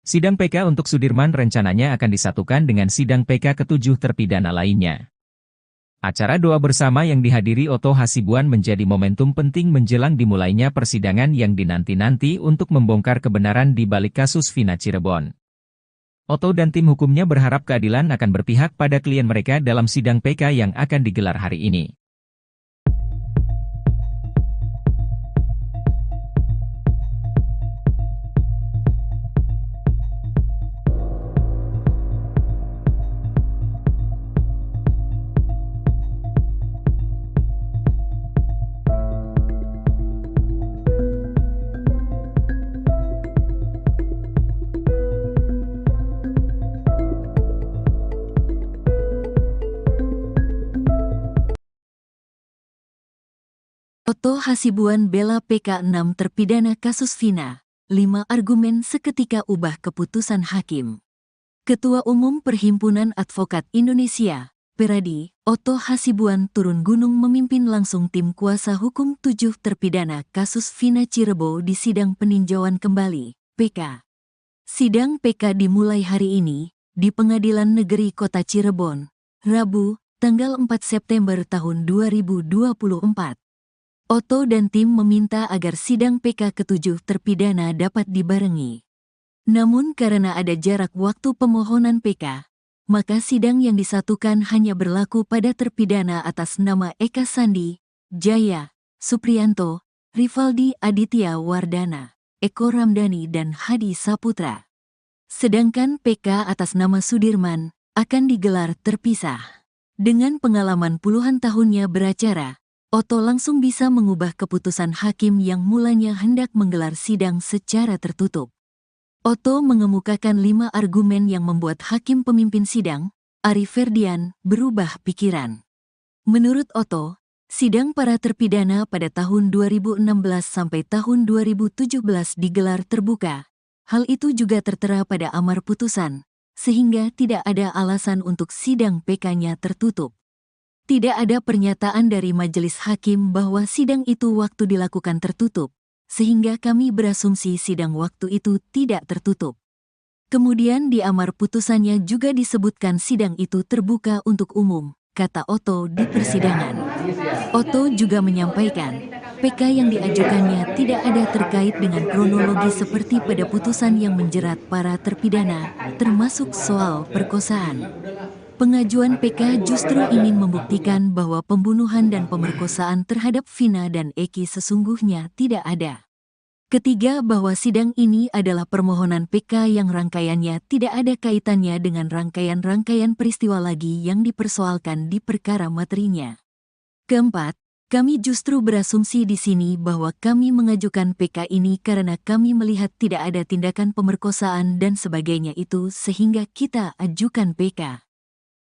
Sidang PK untuk Sudirman rencananya akan disatukan dengan sidang PK ke-7 terpidana lainnya. Acara doa bersama yang dihadiri Otto Hasibuan menjadi momentum penting menjelang dimulainya persidangan yang dinanti-nanti untuk membongkar kebenaran di balik kasus Vina Cirebon. Otto dan tim hukumnya berharap keadilan akan berpihak pada klien mereka dalam sidang PK yang akan digelar hari ini. Oto Hasibuan bela PK6 terpidana kasus Vina, 5 argumen seketika ubah keputusan hakim. Ketua Umum Perhimpunan Advokat Indonesia, Peradi, Oto Hasibuan turun gunung memimpin langsung tim kuasa hukum 7 terpidana kasus Vina Cirebon di sidang peninjauan kembali, PK. Sidang PK dimulai hari ini, di Pengadilan Negeri Kota Cirebon, Rabu, tanggal 4 September tahun 2024. Oto dan tim meminta agar sidang PK ke-7 terpidana dapat dibarengi. Namun karena ada jarak waktu pemohonan PK, maka sidang yang disatukan hanya berlaku pada terpidana atas nama Eka Sandi, Jaya, Supriyanto, Rivaldi Aditya Wardana, Eko Ramdhani dan Hadi Saputra. Sedangkan PK atas nama Sudirman akan digelar terpisah. Dengan pengalaman puluhan tahunnya beracara, Oto langsung bisa mengubah keputusan hakim yang mulanya hendak menggelar sidang secara tertutup. Oto mengemukakan 5 argumen yang membuat hakim pemimpin sidang, Ari Ferdian, berubah pikiran. Menurut Oto, sidang para terpidana pada tahun 2016 sampai tahun 2017 digelar terbuka. Hal itu juga tertera pada amar putusan, sehingga tidak ada alasan untuk sidang PK-nya tertutup. Tidak ada pernyataan dari majelis hakim bahwa sidang itu waktu dilakukan tertutup, sehingga kami berasumsi sidang waktu itu tidak tertutup. Kemudian di amar putusannya juga disebutkan sidang itu terbuka untuk umum, kata Oto di persidangan. Oto juga menyampaikan, PK yang diajukannya tidak ada terkait dengan kronologi seperti pada putusan yang menjerat para terpidana, termasuk soal perkosaan. Pengajuan PK justru ingin membuktikan bahwa pembunuhan dan pemerkosaan terhadap Vina dan Eki sesungguhnya tidak ada. Ketiga, bahwa sidang ini adalah permohonan PK yang rangkaiannya tidak ada kaitannya dengan rangkaian-rangkaian peristiwa lagi yang dipersoalkan di perkara materinya. Keempat, kami justru berasumsi di sini bahwa kami mengajukan PK ini karena kami melihat tidak ada tindakan pemerkosaan dan sebagainya itu sehingga kita ajukan PK.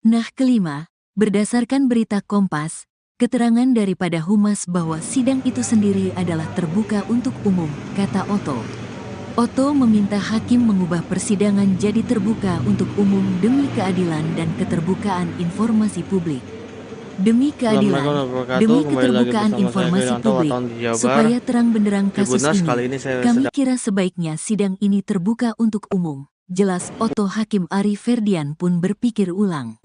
Nah, kelima, berdasarkan berita Kompas, keterangan daripada Humas bahwa sidang itu sendiri adalah terbuka untuk umum, kata Oto. Oto meminta hakim mengubah persidangan jadi terbuka untuk umum demi keadilan dan keterbukaan informasi publik. Demi keadilan, demi keterbukaan informasi publik, supaya terang benderang kasus ini, kami kira sebaiknya sidang ini terbuka untuk umum. Jelas Oto. Hakim Ari Ferdian pun berpikir ulang.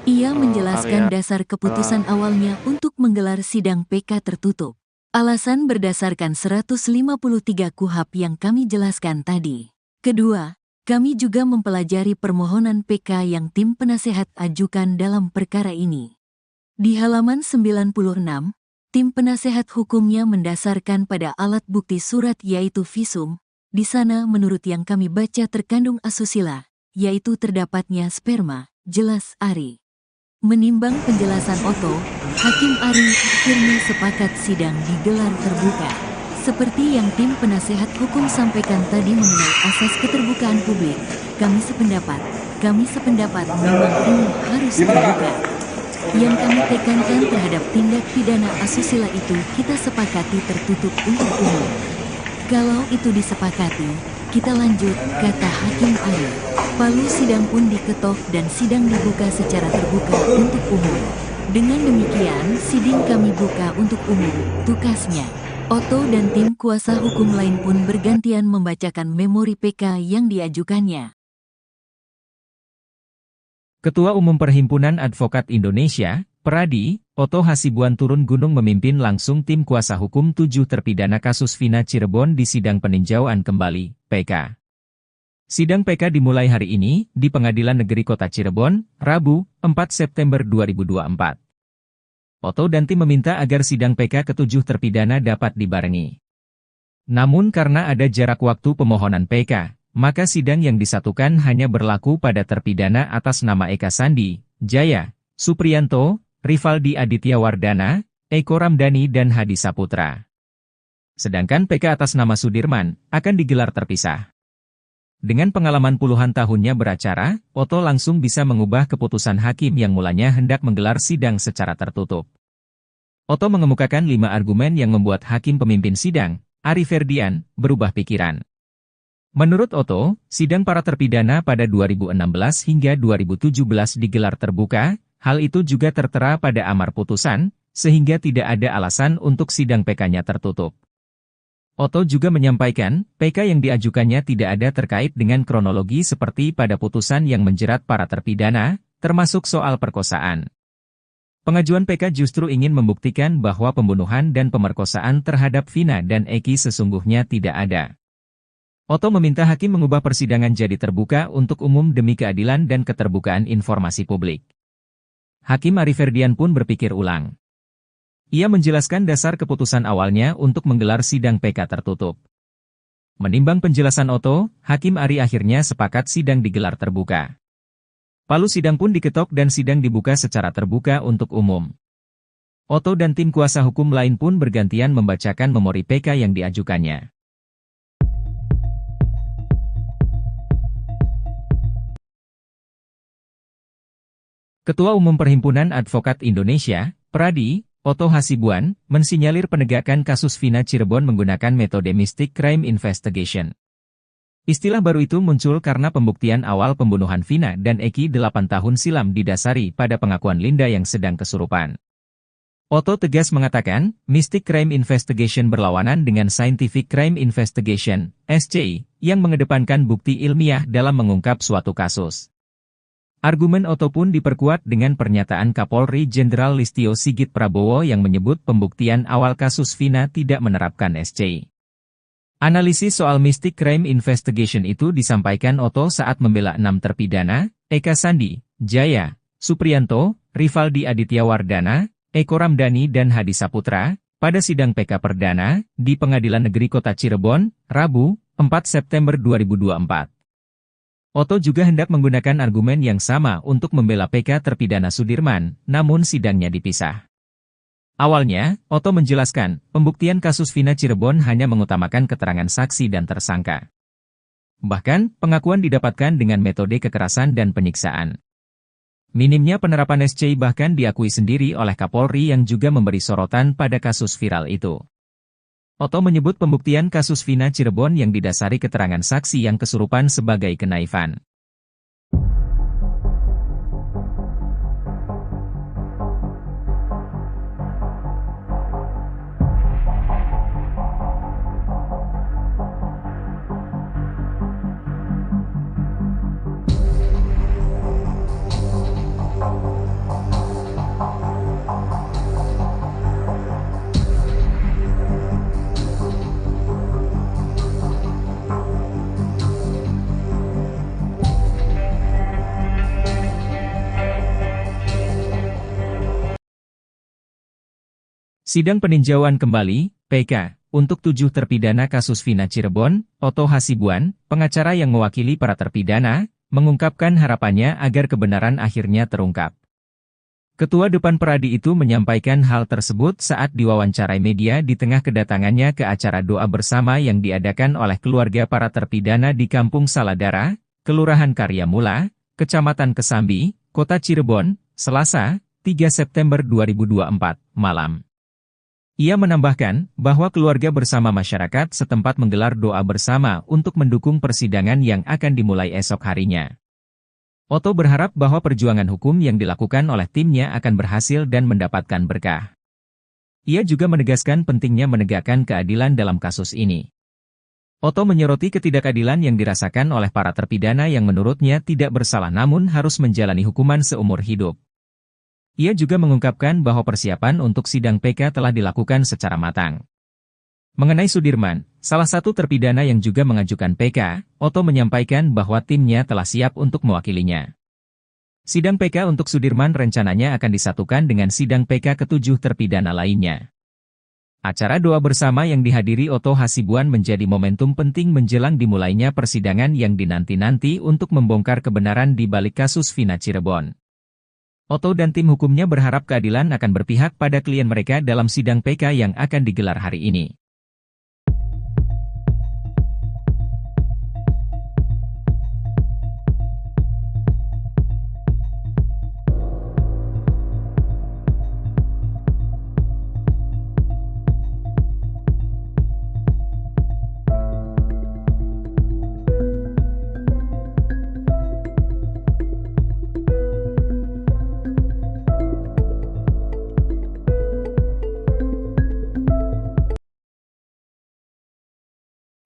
Ia menjelaskan dasar keputusan awalnya untuk menggelar sidang PK tertutup. Alasan berdasarkan 153 KUHP yang kami jelaskan tadi. Kedua, kami juga mempelajari permohonan PK yang tim penasehat ajukan dalam perkara ini. Di halaman 96, tim penasehat hukumnya mendasarkan pada alat bukti surat yaitu visum. Di sana menurut yang kami baca terkandung asusila, yaitu terdapatnya sperma, jelas Ari. Menimbang penjelasan Oto, Hakim Ari akhirnya sepakat sidang digelar terbuka. Seperti yang tim penasehat hukum sampaikan tadi mengenai asas keterbukaan publik, kami sependapat memang ini harus terbuka. Yang kami tekankan terhadap tindak pidana asusila itu kita sepakati tertutup untuk umum. Kalau itu disepakati, kita lanjut, kata Hakim Ari. Palu sidang pun diketok dan sidang dibuka secara terbuka untuk umum. Dengan demikian, sidang kami buka untuk umum, tukasnya. Oto dan tim kuasa hukum lain pun bergantian membacakan memori PK yang diajukannya. Ketua Umum Perhimpunan Advokat Indonesia, Peradi, Oto Hasibuan turun gunung memimpin langsung tim kuasa hukum 7 terpidana kasus Vina Cirebon di sidang peninjauan kembali, PK. Sidang PK dimulai hari ini, di Pengadilan Negeri Kota Cirebon, Rabu, 4 September 2024. Oto dan tim meminta agar sidang PK ke-7 terpidana dapat dibarengi. Namun karena ada jarak waktu pemohonan PK, maka sidang yang disatukan hanya berlaku pada terpidana atas nama Eka Sandi, Jaya, Supriyanto, Rivaldi Aditya Wardana, Eko Ramdhani dan Hadi Saputra. Sedangkan PK atas nama Sudirman akan digelar terpisah. Dengan pengalaman puluhan tahunnya beracara, Oto langsung bisa mengubah keputusan hakim yang mulanya hendak menggelar sidang secara tertutup. Otto mengemukakan 5 argumen yang membuat hakim pemimpin sidang, Ari Ferdian, berubah pikiran. Menurut Otto, sidang para terpidana pada 2016 hingga 2017 digelar terbuka, hal itu juga tertera pada amar putusan, sehingga tidak ada alasan untuk sidang PK-nya tertutup. Otto juga menyampaikan, PK yang diajukannya tidak ada terkait dengan kronologi seperti pada putusan yang menjerat para terpidana, termasuk soal perkosaan. Pengajuan PK justru ingin membuktikan bahwa pembunuhan dan pemerkosaan terhadap Vina dan Eki sesungguhnya tidak ada. Otto meminta hakim mengubah persidangan jadi terbuka untuk umum demi keadilan dan keterbukaan informasi publik. Hakim Ari Ferdian pun berpikir ulang. Ia menjelaskan dasar keputusan awalnya untuk menggelar sidang PK tertutup. Menimbang penjelasan Otto, Hakim Ari akhirnya sepakat sidang digelar terbuka. Palu sidang pun diketok dan sidang dibuka secara terbuka untuk umum. Otto dan tim kuasa hukum lain pun bergantian membacakan memori PK yang diajukannya. Ketua Umum Perhimpunan Advokat Indonesia, Pradi, Otto Hasibuan, mensinyalir penegakan kasus Vina Cirebon menggunakan metode Mystic Crime Investigation. Istilah baru itu muncul karena pembuktian awal pembunuhan Vina dan Eki 8 tahun silam didasari pada pengakuan Linda yang sedang kesurupan. Otto tegas mengatakan, Mystic Crime Investigation berlawanan dengan Scientific Crime Investigation, SCI, yang mengedepankan bukti ilmiah dalam mengungkap suatu kasus. Argumen Otto pun diperkuat dengan pernyataan Kapolri Jenderal Listio Sigit Prabowo yang menyebut pembuktian awal kasus Vina tidak menerapkan SCI. Analisis soal Mystic Crime Investigation itu disampaikan Otto saat membela 6 terpidana, Eka Sandi, Jaya, Supriyanto, Rivaldi Aditya Wardana, Eko Ramdhani dan Hadi Saputra, pada sidang PK Perdana, di Pengadilan Negeri Kota Cirebon, Rabu, 4 September 2024. Otto juga hendak menggunakan argumen yang sama untuk membela PK terpidana Sudirman, namun sidangnya dipisah. Awalnya, Otto menjelaskan, pembuktian kasus Vina Cirebon hanya mengutamakan keterangan saksi dan tersangka. Bahkan, pengakuan didapatkan dengan metode kekerasan dan penyiksaan. Minimnya penerapan SCI bahkan diakui sendiri oleh Kapolri yang juga memberi sorotan pada kasus viral itu. Otto menyebut pembuktian kasus Vina Cirebon yang didasari keterangan saksi yang kesurupan sebagai kenaifan. Sidang peninjauan kembali, PK, untuk 7 terpidana kasus Vina Cirebon, Otto Hasibuan, pengacara yang mewakili para terpidana, mengungkapkan harapannya agar kebenaran akhirnya terungkap. Ketua Depan Pradi itu menyampaikan hal tersebut saat diwawancarai media di tengah kedatangannya ke acara doa bersama yang diadakan oleh keluarga para terpidana di Kampung Saladara, Kelurahan Karyamula, Kecamatan Kesambi, Kota Cirebon, Selasa, 3 September 2024, malam. Ia menambahkan bahwa keluarga bersama masyarakat setempat menggelar doa bersama untuk mendukung persidangan yang akan dimulai esok harinya. Otto berharap bahwa perjuangan hukum yang dilakukan oleh timnya akan berhasil dan mendapatkan berkah. Ia juga menegaskan pentingnya menegakkan keadilan dalam kasus ini. Otto menyoroti ketidakadilan yang dirasakan oleh para terpidana yang menurutnya tidak bersalah namun harus menjalani hukuman seumur hidup. Ia juga mengungkapkan bahwa persiapan untuk sidang PK telah dilakukan secara matang. Mengenai Sudirman, salah satu terpidana yang juga mengajukan PK, Otto menyampaikan bahwa timnya telah siap untuk mewakilinya. Sidang PK untuk Sudirman rencananya akan disatukan dengan sidang PK ke-7 terpidana lainnya. Acara doa bersama yang dihadiri Otto Hasibuan menjadi momentum penting menjelang dimulainya persidangan yang dinanti-nanti untuk membongkar kebenaran di balik kasus Vina Cirebon. Otto dan tim hukumnya berharap keadilan akan berpihak pada klien mereka dalam sidang PK yang akan digelar hari ini.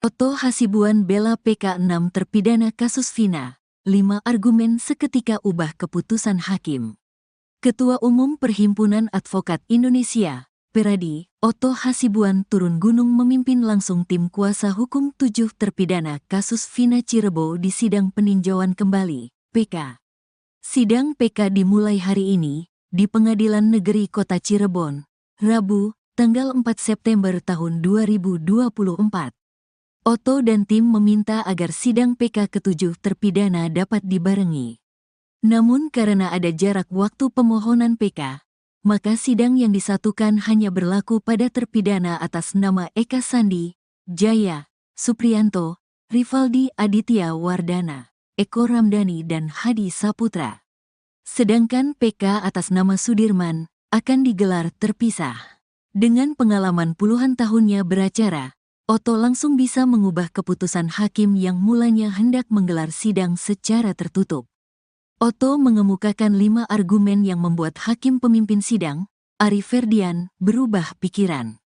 Oto Hasibuan bela PK 6 terpidana kasus Vina. 5 argumen seketika ubah keputusan hakim. Ketua Umum Perhimpunan Advokat Indonesia, Peradi, Oto Hasibuan turun gunung memimpin langsung tim kuasa hukum 7 terpidana kasus Vina Cirebon di sidang peninjauan kembali, PK. Sidang PK dimulai hari ini, di Pengadilan Negeri Kota Cirebon, Rabu, tanggal 4 September tahun 2024. Oto dan tim meminta agar sidang PK ke-7 terpidana dapat dibarengi. Namun karena ada jarak waktu pemohonan PK, maka sidang yang disatukan hanya berlaku pada terpidana atas nama Eka Sandi, Jaya, Supriyanto, Rivaldi Aditya Wardana, Eko Ramdhani dan Hadi Saputra. Sedangkan PK atas nama Sudirman akan digelar terpisah. Dengan pengalaman puluhan tahunnya beracara, Oto langsung bisa mengubah keputusan hakim yang mulanya hendak menggelar sidang secara tertutup. Oto mengemukakan 5 argumen yang membuat hakim pemimpin sidang, Ari Ferdian, berubah pikiran.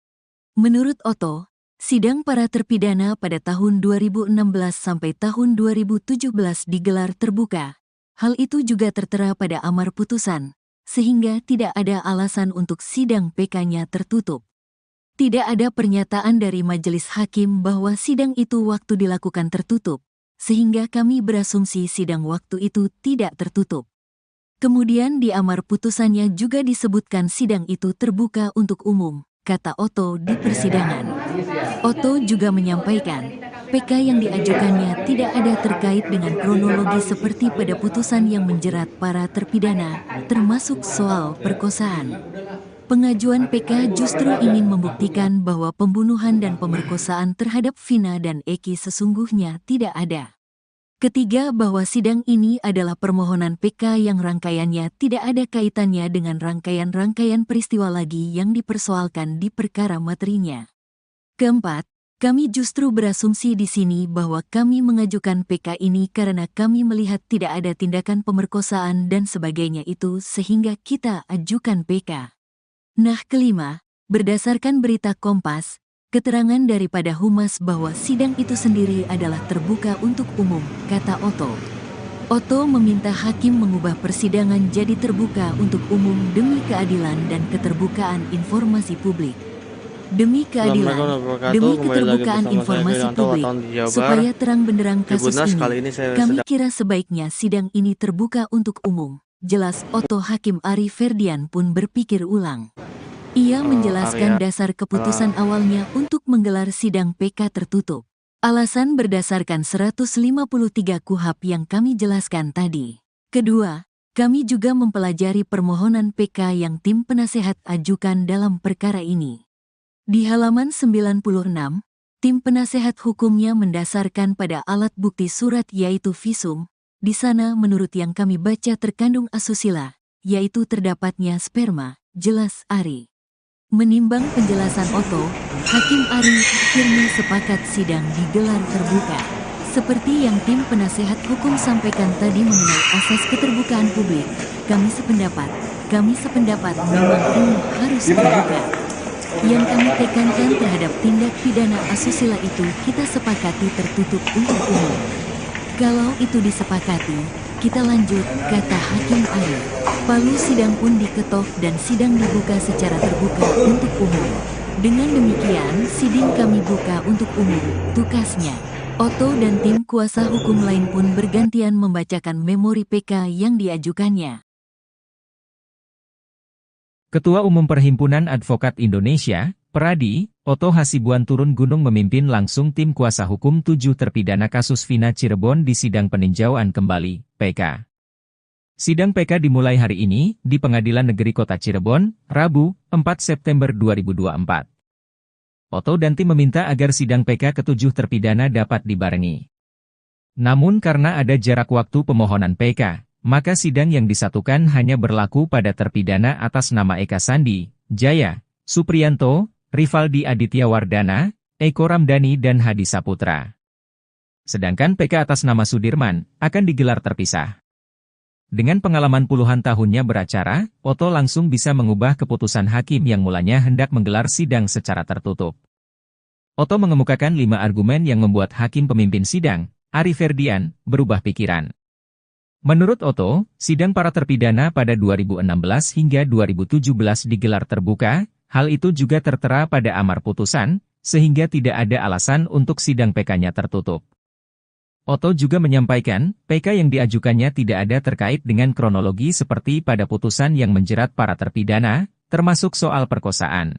Menurut Oto, sidang para terpidana pada tahun 2016 sampai tahun 2017 digelar terbuka. Hal itu juga tertera pada amar putusan, sehingga tidak ada alasan untuk sidang PK-nya tertutup. Tidak ada pernyataan dari majelis hakim bahwa sidang itu waktu dilakukan tertutup, sehingga kami berasumsi sidang waktu itu tidak tertutup. Kemudian di amar putusannya juga disebutkan sidang itu terbuka untuk umum, kata Oto di persidangan. Oto juga menyampaikan, PK yang diajukannya tidak ada terkait dengan kronologi seperti pada putusan yang menjerat para terpidana, termasuk soal perkosaan. Pengajuan PK justru ingin membuktikan bahwa pembunuhan dan pemerkosaan terhadap Vina dan Eki sesungguhnya tidak ada. Ketiga, bahwa sidang ini adalah permohonan PK yang rangkaiannya tidak ada kaitannya dengan rangkaian-rangkaian peristiwa lagi yang dipersoalkan di perkara materinya. Keempat, kami justru berasumsi di sini bahwa kami mengajukan PK ini karena kami melihat tidak ada tindakan pemerkosaan dan sebagainya itu sehingga kita ajukan PK. Nah, kelima, berdasarkan berita Kompas, keterangan daripada Humas bahwa sidang itu sendiri adalah terbuka untuk umum, kata Oto. Oto meminta hakim mengubah persidangan jadi terbuka untuk umum demi keadilan dan keterbukaan informasi publik. Demi keadilan, demi keterbukaan informasi publik, supaya terang benderang kasus ini, kami kira sebaiknya sidang ini terbuka untuk umum. Jelas Oto. Hakim Ari Ferdian pun berpikir ulang. Ia menjelaskan dasar keputusan awalnya untuk menggelar sidang PK tertutup. Alasan berdasarkan 153 KUHP yang kami jelaskan tadi. Kedua, kami juga mempelajari permohonan PK yang tim penasehat ajukan dalam perkara ini. Di halaman 96, tim penasehat hukumnya mendasarkan pada alat bukti surat yaitu visum. Di sana menurut yang kami baca terkandung asusila, yaitu terdapatnya sperma, jelas Ari. Menimbang penjelasan Oto, Hakim Ari akhirnya sepakat sidang digelar terbuka. Seperti yang tim penasehat hukum sampaikan tadi mengenai asas keterbukaan publik, kami sependapat memang ini harus terbuka. Yang kami tekankan terhadap tindak pidana asusila itu kita sepakati tertutup untuk umum. Kalau itu disepakati, kita lanjut, kata Hakim Ari. Palu sidang pun diketok dan sidang dibuka secara terbuka untuk umum. Dengan demikian, sidang kami buka untuk umum, tukasnya. Oto dan tim kuasa hukum lain pun bergantian membacakan memori PK yang diajukannya. Ketua Umum Perhimpunan Advokat Indonesia, Peradi, Oto Hasibuan turun gunung memimpin langsung tim kuasa hukum 7 terpidana kasus Vina Cirebon di sidang peninjauan kembali, PK. Sidang PK dimulai hari ini, di Pengadilan Negeri Kota Cirebon, Rabu, 4 September 2024. Oto dan tim meminta agar sidang PK ke-7 terpidana dapat dibarengi. Namun karena ada jarak waktu pemohonan PK, maka sidang yang disatukan hanya berlaku pada terpidana atas nama Eka Sandi, Jaya, Supriyanto, Rivaldi Aditya Wardana, Eko Ramdhani dan Hadi Saputra. Sedangkan PK atas nama Sudirman akan digelar terpisah. Dengan pengalaman puluhan tahunnya beracara, Oto langsung bisa mengubah keputusan hakim yang mulanya hendak menggelar sidang secara tertutup. Otto mengemukakan 5 argumen yang membuat hakim pemimpin sidang, Ari Ferdian, berubah pikiran. Menurut Otto, sidang para terpidana pada 2016 hingga 2017 digelar terbuka, hal itu juga tertera pada amar putusan, sehingga tidak ada alasan untuk sidang PK-nya tertutup. Otto juga menyampaikan, PK yang diajukannya tidak ada terkait dengan kronologi seperti pada putusan yang menjerat para terpidana, termasuk soal perkosaan.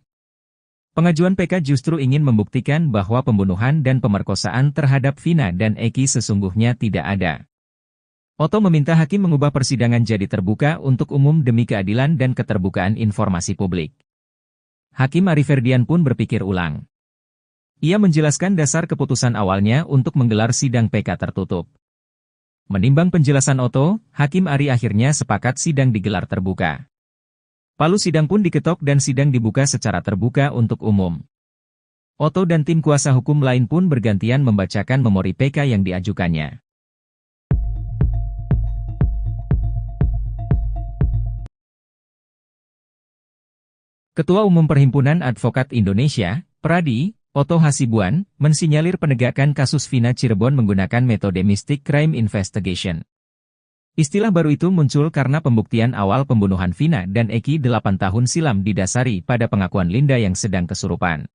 Pengajuan PK justru ingin membuktikan bahwa pembunuhan dan pemerkosaan terhadap Vina dan Eki sesungguhnya tidak ada. Otto meminta hakim mengubah persidangan jadi terbuka untuk umum demi keadilan dan keterbukaan informasi publik. Hakim Ari Ferdian pun berpikir ulang. Ia menjelaskan dasar keputusan awalnya untuk menggelar sidang PK tertutup. Menimbang penjelasan Otto, Hakim Ari akhirnya sepakat sidang digelar terbuka. Palu sidang pun diketok dan sidang dibuka secara terbuka untuk umum. Otto dan tim kuasa hukum lain pun bergantian membacakan memori PK yang diajukannya. Ketua Umum Perhimpunan Advokat Indonesia, Pradi, Otto Hasibuan, mensinyalir penegakan kasus Vina Cirebon menggunakan metode Mystic Crime Investigation. Istilah baru itu muncul karena pembuktian awal pembunuhan Vina dan Eki 8 tahun silam didasari pada pengakuan Linda yang sedang kesurupan.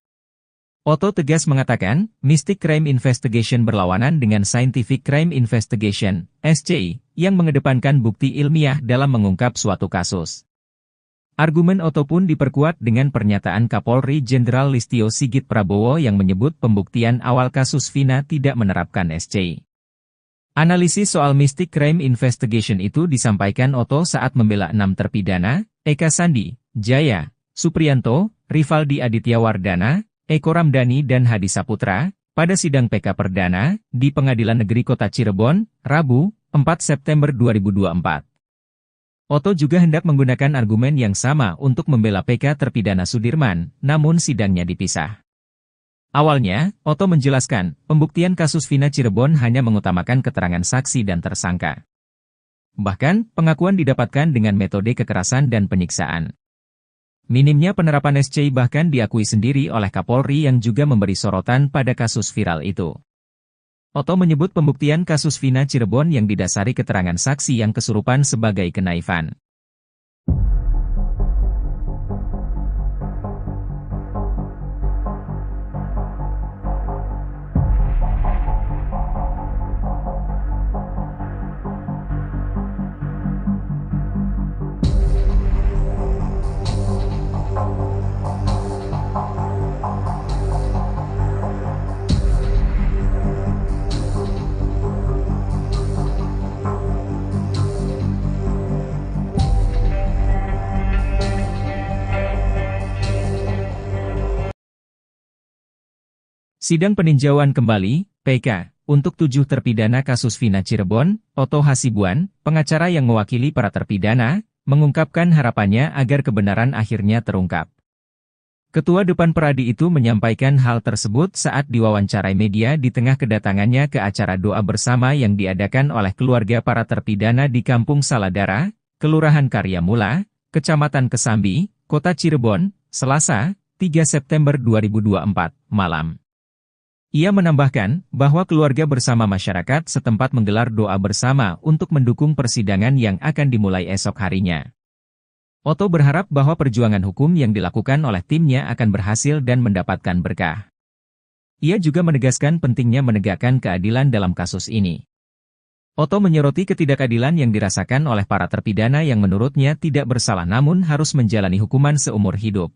Otto tegas mengatakan, Mystic Crime Investigation berlawanan dengan Scientific Crime Investigation, SCI, yang mengedepankan bukti ilmiah dalam mengungkap suatu kasus. Argumen Otto pun diperkuat dengan pernyataan Kapolri Jenderal Listio Sigit Prabowo yang menyebut pembuktian awal kasus Vina tidak menerapkan SCI. Analisis soal Mystic Crime Investigation itu disampaikan Otto saat membela 6 terpidana, Eka Sandi, Jaya, Supriyanto, Rivaldi Aditya Wardana, Eko Ramdhani dan Hadi Saputra, pada sidang PK Perdana, di Pengadilan Negeri Kota Cirebon, Rabu, 4 September 2024. Otto juga hendak menggunakan argumen yang sama untuk membela PK terpidana Sudirman, namun sidangnya dipisah. Awalnya, Otto menjelaskan, pembuktian kasus Vina Cirebon hanya mengutamakan keterangan saksi dan tersangka. Bahkan, pengakuan didapatkan dengan metode kekerasan dan penyiksaan. Minimnya penerapan SCI bahkan diakui sendiri oleh Kapolri yang juga memberi sorotan pada kasus viral itu. Otto menyebut pembuktian kasus Vina Cirebon yang didasari keterangan saksi yang kesurupan sebagai kenaifan. Sidang peninjauan kembali, PK, untuk 7 terpidana kasus Vina Cirebon, Otto Hasibuan, pengacara yang mewakili para terpidana, mengungkapkan harapannya agar kebenaran akhirnya terungkap. Ketua Depan Pradi itu menyampaikan hal tersebut saat diwawancarai media di tengah kedatangannya ke acara doa bersama yang diadakan oleh keluarga para terpidana di Kampung Saladara, Kelurahan Karyamula, Kecamatan Kesambi, Kota Cirebon, Selasa, 3 September 2024, malam. Ia menambahkan bahwa keluarga bersama masyarakat setempat menggelar doa bersama untuk mendukung persidangan yang akan dimulai esok harinya. Otto berharap bahwa perjuangan hukum yang dilakukan oleh timnya akan berhasil dan mendapatkan berkah. Ia juga menegaskan pentingnya menegakkan keadilan dalam kasus ini. Otto menyoroti ketidakadilan yang dirasakan oleh para terpidana yang menurutnya tidak bersalah namun harus menjalani hukuman seumur hidup.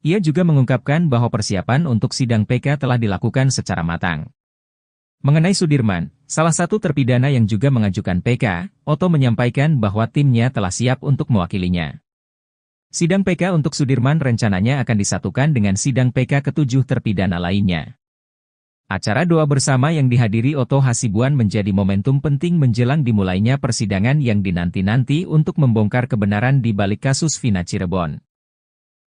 Ia juga mengungkapkan bahwa persiapan untuk sidang PK telah dilakukan secara matang. Mengenai Sudirman, salah satu terpidana yang juga mengajukan PK, Otto menyampaikan bahwa timnya telah siap untuk mewakilinya. Sidang PK untuk Sudirman rencananya akan disatukan dengan sidang PK ke-7 terpidana lainnya. Acara doa bersama yang dihadiri Otto Hasibuan menjadi momentum penting menjelang dimulainya persidangan yang dinanti-nanti untuk membongkar kebenaran di balik kasus Vina Cirebon.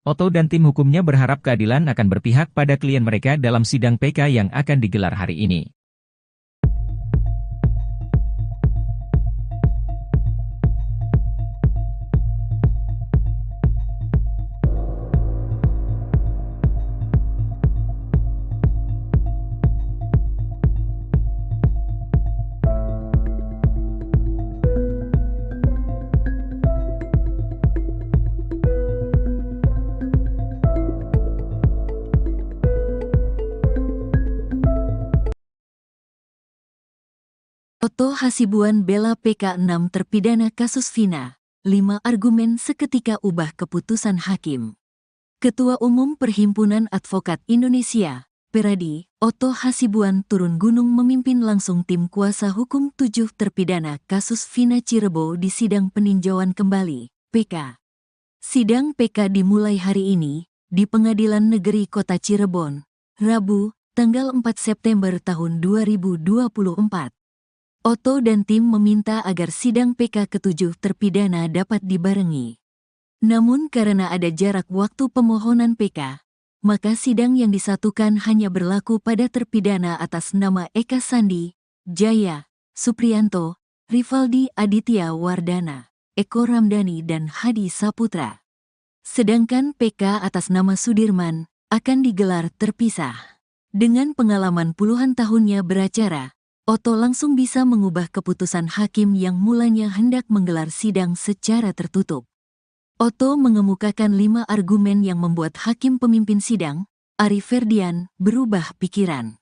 Otto dan tim hukumnya berharap keadilan akan berpihak pada klien mereka dalam sidang PK yang akan digelar hari ini. Oto Hasibuan bela PK 6 terpidana kasus Vina. 5 argumen seketika ubah keputusan hakim. Ketua Umum Perhimpunan Advokat Indonesia, Peradi, Oto Hasibuan turun gunung memimpin langsung tim kuasa hukum 7 terpidana kasus Vina Cirebon di sidang peninjauan kembali, PK. Sidang PK dimulai hari ini, di Pengadilan Negeri Kota Cirebon, Rabu, tanggal 4 September tahun 2024. Oto dan tim meminta agar sidang PK ke-7 terpidana dapat dibarengi. Namun karena ada jarak waktu pemohonan PK, maka sidang yang disatukan hanya berlaku pada terpidana atas nama Eka Sandi, Jaya, Supriyanto, Rivaldi Aditya Wardana, Eko Ramdhani dan Hadi Saputra. Sedangkan PK atas nama Sudirman akan digelar terpisah. Dengan pengalaman puluhan tahunnya beracara, Oto langsung bisa mengubah keputusan hakim yang mulanya hendak menggelar sidang secara tertutup. Oto mengemukakan 5 argumen yang membuat hakim pemimpin sidang, Ari Ferdian, berubah pikiran.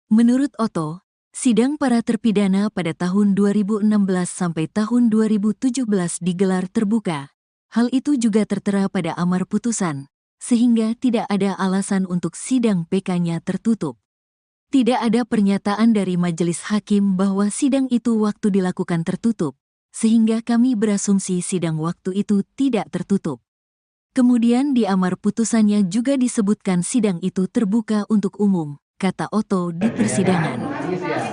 Menurut Oto, sidang para terpidana pada tahun 2016 sampai tahun 2017 digelar terbuka. Hal itu juga tertera pada amar putusan, sehingga tidak ada alasan untuk sidang PK-nya tertutup. Tidak ada pernyataan dari majelis hakim bahwa sidang itu waktu dilakukan tertutup, sehingga kami berasumsi sidang waktu itu tidak tertutup. Kemudian di amar putusannya juga disebutkan sidang itu terbuka untuk umum, kata Oto di persidangan.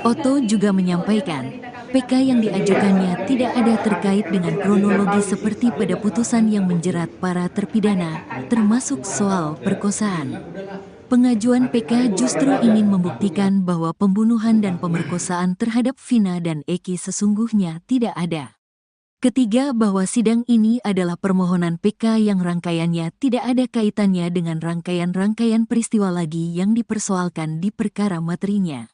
Oto juga menyampaikan, PK yang diajukannya tidak ada terkait dengan kronologi seperti pada putusan yang menjerat para terpidana, termasuk soal perkosaan. Pengajuan PK justru ingin membuktikan bahwa pembunuhan dan pemerkosaan terhadap Vina dan Eki sesungguhnya tidak ada. Ketiga, bahwa sidang ini adalah permohonan PK yang rangkaiannya tidak ada kaitannya dengan rangkaian-rangkaian peristiwa lagi yang dipersoalkan di perkara materinya.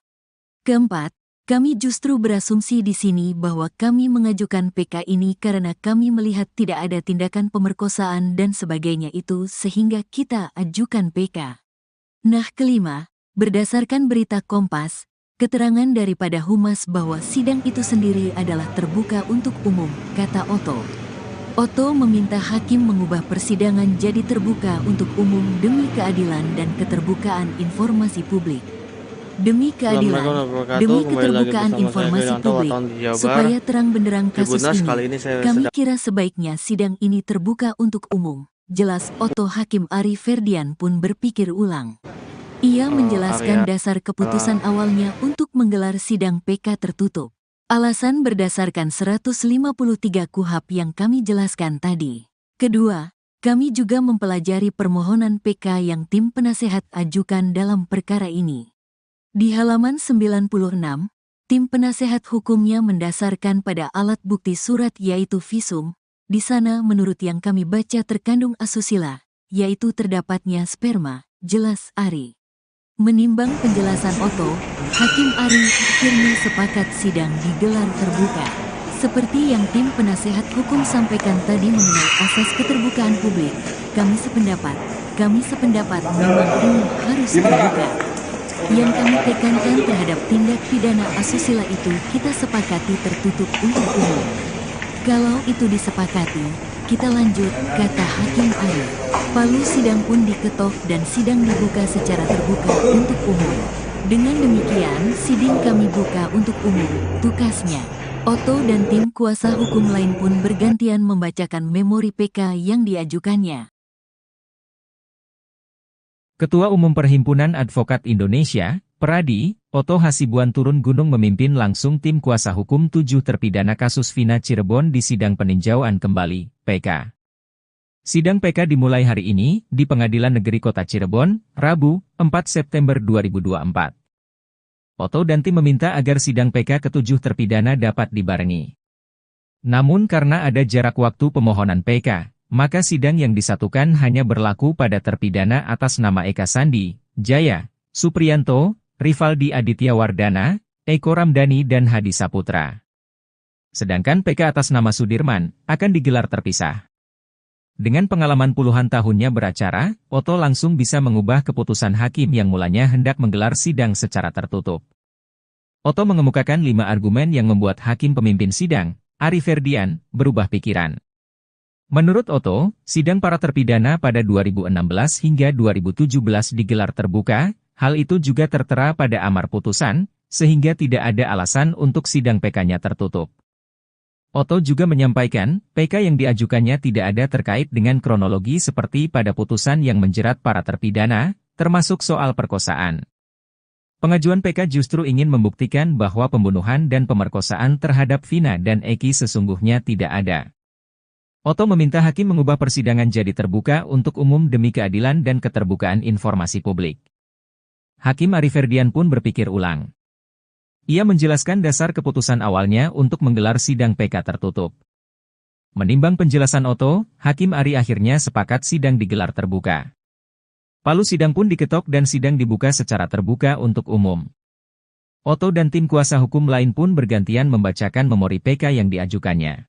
Keempat, kami justru berasumsi di sini bahwa kami mengajukan PK ini karena kami melihat tidak ada tindakan pemerkosaan dan sebagainya itu sehingga kita ajukan PK. Nah, kelima, berdasarkan berita Kompas, keterangan daripada Humas bahwa sidang itu sendiri adalah terbuka untuk umum, kata Oto. Oto meminta hakim mengubah persidangan jadi terbuka untuk umum demi keadilan dan keterbukaan informasi publik. Demi keadilan, demi keterbukaan informasi publik, supaya terang benderang kasus ini, kami kira sebaiknya sidang ini terbuka untuk umum. Jelas Oto. Hakim Ari Ferdian pun berpikir ulang. Ia menjelaskan dasar keputusan awalnya untuk menggelar sidang PK tertutup. Alasan berdasarkan 153 KUHP yang kami jelaskan tadi. Kedua, kami juga mempelajari permohonan PK yang tim penasehat ajukan dalam perkara ini. Di halaman 96, tim penasehat hukumnya mendasarkan pada alat bukti surat yaitu visum. Di sana menurut yang kami baca terkandung asusila, yaitu terdapatnya sperma, jelas Ari. Menimbang penjelasan Oto, Hakim Ari akhirnya sepakat sidang digelar terbuka. Seperti yang tim penasehat hukum sampaikan tadi mengenai asas keterbukaan publik, kami sependapat memang ini harus terbuka. Yang kami tekankan terhadap tindak pidana asusila itu kita sepakati tertutup untuk umum. Kalau itu disepakati, kita lanjut, kata Hakim Ari. Palu sidang pun diketok dan sidang dibuka secara terbuka untuk umum. Dengan demikian, sidang kami buka untuk umum, tukasnya. Oto dan tim kuasa hukum lain pun bergantian membacakan memori PK yang diajukannya. Ketua Umum Perhimpunan Advokat Indonesia, Peradi, Oto Hasibuan turun gunung memimpin langsung tim kuasa hukum 7 terpidana kasus Vina Cirebon di sidang peninjauan kembali, PK. Sidang PK dimulai hari ini, di Pengadilan Negeri Kota Cirebon, Rabu, 4 September 2024. Oto dan tim meminta agar sidang PK ke-7 terpidana dapat dibarengi. Namun karena ada jarak waktu pemohonan PK, maka sidang yang disatukan hanya berlaku pada terpidana atas nama Eka Sandi, Jaya, Supriyanto, Rivaldi Aditya Wardana, Eko Ramdhani dan Hadi Saputra. Sedangkan PK atas nama Sudirman akan digelar terpisah. Dengan pengalaman puluhan tahunnya beracara, Oto langsung bisa mengubah keputusan hakim yang mulanya hendak menggelar sidang secara tertutup. Oto mengemukakan 5 argumen yang membuat hakim pemimpin sidang, Ari Ferdian, berubah pikiran. Menurut Oto, sidang para terpidana pada 2016 hingga 2017 digelar terbuka, hal itu juga tertera pada amar putusan, sehingga tidak ada alasan untuk sidang PK-nya tertutup. Oto juga menyampaikan, PK yang diajukannya tidak ada terkait dengan kronologi seperti pada putusan yang menjerat para terpidana, termasuk soal perkosaan. Pengajuan PK justru ingin membuktikan bahwa pembunuhan dan pemerkosaan terhadap Vina dan Eki sesungguhnya tidak ada. Oto meminta hakim mengubah persidangan jadi terbuka untuk umum demi keadilan dan keterbukaan informasi publik. Hakim Ari Ferdian pun berpikir ulang. Ia menjelaskan dasar keputusan awalnya untuk menggelar sidang PK tertutup. Menimbang penjelasan Oto, Hakim Ari akhirnya sepakat sidang digelar terbuka. Palu sidang pun diketok dan sidang dibuka secara terbuka untuk umum. Oto dan tim kuasa hukum lain pun bergantian membacakan memori PK yang diajukannya.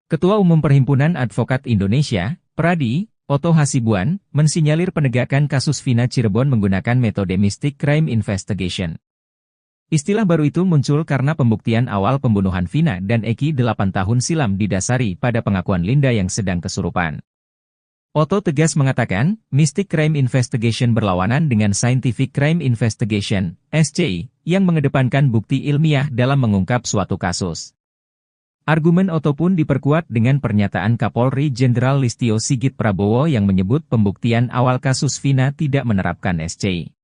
Ketua Umum Perhimpunan Advokat Indonesia, Pradi, Oto Hasibuan, mensinyalir penegakan kasus Vina Cirebon menggunakan metode Mystic Crime Investigation. Istilah baru itu muncul karena pembuktian awal pembunuhan Vina dan Eki 8 tahun silam didasari pada pengakuan Linda yang sedang kesurupan. Oto tegas mengatakan, Mystic Crime Investigation berlawanan dengan Scientific Crime Investigation, SCI, yang mengedepankan bukti ilmiah dalam mengungkap suatu kasus. Argumen Oto pun diperkuat dengan pernyataan Kapolri Jenderal Listio Sigit Prabowo yang menyebut pembuktian awal kasus Vina tidak menerapkan SCI.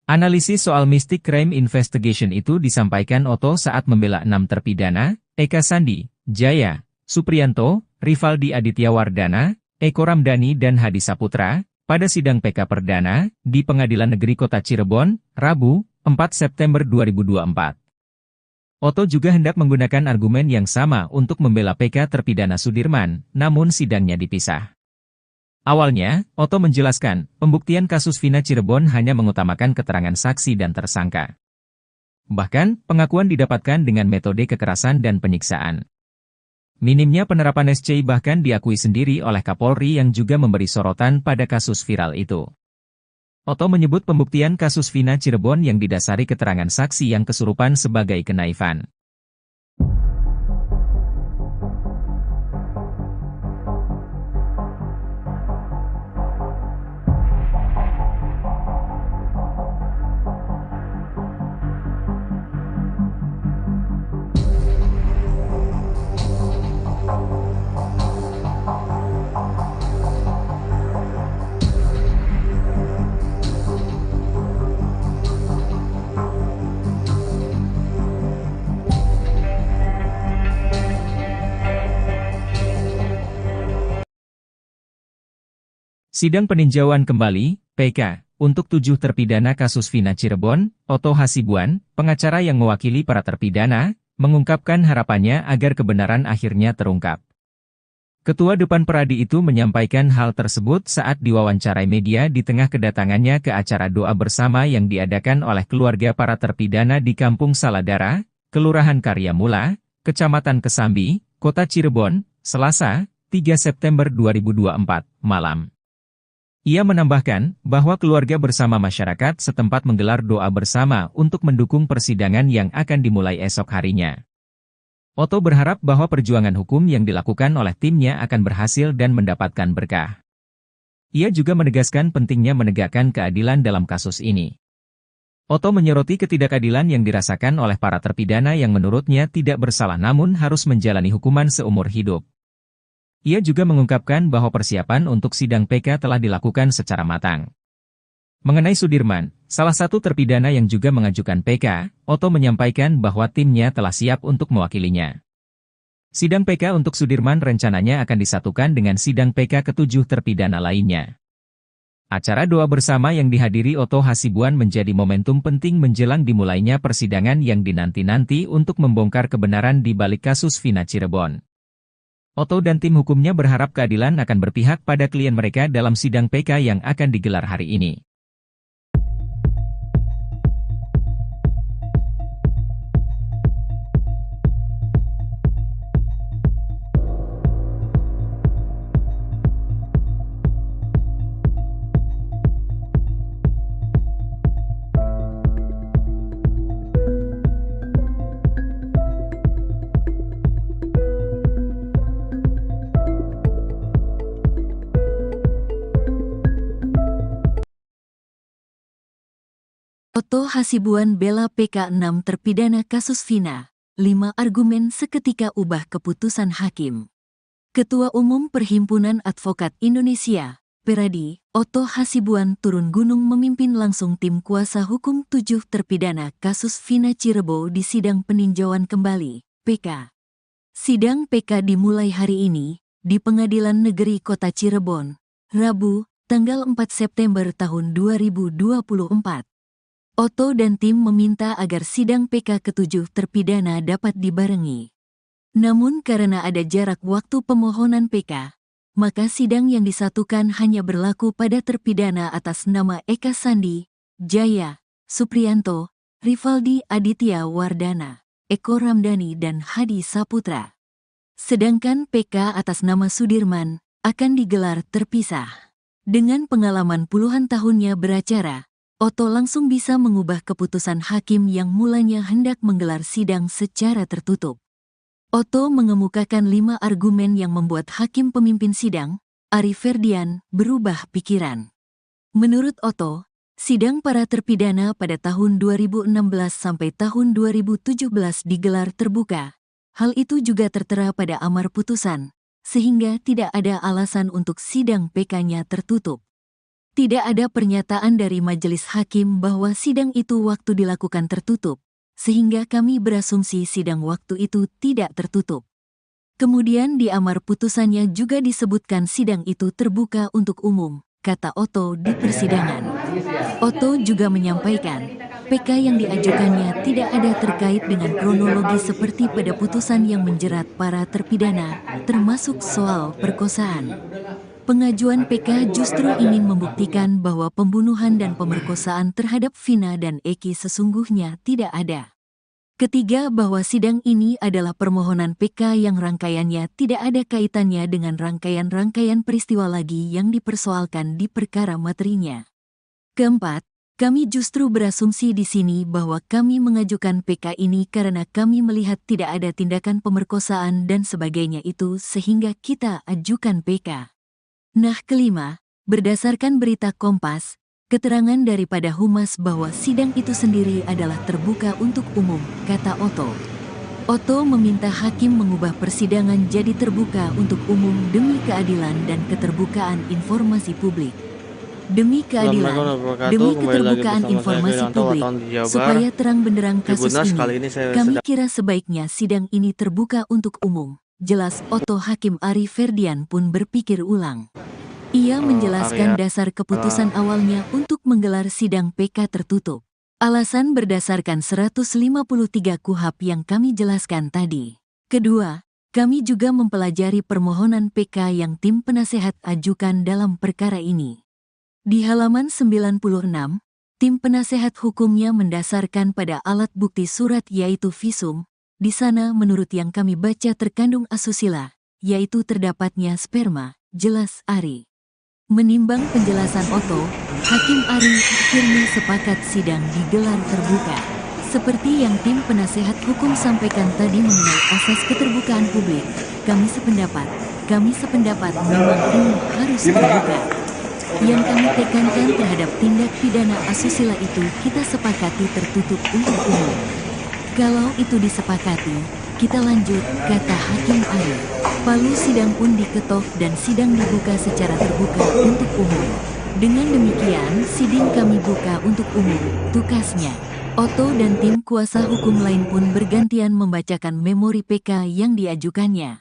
Analisis soal Mystic Crime Investigation itu disampaikan Oto saat membela 6 terpidana, Eka Sandi, Jaya, Supriyanto, Rivaldi Aditya Wardana, Eko Ramdhani dan Hadi Saputra, pada sidang PK Perdana, di Pengadilan Negeri Kota Cirebon, Rabu, 4 September 2024. Oto juga hendak menggunakan argumen yang sama untuk membela PK terpidana Sudirman, namun sidangnya dipisah. Awalnya, Oto menjelaskan, pembuktian kasus Vina Cirebon hanya mengutamakan keterangan saksi dan tersangka. Bahkan, pengakuan didapatkan dengan metode kekerasan dan penyiksaan. Minimnya penerapan SCI bahkan diakui sendiri oleh Kapolri yang juga memberi sorotan pada kasus viral itu. Oto menyebut pembuktian kasus Vina Cirebon yang didasari keterangan saksi yang kesurupan sebagai kenaifan. Sidang peninjauan kembali, PK, untuk 7 terpidana kasus Vina Cirebon, Oto Hasibuan, pengacara yang mewakili para terpidana, mengungkapkan harapannya agar kebenaran akhirnya terungkap. Ketua Depan Pradi itu menyampaikan hal tersebut saat diwawancarai media di tengah kedatangannya ke acara doa bersama yang diadakan oleh keluarga para terpidana di Kampung Saladara, Kelurahan Karyamula, Kecamatan Kesambi, Kota Cirebon, Selasa, 3 September 2024, malam. Ia menambahkan bahwa keluarga bersama masyarakat setempat menggelar doa bersama untuk mendukung persidangan yang akan dimulai esok harinya. Oto berharap bahwa perjuangan hukum yang dilakukan oleh timnya akan berhasil dan mendapatkan berkah. Ia juga menegaskan pentingnya menegakkan keadilan dalam kasus ini. Oto menyoroti ketidakadilan yang dirasakan oleh para terpidana yang menurutnya tidak bersalah namun harus menjalani hukuman seumur hidup. Ia juga mengungkapkan bahwa persiapan untuk sidang PK telah dilakukan secara matang. Mengenai Sudirman, salah satu terpidana yang juga mengajukan PK, Oto menyampaikan bahwa timnya telah siap untuk mewakilinya. Sidang PK untuk Sudirman rencananya akan disatukan dengan sidang PK ke-7 terpidana lainnya. Acara doa bersama yang dihadiri Oto Hasibuan menjadi momentum penting menjelang dimulainya persidangan yang dinanti-nanti untuk membongkar kebenaran di balik kasus Vina Cirebon. Oto dan tim hukumnya berharap keadilan akan berpihak pada klien mereka dalam sidang PK yang akan digelar hari ini. Oto Hasibuan bela PK 6 terpidana kasus Vina. 5 argumen seketika ubah keputusan hakim. Ketua Umum Perhimpunan Advokat Indonesia, Peradi, Oto Hasibuan turun gunung memimpin langsung tim kuasa hukum 7 terpidana kasus Vina Cirebon di sidang peninjauan kembali, PK. Sidang PK dimulai hari ini, di Pengadilan Negeri Kota Cirebon, Rabu, tanggal 4 September tahun 2024. Oto dan tim meminta agar sidang PK ke-7 terpidana dapat dibarengi. Namun karena ada jarak waktu pemohonan PK, maka sidang yang disatukan hanya berlaku pada terpidana atas nama Eka Sandi, Jaya, Supriyanto, Rivaldi Aditya Wardana, Eko Ramdhani dan Hadi Saputra. Sedangkan PK atas nama Sudirman akan digelar terpisah. Dengan pengalaman puluhan tahunnya beracara, Oto langsung bisa mengubah keputusan hakim yang mulanya hendak menggelar sidang secara tertutup. Oto mengemukakan 5 argumen yang membuat hakim pemimpin sidang, Ari Ferdian, berubah pikiran. Menurut Oto, sidang para terpidana pada tahun 2016 sampai tahun 2017 digelar terbuka. Hal itu juga tertera pada amar putusan, sehingga tidak ada alasan untuk sidang PK-nya tertutup. Tidak ada pernyataan dari majelis hakim bahwa sidang itu waktu dilakukan tertutup, sehingga kami berasumsi sidang waktu itu tidak tertutup. Kemudian di amar putusannya juga disebutkan sidang itu terbuka untuk umum, kata Oto di persidangan. Oto juga menyampaikan, PK yang diajukannya tidak ada terkait dengan kronologi seperti pada putusan yang menjerat para terpidana, termasuk soal perkosaan. Pengajuan PK justru ingin membuktikan bahwa pembunuhan dan pemerkosaan terhadap Vina dan Eki sesungguhnya tidak ada. Ketiga, bahwa sidang ini adalah permohonan PK yang rangkaiannya tidak ada kaitannya dengan rangkaian-rangkaian peristiwa lagi yang dipersoalkan di perkara materinya. Keempat, kami justru berasumsi di sini bahwa kami mengajukan PK ini karena kami melihat tidak ada tindakan pemerkosaan dan sebagainya itu sehingga kita ajukan PK. Nah, kelima, berdasarkan berita Kompas, keterangan daripada Humas bahwa sidang itu sendiri adalah terbuka untuk umum, kata Oto. Oto meminta hakim mengubah persidangan jadi terbuka untuk umum demi keadilan dan keterbukaan informasi publik. Demi keadilan, demi keterbukaan informasi publik, supaya terang benderang kasus ini, kami kira sebaiknya sidang ini terbuka untuk umum. Jelas Oto. Hakim Ari Ferdian pun berpikir ulang. Ia menjelaskan dasar keputusan awalnya untuk menggelar sidang PK tertutup. Alasan berdasarkan 153 KUHP yang kami jelaskan tadi. Kedua, kami juga mempelajari permohonan PK yang tim penasehat ajukan dalam perkara ini. Di halaman 96, tim penasehat hukumnya mendasarkan pada alat bukti surat yaitu visum. Di sana menurut yang kami baca terkandung asusila, yaitu terdapatnya sperma, jelas Ari. Menimbang penjelasan Oto, Hakim Ari akhirnya sepakat sidang digelar terbuka. Seperti yang tim penasehat hukum sampaikan tadi mengenai asas keterbukaan publik, kami sependapat memang ini harus terbuka. Yang kami tekankan terhadap tindak pidana asusila itu kita sepakati tertutup untuk umum. Kalau itu disepakati, kita lanjut, kata Hakim Ari. Palu sidang pun diketok dan sidang dibuka secara terbuka untuk umum. Dengan demikian, sidang kami buka untuk umum, tukasnya. Oto dan tim kuasa hukum lain pun bergantian membacakan memori PK yang diajukannya.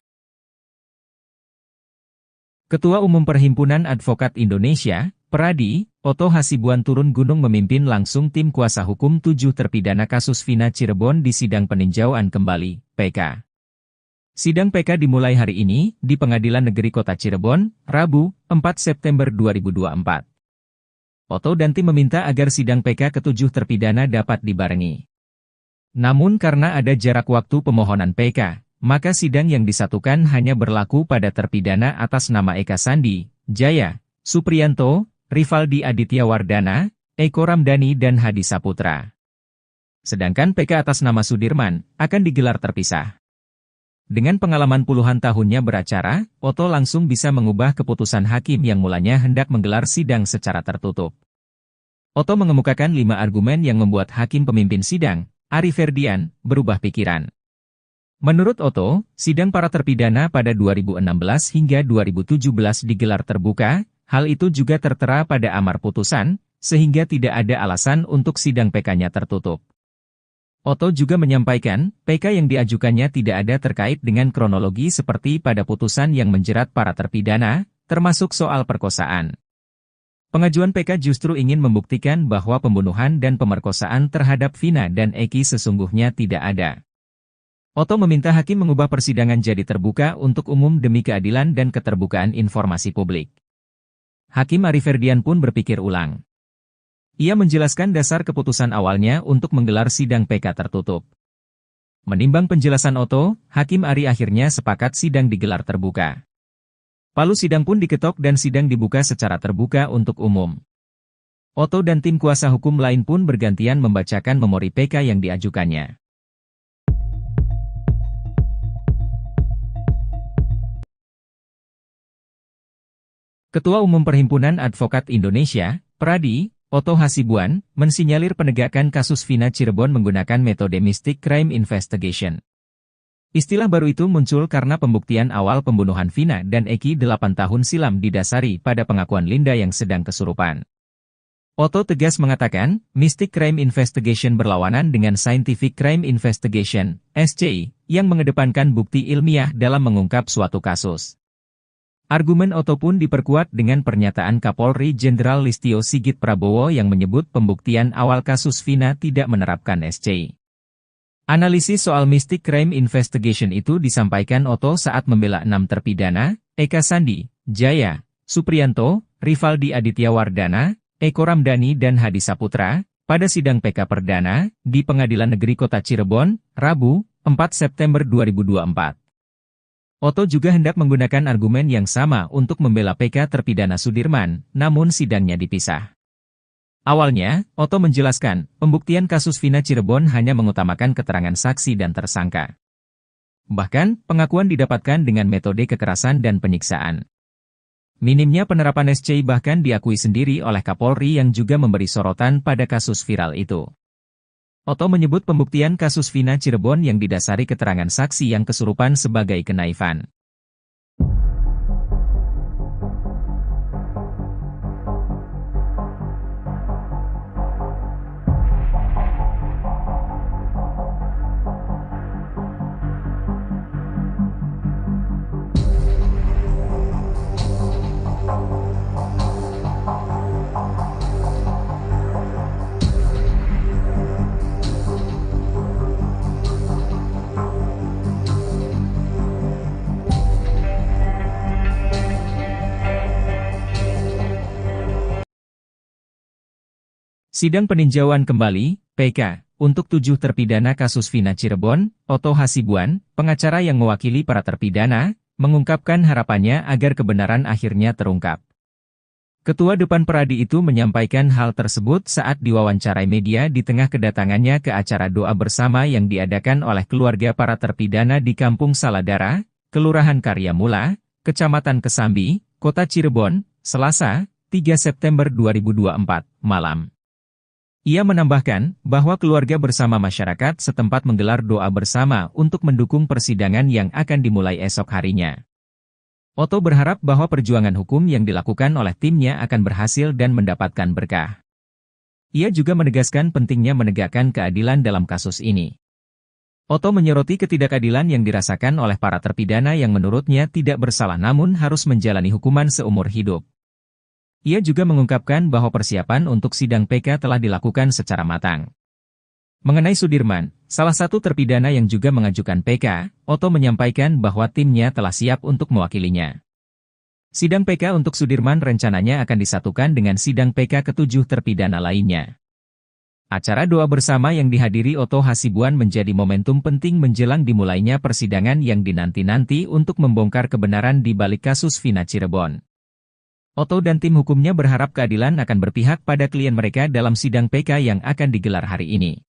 Ketua Umum Perhimpunan Advokat Indonesia, Peradi, Oto Hasibuan turun gunung memimpin langsung tim kuasa hukum 7 terpidana kasus Vina Cirebon di sidang peninjauan kembali, PK. Sidang PK dimulai hari ini, di Pengadilan Negeri Kota Cirebon, Rabu, 4 September 2024. Oto dan tim meminta agar sidang PK ke-7 terpidana dapat dibarengi. Namun karena ada jarak waktu pemohonan PK, maka sidang yang disatukan hanya berlaku pada terpidana atas nama Eka Sandi, Jaya, Supriyanto, Rivaldi Aditya Wardana, Eko Ramdhani dan Hadi Saputra. Sedangkan PK atas nama Sudirman akan digelar terpisah. Dengan pengalaman puluhan tahunnya beracara, Oto langsung bisa mengubah keputusan hakim yang mulanya hendak menggelar sidang secara tertutup. Otto mengemukakan 5 argumen yang membuat hakim pemimpin sidang, Ari Ferdian, berubah pikiran. Menurut Otto, sidang para terpidana pada 2016 hingga 2017 digelar terbuka, hal itu juga tertera pada amar putusan, sehingga tidak ada alasan untuk sidang PK-nya tertutup. Otto juga menyampaikan, PK yang diajukannya tidak ada terkait dengan kronologi seperti pada putusan yang menjerat para terpidana, termasuk soal perkosaan. Pengajuan PK justru ingin membuktikan bahwa pembunuhan dan pemerkosaan terhadap Vina dan Eki sesungguhnya tidak ada. Otto meminta hakim mengubah persidangan jadi terbuka untuk umum demi keadilan dan keterbukaan informasi publik. Hakim Ari Ferdian pun berpikir ulang. Ia menjelaskan dasar keputusan awalnya untuk menggelar sidang PK tertutup. Menimbang penjelasan Otto, Hakim Ari akhirnya sepakat sidang digelar terbuka. Palu sidang pun diketok dan sidang dibuka secara terbuka untuk umum. Otto dan tim kuasa hukum lain pun bergantian membacakan memori PK yang diajukannya. Ketua Umum Perhimpunan Advokat Indonesia, Pradi, Otto Hasibuan, mensinyalir penegakan kasus Vina Cirebon menggunakan metode Mystic Crime Investigation. Istilah baru itu muncul karena pembuktian awal pembunuhan Vina dan Eki 8 tahun silam didasari pada pengakuan Linda yang sedang kesurupan. Otto tegas mengatakan, Mystic Crime Investigation berlawanan dengan Scientific Crime Investigation, SCI, yang mengedepankan bukti ilmiah dalam mengungkap suatu kasus. Argumen Otto pun diperkuat dengan pernyataan Kapolri Jenderal Listio Sigit Prabowo yang menyebut pembuktian awal kasus Vina tidak menerapkan SCI. Analisis soal Mystic Crime Investigation itu disampaikan Otto saat membela 6 terpidana, Eka Sandi, Jaya, Supriyanto, Rivaldi Aditya Wardana, Eko Ramdhani dan Hadi Saputra, pada sidang PK Perdana, di Pengadilan Negeri Kota Cirebon, Rabu, 4 September 2024. Otto juga hendak menggunakan argumen yang sama untuk membela PK terpidana Sudirman, namun sidangnya dipisah. Awalnya, Otto menjelaskan, pembuktian kasus Vina Cirebon hanya mengutamakan keterangan saksi dan tersangka. Bahkan, pengakuan didapatkan dengan metode kekerasan dan penyiksaan. Minimnya penerapan SCI bahkan diakui sendiri oleh Kapolri yang juga memberi sorotan pada kasus viral itu. Otto menyebut pembuktian kasus Vina Cirebon yang didasari keterangan saksi yang kesurupan sebagai kenaifan. Sidang peninjauan kembali, PK, untuk 7 terpidana kasus Vina Cirebon, Otto Hasibuan, pengacara yang mewakili para terpidana, mengungkapkan harapannya agar kebenaran akhirnya terungkap. Ketua Depan Pradi itu menyampaikan hal tersebut saat diwawancarai media di tengah kedatangannya ke acara doa bersama yang diadakan oleh keluarga para terpidana di Kampung Saladara, Kelurahan Karyamula, Kecamatan Kesambi, Kota Cirebon, Selasa, 3 September 2024, malam. Ia menambahkan bahwa keluarga bersama masyarakat setempat menggelar doa bersama untuk mendukung persidangan yang akan dimulai esok harinya. Otto berharap bahwa perjuangan hukum yang dilakukan oleh timnya akan berhasil dan mendapatkan berkah. Ia juga menegaskan pentingnya menegakkan keadilan dalam kasus ini. Otto menyoroti ketidakadilan yang dirasakan oleh para terpidana yang menurutnya tidak bersalah namun harus menjalani hukuman seumur hidup. Ia juga mengungkapkan bahwa persiapan untuk sidang PK telah dilakukan secara matang. Mengenai Sudirman, salah satu terpidana yang juga mengajukan PK, Otto menyampaikan bahwa timnya telah siap untuk mewakilinya. Sidang PK untuk Sudirman rencananya akan disatukan dengan sidang PK ke-7 terpidana lainnya. Acara doa bersama yang dihadiri Otto Hasibuan menjadi momentum penting menjelang dimulainya persidangan yang dinanti-nanti untuk membongkar kebenaran di balik kasus Vina Cirebon. Otto dan tim hukumnya berharap keadilan akan berpihak pada klien mereka dalam sidang PK yang akan digelar hari ini.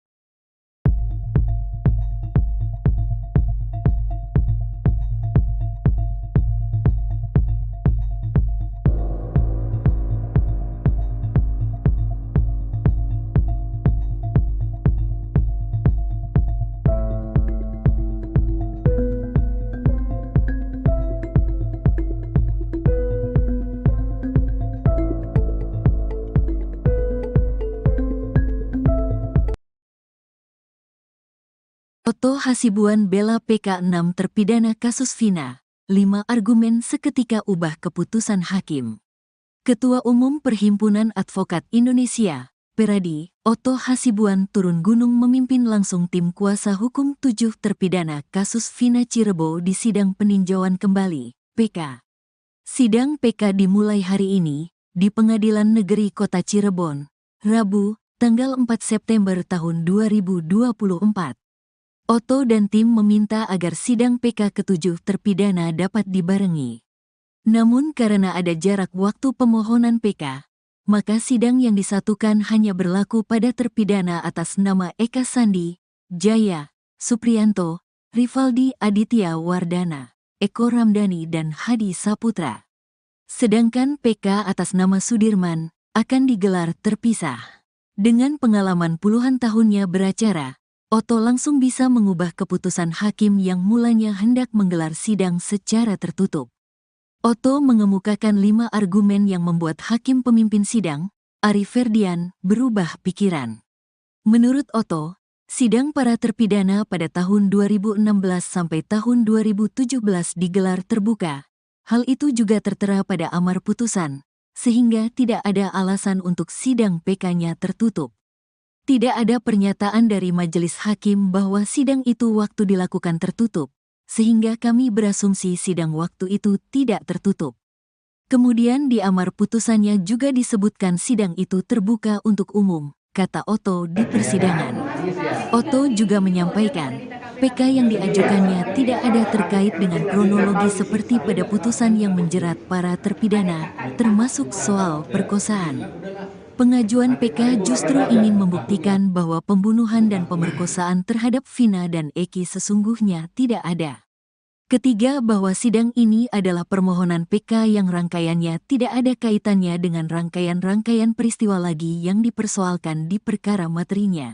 Oto Hasibuan bela PK 6 terpidana kasus Vina. 5 argumen seketika ubah keputusan hakim. Ketua Umum Perhimpunan Advokat Indonesia, Peradi, Oto Hasibuan turun gunung memimpin langsung tim kuasa hukum 7 terpidana kasus Vina Cirebon di sidang peninjauan kembali, PK. Sidang PK dimulai hari ini, di Pengadilan Negeri Kota Cirebon, Rabu, tanggal 4 September tahun 2024. Oto dan tim meminta agar sidang PK ke-7 terpidana dapat dibarengi. Namun karena ada jarak waktu pemohonan PK, maka sidang yang disatukan hanya berlaku pada terpidana atas nama Eka Sandi, Jaya, Supriyanto, Rivaldi Aditya Wardana, Eko Ramdhani dan Hadi Saputra. Sedangkan PK atas nama Sudirman akan digelar terpisah. Dengan pengalaman puluhan tahunnya beracara, Oto langsung bisa mengubah keputusan hakim yang mulanya hendak menggelar sidang secara tertutup. Oto mengemukakan 5 argumen yang membuat hakim pemimpin sidang, Ari Ferdian, berubah pikiran. Menurut Oto, sidang para terpidana pada tahun 2016 sampai tahun 2017 digelar terbuka. Hal itu juga tertera pada amar putusan, sehingga tidak ada alasan untuk sidang PK-nya tertutup. Tidak ada pernyataan dari majelis hakim bahwa sidang itu waktu dilakukan tertutup, sehingga kami berasumsi sidang waktu itu tidak tertutup. Kemudian di amar putusannya juga disebutkan sidang itu terbuka untuk umum, kata Oto di persidangan. Oto juga menyampaikan, PK yang diajukannya tidak ada terkait dengan kronologi seperti pada putusan yang menjerat para terpidana, termasuk soal perkosaan. Pengajuan PK justru ingin membuktikan bahwa pembunuhan dan pemerkosaan terhadap Vina dan Eki sesungguhnya tidak ada. Ketiga, bahwa sidang ini adalah permohonan PK yang rangkaiannya tidak ada kaitannya dengan rangkaian-rangkaian peristiwa lagi yang dipersoalkan di perkara materinya.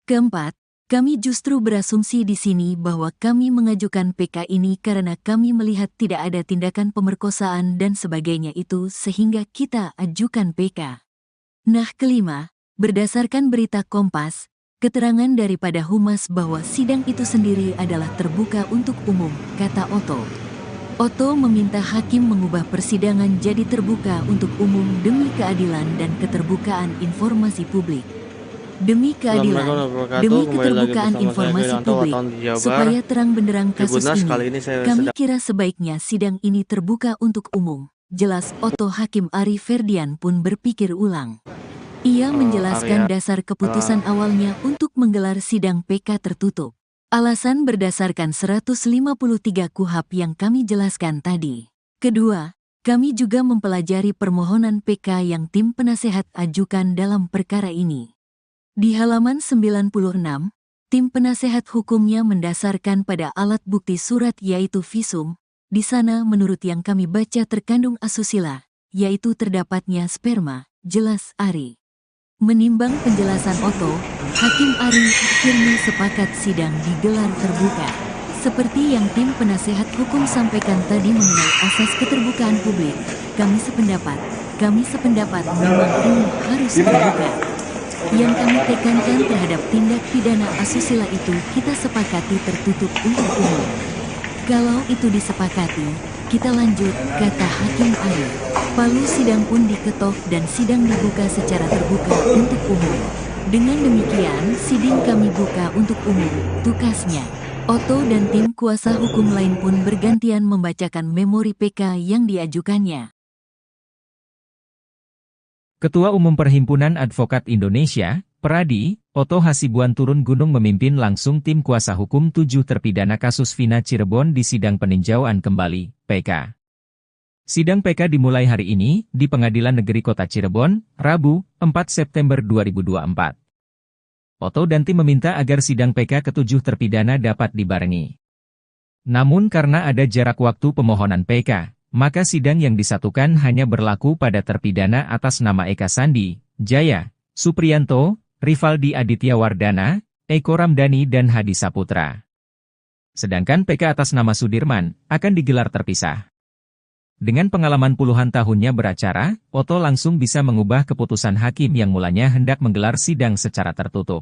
Keempat, kami justru berasumsi di sini bahwa kami mengajukan PK ini karena kami melihat tidak ada tindakan pemerkosaan dan sebagainya itu sehingga kita ajukan PK. Nah, kelima, berdasarkan berita Kompas, keterangan daripada Humas bahwa sidang itu sendiri adalah terbuka untuk umum, kata Oto. Oto meminta hakim mengubah persidangan jadi terbuka untuk umum demi keadilan dan keterbukaan informasi publik. Demi keadilan, demi keterbukaan informasi publik, supaya terang benderang kasus ini, kami kira sebaiknya sidang ini terbuka untuk umum. Jelas Oto. Hakim Ari Ferdian pun berpikir ulang. Ia menjelaskan dasar keputusan awalnya untuk menggelar sidang PK tertutup. Alasan berdasarkan 153 KUHP yang kami jelaskan tadi. Kedua, kami juga mempelajari permohonan PK yang tim penasehat ajukan dalam perkara ini. Di halaman 96, tim penasehat hukumnya mendasarkan pada alat bukti surat yaitu visum. Di sana menurut yang kami baca terkandung asusila, yaitu terdapatnya sperma, jelas Ari. Menimbang penjelasan Oto, Hakim Ari akhirnya sepakat sidang digelar terbuka. Seperti yang tim penasehat hukum sampaikan tadi mengenai asas keterbukaan publik, kami sependapat memang ini harus terbuka. Yang kami tekankan terhadap tindak pidana asusila itu kita sepakati tertutup untuk umum. Kalau itu disepakati, kita lanjut, kata Hakim Ari. Palu sidang pun diketok dan sidang dibuka secara terbuka untuk umum. Dengan demikian, sidang kami buka untuk umum, tukasnya. Oto dan tim kuasa hukum lain pun bergantian membacakan memori PK yang diajukannya. Ketua Umum Perhimpunan Advokat Indonesia, Peradi, Oto Hasibuan turun gunung memimpin langsung tim kuasa hukum 7 terpidana kasus Vina Cirebon di sidang peninjauan kembali, PK. Sidang PK dimulai hari ini, di Pengadilan Negeri Kota Cirebon, Rabu, 4 September 2024. Oto dan tim meminta agar sidang PK ke-7 terpidana dapat dibarengi. Namun karena ada jarak waktu pemohonan PK, maka sidang yang disatukan hanya berlaku pada terpidana atas nama Eka Sandi, Jaya, Supriyanto, Rivaldi Aditya Wardana, Eko Ramdhani dan Hadi Saputra. Sedangkan PK atas nama Sudirman akan digelar terpisah. Dengan pengalaman puluhan tahunnya beracara, Oto langsung bisa mengubah keputusan hakim yang mulanya hendak menggelar sidang secara tertutup.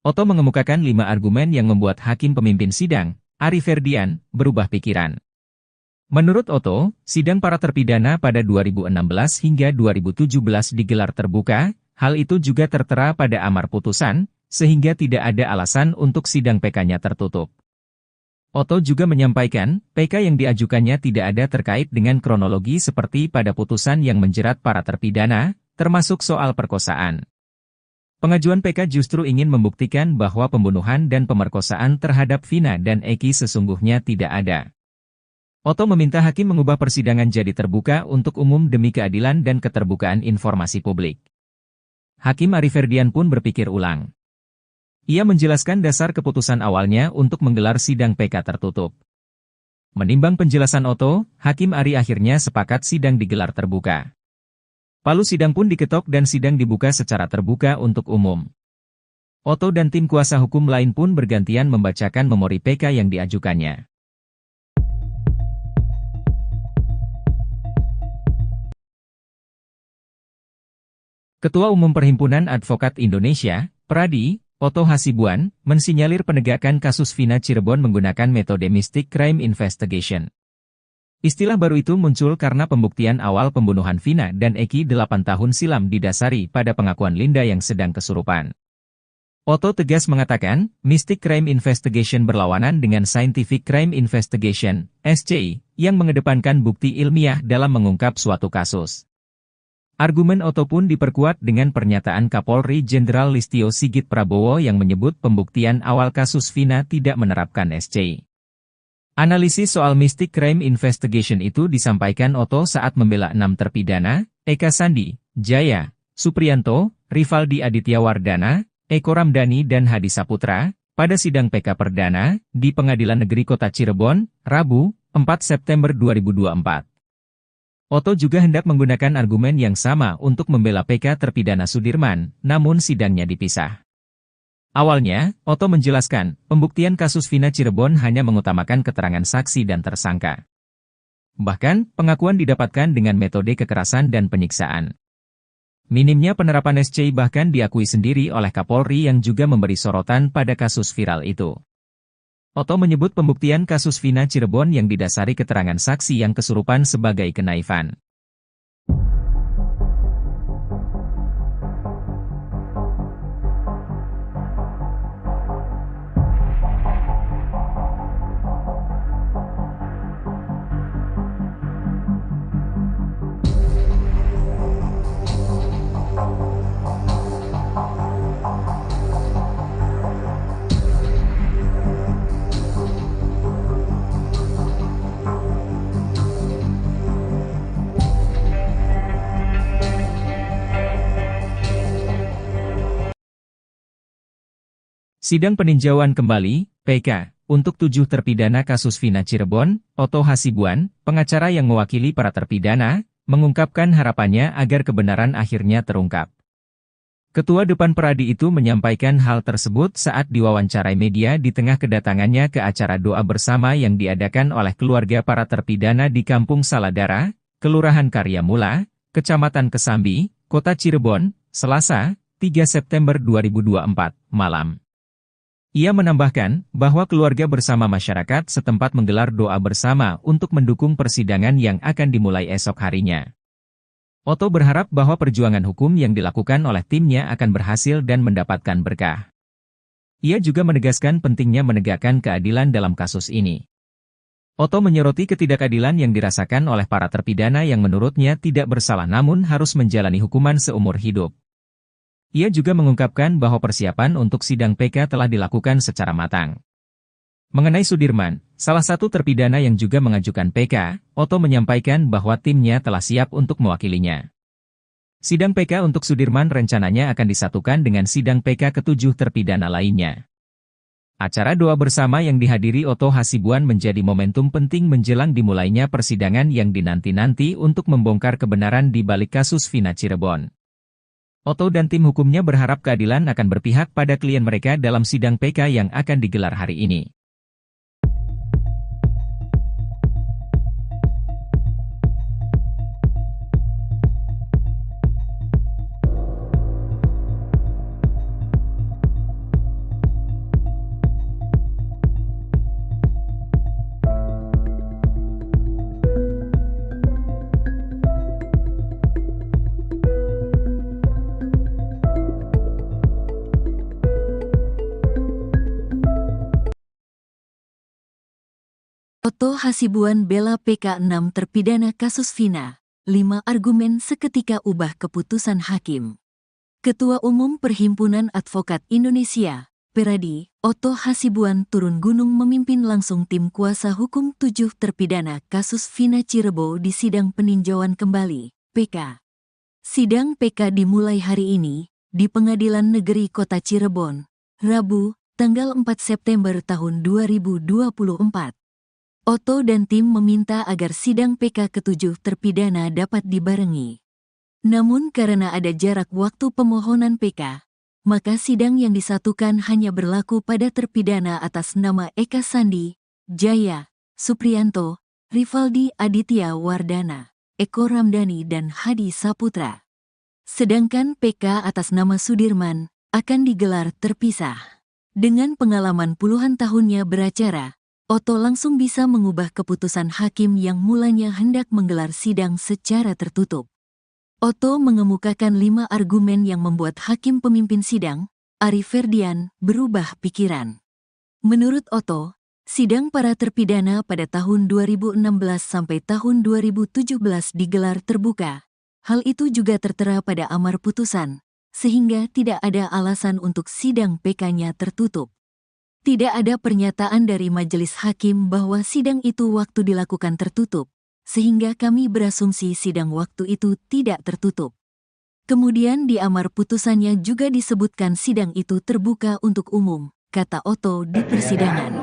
Otto mengemukakan 5 argumen yang membuat hakim pemimpin sidang, Ari Ferdian, berubah pikiran. Menurut Otto, sidang para terpidana pada 2016 hingga 2017 digelar terbuka, hal itu juga tertera pada amar putusan, sehingga tidak ada alasan untuk sidang PK-nya tertutup. Otto juga menyampaikan, PK yang diajukannya tidak ada terkait dengan kronologi seperti pada putusan yang menjerat para terpidana, termasuk soal perkosaan. Pengajuan PK justru ingin membuktikan bahwa pembunuhan dan pemerkosaan terhadap Vina dan Eki sesungguhnya tidak ada. Otto meminta hakim mengubah persidangan jadi terbuka untuk umum demi keadilan dan keterbukaan informasi publik. Hakim Ari Ferdian pun berpikir ulang. Ia menjelaskan dasar keputusan awalnya untuk menggelar sidang PK tertutup. Menimbang penjelasan Otto, Hakim Ari akhirnya sepakat sidang digelar terbuka. Palu sidang pun diketok dan sidang dibuka secara terbuka untuk umum. Otto dan tim kuasa hukum lain pun bergantian membacakan memori PK yang diajukannya. Ketua Umum Perhimpunan Advokat Indonesia, Pradi, Otto Hasibuan, mensinyalir penegakan kasus Vina Cirebon menggunakan metode Mystic Crime Investigation. Istilah baru itu muncul karena pembuktian awal pembunuhan Vina dan Eki 8 tahun silam didasari pada pengakuan Linda yang sedang kesurupan. Otto tegas mengatakan, Mystic Crime Investigation berlawanan dengan Scientific Crime Investigation, SCI, yang mengedepankan bukti ilmiah dalam mengungkap suatu kasus. Argumen Otto pun diperkuat dengan pernyataan Kapolri Jenderal Listio Sigit Prabowo yang menyebut pembuktian awal kasus Vina tidak menerapkan SCI. Analisis soal Mystic Crime Investigation itu disampaikan Otto saat membela 6 terpidana, Eka Sandi, Jaya, Supriyanto, Rivaldi Aditya Wardana, Eko Ramdhani dan Hadi Saputra, pada sidang PK Perdana, di Pengadilan Negeri Kota Cirebon, Rabu, 4 September 2024. Otto juga hendak menggunakan argumen yang sama untuk membela PK terpidana Sudirman, namun sidangnya dipisah. Awalnya, Otto menjelaskan, pembuktian kasus Vina Cirebon hanya mengutamakan keterangan saksi dan tersangka. Bahkan, pengakuan didapatkan dengan metode kekerasan dan penyiksaan. Minimnya penerapan SCI bahkan diakui sendiri oleh Kapolri yang juga memberi sorotan pada kasus viral itu. Otto menyebut pembuktian kasus Vina Cirebon yang didasari keterangan saksi yang kesurupan sebagai kenaifan. Sidang peninjauan kembali, PK, untuk 7 terpidana kasus Vina Cirebon, Otto Hasibuan, pengacara yang mewakili para terpidana, mengungkapkan harapannya agar kebenaran akhirnya terungkap. Ketua Depan Pradi itu menyampaikan hal tersebut saat diwawancarai media di tengah kedatangannya ke acara doa bersama yang diadakan oleh keluarga para terpidana di Kampung Saladara, Kelurahan Karyamula, Kecamatan Kesambi, Kota Cirebon, Selasa, 3 September 2024, malam. Ia menambahkan bahwa keluarga bersama masyarakat setempat menggelar doa bersama untuk mendukung persidangan yang akan dimulai esok harinya. Otto berharap bahwa perjuangan hukum yang dilakukan oleh timnya akan berhasil dan mendapatkan berkah. Ia juga menegaskan pentingnya menegakkan keadilan dalam kasus ini. Otto menyoroti ketidakadilan yang dirasakan oleh para terpidana yang menurutnya tidak bersalah namun harus menjalani hukuman seumur hidup. Ia juga mengungkapkan bahwa persiapan untuk sidang PK telah dilakukan secara matang. Mengenai Sudirman, salah satu terpidana yang juga mengajukan PK, Otto menyampaikan bahwa timnya telah siap untuk mewakilinya. Sidang PK untuk Sudirman rencananya akan disatukan dengan sidang PK ke-7 terpidana lainnya. Acara doa bersama yang dihadiri Otto Hasibuan menjadi momentum penting menjelang dimulainya persidangan yang dinanti-nanti untuk membongkar kebenaran di balik kasus Vina Cirebon. Otto dan tim hukumnya berharap keadilan akan berpihak pada klien mereka dalam sidang PK yang akan digelar hari ini. Otto Hasibuan bela PK 6 terpidana kasus Vina, 5 argumen seketika ubah keputusan hakim. Ketua Umum Perhimpunan Advokat Indonesia, Peradi, Otto Hasibuan turun gunung memimpin langsung tim kuasa hukum 7 terpidana kasus Vina Cirebon di sidang peninjauan kembali, PK. Sidang PK dimulai hari ini, di Pengadilan Negeri Kota Cirebon, Rabu, tanggal 4 September tahun 2024. Otto dan tim meminta agar sidang PK ke-7 terpidana dapat dibarengi. Namun karena ada jarak waktu pemohonan PK, maka sidang yang disatukan hanya berlaku pada terpidana atas nama Eka Sandi, Jaya, Supriyanto, Rivaldi Aditya Wardana, Eko Ramdhani dan Hadi Saputra. Sedangkan PK atas nama Sudirman akan digelar terpisah. Dengan pengalaman puluhan tahunnya beracara, Otto langsung bisa mengubah keputusan hakim yang mulanya hendak menggelar sidang secara tertutup. Otto mengemukakan 5 argumen yang membuat hakim pemimpin sidang, Ari Ferdian, berubah pikiran. Menurut Otto, sidang para terpidana pada tahun 2016 sampai tahun 2017 digelar terbuka. Hal itu juga tertera pada amar putusan, sehingga tidak ada alasan untuk sidang PK-nya tertutup. Tidak ada pernyataan dari majelis hakim bahwa sidang itu waktu dilakukan tertutup, sehingga kami berasumsi sidang waktu itu tidak tertutup. Kemudian di amar putusannya juga disebutkan sidang itu terbuka untuk umum, kata Otto di persidangan.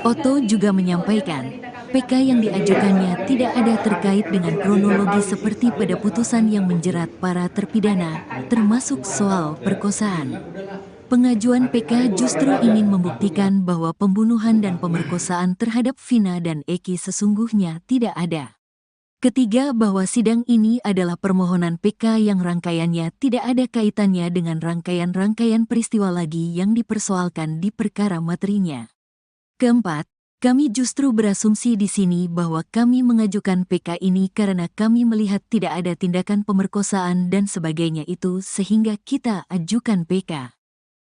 Otto juga menyampaikan, PK yang diajukannya tidak ada terkait dengan kronologi seperti pada putusan yang menjerat para terpidana, termasuk soal perkosaan. Pengajuan PK justru ingin membuktikan bahwa pembunuhan dan pemerkosaan terhadap Vina dan Eki sesungguhnya tidak ada. Ketiga, bahwa sidang ini adalah permohonan PK yang rangkaiannya tidak ada kaitannya dengan rangkaian-rangkaian peristiwa lagi yang dipersoalkan di perkara materinya. Keempat, kami justru berasumsi di sini bahwa kami mengajukan PK ini karena kami melihat tidak ada tindakan pemerkosaan dan sebagainya itu sehingga kita ajukan PK.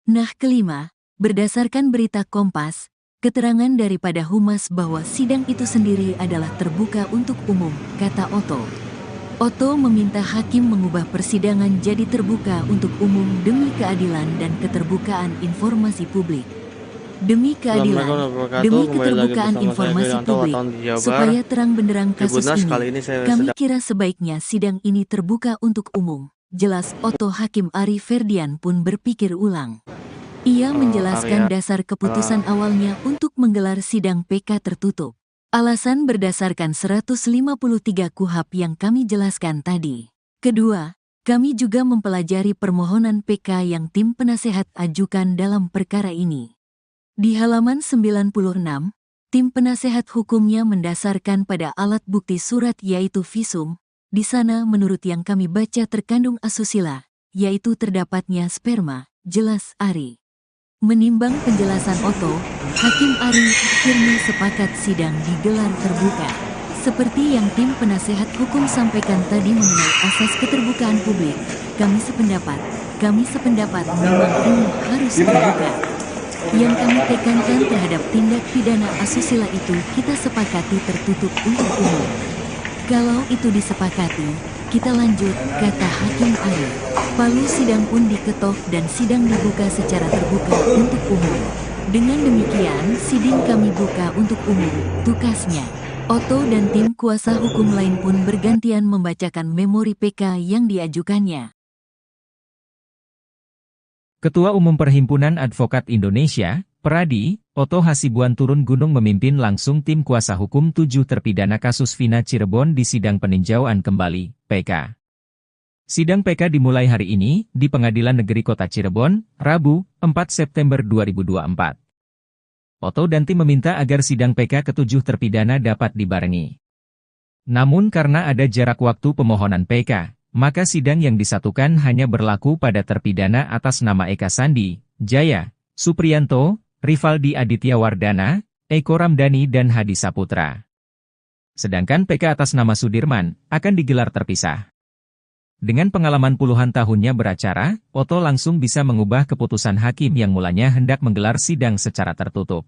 Nah, kelima, berdasarkan berita Kompas, keterangan daripada Humas bahwa sidang itu sendiri adalah terbuka untuk umum, kata Otto. Otto meminta hakim mengubah persidangan jadi terbuka untuk umum demi keadilan dan keterbukaan informasi publik. Demi keadilan, demi keterbukaan informasi publik, supaya terang benderang kasus ini, kami kira sebaiknya sidang ini terbuka untuk umum. Jelas Otto. Hakim Ari Ferdian pun berpikir ulang. Ia menjelaskan dasar keputusan awalnya untuk menggelar sidang PK tertutup. Alasan berdasarkan 153 KUHP yang kami jelaskan tadi. Kedua, kami juga mempelajari permohonan PK yang tim penasehat ajukan dalam perkara ini. Di halaman 96, tim penasehat hukumnya mendasarkan pada alat bukti surat yaitu visum. Di sana menurut yang kami baca terkandung asusila, yaitu terdapatnya sperma, jelas Ari. Menimbang penjelasan Otto, Hakim Ari akhirnya sepakat sidang digelar terbuka. Seperti yang tim penasehat hukum sampaikan tadi mengenai asas keterbukaan publik, kami sependapat memang ini harus terbuka. Yang kami tekankan terhadap tindak pidana asusila itu kita sepakati tertutup untuk umum. Kalau itu disepakati, kita lanjut, kata Hakim Ari. Palu sidang pun diketok dan sidang dibuka secara terbuka untuk umum. Dengan demikian, sidang kami buka untuk umum, tukasnya. Otto dan tim kuasa hukum lain pun bergantian membacakan memori PK yang diajukannya. Ketua Umum Perhimpunan Advokat Indonesia, Peradi, Otto Hasibuan turun gunung memimpin langsung tim kuasa hukum 7 terpidana kasus Vina Cirebon di sidang peninjauan kembali, PK. Sidang PK dimulai hari ini, di Pengadilan Negeri Kota Cirebon, Rabu, 4 September 2024. Otto dan tim meminta agar sidang PK ke-7 terpidana dapat dibarengi. Namun karena ada jarak waktu pemohonan PK, maka sidang yang disatukan hanya berlaku pada terpidana atas nama Eka Sandi, Jaya, Supriyanto, Rivaldi Aditya Wardana, Eko Ramdhani dan Hadi Saputra. Sedangkan PK atas nama Sudirman akan digelar terpisah. Dengan pengalaman puluhan tahunnya beracara, Otto langsung bisa mengubah keputusan hakim yang mulanya hendak menggelar sidang secara tertutup.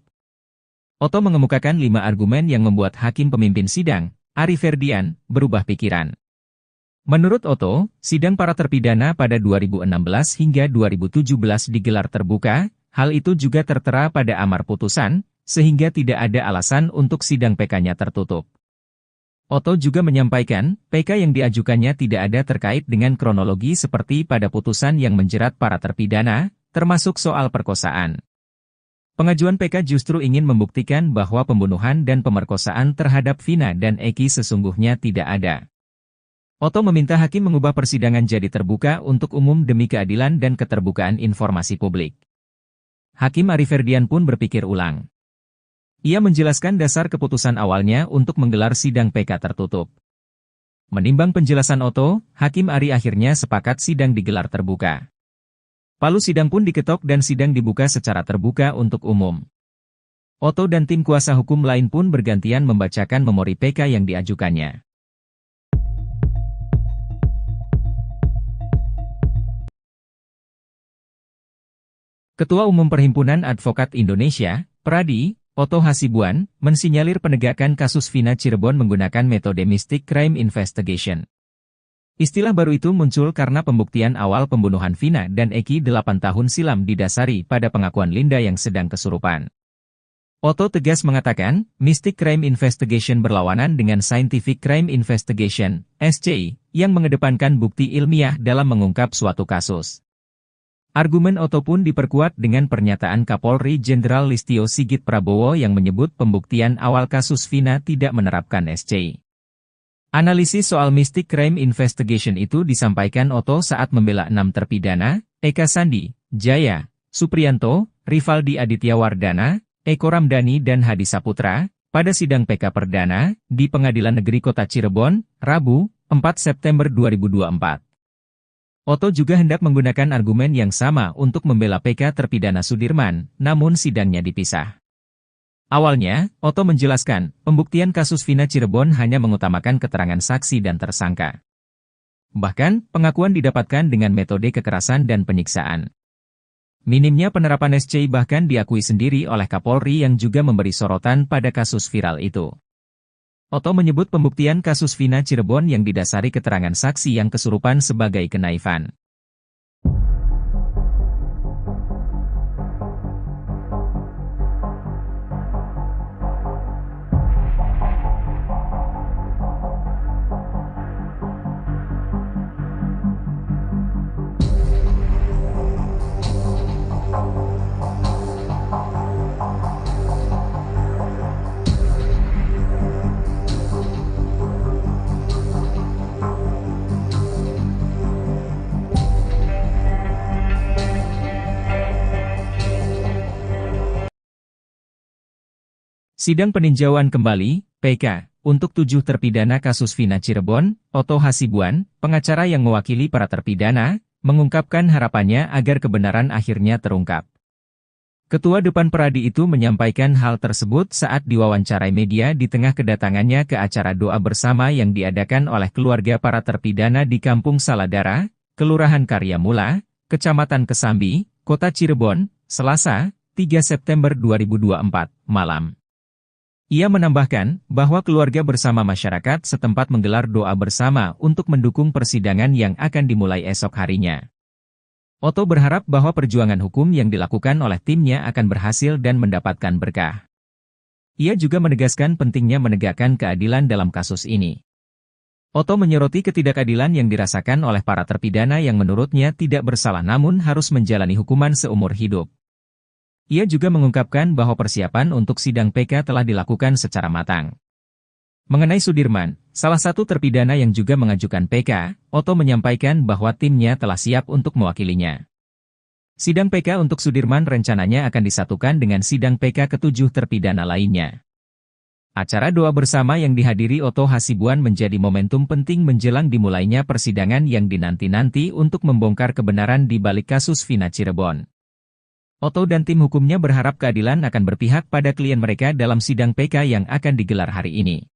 Otto mengemukakan 5 argumen yang membuat hakim pemimpin sidang, Ari Ferdian, berubah pikiran. Menurut Otto, sidang para terpidana pada 2016 hingga 2017 digelar terbuka, hal itu juga tertera pada amar putusan, sehingga tidak ada alasan untuk sidang PK-nya tertutup. Otto juga menyampaikan, PK yang diajukannya tidak ada terkait dengan kronologi seperti pada putusan yang menjerat para terpidana, termasuk soal perkosaan. Pengajuan PK justru ingin membuktikan bahwa pembunuhan dan pemerkosaan terhadap Vina dan Eki sesungguhnya tidak ada. Otto meminta hakim mengubah persidangan jadi terbuka untuk umum demi keadilan dan keterbukaan informasi publik. Hakim Ari Ferdian pun berpikir ulang. Ia menjelaskan dasar keputusan awalnya untuk menggelar sidang PK tertutup. Menimbang penjelasan Otto, Hakim Ari akhirnya sepakat sidang digelar terbuka. Palu sidang pun diketok dan sidang dibuka secara terbuka untuk umum. Otto dan tim kuasa hukum lain pun bergantian membacakan memori PK yang diajukannya. Ketua Umum Perhimpunan Advokat Indonesia, Pradi, Otto Hasibuan, mensinyalir penegakan kasus Vina Cirebon menggunakan metode Mystic Crime Investigation. Istilah baru itu muncul karena pembuktian awal pembunuhan Vina dan Eki 8 tahun silam didasari pada pengakuan Linda yang sedang kesurupan. Otto tegas mengatakan, Mystic Crime Investigation berlawanan dengan Scientific Crime Investigation, SCI, yang mengedepankan bukti ilmiah dalam mengungkap suatu kasus. Argumen Otto pun diperkuat dengan pernyataan Kapolri Jenderal Listio Sigit Prabowo yang menyebut pembuktian awal kasus Vina tidak menerapkan SCI. Analisis soal Mystic Crime Investigation itu disampaikan Otto saat membela 6 terpidana, Eka Sandi, Jaya, Supriyanto, Rivaldi Aditya Wardana, Eko Ramdhani dan Hadi Saputra, pada sidang PK Perdana, di Pengadilan Negeri Kota Cirebon, Rabu, 4 September 2024. Otto juga hendak menggunakan argumen yang sama untuk membela PK terpidana Sudirman, namun sidangnya dipisah. Awalnya, Otto menjelaskan, pembuktian kasus Vina Cirebon hanya mengutamakan keterangan saksi dan tersangka. Bahkan, pengakuan didapatkan dengan metode kekerasan dan penyiksaan. Minimnya penerapan SCI bahkan diakui sendiri oleh Kapolri yang juga memberi sorotan pada kasus viral itu. Otto menyebut pembuktian kasus Vina Cirebon yang didasari keterangan saksi yang kesurupan sebagai kenaifan. Sidang peninjauan kembali, PK, untuk 7 terpidana kasus Vina Cirebon, Otto Hasibuan, pengacara yang mewakili para terpidana, mengungkapkan harapannya agar kebenaran akhirnya terungkap. Ketua Depan Pradi itu menyampaikan hal tersebut saat diwawancarai media di tengah kedatangannya ke acara doa bersama yang diadakan oleh keluarga para terpidana di Kampung Saladara, Kelurahan Karyamula, Kecamatan Kesambi, Kota Cirebon, Selasa, 3 September 2024, malam. Ia menambahkan bahwa keluarga bersama masyarakat setempat menggelar doa bersama untuk mendukung persidangan yang akan dimulai esok harinya. Otto berharap bahwa perjuangan hukum yang dilakukan oleh timnya akan berhasil dan mendapatkan berkah. Ia juga menegaskan pentingnya menegakkan keadilan dalam kasus ini. Otto menyoroti ketidakadilan yang dirasakan oleh para terpidana yang menurutnya tidak bersalah namun harus menjalani hukuman seumur hidup. Ia juga mengungkapkan bahwa persiapan untuk sidang PK telah dilakukan secara matang. Mengenai Sudirman, salah satu terpidana yang juga mengajukan PK, Otto menyampaikan bahwa timnya telah siap untuk mewakilinya. Sidang PK untuk Sudirman rencananya akan disatukan dengan sidang PK ke-7 terpidana lainnya. Acara doa bersama yang dihadiri Otto Hasibuan menjadi momentum penting menjelang dimulainya persidangan yang dinanti-nanti untuk membongkar kebenaran di balik kasus Vina Cirebon. Otto dan tim hukumnya berharap keadilan akan berpihak pada klien mereka dalam sidang PK yang akan digelar hari ini.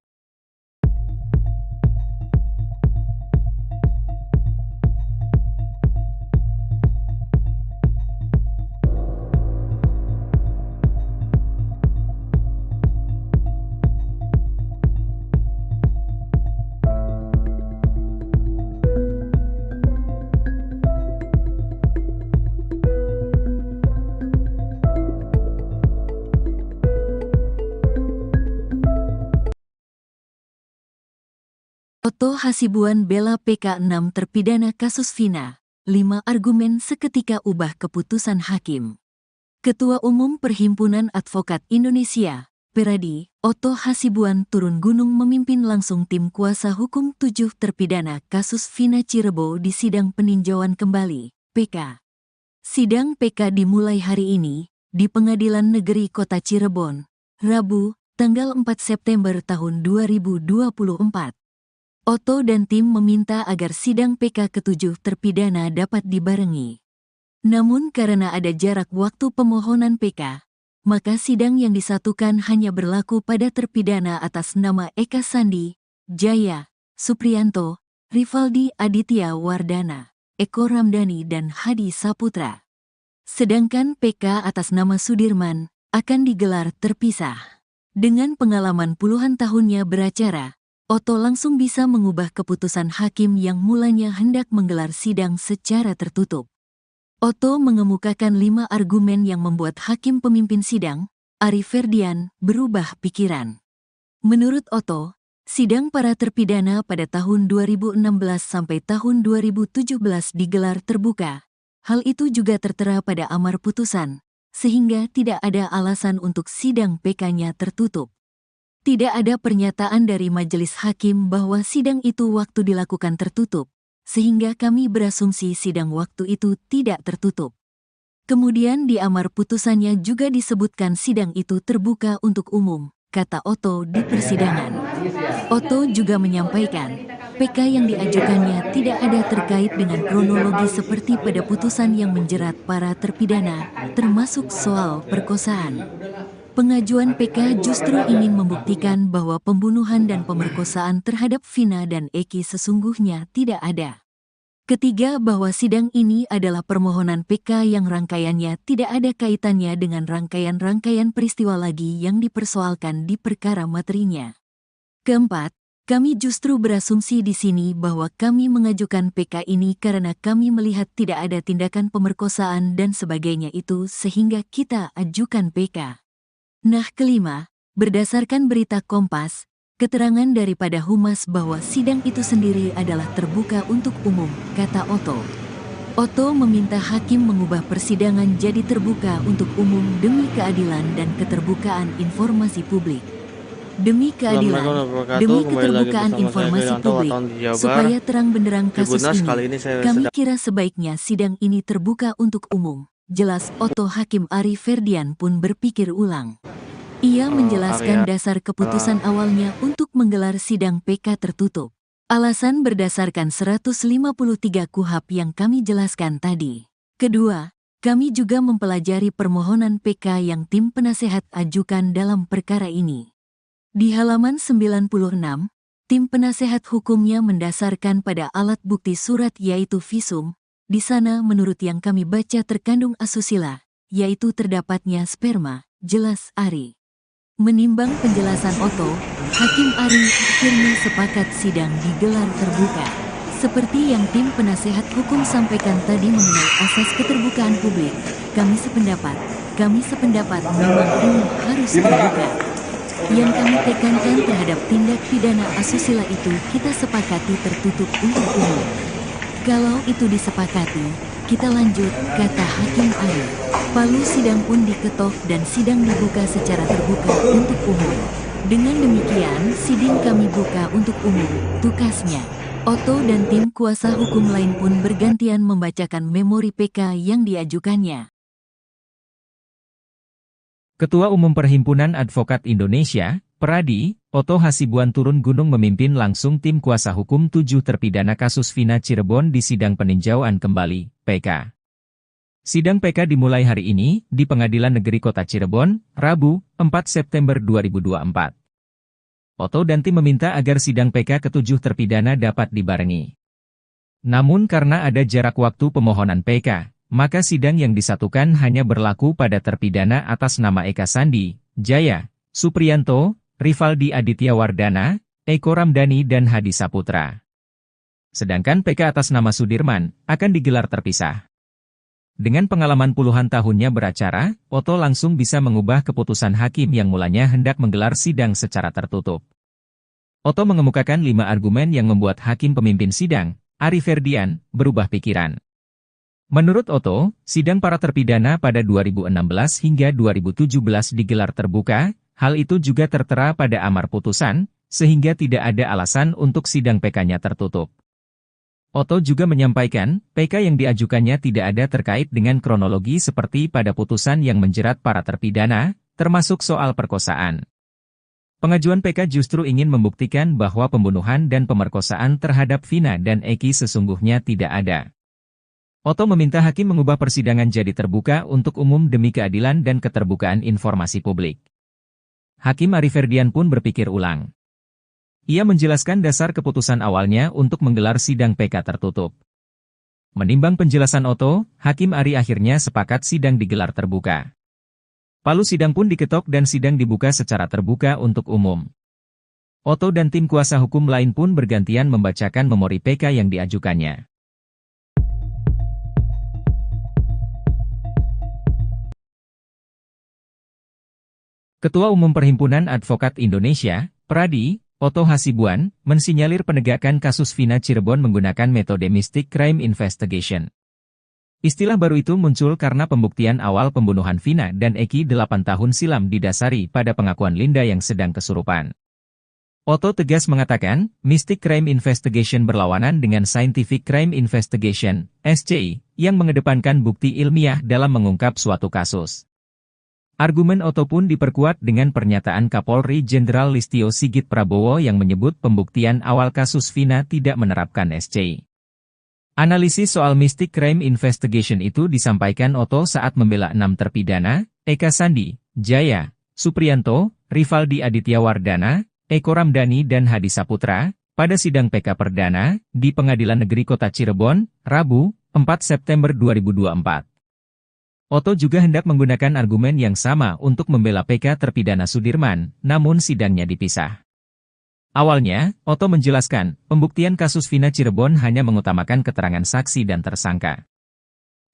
Oto Hasibuan bela PK 6 terpidana kasus Vina, 5 argumen seketika ubah keputusan hakim. Ketua Umum Perhimpunan Advokat Indonesia, Peradi, Oto Hasibuan turun gunung memimpin langsung tim kuasa hukum 7 terpidana kasus Vina Cirebon di sidang peninjauan kembali, PK. Sidang PK dimulai hari ini, di Pengadilan Negeri Kota Cirebon, Rabu, tanggal 4 September tahun 2024. Oto dan tim meminta agar sidang PK ke-7 terpidana dapat dibarengi. Namun karena ada jarak waktu pemohonan PK, maka sidang yang disatukan hanya berlaku pada terpidana atas nama Eka Sandi, Jaya, Supriyanto, Rivaldi Aditya Wardana, Eko Ramdhani dan Hadi Saputra. Sedangkan PK atas nama Sudirman akan digelar terpisah. Dengan pengalaman puluhan tahunnya beracara, Oto langsung bisa mengubah keputusan hakim yang mulanya hendak menggelar sidang secara tertutup. Oto mengemukakan 5 argumen yang membuat hakim pemimpin sidang, Ari Ferdian, berubah pikiran. Menurut Oto, sidang para terpidana pada tahun 2016 sampai tahun 2017 digelar terbuka. Hal itu juga tertera pada amar putusan, sehingga tidak ada alasan untuk sidang PK-nya tertutup. Tidak ada pernyataan dari majelis hakim bahwa sidang itu waktu dilakukan tertutup, sehingga kami berasumsi sidang waktu itu tidak tertutup. Kemudian di amar putusannya juga disebutkan sidang itu terbuka untuk umum, kata Oto di persidangan. Oto juga menyampaikan, PK yang diajukannya tidak ada terkait dengan kronologi seperti pada putusan yang menjerat para terpidana, termasuk soal perkosaan. Pengajuan PK justru ingin membuktikan bahwa pembunuhan dan pemerkosaan terhadap Vina dan Eki sesungguhnya tidak ada. Ketiga, bahwa sidang ini adalah permohonan PK yang rangkaiannya tidak ada kaitannya dengan rangkaian-rangkaian peristiwa lagi yang dipersoalkan di perkara materinya. Keempat, kami justru berasumsi di sini bahwa kami mengajukan PK ini karena kami melihat tidak ada tindakan pemerkosaan dan sebagainya itu sehingga kita ajukan PK. Nah, kelima, berdasarkan berita Kompas, keterangan daripada Humas bahwa sidang itu sendiri adalah terbuka untuk umum, kata Oto. Oto meminta hakim mengubah persidangan jadi terbuka untuk umum demi keadilan dan keterbukaan informasi publik. Demi keadilan, demi keterbukaan informasi publik, supaya terang benderang kasus ini, kami kira sebaiknya sidang ini terbuka untuk umum. Jelas Oto. Hakim Ari Ferdian pun berpikir ulang. Ia menjelaskan dasar keputusan awalnya untuk menggelar sidang PK tertutup. Alasan berdasarkan 153 KUHP yang kami jelaskan tadi. Kedua, kami juga mempelajari permohonan PK yang tim penasehat ajukan dalam perkara ini. Di halaman 96, tim penasehat hukumnya mendasarkan pada alat bukti surat yaitu visum. Di sana menurut yang kami baca terkandung asusila, yaitu terdapatnya sperma, jelas Ari. Menimbang penjelasan Oto, Hakim Ari akhirnya sepakat sidang digelar terbuka. Seperti yang tim penasehat hukum sampaikan tadi mengenai asas keterbukaan publik, kami sependapat memang ini harus terbuka. Yang kami tekankan terhadap tindak pidana asusila itu kita sepakati tertutup untuk umum. Kalau itu disepakati, kita lanjut, kata Hakim Ari. Palu sidang pun diketok dan sidang dibuka secara terbuka untuk umum. Dengan demikian, sidang kami buka untuk umum, tukasnya. Oto dan tim kuasa hukum lain pun bergantian membacakan memori PK yang diajukannya. Ketua Umum Perhimpunan Advokat Indonesia, Peradi, Oto Hasibuan turun gunung memimpin langsung tim kuasa hukum 7 terpidana kasus Vina Cirebon di sidang peninjauan kembali, PK. Sidang PK dimulai hari ini, di Pengadilan Negeri Kota Cirebon, Rabu, 4 September 2024. Oto dan tim meminta agar sidang PK ke-7 terpidana dapat dibarengi. Namun karena ada jarak waktu pemohonan PK, maka sidang yang disatukan hanya berlaku pada terpidana atas nama Eka Sandi, Jaya, Supriyanto, Rivaldi Aditya Wardana, Eko Ramdhani dan Hadi Saputra. Sedangkan PK atas nama Sudirman akan digelar terpisah. Dengan pengalaman puluhan tahunnya beracara, Oto langsung bisa mengubah keputusan hakim yang mulanya hendak menggelar sidang secara tertutup. Otto mengemukakan 5 argumen yang membuat hakim pemimpin sidang, Ari Ferdian, berubah pikiran. Menurut Otto, sidang para terpidana pada 2016 hingga 2017 digelar terbuka, hal itu juga tertera pada amar putusan, sehingga tidak ada alasan untuk sidang PK-nya tertutup. Otto juga menyampaikan, PK yang diajukannya tidak ada terkait dengan kronologi seperti pada putusan yang menjerat para terpidana, termasuk soal perkosaan. Pengajuan PK justru ingin membuktikan bahwa pembunuhan dan pemerkosaan terhadap Vina dan Eki sesungguhnya tidak ada. Otto meminta hakim mengubah persidangan jadi terbuka untuk umum demi keadilan dan keterbukaan informasi publik. Hakim Ari Ferdian pun berpikir ulang. Ia menjelaskan dasar keputusan awalnya untuk menggelar sidang PK tertutup. Menimbang penjelasan Otto, Hakim Ari akhirnya sepakat sidang digelar terbuka. Palu sidang pun diketok dan sidang dibuka secara terbuka untuk umum. Otto dan tim kuasa hukum lain pun bergantian membacakan memori PK yang diajukannya. Ketua Umum Perhimpunan Advokat Indonesia, Pradi, Otto Hasibuan, mensinyalir penegakan kasus Vina Cirebon menggunakan metode Mystic Crime Investigation. Istilah baru itu muncul karena pembuktian awal pembunuhan Vina dan Eki 8 tahun silam didasari pada pengakuan Linda yang sedang kesurupan. Otto tegas mengatakan, Mystic Crime Investigation berlawanan dengan Scientific Crime Investigation, SCI, yang mengedepankan bukti ilmiah dalam mengungkap suatu kasus. Argumen Otto pun diperkuat dengan pernyataan Kapolri Jenderal Listio Sigit Prabowo yang menyebut pembuktian awal kasus Vina tidak menerapkan SCI. Analisis soal Mystic Crime Investigation itu disampaikan Otto saat membela 6 terpidana, Eka Sandi, Jaya, Supriyanto, Rivaldi Aditya Wardana, Eko Ramdhani dan Hadi Saputra, pada sidang PK Perdana, di Pengadilan Negeri Kota Cirebon, Rabu, 4 September 2024. Otto juga hendak menggunakan argumen yang sama untuk membela PK terpidana Sudirman, namun sidangnya dipisah. Awalnya, Otto menjelaskan, pembuktian kasus Vina Cirebon hanya mengutamakan keterangan saksi dan tersangka.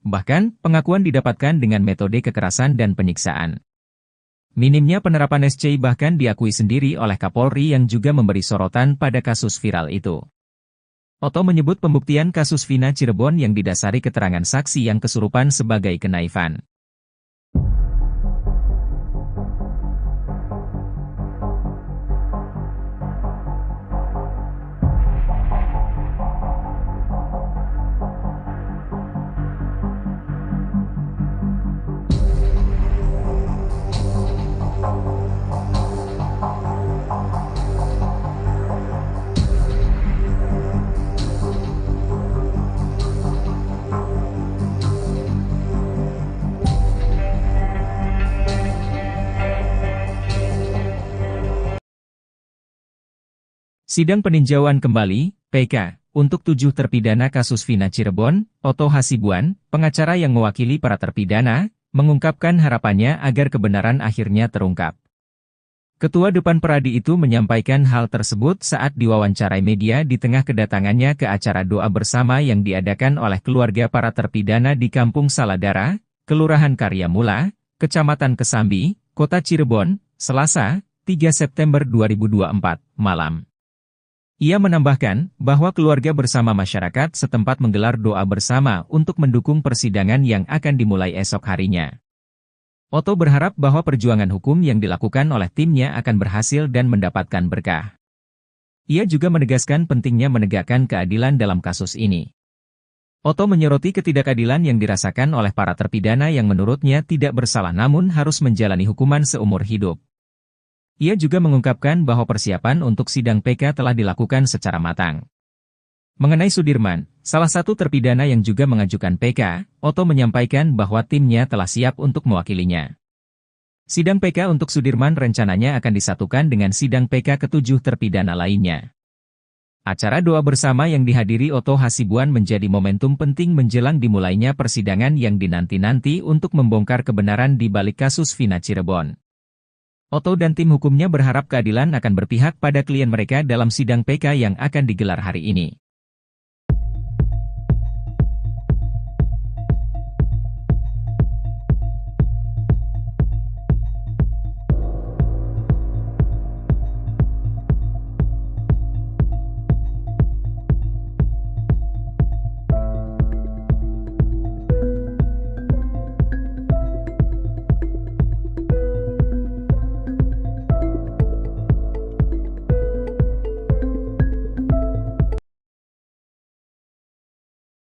Bahkan, pengakuan didapatkan dengan metode kekerasan dan penyiksaan. Minimnya penerapan SCI bahkan diakui sendiri oleh Kapolri yang juga memberi sorotan pada kasus viral itu. Otto menyebut pembuktian kasus Vina Cirebon yang didasari keterangan saksi yang kesurupan sebagai kenaifan. Sidang peninjauan kembali, PK, untuk 7 terpidana kasus Vina Cirebon, Otto Hasibuan, pengacara yang mewakili para terpidana, mengungkapkan harapannya agar kebenaran akhirnya terungkap. Ketua Depan Pradi itu menyampaikan hal tersebut saat diwawancarai media di tengah kedatangannya ke acara doa bersama yang diadakan oleh keluarga para terpidana di Kampung Saladara, Kelurahan Karyamula, Kecamatan Kesambi, Kota Cirebon, Selasa, 3 September 2024, malam. Ia menambahkan bahwa keluarga bersama masyarakat setempat menggelar doa bersama untuk mendukung persidangan yang akan dimulai esok harinya. Otto berharap bahwa perjuangan hukum yang dilakukan oleh timnya akan berhasil dan mendapatkan berkah. Ia juga menegaskan pentingnya menegakkan keadilan dalam kasus ini. Otto menyoroti ketidakadilan yang dirasakan oleh para terpidana yang menurutnya tidak bersalah namun harus menjalani hukuman seumur hidup. Ia juga mengungkapkan bahwa persiapan untuk sidang PK telah dilakukan secara matang. Mengenai Sudirman, salah satu terpidana yang juga mengajukan PK, Otto menyampaikan bahwa timnya telah siap untuk mewakilinya. Sidang PK untuk Sudirman rencananya akan disatukan dengan sidang PK ke-7 terpidana lainnya. Acara doa bersama yang dihadiri Otto Hasibuan menjadi momentum penting menjelang dimulainya persidangan yang dinanti-nanti untuk membongkar kebenaran di balik kasus Vina Cirebon. Otto dan tim hukumnya berharap keadilan akan berpihak pada klien mereka dalam sidang PK yang akan digelar hari ini.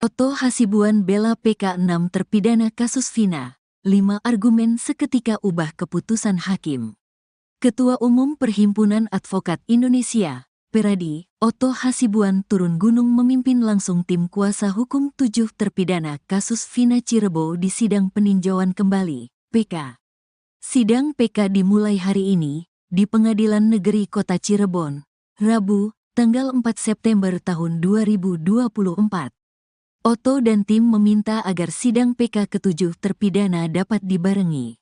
Oto Hasibuan bela PK 6 terpidana kasus Vina. 5 argumen seketika ubah keputusan hakim. Ketua Umum Perhimpunan Advokat Indonesia, Peradi, Oto Hasibuan turun gunung memimpin langsung tim kuasa hukum 7 terpidana kasus Vina Cirebon di sidang peninjauan kembali, PK. Sidang PK dimulai hari ini, di Pengadilan Negeri Kota Cirebon, Rabu, tanggal 4 September tahun 2024. Oto dan tim meminta agar sidang PK ke-7 terpidana dapat dibarengi.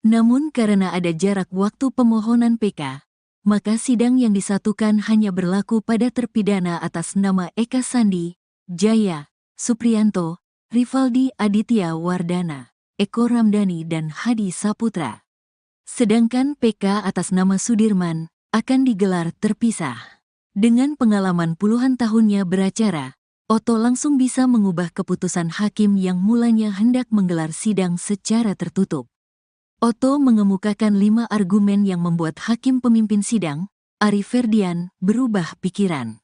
Namun karena ada jarak waktu pemohonan PK, maka sidang yang disatukan hanya berlaku pada terpidana atas nama Eka Sandi, Jaya, Supriyanto, Rivaldi Aditya Wardana, Eko Ramdhani dan Hadi Saputra. Sedangkan PK atas nama Sudirman akan digelar terpisah. Dengan pengalaman puluhan tahunnya beracara, Oto langsung bisa mengubah keputusan hakim yang mulanya hendak menggelar sidang secara tertutup. Oto mengemukakan 5 argumen yang membuat hakim pemimpin sidang, Ari Ferdian, berubah pikiran.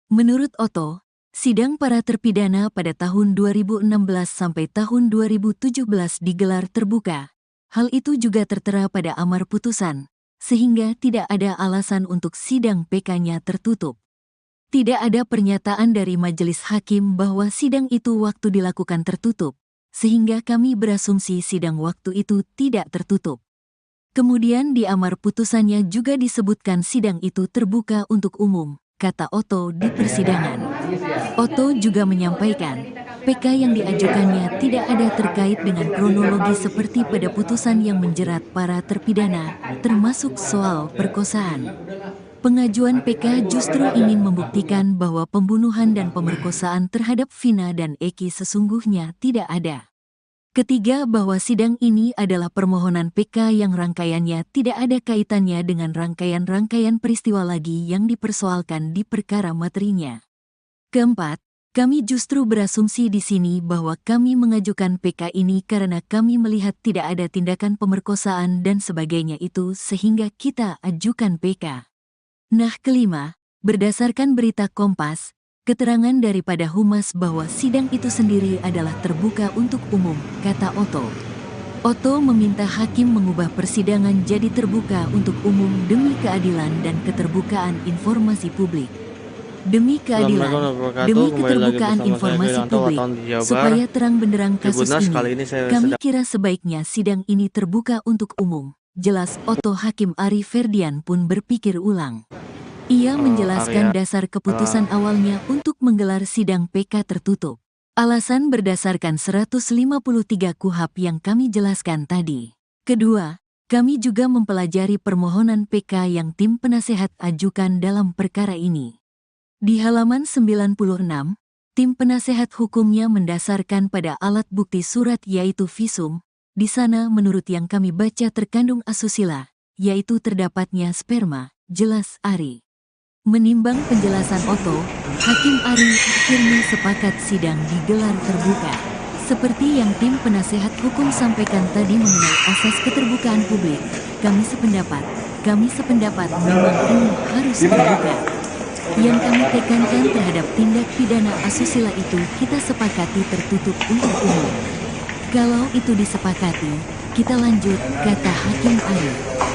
Menurut Oto, sidang para terpidana pada tahun 2016 sampai tahun 2017 digelar terbuka. Hal itu juga tertera pada amar putusan, sehingga tidak ada alasan untuk sidang PK-nya tertutup. Tidak ada pernyataan dari majelis hakim bahwa sidang itu waktu dilakukan tertutup, sehingga kami berasumsi sidang waktu itu tidak tertutup. Kemudian di amar putusannya juga disebutkan sidang itu terbuka untuk umum, kata Oto di persidangan. Oto juga menyampaikan, PK yang diajukannya tidak ada terkait dengan kronologi seperti pada putusan yang menjerat para terpidana, termasuk soal perkosaan. Pengajuan PK justru ingin membuktikan bahwa pembunuhan dan pemerkosaan terhadap Vina dan Eki sesungguhnya tidak ada. Ketiga, bahwa sidang ini adalah permohonan PK yang rangkaiannya tidak ada kaitannya dengan rangkaian-rangkaian peristiwa lagi yang dipersoalkan di perkara materinya. Keempat, kami justru berasumsi di sini bahwa kami mengajukan PK ini karena kami melihat tidak ada tindakan pemerkosaan dan sebagainya itu sehingga kita ajukan PK. Nah, kelima, berdasarkan berita Kompas, keterangan daripada Humas bahwa sidang itu sendiri adalah terbuka untuk umum, kata Oto. Oto meminta hakim mengubah persidangan jadi terbuka untuk umum demi keadilan dan keterbukaan informasi publik. Demi keadilan, demi keterbukaan informasi publik, supaya terang benderang kasus ini, kami kira sebaiknya sidang ini terbuka untuk umum. Jelas Oto. Hakim Ari Ferdian pun berpikir ulang. Ia menjelaskan dasar keputusan awalnya untuk menggelar sidang PK tertutup. Alasan berdasarkan 153 KUHP yang kami jelaskan tadi. Kedua, kami juga mempelajari permohonan PK yang tim penasehat ajukan dalam perkara ini. Di halaman 96, tim penasehat hukumnya mendasarkan pada alat bukti surat yaitu visum. Di sana menurut yang kami baca terkandung asusila, yaitu terdapatnya sperma, jelas Ari. Menimbang penjelasan Oto, Hakim Ari akhirnya sepakat sidang digelar terbuka. Seperti yang tim penasehat hukum sampaikan tadi mengenai asas keterbukaan publik, kami sependapat memang ini harus terbuka. Yang kami tekankan terhadap tindak pidana asusila itu kita sepakati tertutup untuk umum. Kalau itu disepakati, kita lanjut, kata Hakim Ari.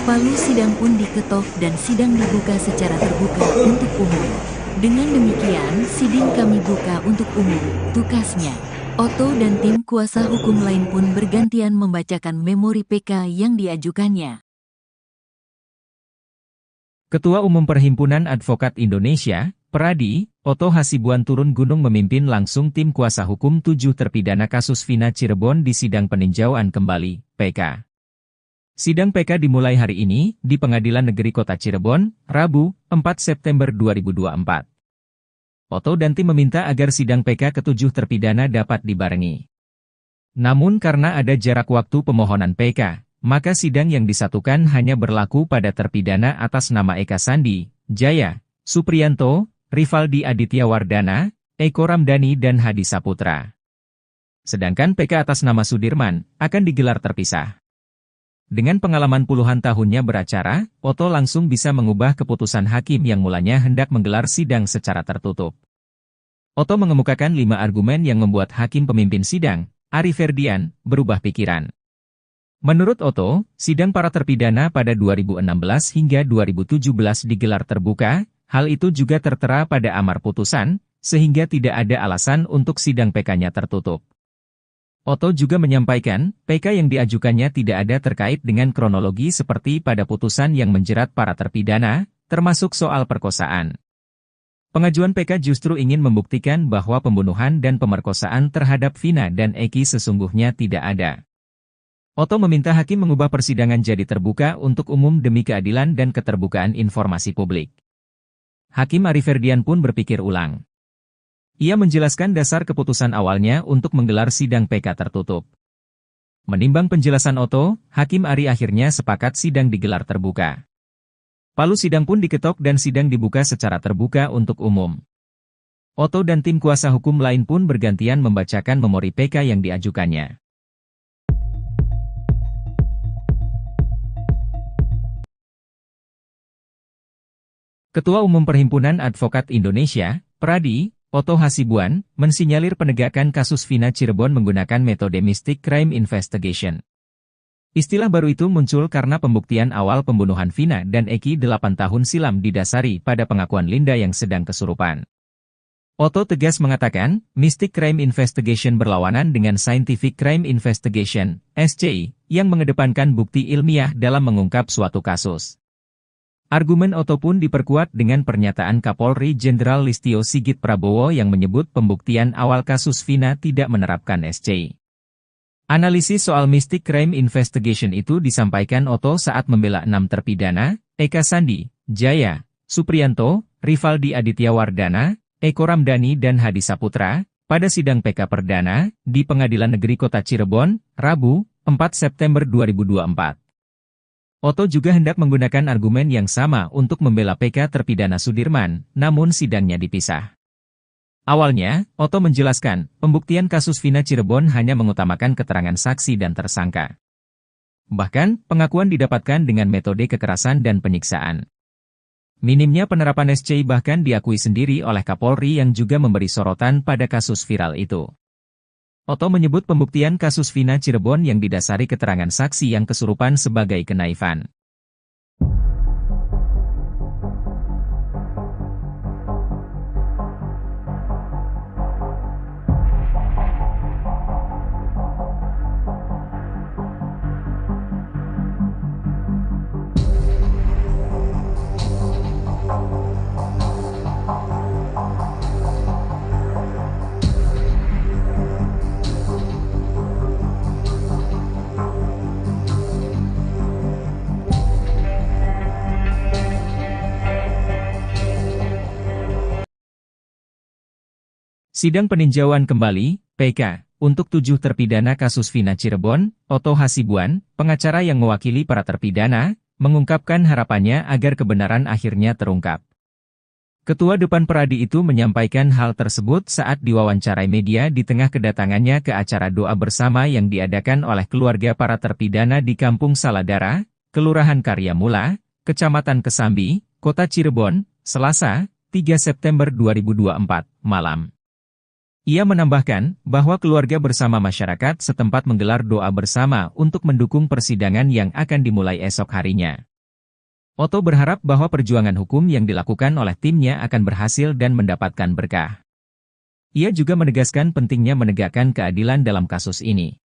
Palu sidang pun diketok dan sidang dibuka secara terbuka untuk umum. Dengan demikian, sidang kami buka untuk umum, tukasnya. Oto dan tim kuasa hukum lain pun bergantian membacakan memori PK yang diajukannya. Ketua Umum Perhimpunan Advokat Indonesia, Peradi, Oto Hasibuan turun gunung memimpin langsung tim kuasa hukum 7 terpidana kasus Vina Cirebon di sidang peninjauan kembali, PK. Sidang PK dimulai hari ini, di Pengadilan Negeri Kota Cirebon, Rabu, 4 September 2024. Oto dan tim meminta agar sidang PK ke-7 terpidana dapat dibarengi. Namun karena ada jarak waktu pemohonan PK, maka sidang yang disatukan hanya berlaku pada terpidana atas nama Eka Sandi, Jaya, Supriyanto, Rivaldi Aditya Wardana, Eko Ramdhani dan Hadi Saputra. Sedangkan PK atas nama Sudirman akan digelar terpisah. Dengan pengalaman puluhan tahunnya beracara, Oto langsung bisa mengubah keputusan hakim yang mulanya hendak menggelar sidang secara tertutup. Otto mengemukakan 5 argumen yang membuat hakim pemimpin sidang, Ari Ferdian, berubah pikiran. Menurut Otto, sidang para terpidana pada 2016 hingga 2017 digelar terbuka, hal itu juga tertera pada amar putusan, sehingga tidak ada alasan untuk sidang PK-nya tertutup. Otto juga menyampaikan, PK yang diajukannya tidak ada terkait dengan kronologi seperti pada putusan yang menjerat para terpidana, termasuk soal perkosaan. Pengajuan PK justru ingin membuktikan bahwa pembunuhan dan pemerkosaan terhadap Vina dan Eki sesungguhnya tidak ada. Otto meminta hakim mengubah persidangan jadi terbuka untuk umum demi keadilan dan keterbukaan informasi publik. Hakim Ari Ferdian pun berpikir ulang. Ia menjelaskan dasar keputusan awalnya untuk menggelar sidang PK tertutup. Menimbang penjelasan Otto, Hakim Ari akhirnya sepakat sidang digelar terbuka. Palu sidang pun diketok dan sidang dibuka secara terbuka untuk umum. Otto dan tim kuasa hukum lain pun bergantian membacakan memori PK yang diajukannya. Ketua Umum Perhimpunan Advokat Indonesia, Pradi, Otto Hasibuan, mensinyalir penegakan kasus Vina Cirebon menggunakan metode Mystic Crime Investigation. Istilah baru itu muncul karena pembuktian awal pembunuhan Vina dan Eki 8 tahun silam didasari pada pengakuan Linda yang sedang kesurupan. Otto tegas mengatakan, Mystic Crime Investigation berlawanan dengan Scientific Crime Investigation, SCI, yang mengedepankan bukti ilmiah dalam mengungkap suatu kasus. Argumen Otto pun diperkuat dengan pernyataan Kapolri Jenderal Listio Sigit Prabowo yang menyebut pembuktian awal kasus Vina tidak menerapkan SCI. Analisis soal Mystic Crime Investigation itu disampaikan Otto saat membela 6 terpidana, Eka Sandi, Jaya, Supriyanto, Rivaldi Aditya Wardana, Eko Ramdhani dan Hadi Saputra, pada sidang PK Perdana, di Pengadilan Negeri Kota Cirebon, Rabu, 4 September 2024. Otto juga hendak menggunakan argumen yang sama untuk membela PK terpidana Sudirman, namun sidangnya dipisah. Awalnya, Otto menjelaskan, pembuktian kasus Vina Cirebon hanya mengutamakan keterangan saksi dan tersangka. Bahkan, pengakuan didapatkan dengan metode kekerasan dan penyiksaan. Minimnya penerapan SCI bahkan diakui sendiri oleh Kapolri yang juga memberi sorotan pada kasus viral itu. Otto menyebut pembuktian kasus Vina Cirebon yang didasari keterangan saksi yang kesurupan sebagai kenaifan. Sidang peninjauan kembali, PK, untuk 7 terpidana kasus Vina Cirebon, Otto Hasibuan, pengacara yang mewakili para terpidana, mengungkapkan harapannya agar kebenaran akhirnya terungkap. Ketua Depan Pradi itu menyampaikan hal tersebut saat diwawancarai media di tengah kedatangannya ke acara doa bersama yang diadakan oleh keluarga para terpidana di Kampung Saladara, Kelurahan Karyamula, Kecamatan Kesambi, Kota Cirebon, Selasa, 3 September 2024, malam. Ia menambahkan bahwa keluarga bersama masyarakat setempat menggelar doa bersama untuk mendukung persidangan yang akan dimulai esok harinya. Otto berharap bahwa perjuangan hukum yang dilakukan oleh timnya akan berhasil dan mendapatkan berkah. Ia juga menegaskan pentingnya menegakkan keadilan dalam kasus ini.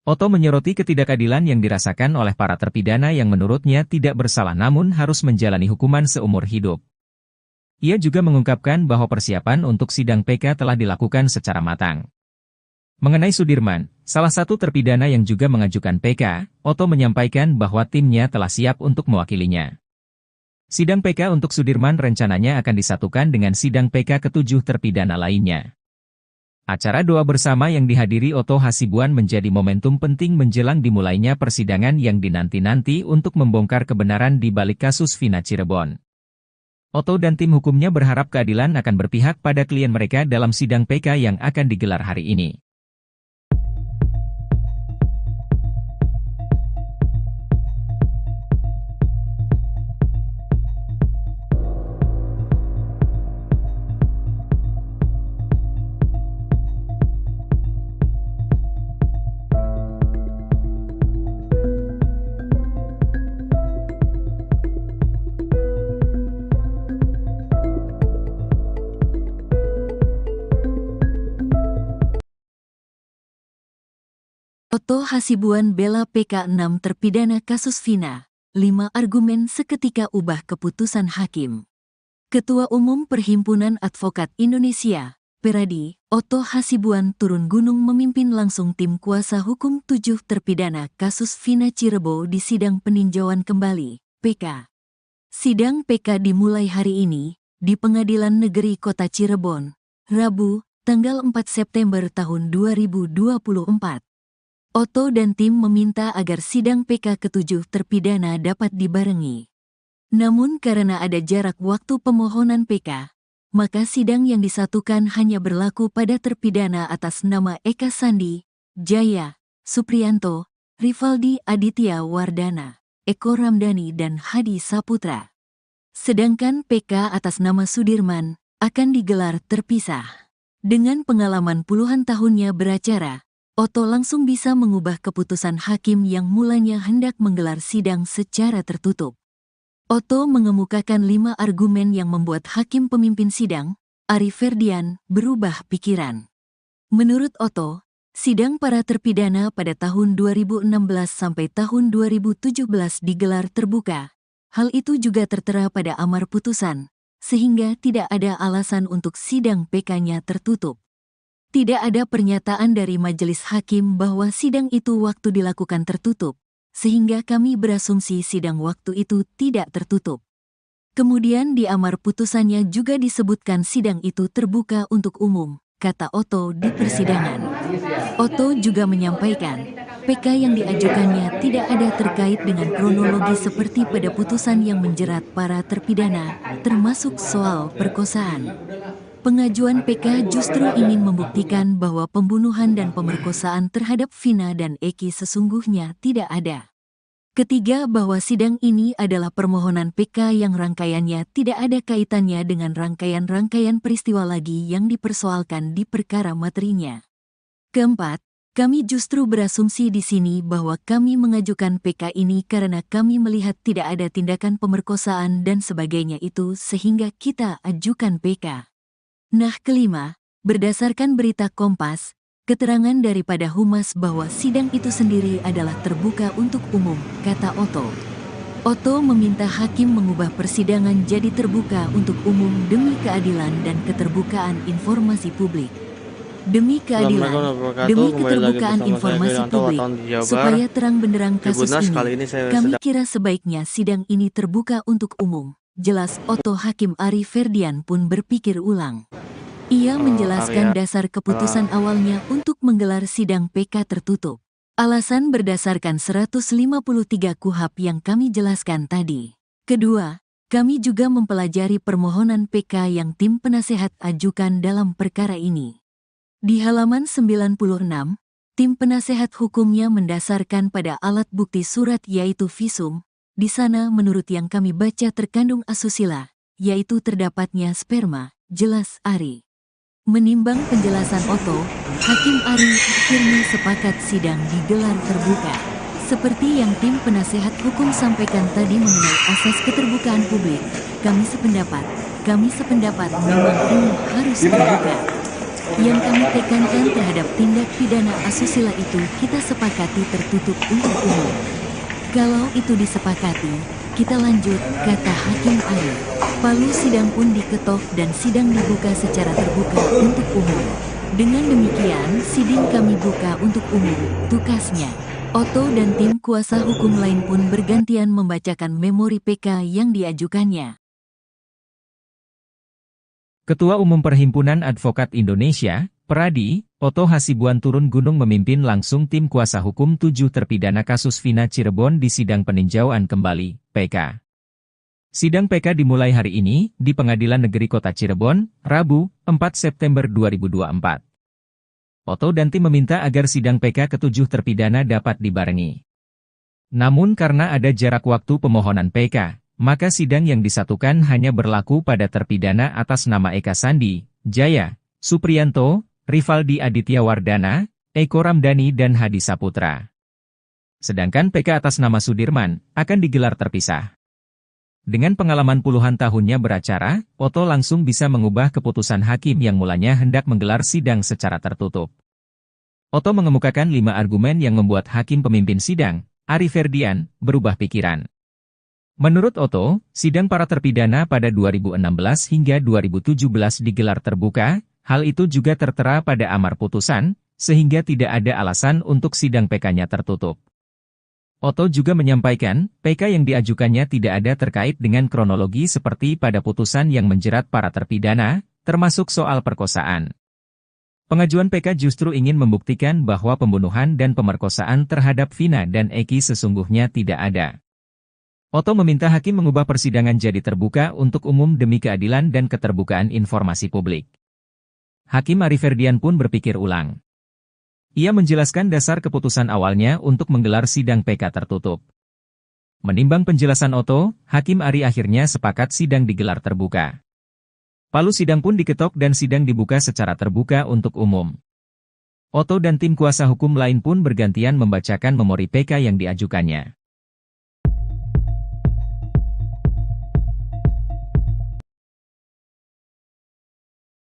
Otto menyoroti ketidakadilan yang dirasakan oleh para terpidana yang menurutnya tidak bersalah namun harus menjalani hukuman seumur hidup. Ia juga mengungkapkan bahwa persiapan untuk sidang PK telah dilakukan secara matang. Mengenai Sudirman, salah satu terpidana yang juga mengajukan PK, Otto menyampaikan bahwa timnya telah siap untuk mewakilinya. Sidang PK untuk Sudirman rencananya akan disatukan dengan sidang PK ke-7 terpidana lainnya. Acara doa bersama yang dihadiri Otto Hasibuan menjadi momentum penting menjelang dimulainya persidangan yang dinanti-nanti untuk membongkar kebenaran di balik kasus Vina Cirebon. Otto dan tim hukumnya berharap keadilan akan berpihak pada klien mereka dalam sidang PK yang akan digelar hari ini. Oto Hasibuan bela PK 6 terpidana kasus Vina. 5 argumen seketika ubah keputusan hakim. Ketua Umum Perhimpunan Advokat Indonesia, Peradi, Oto Hasibuan turun gunung memimpin langsung tim kuasa hukum 7 terpidana kasus Vina Cirebon di sidang peninjauan kembali, PK. Sidang PK dimulai hari ini, di Pengadilan Negeri Kota Cirebon, Rabu, tanggal 4 September tahun 2024. Oto dan tim meminta agar sidang PK ke-7 terpidana dapat dibarengi. Namun karena ada jarak waktu pemohonan PK, maka sidang yang disatukan hanya berlaku pada terpidana atas nama Eka Sandi, Jaya, Supriyanto, Rivaldi Aditya Wardana, Eko Ramdhani dan Hadi Saputra. Sedangkan PK atas nama Sudirman akan digelar terpisah. Dengan pengalaman puluhan tahunnya beracara, Oto langsung bisa mengubah keputusan hakim yang mulanya hendak menggelar sidang secara tertutup. Oto mengemukakan 5 argumen yang membuat hakim pemimpin sidang, Ari Ferdian, berubah pikiran. Menurut Oto, sidang para terpidana pada tahun 2016 sampai tahun 2017 digelar terbuka. Hal itu juga tertera pada amar putusan, sehingga tidak ada alasan untuk sidang PK-nya tertutup. Tidak ada pernyataan dari majelis hakim bahwa sidang itu waktu dilakukan tertutup, sehingga kami berasumsi sidang waktu itu tidak tertutup. Kemudian di amar putusannya juga disebutkan sidang itu terbuka untuk umum, kata Oto di persidangan. Oto juga menyampaikan, PK yang diajukannya tidak ada terkait dengan kronologi seperti pada putusan yang menjerat para terpidana, termasuk soal perkosaan. Pengajuan PK justru ingin membuktikan bahwa pembunuhan dan pemerkosaan terhadap Vina dan Eki sesungguhnya tidak ada. Ketiga, bahwa sidang ini adalah permohonan PK yang rangkaiannya tidak ada kaitannya dengan rangkaian-rangkaian peristiwa lagi yang dipersoalkan di perkara materinya. Keempat, kami justru berasumsi di sini bahwa kami mengajukan PK ini karena kami melihat tidak ada tindakan pemerkosaan dan sebagainya itu sehingga kita ajukan PK. Nah, kelima, berdasarkan berita Kompas, keterangan daripada Humas bahwa sidang itu sendiri adalah terbuka untuk umum, kata Oto. Oto meminta hakim mengubah persidangan jadi terbuka untuk umum demi keadilan dan keterbukaan informasi publik. Demi keadilan, demi keterbukaan informasi publik, supaya terang benderang kasus ini, kami kira sebaiknya sidang ini terbuka untuk umum. Jelas Oto. Hakim Ari Ferdian pun berpikir ulang. Ia menjelaskan dasar keputusan awalnya untuk menggelar sidang PK tertutup. Alasan berdasarkan 153 KUHP yang kami jelaskan tadi. Kedua, kami juga mempelajari permohonan PK yang tim penasehat ajukan dalam perkara ini. Di halaman 96, tim penasehat hukumnya mendasarkan pada alat bukti surat yaitu visum. Di sana menurut yang kami baca terkandung asusila, yaitu terdapatnya sperma, jelas Ari. Menimbang penjelasan Oto, Hakim Ari Firmi sepakat sidang digelar terbuka. Seperti yang tim penasehat hukum sampaikan tadi mengenai asas keterbukaan publik, kami sependapat memang ini harus terbuka. Yang kami tekankan terhadap tindak pidana asusila itu kita sepakati tertutup untuk umum. Kalau itu disepakati, kita lanjut, kata Hakim Ari. Palu sidang pun diketok dan sidang dibuka secara terbuka untuk umum. Dengan demikian, sidang kami buka untuk umum, tukasnya. Oto dan tim kuasa hukum lain pun bergantian membacakan memori PK yang diajukannya. Ketua Umum Perhimpunan Advokat Indonesia, Peradi, Oto Hasibuan turun gunung memimpin langsung tim kuasa hukum 7 terpidana kasus Vina Cirebon di sidang peninjauan kembali, PK. Sidang PK dimulai hari ini, di Pengadilan Negeri Kota Cirebon, Rabu, 4 September 2024. Oto dan tim meminta agar sidang PK ke-7 terpidana dapat dibarengi. Namun karena ada jarak waktu pemohonan PK, maka sidang yang disatukan hanya berlaku pada terpidana atas nama Eka Sandi, Jaya, Supriyanto, Rivaldi Aditya Wardana, Eko Ramdhani dan Hadi Saputra. Sedangkan PK atas nama Sudirman akan digelar terpisah. Dengan pengalaman puluhan tahunnya beracara, Oto langsung bisa mengubah keputusan hakim yang mulanya hendak menggelar sidang secara tertutup. Otto mengemukakan 5 argumen yang membuat hakim pemimpin sidang, Ari Ferdian, berubah pikiran. Menurut Otto, sidang para terpidana pada 2016 hingga 2017 digelar terbuka, hal itu juga tertera pada amar putusan, sehingga tidak ada alasan untuk sidang PK-nya tertutup. Otto juga menyampaikan, PK yang diajukannya tidak ada terkait dengan kronologi seperti pada putusan yang menjerat para terpidana, termasuk soal perkosaan. Pengajuan PK justru ingin membuktikan bahwa pembunuhan dan pemerkosaan terhadap Vina dan Eki sesungguhnya tidak ada. Otto meminta hakim mengubah persidangan jadi terbuka untuk umum demi keadilan dan keterbukaan informasi publik. Hakim Ari Ferdian pun berpikir ulang. Ia menjelaskan dasar keputusan awalnya untuk menggelar sidang PK tertutup. Menimbang penjelasan Otto, Hakim Ari akhirnya sepakat sidang digelar terbuka. Palu sidang pun diketok dan sidang dibuka secara terbuka untuk umum. Otto dan tim kuasa hukum lain pun bergantian membacakan memori PK yang diajukannya.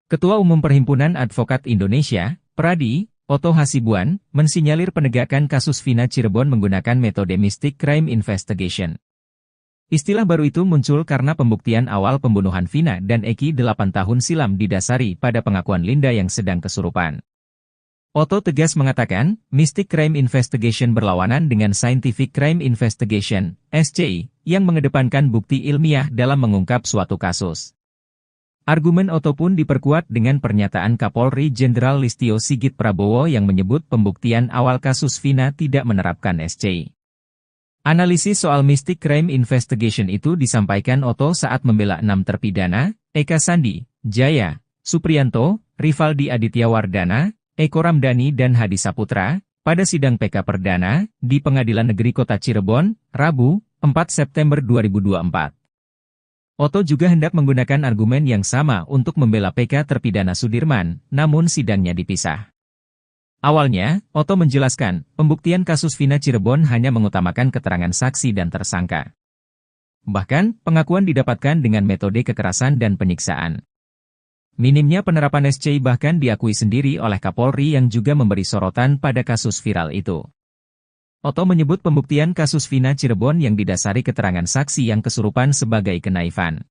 Ketua Umum Perhimpunan Advokat Indonesia, Pradi, Otto Hasibuan, mensinyalir penegakan kasus Vina Cirebon menggunakan metode Mystic Crime Investigation. Istilah baru itu muncul karena pembuktian awal pembunuhan Vina dan Eki 8 tahun silam didasari pada pengakuan Linda yang sedang kesurupan. Otto tegas mengatakan, Mystic Crime Investigation berlawanan dengan Scientific Crime Investigation, SCI, yang mengedepankan bukti ilmiah dalam mengungkap suatu kasus. Argumen Otto pun diperkuat dengan pernyataan Kapolri Jenderal Listio Sigit Prabowo yang menyebut pembuktian awal kasus Vina tidak menerapkan SCI. Analisis soal Mystic Crime Investigation itu disampaikan Otto saat membela 6 terpidana, Eka Sandi, Jaya, Supriyanto, Rivaldi Aditya Wardana, Eko Ramdhani dan Hadi Saputra, pada sidang PK Perdana, di Pengadilan Negeri Kota Cirebon, Rabu, 4 September 2024. Otto juga hendak menggunakan argumen yang sama untuk membela PK terpidana Sudirman, namun sidangnya dipisah. Awalnya, Otto menjelaskan, pembuktian kasus Vina Cirebon hanya mengutamakan keterangan saksi dan tersangka. Bahkan, pengakuan didapatkan dengan metode kekerasan dan penyiksaan. Minimnya penerapan SCI bahkan diakui sendiri oleh Kapolri yang juga memberi sorotan pada kasus viral itu. Otto menyebut pembuktian kasus Vina Cirebon yang didasari keterangan saksi yang kesurupan sebagai kenaifan.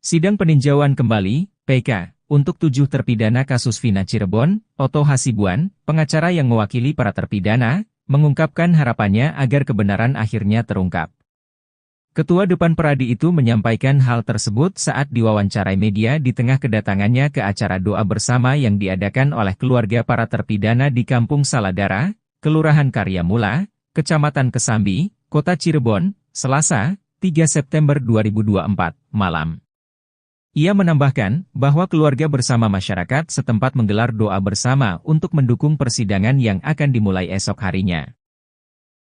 Sidang peninjauan kembali, PK, untuk 7 terpidana kasus Vina Cirebon, Otto Hasibuan, pengacara yang mewakili para terpidana, mengungkapkan harapannya agar kebenaran akhirnya terungkap. Ketua Depan Pradi itu menyampaikan hal tersebut saat diwawancarai media di tengah kedatangannya ke acara doa bersama yang diadakan oleh keluarga para terpidana di Kampung Saladara, Kelurahan Karyamula, Kecamatan Kesambi, Kota Cirebon, Selasa, 3 September 2024, malam. Ia menambahkan bahwa keluarga bersama masyarakat setempat menggelar doa bersama untuk mendukung persidangan yang akan dimulai esok harinya.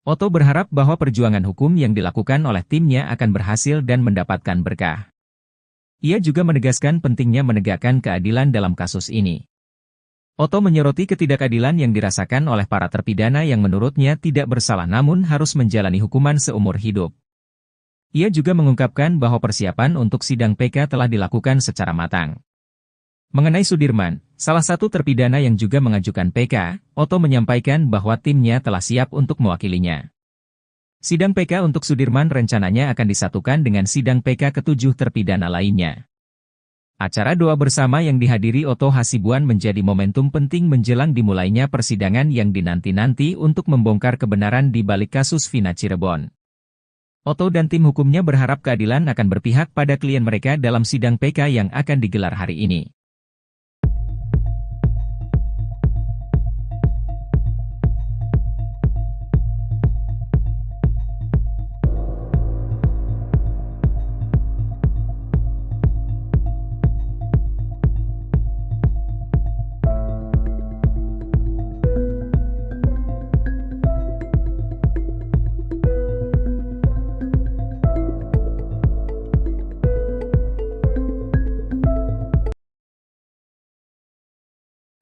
Otto berharap bahwa perjuangan hukum yang dilakukan oleh timnya akan berhasil dan mendapatkan berkah. Ia juga menegaskan pentingnya menegakkan keadilan dalam kasus ini. Otto menyoroti ketidakadilan yang dirasakan oleh para terpidana yang menurutnya tidak bersalah namun harus menjalani hukuman seumur hidup. Ia juga mengungkapkan bahwa persiapan untuk sidang PK telah dilakukan secara matang. Mengenai Sudirman, salah satu terpidana yang juga mengajukan PK, Otto menyampaikan bahwa timnya telah siap untuk mewakilinya. Sidang PK untuk Sudirman rencananya akan disatukan dengan sidang PK ke-7 terpidana lainnya. Acara doa bersama yang dihadiri Otto Hasibuan menjadi momentum penting menjelang dimulainya persidangan yang dinanti-nanti untuk membongkar kebenaran di balik kasus Vina Cirebon. Otto dan tim hukumnya berharap keadilan akan berpihak pada klien mereka dalam sidang PK yang akan digelar hari ini.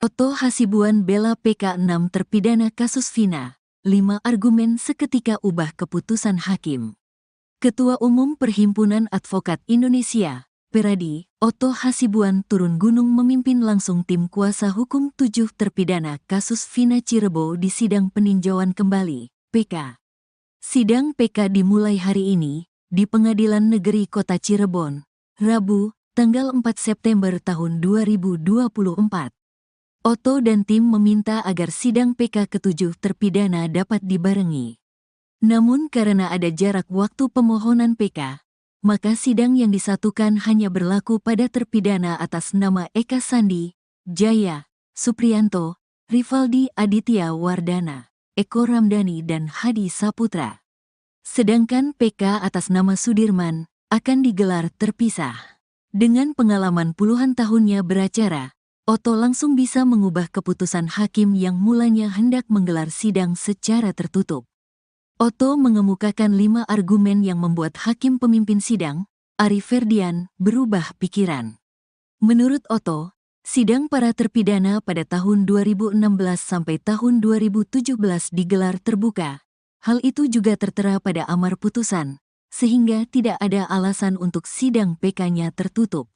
Oto Hasibuan bela PK 6 terpidana kasus Vina, 5 argumen seketika ubah keputusan hakim. Ketua Umum Perhimpunan Advokat Indonesia, Peradi, Oto Hasibuan turun gunung memimpin langsung tim kuasa hukum 7 terpidana kasus Vina Cirebon di sidang peninjauan kembali, PK. Sidang PK dimulai hari ini, di Pengadilan Negeri Kota Cirebon, Rabu, tanggal 4 September tahun 2024. Oto dan tim meminta agar sidang PK ke-7 terpidana dapat dibarengi. Namun karena ada jarak waktu pemohonan PK, maka sidang yang disatukan hanya berlaku pada terpidana atas nama Eka Sandi, Jaya, Supriyanto, Rivaldi Aditya Wardana, Eko Ramdhani dan Hadi Saputra. Sedangkan PK atas nama Sudirman akan digelar terpisah. Dengan pengalaman puluhan tahunnya beracara, Oto langsung bisa mengubah keputusan hakim yang mulanya hendak menggelar sidang secara tertutup. Oto mengemukakan 5 argumen yang membuat hakim pemimpin sidang, Ari Ferdian, berubah pikiran. Menurut Oto, sidang para terpidana pada tahun 2016 sampai tahun 2017 digelar terbuka. Hal itu juga tertera pada amar putusan, sehingga tidak ada alasan untuk sidang PK-nya tertutup.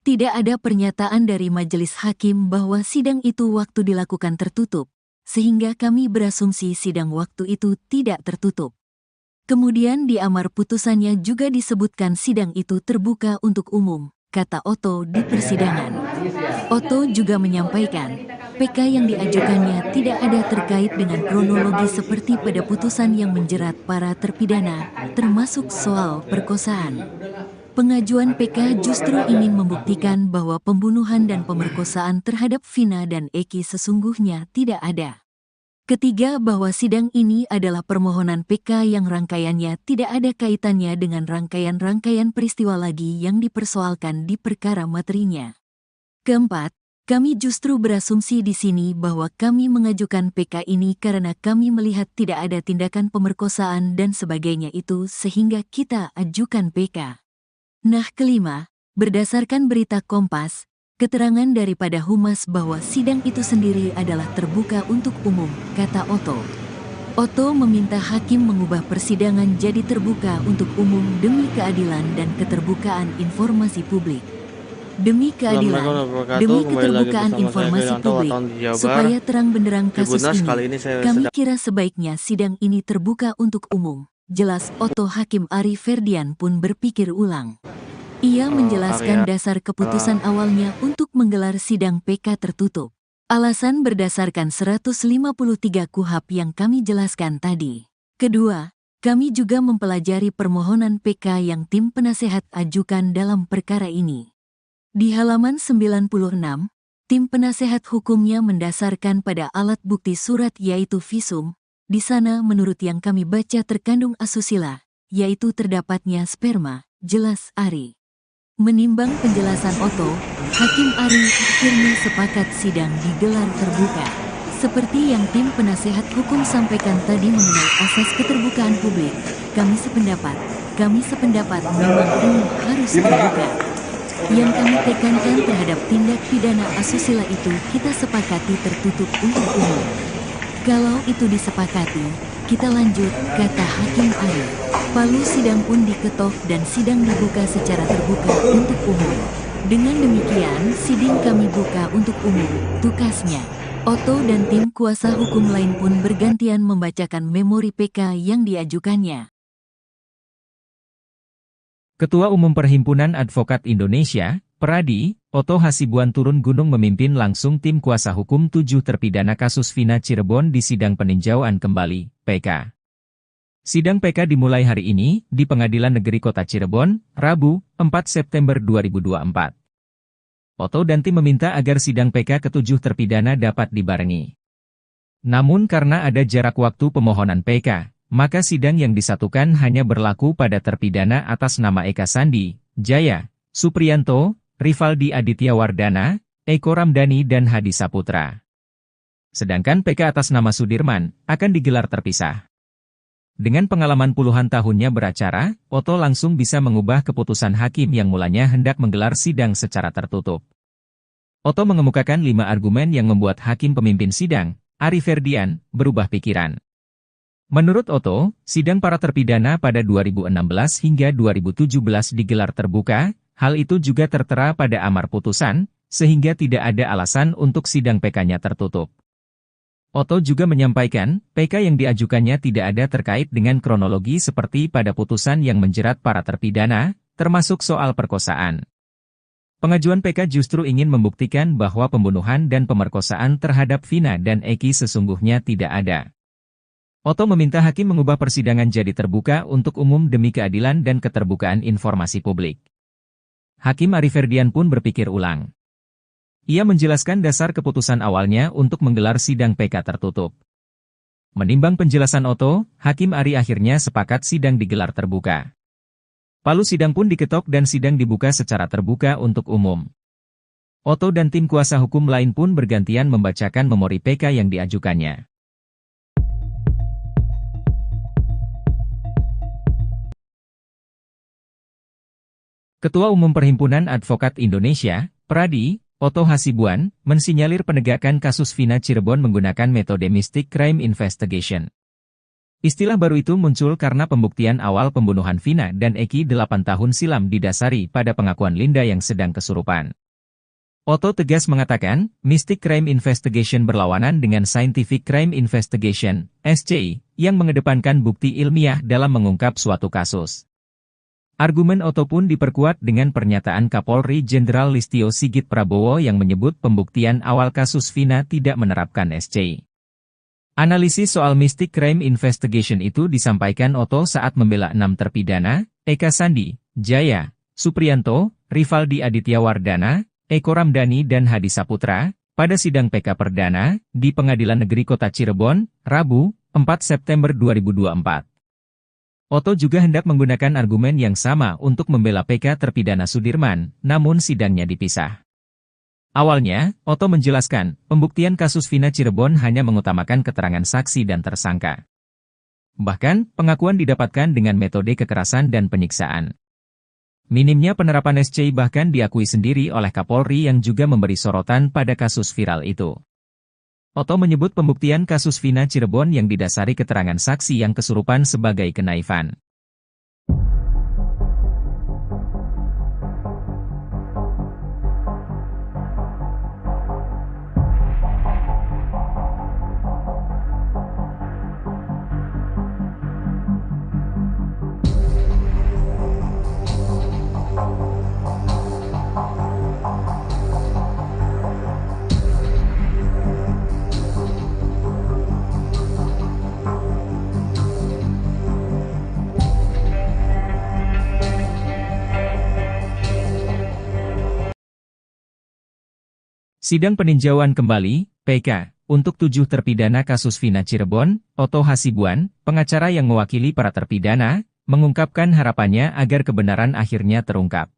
Tidak ada pernyataan dari majelis hakim bahwa sidang itu waktu dilakukan tertutup, sehingga kami berasumsi sidang waktu itu tidak tertutup. Kemudian di amar putusannya juga disebutkan sidang itu terbuka untuk umum, kata Oto di persidangan. Oto juga menyampaikan, PK yang diajukannya tidak ada terkait dengan kronologi seperti pada putusan yang menjerat para terpidana, termasuk soal perkosaan. Pengajuan PK justru ingin membuktikan bahwa pembunuhan dan pemerkosaan terhadap Vina dan Eki sesungguhnya tidak ada. Ketiga, bahwa sidang ini adalah permohonan PK yang rangkaiannya tidak ada kaitannya dengan rangkaian-rangkaian peristiwa lagi yang dipersoalkan di perkara materinya. Keempat, kami justru berasumsi di sini bahwa kami mengajukan PK ini karena kami melihat tidak ada tindakan pemerkosaan dan sebagainya itu sehingga kita ajukan PK. Nah, kelima, berdasarkan berita Kompas, keterangan daripada Humas bahwa sidang itu sendiri adalah terbuka untuk umum, kata Oto. Oto meminta hakim mengubah persidangan jadi terbuka untuk umum demi keadilan dan keterbukaan informasi publik. Demi keadilan, demi keterbukaan informasi publik, supaya terang benderang kasus ini, kami kira sebaiknya sidang ini terbuka untuk umum. Jelas Oto. Hakim Ari Ferdian pun berpikir ulang. Ia menjelaskan dasar keputusan awalnya untuk menggelar sidang PK tertutup. Alasan berdasarkan 153 KUHP yang kami jelaskan tadi. Kedua, kami juga mempelajari permohonan PK yang tim penasehat ajukan dalam perkara ini. Di halaman 96, tim penasehat hukumnya mendasarkan pada alat bukti surat yaitu visum. Di sana menurut yang kami baca terkandung asusila, yaitu terdapatnya sperma, jelas Ari. Menimbang penjelasan Oto, Hakim Ari akhirnya sepakat sidang digelar terbuka. Seperti yang tim penasehat hukum sampaikan tadi mengenai asas keterbukaan publik, kami sependapat memang ini harus terbuka. Yang kami tekankan terhadap tindak pidana asusila itu kita sepakati tertutup untuk umum. Kalau itu disepakati, kita lanjut, kata Hakim Ari. Palu sidang pun diketok dan sidang dibuka secara terbuka untuk umum. Dengan demikian, sidang kami buka untuk umum, tukasnya. Oto dan tim kuasa hukum lain pun bergantian membacakan memori PK yang diajukannya. Ketua Umum Perhimpunan Advokat Indonesia, Peradi, Oto Hasibuan turun gunung memimpin langsung tim kuasa hukum 7 terpidana kasus Vina Cirebon di sidang peninjauan kembali, PK. Sidang PK dimulai hari ini, di Pengadilan Negeri Kota Cirebon, Rabu, 4 September 2024. Oto dan tim meminta agar sidang PK ke-7 terpidana dapat dibarengi. Namun karena ada jarak waktu pemohonan PK, maka sidang yang disatukan hanya berlaku pada terpidana atas nama Eka Sandi, Jaya, Supriyanto, Rivaldi Aditya Wardana, Eko Ramdhani dan Hadi Saputra. Sedangkan PK atas nama Sudirman akan digelar terpisah. Dengan pengalaman puluhan tahunnya beracara, Oto langsung bisa mengubah keputusan hakim yang mulanya hendak menggelar sidang secara tertutup. Otto mengemukakan 5 argumen yang membuat hakim pemimpin sidang, Ari Ferdian, berubah pikiran. Menurut Otto, sidang para terpidana pada 2016 hingga 2017 digelar terbuka, hal itu juga tertera pada amar putusan, sehingga tidak ada alasan untuk sidang PK-nya tertutup. Otto juga menyampaikan, PK yang diajukannya tidak ada terkait dengan kronologi seperti pada putusan yang menjerat para terpidana, termasuk soal perkosaan. Pengajuan PK justru ingin membuktikan bahwa pembunuhan dan pemerkosaan terhadap Vina dan Eki sesungguhnya tidak ada. Otto meminta hakim mengubah persidangan jadi terbuka untuk umum demi keadilan dan keterbukaan informasi publik. Hakim Ari Ferdian pun berpikir ulang. Ia menjelaskan dasar keputusan awalnya untuk menggelar sidang PK tertutup. Menimbang penjelasan Otto, Hakim Ari akhirnya sepakat sidang digelar terbuka. Palu sidang pun diketok dan sidang dibuka secara terbuka untuk umum. Otto dan tim kuasa hukum lain pun bergantian membacakan memori PK yang diajukannya. Ketua Umum Perhimpunan Advokat Indonesia, Pradi, Otto Hasibuan, mensinyalir penegakan kasus Vina Cirebon menggunakan metode Mystic Crime Investigation. Istilah baru itu muncul karena pembuktian awal pembunuhan Vina dan Eki 8 tahun silam didasari pada pengakuan Linda yang sedang kesurupan. Otto tegas mengatakan, Mystic Crime Investigation berlawanan dengan Scientific Crime Investigation, SCI, yang mengedepankan bukti ilmiah dalam mengungkap suatu kasus. Argumen Otto pun diperkuat dengan pernyataan Kapolri Jenderal Listio Sigit Prabowo yang menyebut pembuktian awal kasus Vina tidak menerapkan SCI. Analisis soal Mystic Crime Investigation itu disampaikan Otto saat membela 6 terpidana, Eka Sandi, Jaya, Supriyanto, Rivaldi Aditya Wardana, Eko Ramdhani dan Hadi Saputra, pada sidang PK Perdana, di Pengadilan Negeri Kota Cirebon, Rabu, 4 September 2024. Otto juga hendak menggunakan argumen yang sama untuk membela PK terpidana Sudirman, namun sidangnya dipisah. Awalnya, Otto menjelaskan, pembuktian kasus Vina Cirebon hanya mengutamakan keterangan saksi dan tersangka. Bahkan, pengakuan didapatkan dengan metode kekerasan dan penyiksaan. Minimnya penerapan SCI bahkan diakui sendiri oleh Kapolri yang juga memberi sorotan pada kasus viral itu. Otto menyebut pembuktian kasus Vina Cirebon yang didasari keterangan saksi yang kesurupan sebagai kenaifan. Sidang peninjauan kembali, PK, untuk 7 terpidana kasus Vina Cirebon, Otto Hasibuan, pengacara yang mewakili para terpidana, mengungkapkan harapannya agar kebenaran akhirnya terungkap.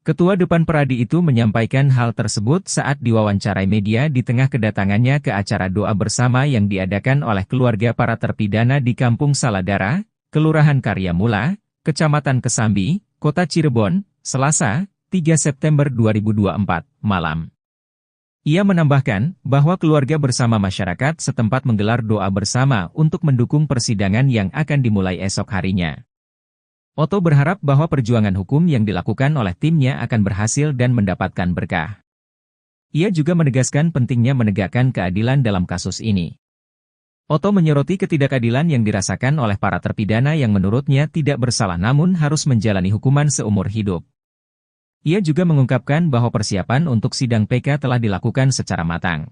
Ketua Depan Pradi itu menyampaikan hal tersebut saat diwawancarai media di tengah kedatangannya ke acara doa bersama yang diadakan oleh keluarga para terpidana di Kampung Saladara, Kelurahan Karyamula, Kecamatan Kesambi, Kota Cirebon, Selasa, 3 September 2024, malam. Ia menambahkan bahwa keluarga bersama masyarakat setempat menggelar doa bersama untuk mendukung persidangan yang akan dimulai esok harinya. Otto berharap bahwa perjuangan hukum yang dilakukan oleh timnya akan berhasil dan mendapatkan berkah. Ia juga menegaskan pentingnya menegakkan keadilan dalam kasus ini. Otto menyoroti ketidakadilan yang dirasakan oleh para terpidana yang menurutnya tidak bersalah namun harus menjalani hukuman seumur hidup. Ia juga mengungkapkan bahwa persiapan untuk sidang PK telah dilakukan secara matang.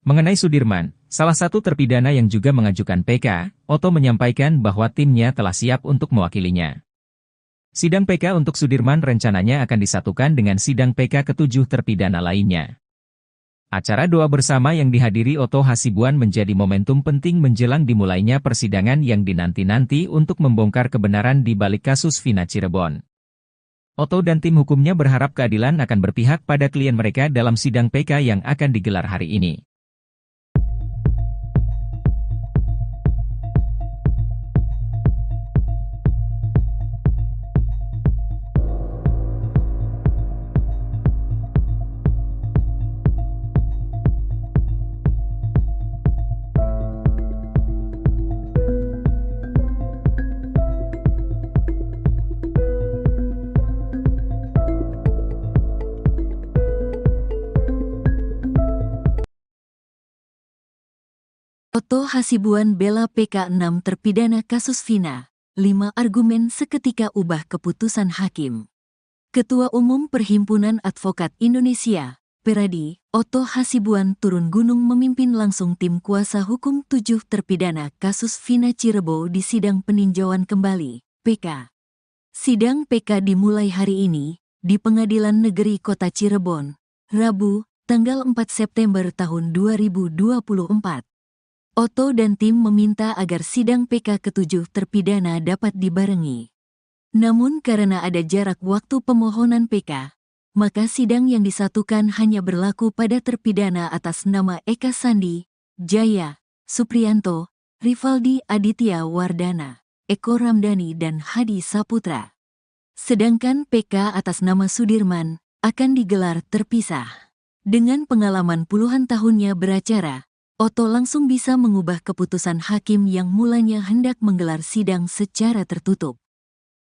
Mengenai Sudirman, salah satu terpidana yang juga mengajukan PK, Otto menyampaikan bahwa timnya telah siap untuk mewakilinya. Sidang PK untuk Sudirman rencananya akan disatukan dengan sidang PK ke-7 terpidana lainnya. Acara doa bersama yang dihadiri Otto Hasibuan menjadi momentum penting menjelang dimulainya persidangan yang dinanti-nanti untuk membongkar kebenaran di balik kasus Vina Cirebon. Otto dan tim hukumnya berharap keadilan akan berpihak pada klien mereka dalam sidang PK yang akan digelar hari ini. Otto Hasibuan bela PK 6 terpidana kasus Vina, 5 argumen seketika ubah keputusan hakim. Ketua Umum Perhimpunan Advokat Indonesia, Peradi, Otto Hasibuan turun gunung memimpin langsung tim kuasa hukum 7 terpidana kasus Vina Cirebon di sidang peninjauan kembali, PK. Sidang PK dimulai hari ini, di Pengadilan Negeri Kota Cirebon, Rabu, tanggal 4 September tahun 2024. Otto dan tim meminta agar sidang PK ke-7 terpidana dapat dibarengi. Namun karena ada jarak waktu pemohonan PK, maka sidang yang disatukan hanya berlaku pada terpidana atas nama Eka Sandi, Jaya, Supriyanto, Rivaldi Aditya Wardana, Eko Ramdhani dan Hadi Saputra. Sedangkan PK atas nama Sudirman akan digelar terpisah. Dengan pengalaman puluhan tahunnya beracara, Otto langsung bisa mengubah keputusan hakim yang mulanya hendak menggelar sidang secara tertutup.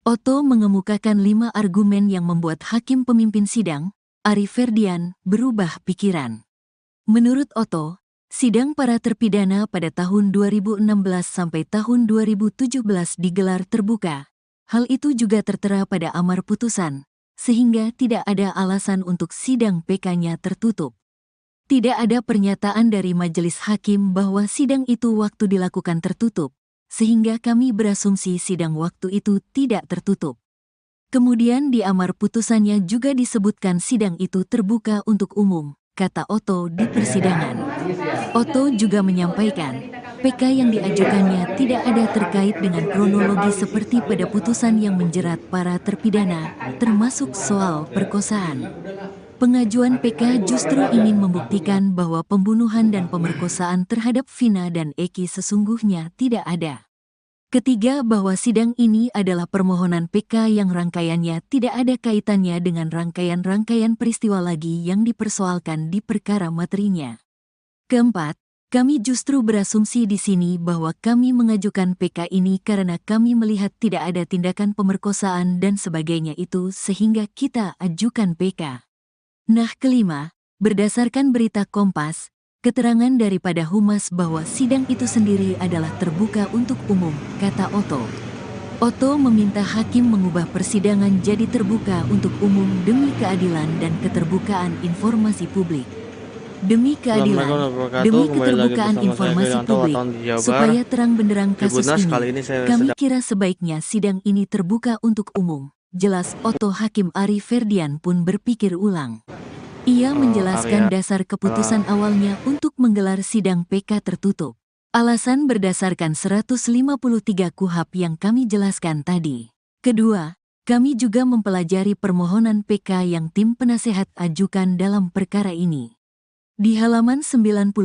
Otto mengemukakan 5 argumen yang membuat hakim pemimpin sidang, Ari Ferdian, berubah pikiran. Menurut Otto, sidang para terpidana pada tahun 2016 sampai tahun 2017 digelar terbuka. Hal itu juga tertera pada amar putusan, sehingga tidak ada alasan untuk sidang PK-nya tertutup. Tidak ada pernyataan dari majelis hakim bahwa sidang itu waktu dilakukan tertutup, sehingga kami berasumsi sidang waktu itu tidak tertutup. Kemudian di amar putusannya juga disebutkan sidang itu terbuka untuk umum, kata Otto di persidangan. Otto juga menyampaikan, PK yang diajukannya tidak ada terkait dengan kronologi seperti pada putusan yang menjerat para terpidana, termasuk soal perkosaan. Pengajuan PK justru ingin membuktikan bahwa pembunuhan dan pemerkosaan terhadap Vina dan Eki sesungguhnya tidak ada. Ketiga, bahwa sidang ini adalah permohonan PK yang rangkaiannya tidak ada kaitannya dengan rangkaian-rangkaian peristiwa lagi yang dipersoalkan di perkara materinya. Keempat, kami justru berasumsi di sini bahwa kami mengajukan PK ini karena kami melihat tidak ada tindakan pemerkosaan dan sebagainya itu sehingga kita ajukan PK. Nah, kelima, berdasarkan berita Kompas, keterangan daripada Humas bahwa sidang itu sendiri adalah terbuka untuk umum, kata Otto. Otto meminta hakim mengubah persidangan jadi terbuka untuk umum demi keadilan dan keterbukaan informasi publik. Demi keadilan, demi keterbukaan informasi publik, supaya terang benderang kasus ini, kami kira sebaiknya sidang ini terbuka untuk umum. Jelas Otto. Hakim Ari Ferdian pun berpikir ulang. Ia menjelaskan dasar keputusan awalnya untuk menggelar sidang PK tertutup. Alasan berdasarkan 153 KUHP yang kami jelaskan tadi. Kedua, kami juga mempelajari permohonan PK yang tim penasehat ajukan dalam perkara ini. Di halaman 96,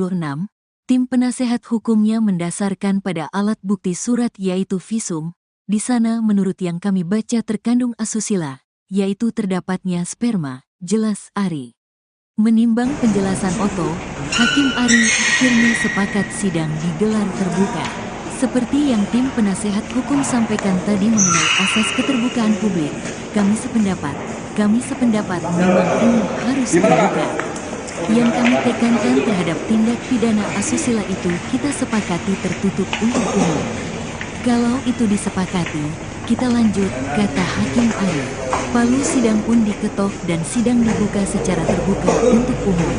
tim penasehat hukumnya mendasarkan pada alat bukti surat yaitu visum. Di sana menurut yang kami baca terkandung asusila, yaitu terdapatnya sperma, jelas Ari. Menimbang penjelasan Otto, Hakim Ari akhirnya sepakat sidang digelar terbuka. Seperti yang tim penasehat hukum sampaikan tadi mengenai asas keterbukaan publik, kami sependapat memang ini harus terbuka. Yang kami tekankan terhadap tindak pidana asusila itu kita sepakati tertutup untuk umum. Kalau itu disepakati, kita lanjut, kata Hakim Ari. Palu sidang pun diketok dan sidang dibuka secara terbuka untuk umum.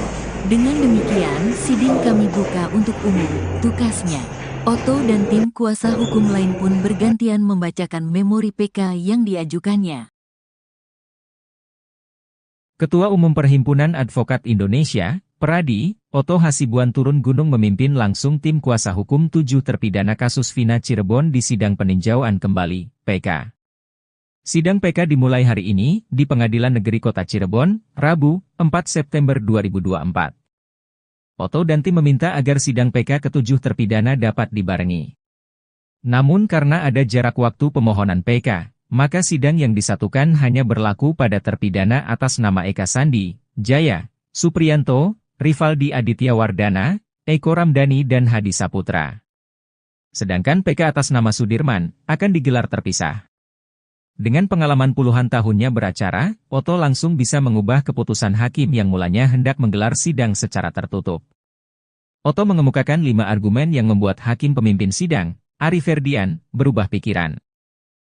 Dengan demikian, sidang kami buka untuk umum, tukasnya. Otto dan tim kuasa hukum lain pun bergantian membacakan memori PK yang diajukannya. Ketua Umum Perhimpunan Advokat Indonesia, Peradi, Otto Hasibuan turun gunung memimpin langsung tim kuasa hukum 7 terpidana kasus Vina Cirebon di sidang peninjauan kembali, PK. Sidang PK dimulai hari ini di Pengadilan Negeri Kota Cirebon, Rabu, 4 September 2024. Otto dan tim meminta agar sidang PK ke-7 terpidana dapat dibarengi. Namun karena ada jarak waktu pemohonan PK, maka sidang yang disatukan hanya berlaku pada terpidana atas nama Eka Sandi, Jaya, Supriyanto, Rivaldi Aditya Wardana, Eko Ramdhani dan Hadi Saputra. Sedangkan PK atas nama Sudirman akan digelar terpisah. Dengan pengalaman puluhan tahunnya beracara, Otto langsung bisa mengubah keputusan hakim yang mulanya hendak menggelar sidang secara tertutup. Otto mengemukakan 5 argumen yang membuat hakim pemimpin sidang, Ari Ferdian, berubah pikiran.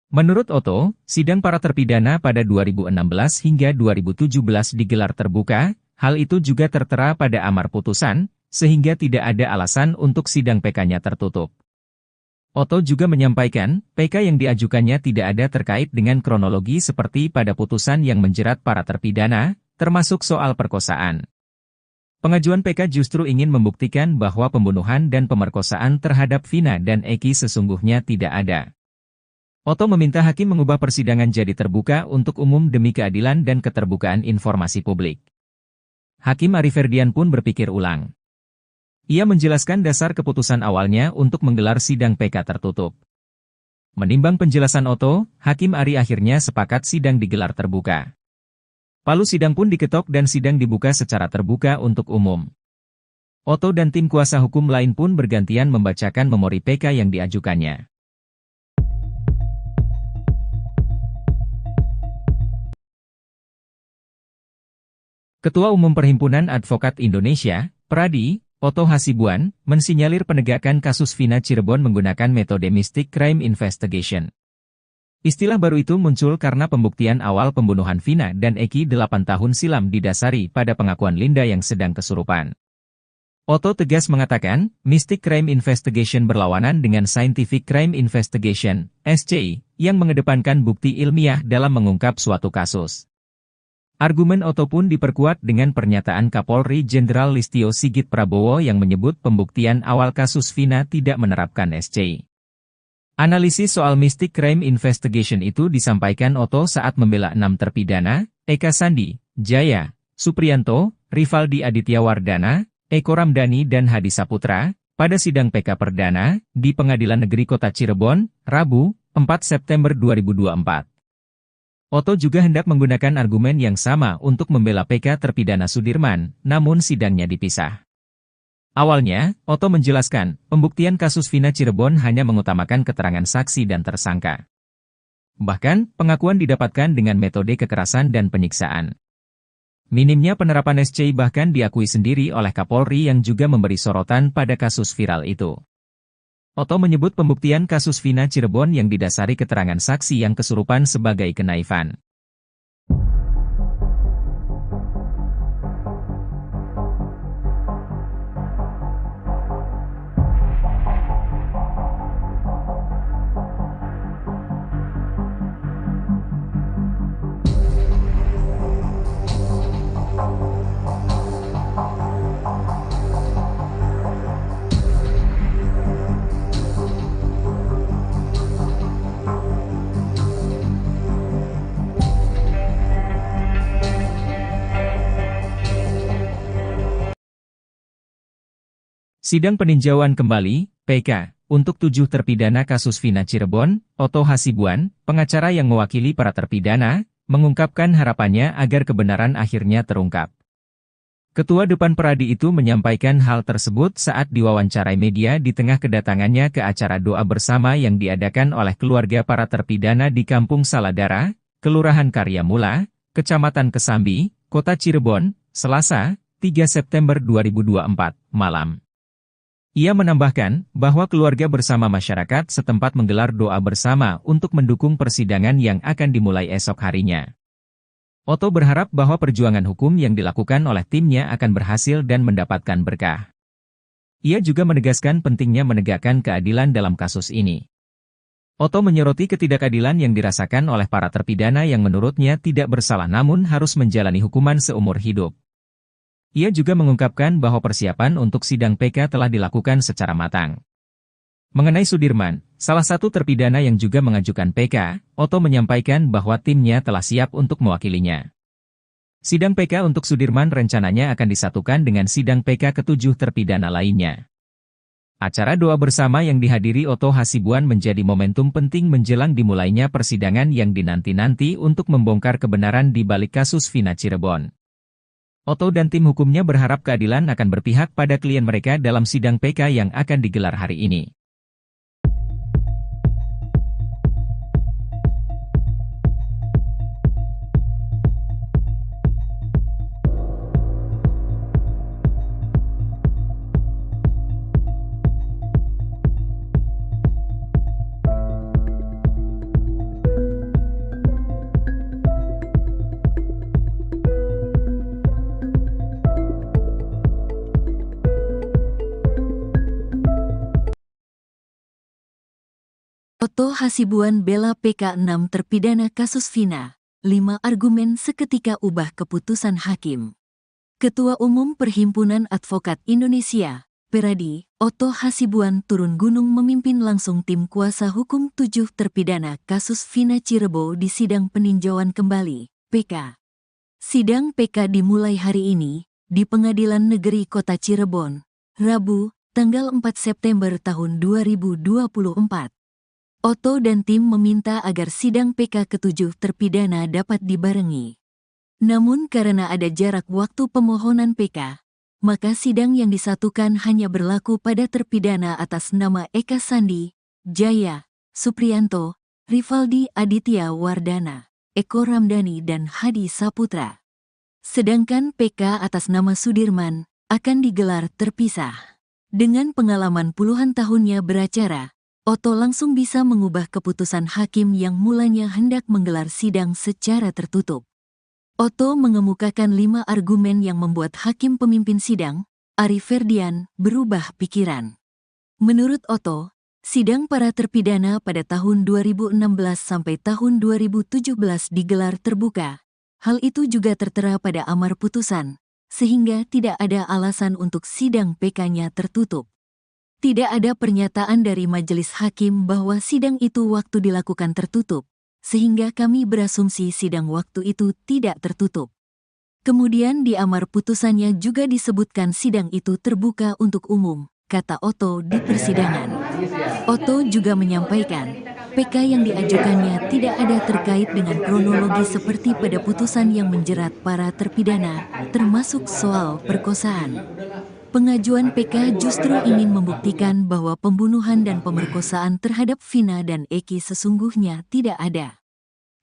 Menurut Otto, sidang para terpidana pada 2016 hingga 2017 digelar terbuka, hal itu juga tertera pada amar putusan, sehingga tidak ada alasan untuk sidang PK-nya tertutup. Otto juga menyampaikan, PK yang diajukannya tidak ada terkait dengan kronologi seperti pada putusan yang menjerat para terpidana, termasuk soal perkosaan. Pengajuan PK justru ingin membuktikan bahwa pembunuhan dan pemerkosaan terhadap Vina dan Eki sesungguhnya tidak ada. Otto meminta hakim mengubah persidangan jadi terbuka untuk umum demi keadilan dan keterbukaan informasi publik. Hakim Ari Ferdian pun berpikir ulang. Ia menjelaskan dasar keputusan awalnya untuk menggelar sidang PK tertutup. Menimbang penjelasan Otto, Hakim Ari akhirnya sepakat sidang digelar terbuka. Palu sidang pun diketok dan sidang dibuka secara terbuka untuk umum. Otto dan tim kuasa hukum lain pun bergantian membacakan memori PK yang diajukannya. Ketua Umum Perhimpunan Advokat Indonesia, Pradi, Otto Hasibuan, mensinyalir penegakan kasus Vina Cirebon menggunakan metode Mystic Crime Investigation. Istilah baru itu muncul karena pembuktian awal pembunuhan Vina dan Eki 8 tahun silam didasari pada pengakuan Linda yang sedang kesurupan. Otto tegas mengatakan, Mystic Crime Investigation berlawanan dengan Scientific Crime Investigation, SCI, yang mengedepankan bukti ilmiah dalam mengungkap suatu kasus. Argumen Otto pun diperkuat dengan pernyataan Kapolri Jenderal Listio Sigit Prabowo yang menyebut pembuktian awal kasus Vina tidak menerapkan SCI. Analisis soal Mystic Crime Investigation itu disampaikan Otto saat membela 6 terpidana, Eka Sandi, Jaya, Supriyanto, Rivaldi Aditya Wardana, Eko Ramdhani dan Hadi Saputra, pada sidang PK Perdana, di Pengadilan Negeri Kota Cirebon, Rabu, 4 September 2024. Otto juga hendak menggunakan argumen yang sama untuk membela PK terpidana Sudirman, namun sidangnya dipisah. Awalnya, Otto menjelaskan, pembuktian kasus Vina Cirebon hanya mengutamakan keterangan saksi dan tersangka. Bahkan, pengakuan didapatkan dengan metode kekerasan dan penyiksaan. Minimnya penerapan SCI bahkan diakui sendiri oleh Kapolri yang juga memberi sorotan pada kasus viral itu. Otto menyebut pembuktian kasus Vina Cirebon yang didasari keterangan saksi yang kesurupan sebagai kenaifan. Sidang peninjauan kembali, PK, untuk 7 terpidana kasus Vina Cirebon, Otto Hasibuan, pengacara yang mewakili para terpidana, mengungkapkan harapannya agar kebenaran akhirnya terungkap. Ketua Depan Pradi itu menyampaikan hal tersebut saat diwawancarai media di tengah kedatangannya ke acara doa bersama yang diadakan oleh keluarga para terpidana di Kampung Saladara, Kelurahan Karyamula, Kecamatan Kesambi, Kota Cirebon, Selasa, 3 September 2024, malam. Ia menambahkan bahwa keluarga bersama masyarakat setempat menggelar doa bersama untuk mendukung persidangan yang akan dimulai esok harinya. Otto berharap bahwa perjuangan hukum yang dilakukan oleh timnya akan berhasil dan mendapatkan berkah. Ia juga menegaskan pentingnya menegakkan keadilan dalam kasus ini. Otto menyoroti ketidakadilan yang dirasakan oleh para terpidana yang menurutnya tidak bersalah namun harus menjalani hukuman seumur hidup. Ia juga mengungkapkan bahwa persiapan untuk sidang PK telah dilakukan secara matang. Mengenai Sudirman, salah satu terpidana yang juga mengajukan PK, Otto menyampaikan bahwa timnya telah siap untuk mewakilinya. Sidang PK untuk Sudirman rencananya akan disatukan dengan sidang PK ke-7 terpidana lainnya. Acara doa bersama yang dihadiri Otto Hasibuan menjadi momentum penting menjelang dimulainya persidangan yang dinanti-nanti untuk membongkar kebenaran di balik kasus Vina Cirebon. Otto dan tim hukumnya berharap keadilan akan berpihak pada klien mereka dalam sidang PK yang akan digelar hari ini. Oto Hasibuan bela PK 6 terpidana kasus Vina. 5 argumen seketika ubah keputusan hakim. Ketua Umum Perhimpunan Advokat Indonesia, Peradi, Oto Hasibuan turun gunung memimpin langsung tim kuasa hukum 7 terpidana kasus Vina Cirebon di sidang peninjauan kembali, PK. Sidang PK dimulai hari ini, di Pengadilan Negeri Kota Cirebon, Rabu, tanggal 4 September tahun 2024. Oto dan tim meminta agar sidang PK ke-7 terpidana dapat dibarengi. Namun karena ada jarak waktu pemohonan PK, maka sidang yang disatukan hanya berlaku pada terpidana atas nama Eka Sandi, Jaya, Supriyanto, Rivaldi Aditya Wardana, Eko Ramdhani dan Hadi Saputra. Sedangkan PK atas nama Sudirman akan digelar terpisah. Dengan pengalaman puluhan tahunnya beracara, Oto langsung bisa mengubah keputusan hakim yang mulanya hendak menggelar sidang secara tertutup. Oto mengemukakan 5 argumen yang membuat hakim pemimpin sidang, Ari Ferdian, berubah pikiran. Menurut Oto, sidang para terpidana pada tahun 2016 sampai tahun 2017 digelar terbuka. Hal itu juga tertera pada amar putusan, sehingga tidak ada alasan untuk sidang PK-nya tertutup. Tidak ada pernyataan dari majelis hakim bahwa sidang itu waktu dilakukan tertutup, sehingga kami berasumsi sidang waktu itu tidak tertutup. Kemudian di amar putusannya juga disebutkan sidang itu terbuka untuk umum, kata Oto di persidangan. Oto juga menyampaikan, PK yang diajukannya tidak ada terkait dengan kronologi seperti pada putusan yang menjerat para terpidana, termasuk soal perkosaan. Pengajuan PK justru ingin membuktikan bahwa pembunuhan dan pemerkosaan terhadap Vina dan Eki sesungguhnya tidak ada.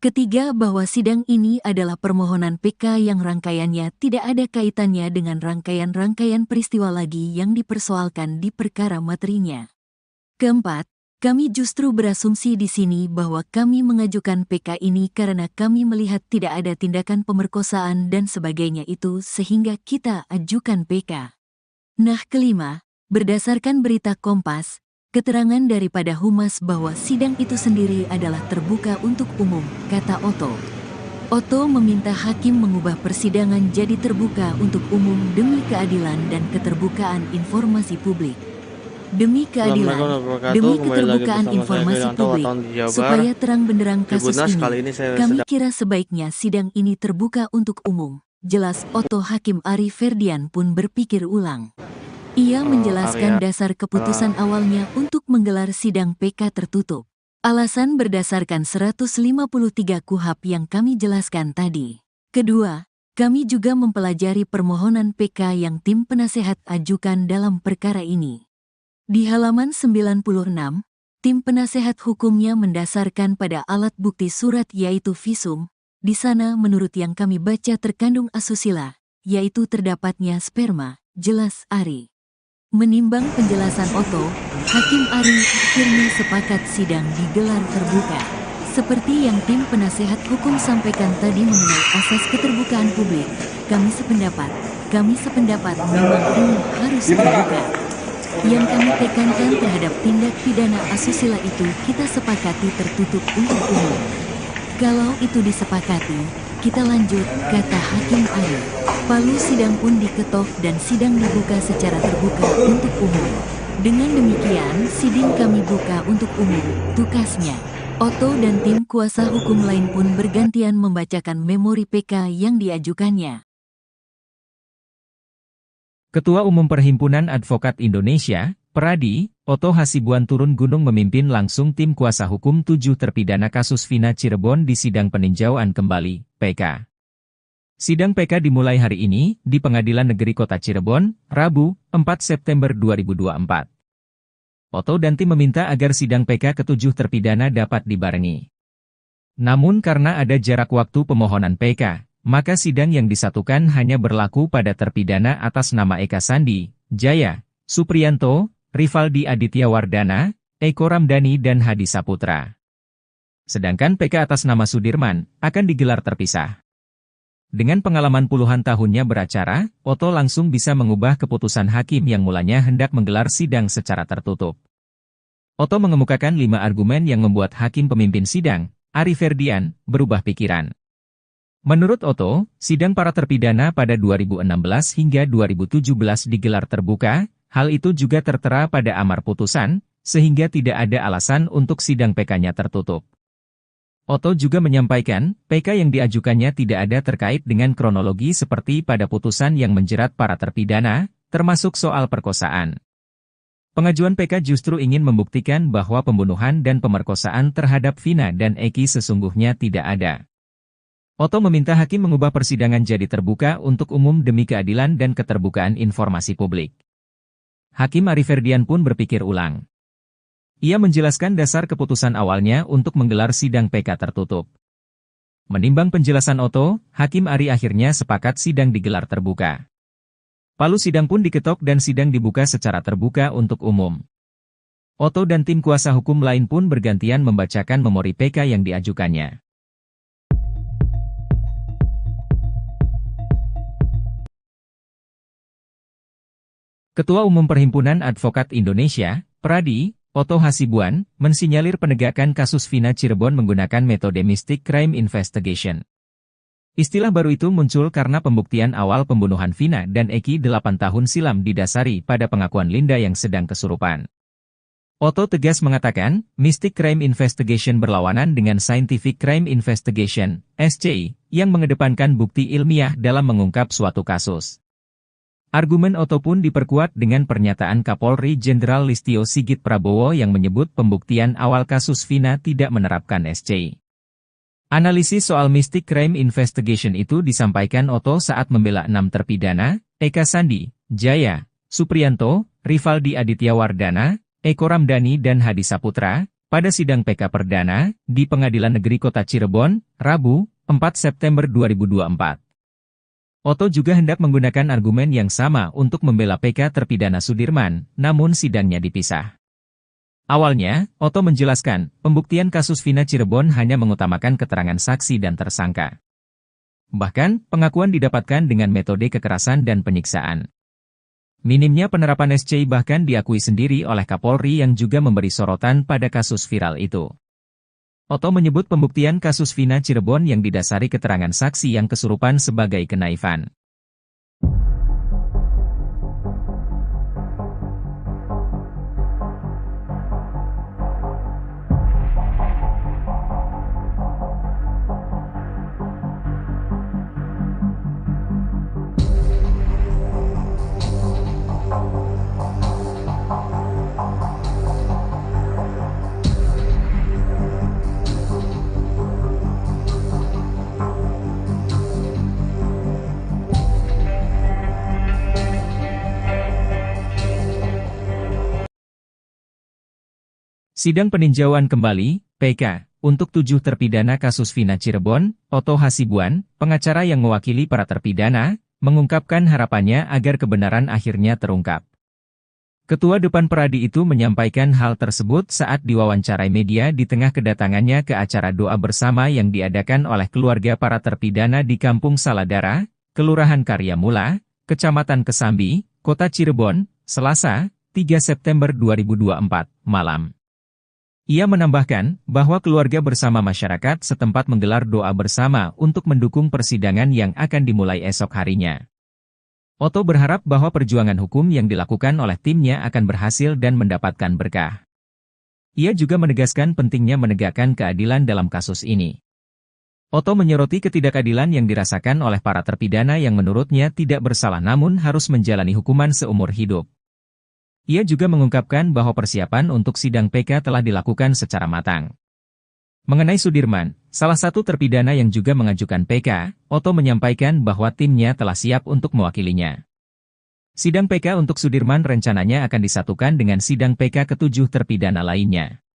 Ketiga, bahwa sidang ini adalah permohonan PK yang rangkaiannya tidak ada kaitannya dengan rangkaian-rangkaian peristiwa lagi yang dipersoalkan di perkara materinya. Keempat, kami justru berasumsi di sini bahwa kami mengajukan PK ini karena kami melihat tidak ada tindakan pemerkosaan dan sebagainya itu sehingga kita ajukan PK. Nah, kelima, berdasarkan berita Kompas, keterangan daripada Humas bahwa sidang itu sendiri adalah terbuka untuk umum, kata Oto. Oto meminta hakim mengubah persidangan jadi terbuka untuk umum demi keadilan dan keterbukaan informasi publik. Demi keadilan, demi keterbukaan informasi publik, supaya terang benderang kasus ini, kami kira sebaiknya sidang ini terbuka untuk umum. Jelas Oto. Hakim Ari Ferdian pun berpikir ulang. Ia menjelaskan dasar keputusan awalnya untuk menggelar sidang PK tertutup. Alasan berdasarkan 153 KUHP yang kami jelaskan tadi. Kedua, kami juga mempelajari permohonan PK yang tim penasehat ajukan dalam perkara ini. Di halaman 96, tim penasehat hukumnya mendasarkan pada alat bukti surat yaitu visum. Di sana menurut yang kami baca terkandung asusila, yaitu terdapatnya sperma, jelas Ari. Menimbang penjelasan Oto, Hakim Ari akhirnya sepakat sidang digelar terbuka. Seperti yang tim penasehat hukum sampaikan tadi mengenai asas keterbukaan publik, kami sependapat memang ini harus terbuka. Yang kami tekankan terhadap tindak pidana asusila itu kita sepakati tertutup untuk umum. Kalau itu disepakati, kita lanjut, kata Hakim Ari. Palu sidang pun diketok dan sidang dibuka secara terbuka untuk umum. Dengan demikian, sidang kami buka untuk umum, tukasnya. Oto dan tim kuasa hukum lain pun bergantian membacakan memori PK yang diajukannya. Ketua Umum Perhimpunan Advokat Indonesia, Peradi, Oto Hasibuan turun gunung memimpin langsung tim kuasa hukum 7 terpidana kasus Vina Cirebon di sidang peninjauan kembali, PK. Sidang PK dimulai hari ini, di Pengadilan Negeri Kota Cirebon, Rabu, 4 September 2024. Oto dan tim meminta agar sidang PK ke-7 terpidana dapat dibarengi. Namun karena ada jarak waktu pemohonan PK, maka sidang yang disatukan hanya berlaku pada terpidana atas nama Eka Sandi, Jaya, Supriyanto, Rivaldi Aditya Wardana, Eko Ramdhani dan Hadi Saputra. Sedangkan PK atas nama Sudirman akan digelar terpisah. Dengan pengalaman puluhan tahunnya beracara, Oto langsung bisa mengubah keputusan hakim yang mulanya hendak menggelar sidang secara tertutup. Otto mengemukakan 5 argumen yang membuat hakim pemimpin sidang, Ari Ferdian, berubah pikiran. Menurut Otto, sidang para terpidana pada 2016 hingga 2017 digelar terbuka, hal itu juga tertera pada amar putusan, sehingga tidak ada alasan untuk sidang PK-nya tertutup. Otto juga menyampaikan, PK yang diajukannya tidak ada terkait dengan kronologi seperti pada putusan yang menjerat para terpidana, termasuk soal perkosaan. Pengajuan PK justru ingin membuktikan bahwa pembunuhan dan pemerkosaan terhadap Vina dan Eki sesungguhnya tidak ada. Otto meminta hakim mengubah persidangan jadi terbuka untuk umum demi keadilan dan keterbukaan informasi publik. Hakim Ari Ferdian pun berpikir ulang. Ia menjelaskan dasar keputusan awalnya untuk menggelar sidang PK tertutup. Menimbang penjelasan Otto, Hakim Ari akhirnya sepakat sidang digelar terbuka. Palu sidang pun diketok dan sidang dibuka secara terbuka untuk umum. Otto dan tim kuasa hukum lain pun bergantian membacakan memori PK yang diajukannya. Ketua Umum Perhimpunan Advokat Indonesia, Pradi, Otto Hasibuan, mensinyalir penegakan kasus Vina Cirebon menggunakan metode Mystic Crime Investigation. Istilah baru itu muncul karena pembuktian awal pembunuhan Vina dan Eki 8 tahun silam didasari pada pengakuan Linda yang sedang kesurupan. Otto tegas mengatakan, Mystic Crime Investigation berlawanan dengan Scientific Crime Investigation, SCI, yang mengedepankan bukti ilmiah dalam mengungkap suatu kasus. Argumen Otto pun diperkuat dengan pernyataan Kapolri Jenderal Listio Sigit Prabowo yang menyebut pembuktian awal kasus Vina tidak menerapkan SCI. Analisis soal Mystic Crime Investigation itu disampaikan Otto saat membela 6 terpidana, Eka Sandi, Jaya, Supriyanto, Rivaldi Aditya Wardana, Eko Ramdhani dan Hadi Saputra, pada sidang PK Perdana, di Pengadilan Negeri Kota Cirebon, Rabu, 4 September 2024. Otto juga hendak menggunakan argumen yang sama untuk membela PK terpidana Sudirman, namun sidangnya dipisah. Awalnya, Otto menjelaskan, pembuktian kasus Vina Cirebon hanya mengutamakan keterangan saksi dan tersangka. Bahkan, pengakuan didapatkan dengan metode kekerasan dan penyiksaan. Minimnya penerapan SCI bahkan diakui sendiri oleh Kapolri yang juga memberi sorotan pada kasus viral itu. Otto menyebut pembuktian kasus Vina Cirebon yang didasari keterangan saksi yang kesurupan sebagai kenaifan. Sidang peninjauan kembali, PK, untuk 7 terpidana kasus Vina Cirebon, Otto Hasibuan, pengacara yang mewakili para terpidana, mengungkapkan harapannya agar kebenaran akhirnya terungkap. Ketua Depan Pradi itu menyampaikan hal tersebut saat diwawancarai media di tengah kedatangannya ke acara doa bersama yang diadakan oleh keluarga para terpidana di Kampung Saladara, Kelurahan Karyamula, Kecamatan Kesambi, Kota Cirebon, Selasa, 3 September 2024, malam. Ia menambahkan bahwa keluarga bersama masyarakat setempat menggelar doa bersama untuk mendukung persidangan yang akan dimulai esok harinya. Otto berharap bahwa perjuangan hukum yang dilakukan oleh timnya akan berhasil dan mendapatkan berkah. Ia juga menegaskan pentingnya menegakkan keadilan dalam kasus ini. Otto menyoroti ketidakadilan yang dirasakan oleh para terpidana yang menurutnya tidak bersalah namun harus menjalani hukuman seumur hidup. Ia juga mengungkapkan bahwa persiapan untuk sidang PK telah dilakukan secara matang. Mengenai Sudirman, salah satu terpidana yang juga mengajukan PK, Otto menyampaikan bahwa timnya telah siap untuk mewakilinya. Sidang PK untuk Sudirman rencananya akan disatukan dengan sidang PK ke-7 terpidana lainnya.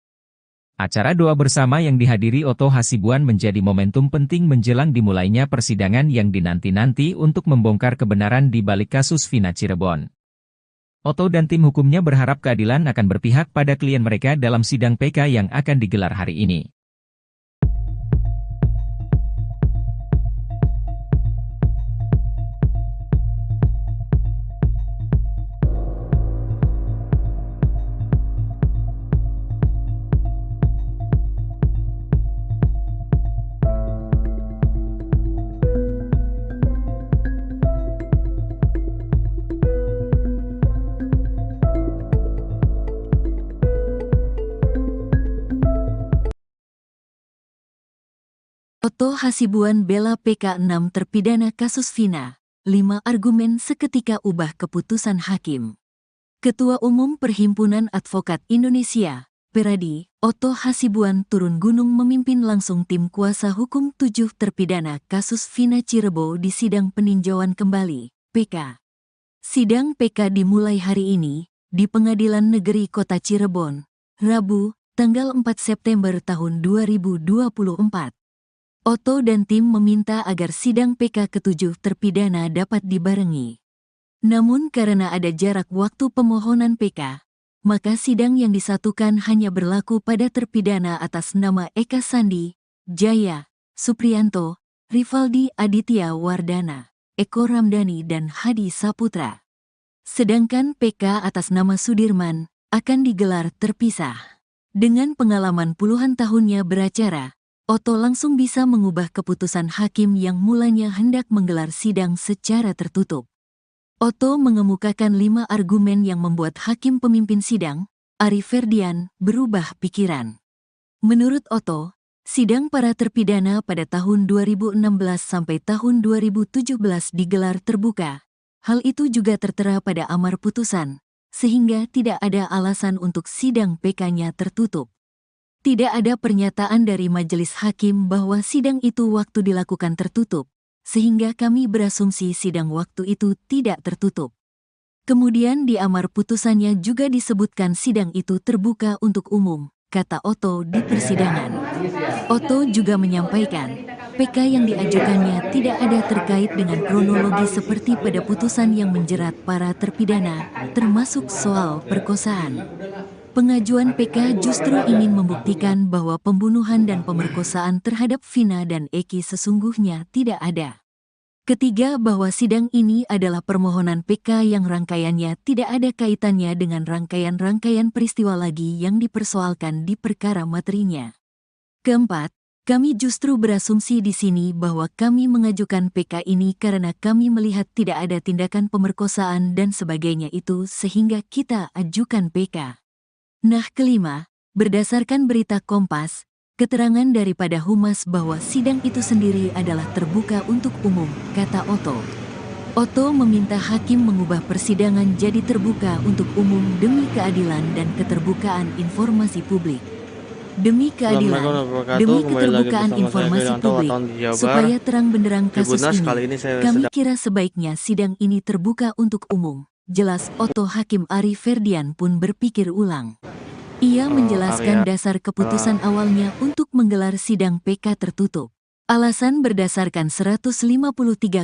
Acara doa bersama yang dihadiri Otto Hasibuan menjadi momentum penting menjelang dimulainya persidangan yang dinanti-nanti untuk membongkar kebenaran di balik kasus Vina Cirebon. Otto dan tim hukumnya berharap keadilan akan berpihak pada klien mereka dalam sidang PK yang akan digelar hari ini. Oto Hasibuan bela PK 6 terpidana kasus Vina. 5 argumen seketika ubah keputusan hakim. Ketua Umum Perhimpunan Advokat Indonesia, Peradi, Oto Hasibuan turun gunung memimpin langsung tim kuasa hukum 7 terpidana kasus Vina Cirebon di sidang peninjauan kembali, PK. Sidang PK dimulai hari ini, di Pengadilan Negeri Kota Cirebon, Rabu, tanggal 4 September tahun 2024. Oto dan tim meminta agar sidang PK ke-7 terpidana dapat dibarengi. Namun karena ada jarak waktu pemohonan PK, maka sidang yang disatukan hanya berlaku pada terpidana atas nama Eka Sandi, Jaya, Supriyanto, Rivaldi Aditya Wardana, Eko Ramdhani dan Hadi Saputra. Sedangkan PK atas nama Sudirman akan digelar terpisah. Dengan pengalaman puluhan tahunnya beracara, Oto langsung bisa mengubah keputusan hakim yang mulanya hendak menggelar sidang secara tertutup. Oto mengemukakan 5 argumen yang membuat hakim pemimpin sidang, Ari Ferdian, berubah pikiran. Menurut Oto, sidang para terpidana pada tahun 2016 sampai tahun 2017 digelar terbuka. Hal itu juga tertera pada amar putusan, sehingga tidak ada alasan untuk sidang PK-nya tertutup. Tidak ada pernyataan dari majelis hakim bahwa sidang itu waktu dilakukan tertutup, sehingga kami berasumsi sidang waktu itu tidak tertutup. Kemudian di amar putusannya juga disebutkan sidang itu terbuka untuk umum, kata Oto di persidangan. Oto juga menyampaikan, PK yang diajukannya tidak ada terkait dengan kronologi seperti pada putusan yang menjerat para terpidana, termasuk soal perkosaan. Pengajuan PK justru ingin membuktikan bahwa pembunuhan dan pemerkosaan terhadap Vina dan Eki sesungguhnya tidak ada. Ketiga, bahwa sidang ini adalah permohonan PK yang rangkaiannya tidak ada kaitannya dengan rangkaian-rangkaian peristiwa lagi yang dipersoalkan di perkara materinya. Keempat, kami justru berasumsi di sini bahwa kami mengajukan PK ini karena kami melihat tidak ada tindakan pemerkosaan dan sebagainya itu sehingga kita ajukan PK. Nah, kelima, berdasarkan berita Kompas, keterangan daripada Humas bahwa sidang itu sendiri adalah terbuka untuk umum, kata Oto. Oto meminta hakim mengubah persidangan jadi terbuka untuk umum demi keadilan dan keterbukaan informasi publik. Demi keadilan, demi keterbukaan informasi publik, supaya terang benderang kasus ini, kami kira sebaiknya sidang ini terbuka untuk umum. Jelas Oto. Hakim Ari Ferdian pun berpikir ulang. Ia menjelaskan dasar keputusan awalnya untuk menggelar sidang PK tertutup. Alasan berdasarkan 153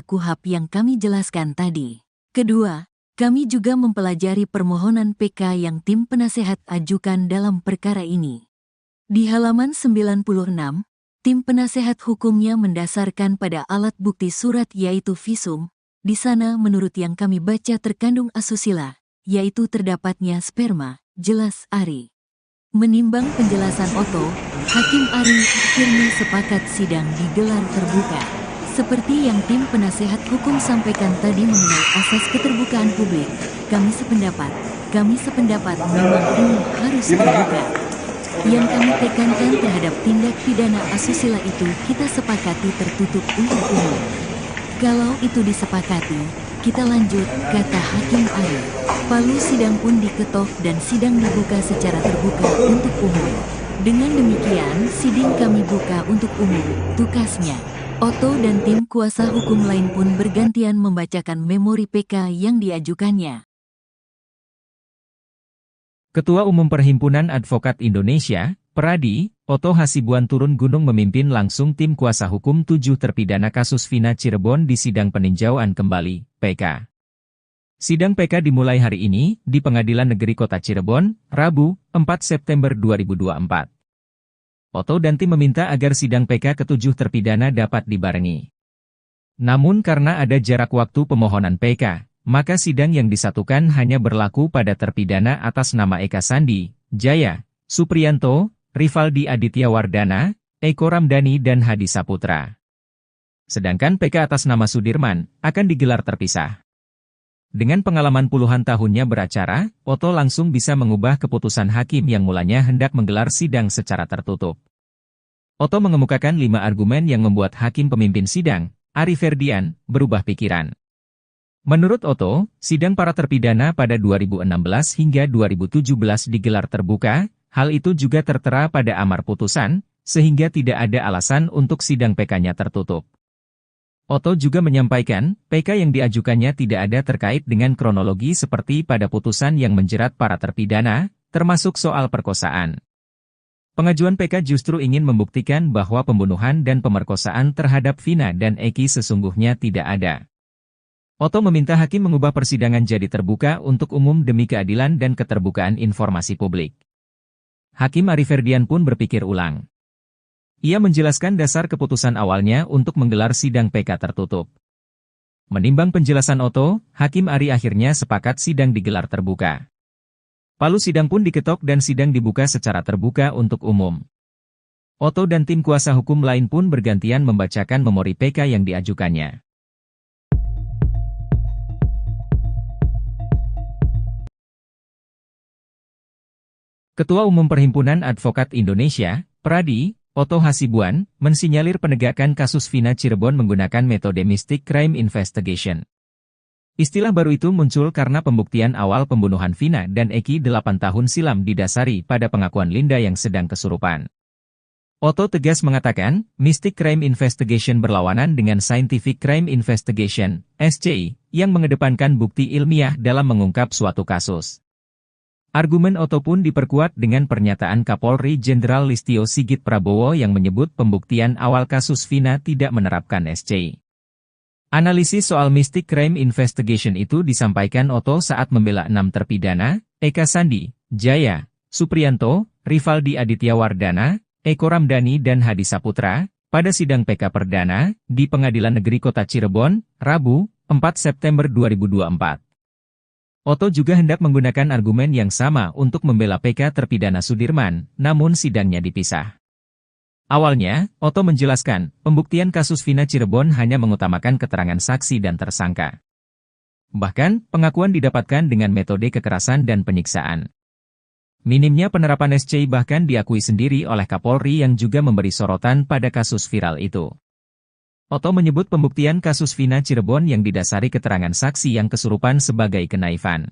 KUHP yang kami jelaskan tadi. Kedua, kami juga mempelajari permohonan PK yang tim penasehat ajukan dalam perkara ini. Di halaman 96, tim penasehat hukumnya mendasarkan pada alat bukti surat yaitu visum. Di sana menurut yang kami baca terkandung asusila, yaitu terdapatnya sperma, jelas Ari. Menimbang penjelasan Oto, Hakim Ari akhirnya sepakat sidang digelar terbuka. Seperti yang tim penasehat hukum sampaikan tadi mengenai asas keterbukaan publik, kami sependapat memang ini harus terbuka. Yang kami tekankan terhadap tindak pidana asusila itu kita sepakati tertutup untuk umum. Kalau itu disepakati, kita lanjut, kata Hakim Ari. Palu sidang pun diketok dan sidang dibuka secara terbuka untuk umum. Dengan demikian, sidang kami buka untuk umum, tukasnya. Oto dan tim kuasa hukum lain pun bergantian membacakan memori PK yang diajukannya. Ketua Umum Perhimpunan Advokat Indonesia, Peradi, Oto Hasibuan turun gunung memimpin langsung tim kuasa hukum 7 terpidana kasus Vina Cirebon di sidang peninjauan kembali, PK. Sidang PK dimulai hari ini, di Pengadilan Negeri Kota Cirebon, Rabu, 4 September 2024. Oto dan tim meminta agar sidang PK ke-7 terpidana dapat dibarengi. Namun karena ada jarak waktu pemohonan PK, maka sidang yang disatukan hanya berlaku pada terpidana atas nama Eka Sandi, Jaya, Supriyanto, Rivaldi Aditya Wardana, Eko Ramdhani dan Hadi Saputra. Sedangkan PK atas nama Sudirman akan digelar terpisah. Dengan pengalaman puluhan tahunnya beracara, Oto langsung bisa mengubah keputusan hakim yang mulanya hendak menggelar sidang secara tertutup. Otto mengemukakan 5 argumen yang membuat hakim pemimpin sidang, Ari Ferdian, berubah pikiran. Menurut Otto, sidang para terpidana pada 2016 hingga 2017 digelar terbuka, hal itu juga tertera pada amar putusan, sehingga tidak ada alasan untuk sidang PK-nya tertutup. Otto juga menyampaikan, PK yang diajukannya tidak ada terkait dengan kronologi seperti pada putusan yang menjerat para terpidana, termasuk soal perkosaan. Pengajuan PK justru ingin membuktikan bahwa pembunuhan dan pemerkosaan terhadap Vina dan Eki sesungguhnya tidak ada. Otto meminta hakim mengubah persidangan jadi terbuka untuk umum demi keadilan dan keterbukaan informasi publik. Hakim Ari Ferdian pun berpikir ulang. Ia menjelaskan dasar keputusan awalnya untuk menggelar sidang PK tertutup. Menimbang penjelasan Otto, Hakim Ari akhirnya sepakat sidang digelar terbuka. Palu sidang pun diketok dan sidang dibuka secara terbuka untuk umum. Otto dan tim kuasa hukum lain pun bergantian membacakan memori PK yang diajukannya. Ketua Umum Perhimpunan Advokat Indonesia, Pradi, Otto Hasibuan, mensinyalir penegakan kasus Vina Cirebon menggunakan metode Mystic Crime Investigation. Istilah baru itu muncul karena pembuktian awal pembunuhan Vina dan Eki 8 tahun silam didasari pada pengakuan Linda yang sedang kesurupan. Otto tegas mengatakan, Mystic Crime Investigation berlawanan dengan Scientific Crime Investigation, SCI, yang mengedepankan bukti ilmiah dalam mengungkap suatu kasus. Argumen Otto pun diperkuat dengan pernyataan Kapolri Jenderal Listio Sigit Prabowo yang menyebut pembuktian awal kasus Vina tidak menerapkan SCI. Analisis soal Mystic Crime Investigation itu disampaikan Otto saat membela 6 terpidana, Eka Sandi, Jaya, Supriyanto, Rivaldi Aditya Wardana, Eko Ramdhani dan Hadi Saputra, pada sidang PK Perdana, di Pengadilan Negeri Kota Cirebon, Rabu, 4 September 2024. Otto juga hendak menggunakan argumen yang sama untuk membela PK terpidana Sudirman, namun sidangnya dipisah. Awalnya, Otto menjelaskan, pembuktian kasus Vina Cirebon hanya mengutamakan keterangan saksi dan tersangka. Bahkan, pengakuan didapatkan dengan metode kekerasan dan penyiksaan. Minimnya penerapan SCI bahkan diakui sendiri oleh Kapolri yang juga memberi sorotan pada kasus viral itu. Otto menyebut pembuktian kasus Vina Cirebon yang didasari keterangan saksi yang kesurupan sebagai kenaifan.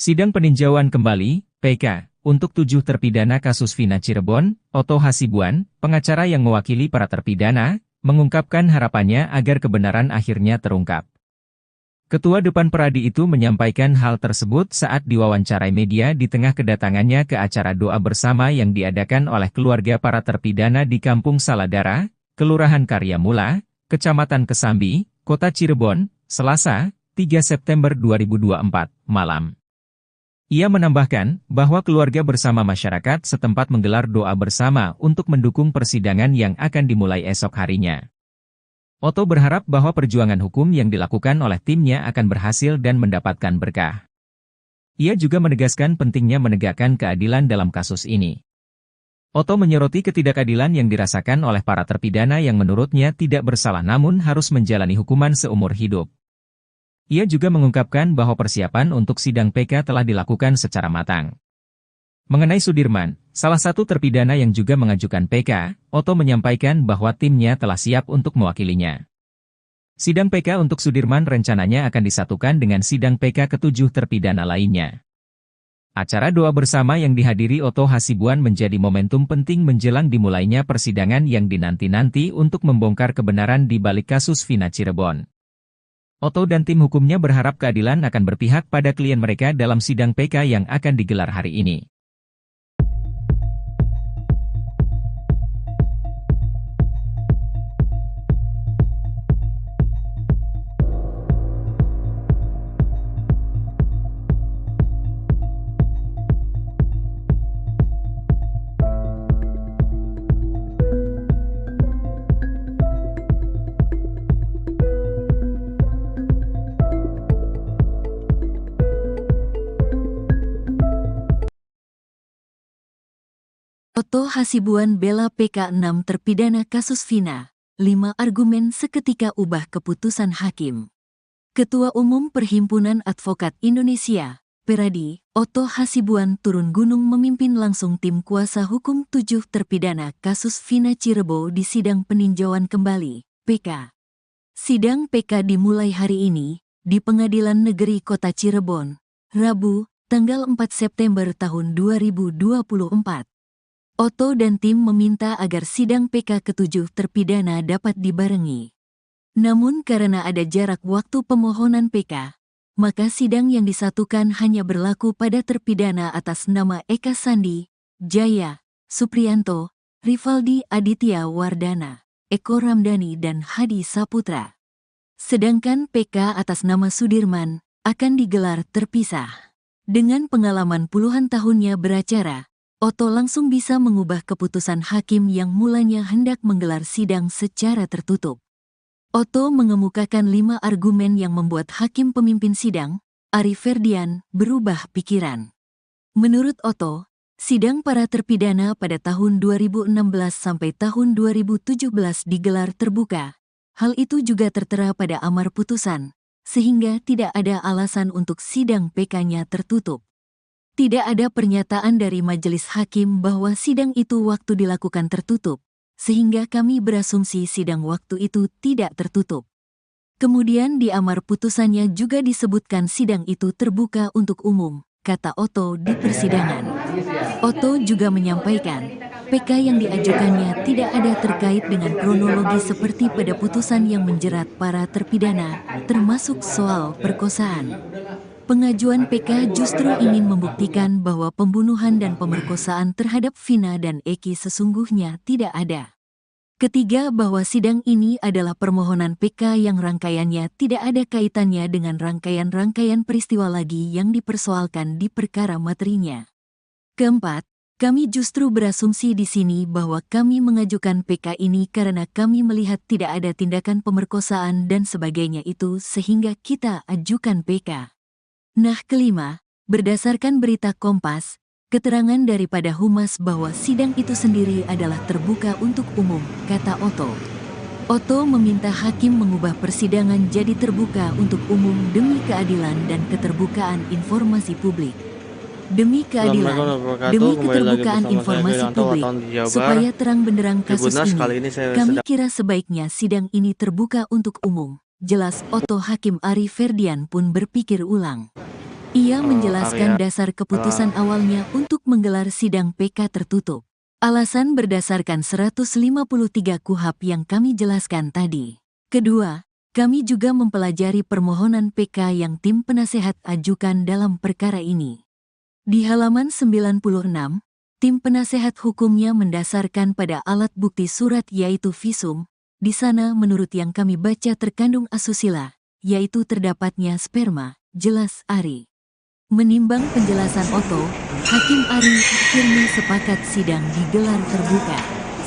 Sidang peninjauan kembali, PK, untuk 7 terpidana kasus Vina Cirebon, Otto Hasibuan, pengacara yang mewakili para terpidana, mengungkapkan harapannya agar kebenaran akhirnya terungkap. Ketua Depan Pradi itu menyampaikan hal tersebut saat diwawancarai media di tengah kedatangannya ke acara doa bersama yang diadakan oleh keluarga para terpidana di Kampung Saladara, Kelurahan Karyamula, Kecamatan Kesambi, Kota Cirebon, Selasa, 3 September 2024, malam. Ia menambahkan bahwa keluarga bersama masyarakat setempat menggelar doa bersama untuk mendukung persidangan yang akan dimulai esok harinya. Otto berharap bahwa perjuangan hukum yang dilakukan oleh timnya akan berhasil dan mendapatkan berkah. Ia juga menegaskan pentingnya menegakkan keadilan dalam kasus ini. Otto menyoroti ketidakadilan yang dirasakan oleh para terpidana yang menurutnya tidak bersalah namun harus menjalani hukuman seumur hidup. Ia juga mengungkapkan bahwa persiapan untuk sidang PK telah dilakukan secara matang. Mengenai Sudirman, salah satu terpidana yang juga mengajukan PK, Otto menyampaikan bahwa timnya telah siap untuk mewakilinya. Sidang PK untuk Sudirman rencananya akan disatukan dengan sidang PK ke-7 terpidana lainnya. Acara doa bersama yang dihadiri Otto Hasibuan menjadi momentum penting menjelang dimulainya persidangan yang dinanti-nanti untuk membongkar kebenaran di balik kasus Vina Cirebon. Otto dan tim hukumnya berharap keadilan akan berpihak pada klien mereka dalam sidang PK yang akan digelar hari ini. Oto Hasibuan bela PK 6 terpidana kasus Vina, 5 argumen seketika ubah keputusan hakim. Ketua Umum Perhimpunan Advokat Indonesia, Peradi, Oto Hasibuan turun gunung memimpin langsung tim kuasa hukum 7 terpidana kasus Vina Cirebon di sidang peninjauan kembali, PK. Sidang PK dimulai hari ini, di Pengadilan Negeri Kota Cirebon, Rabu, tanggal 4 September tahun 2024. Oto dan tim meminta agar sidang PK ke-7 terpidana dapat dibarengi. Namun karena ada jarak waktu pemohonan PK, maka sidang yang disatukan hanya berlaku pada terpidana atas nama Eka Sandi, Jaya, Supriyanto, Rivaldi Aditya Wardana, Eko Ramdhani dan Hadi Saputra. Sedangkan PK atas nama Sudirman akan digelar terpisah. Dengan pengalaman puluhan tahunnya beracara, Oto langsung bisa mengubah keputusan hakim yang mulanya hendak menggelar sidang secara tertutup. Oto mengemukakan 5 argumen yang membuat hakim pemimpin sidang, Ari Ferdian, berubah pikiran. Menurut Oto, sidang para terpidana pada tahun 2016 sampai tahun 2017 digelar terbuka. Hal itu juga tertera pada amar putusan, sehingga tidak ada alasan untuk sidang PK-nya tertutup. Tidak ada pernyataan dari majelis hakim bahwa sidang itu waktu dilakukan tertutup, sehingga kami berasumsi sidang waktu itu tidak tertutup. Kemudian di amar putusannya juga disebutkan sidang itu terbuka untuk umum, kata Oto di persidangan. Oto juga menyampaikan, PK yang diajukannya tidak ada terkait dengan kronologi seperti pada putusan yang menjerat para terpidana, termasuk soal perkosaan. Pengajuan PK justru ingin membuktikan bahwa pembunuhan dan pemerkosaan terhadap Vina dan Eki sesungguhnya tidak ada. Ketiga, bahwa sidang ini adalah permohonan PK yang rangkaiannya tidak ada kaitannya dengan rangkaian-rangkaian peristiwa lagi yang dipersoalkan di perkara materinya. Keempat, kami justru berasumsi di sini bahwa kami mengajukan PK ini karena kami melihat tidak ada tindakan pemerkosaan dan sebagainya itu sehingga kita ajukan PK. Nah, kelima, berdasarkan berita Kompas, keterangan daripada Humas bahwa sidang itu sendiri adalah terbuka untuk umum, kata Oto. Oto meminta hakim mengubah persidangan jadi terbuka untuk umum demi keadilan dan keterbukaan informasi publik. Demi keadilan, demi keterbukaan informasi publik, supaya terang benderang kasus ini, kami kira sebaiknya sidang ini terbuka untuk umum. Jelas Oto. Hakim Ari Ferdian pun berpikir ulang. Ia menjelaskan dasar keputusan awalnya untuk menggelar sidang PK tertutup. Alasan berdasarkan 153 KUHP yang kami jelaskan tadi. Kedua, kami juga mempelajari permohonan PK yang tim penasehat ajukan dalam perkara ini. Di halaman 96, tim penasehat hukumnya mendasarkan pada alat bukti surat yaitu visum. Di sana menurut yang kami baca terkandung asusila, yaitu terdapatnya sperma, jelas Ari. Menimbang penjelasan Oto, Hakim Ari akhirnya sepakat sidang digelar terbuka.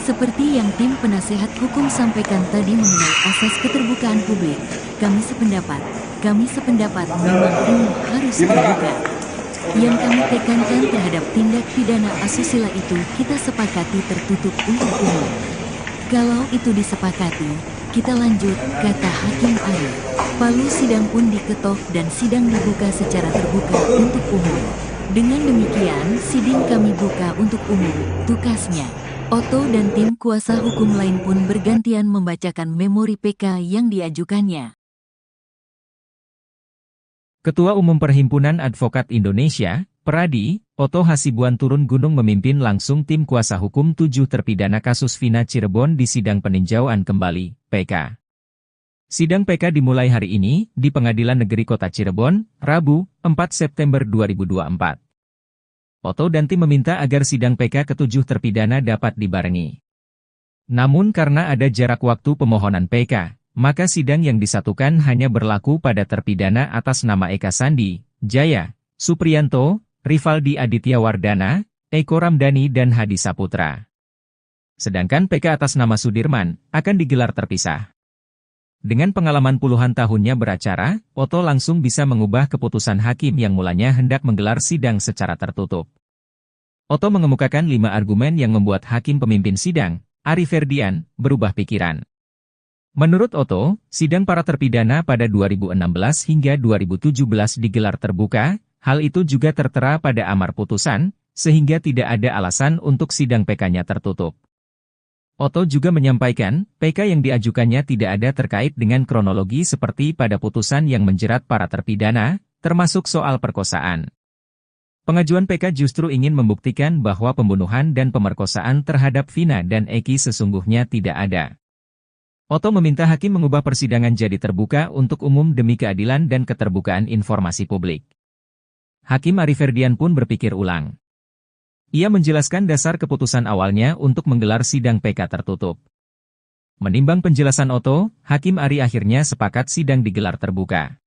Seperti yang tim penasehat hukum sampaikan tadi mengenai asas keterbukaan publik, kami sependapat memang ini harus terbuka. Yang kami tekankan terhadap tindak pidana asusila itu kita sepakati tertutup untuk umum. Kalau itu disepakati, kita lanjut, kata Hakim Ari. Palu sidang pun diketok dan sidang dibuka secara terbuka untuk umum. Dengan demikian, sidang kami buka untuk umum, tukasnya. Oto dan tim kuasa hukum lain pun bergantian membacakan memori PK yang diajukannya. Ketua Umum Perhimpunan Advokat Indonesia, Peradi, Oto Hasibuan turun gunung memimpin langsung tim kuasa hukum 7 terpidana kasus Vina Cirebon di sidang peninjauan kembali, PK. Sidang PK dimulai hari ini, di Pengadilan Negeri Kota Cirebon, Rabu, 4 September 2024. Oto dan tim meminta agar sidang PK ke-7 terpidana dapat dibarengi. Namun karena ada jarak waktu pemohonan PK, maka sidang yang disatukan hanya berlaku pada terpidana atas nama Eka Sandi, Jaya, Supriyanto, Rivaldi Aditya Wardana, Eko Ramdhani dan Hadi Saputra. Sedangkan PK atas nama Sudirman akan digelar terpisah. Dengan pengalaman puluhan tahunnya beracara, Oto langsung bisa mengubah keputusan hakim yang mulanya hendak menggelar sidang secara tertutup. Otto mengemukakan 5 argumen yang membuat hakim pemimpin sidang, Ari Ferdian, berubah pikiran. Menurut Otto, sidang para terpidana pada 2016 hingga 2017 digelar terbuka, hal itu juga tertera pada amar putusan, sehingga tidak ada alasan untuk sidang PK-nya tertutup. Otto juga menyampaikan, PK yang diajukannya tidak ada terkait dengan kronologi seperti pada putusan yang menjerat para terpidana, termasuk soal perkosaan. Pengajuan PK justru ingin membuktikan bahwa pembunuhan dan pemerkosaan terhadap Vina dan Eki sesungguhnya tidak ada. Otto meminta hakim mengubah persidangan jadi terbuka untuk umum demi keadilan dan keterbukaan informasi publik. Hakim Ari Ferdian pun berpikir ulang. Ia menjelaskan dasar keputusan awalnya untuk menggelar sidang PK tertutup. Menimbang penjelasan Otto, Hakim Ari akhirnya sepakat sidang digelar terbuka.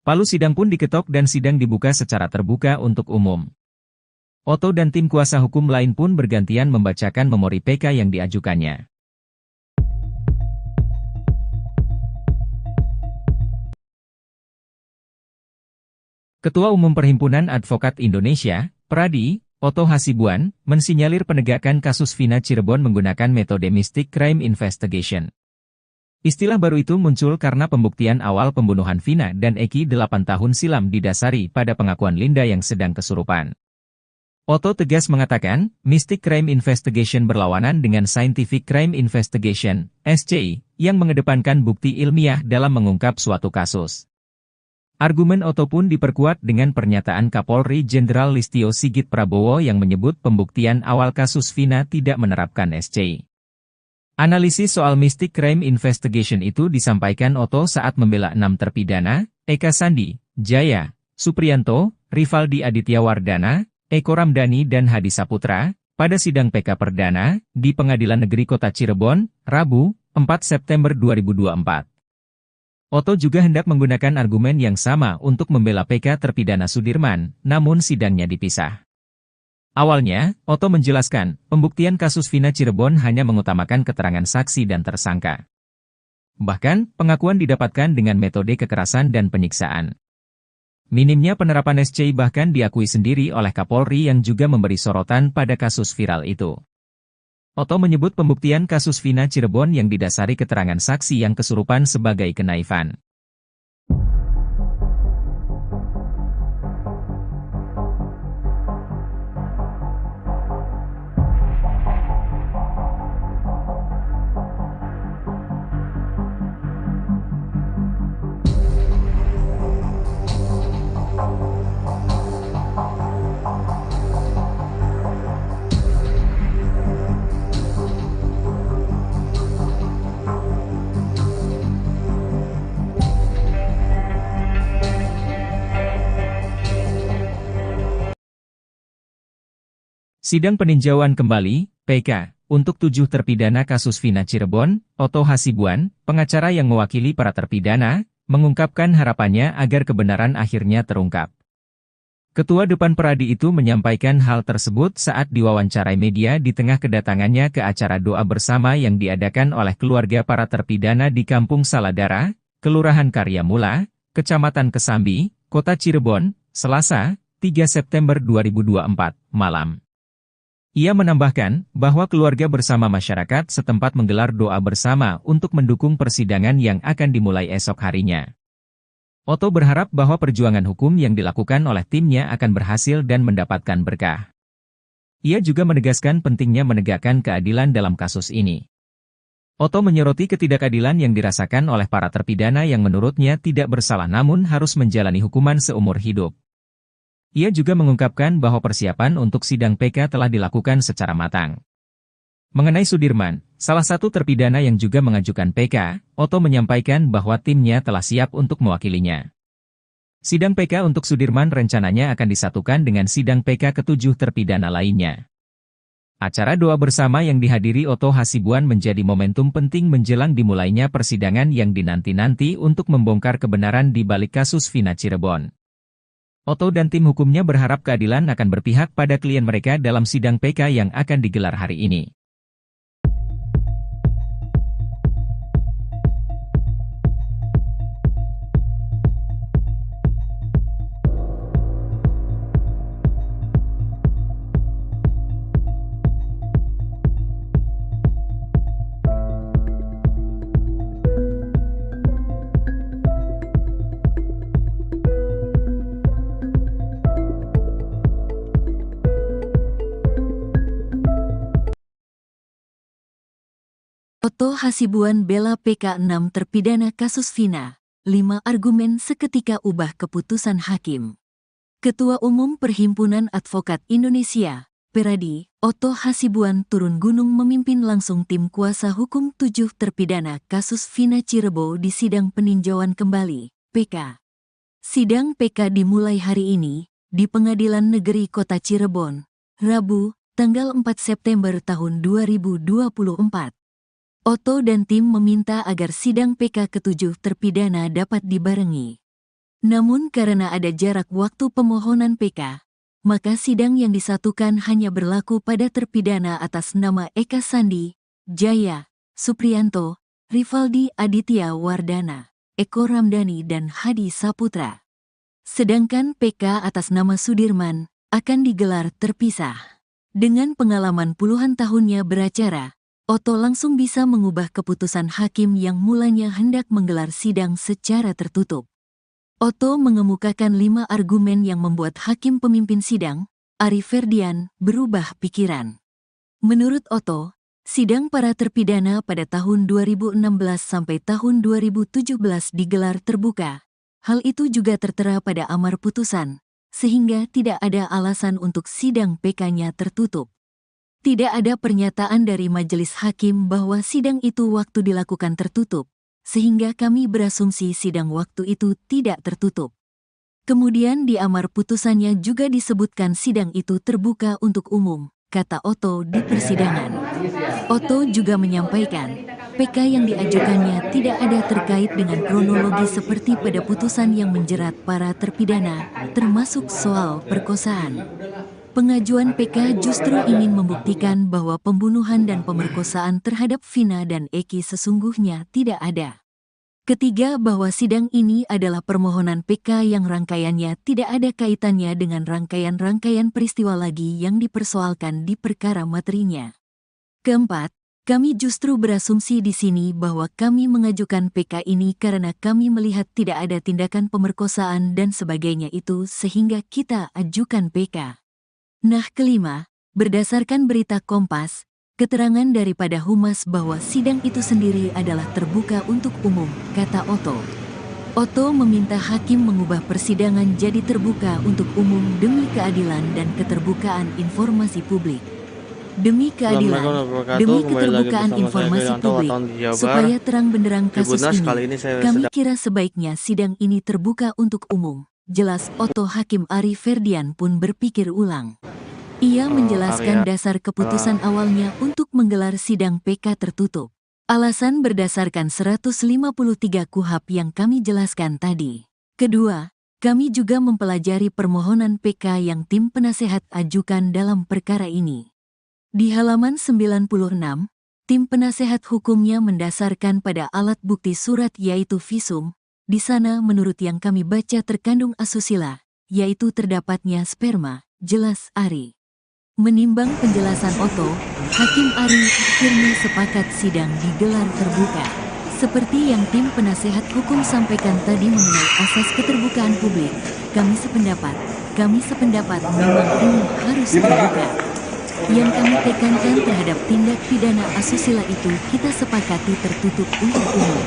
Palu sidang pun diketok dan sidang dibuka secara terbuka untuk umum. Otto dan tim kuasa hukum lain pun bergantian membacakan memori PK yang diajukannya. Ketua Umum Perhimpunan Advokat Indonesia, Pradi, Otto Hasibuan, mensinyalir penegakan kasus Vina Cirebon menggunakan metode Mystic Crime Investigation. Istilah baru itu muncul karena pembuktian awal pembunuhan Vina dan Eki 8 tahun silam didasari pada pengakuan Linda yang sedang kesurupan. Otto tegas mengatakan, Mystic Crime Investigation berlawanan dengan Scientific Crime Investigation, SCI, yang mengedepankan bukti ilmiah dalam mengungkap suatu kasus. Argumen Otto pun diperkuat dengan pernyataan Kapolri Jenderal Listio Sigit Prabowo yang menyebut pembuktian awal kasus Vina tidak menerapkan SCI. Analisis soal Mystic Crime Investigation itu disampaikan Otto saat membela 6 terpidana, Eka Sandi, Jaya, Supriyanto, Rivaldi Aditya Wardana, Eko Ramdhani dan Hadi Saputra, pada sidang PK Perdana, di Pengadilan Negeri Kota Cirebon, Rabu, 4 September 2024. Otto juga hendak menggunakan argumen yang sama untuk membela PK terpidana Sudirman, namun sidangnya dipisah. Awalnya, Otto menjelaskan, pembuktian kasus Vina Cirebon hanya mengutamakan keterangan saksi dan tersangka. Bahkan, pengakuan didapatkan dengan metode kekerasan dan penyiksaan. Minimnya penerapan SCI bahkan diakui sendiri oleh Kapolri yang juga memberi sorotan pada kasus viral itu. Otto menyebut pembuktian kasus Vina Cirebon yang didasari keterangan saksi yang kesurupan sebagai kenaifan. Sidang peninjauan kembali, PK, untuk 7 terpidana kasus Vina Cirebon, Otto Hasibuan, pengacara yang mewakili para terpidana, mengungkapkan harapannya agar kebenaran akhirnya terungkap. Ketua Depan Pradi itu menyampaikan hal tersebut saat diwawancarai media di tengah kedatangannya ke acara doa bersama yang diadakan oleh keluarga para terpidana di Kampung Saladara, Kelurahan Karyamula, Kecamatan Kesambi, Kota Cirebon, Selasa, 3 September 2024, malam. Ia menambahkan bahwa keluarga bersama masyarakat setempat menggelar doa bersama untuk mendukung persidangan yang akan dimulai esok harinya. Otto berharap bahwa perjuangan hukum yang dilakukan oleh timnya akan berhasil dan mendapatkan berkah. Ia juga menegaskan pentingnya menegakkan keadilan dalam kasus ini. Otto menyoroti ketidakadilan yang dirasakan oleh para terpidana yang menurutnya tidak bersalah namun harus menjalani hukuman seumur hidup. Ia juga mengungkapkan bahwa persiapan untuk sidang PK telah dilakukan secara matang. Mengenai Sudirman, salah satu terpidana yang juga mengajukan PK, Otto menyampaikan bahwa timnya telah siap untuk mewakilinya. Sidang PK untuk Sudirman rencananya akan disatukan dengan sidang PK ke-7 terpidana lainnya. Acara doa bersama yang dihadiri Otto Hasibuan menjadi momentum penting menjelang dimulainya persidangan yang dinanti-nanti untuk membongkar kebenaran di balik kasus Vina Cirebon. Otto dan tim hukumnya berharap keadilan akan berpihak pada klien mereka dalam sidang PK yang akan digelar hari ini. Otto Hasibuan bela PK 6 terpidana kasus Vina, 5 argumen seketika ubah keputusan hakim. Ketua Umum Perhimpunan Advokat Indonesia, Peradi, Otto Hasibuan turun gunung memimpin langsung tim kuasa hukum 7 terpidana kasus Vina Cirebon di sidang peninjauan kembali, PK. Sidang PK dimulai hari ini, di Pengadilan Negeri Kota Cirebon, Rabu, tanggal 4 September tahun 2024. Otto dan tim meminta agar sidang PK ke-7 terpidana dapat dibarengi. Namun karena ada jarak waktu pemohonan PK, maka sidang yang disatukan hanya berlaku pada terpidana atas nama Eka Sandi, Jaya, Supriyanto, Rivaldi Aditya Wardana, Eko Ramdhani dan Hadi Saputra. Sedangkan PK atas nama Sudirman akan digelar terpisah. Dengan pengalaman puluhan tahunnya beracara, Otto langsung bisa mengubah keputusan hakim yang mulanya hendak menggelar sidang secara tertutup. Otto mengemukakan 5 argumen yang membuat hakim pemimpin sidang, Ari Ferdian, berubah pikiran. Menurut Otto, sidang para terpidana pada tahun 2016 sampai tahun 2017 digelar terbuka. Hal itu juga tertera pada amar putusan, sehingga tidak ada alasan untuk sidang PK-nya tertutup. Tidak ada pernyataan dari majelis hakim bahwa sidang itu waktu dilakukan tertutup, sehingga kami berasumsi sidang waktu itu tidak tertutup. Kemudian di amar putusannya juga disebutkan sidang itu terbuka untuk umum, kata Otto di persidangan. Otto juga menyampaikan, PK yang diajukannya tidak ada terkait dengan kronologi seperti pada putusan yang menjerat para terpidana, termasuk soal perkosaan. Pengajuan PK justru ingin membuktikan bahwa pembunuhan dan pemerkosaan terhadap Vina dan Eki sesungguhnya tidak ada. Ketiga, bahwa sidang ini adalah permohonan PK yang rangkaiannya tidak ada kaitannya dengan rangkaian-rangkaian peristiwa lagi yang dipersoalkan di perkara materinya. Keempat, kami justru berasumsi di sini bahwa kami mengajukan PK ini karena kami melihat tidak ada tindakan pemerkosaan dan sebagainya itu sehingga kita ajukan PK. Nah, kelima, berdasarkan berita Kompas, keterangan daripada Humas bahwa sidang itu sendiri adalah terbuka untuk umum, kata Otto. Otto meminta hakim mengubah persidangan jadi terbuka untuk umum demi keadilan dan keterbukaan informasi publik. Demi keadilan, demi keterbukaan informasi publik, supaya terang benderang kasus ini, kami kira sebaiknya sidang ini terbuka untuk umum. Jelas Otto. Hakim Ari Ferdian pun berpikir ulang. Ia menjelaskan dasar keputusan awalnya untuk menggelar sidang PK tertutup. Alasan berdasarkan 153 KUHP yang kami jelaskan tadi. Kedua, kami juga mempelajari permohonan PK yang tim penasehat ajukan dalam perkara ini. Di halaman 96, tim penasehat hukumnya mendasarkan pada alat bukti surat yaitu visum. Di sana menurut yang kami baca terkandung asusila, yaitu terdapatnya sperma, jelas Ari. Menimbang penjelasan Otto, Hakim Ari akhirnya sepakat sidang digelar terbuka. Seperti yang tim penasehat hukum sampaikan tadi mengenai asas keterbukaan publik, kami sependapat memang ini harus terbuka. Yang kami tekankan terhadap tindak pidana asusila itu kita sepakati tertutup untuk umum.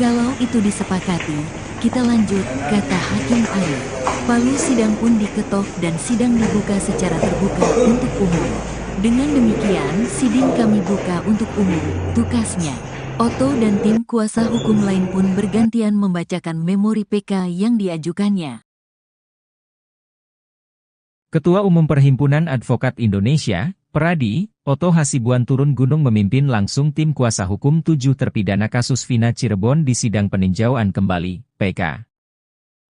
Kalau itu disepakati, kita lanjut, kata Hakim Ari. Palu sidang pun diketok dan sidang dibuka secara terbuka untuk umum. Dengan demikian, sidang kami buka untuk umum, tukasnya. Otto dan tim kuasa hukum lain pun bergantian membacakan memori PK yang diajukannya. Ketua Umum Perhimpunan Advokat Indonesia, Peradi, Otto Hasibuan turun gunung memimpin langsung tim kuasa hukum 7 terpidana kasus Vina Cirebon di sidang peninjauan kembali, PK.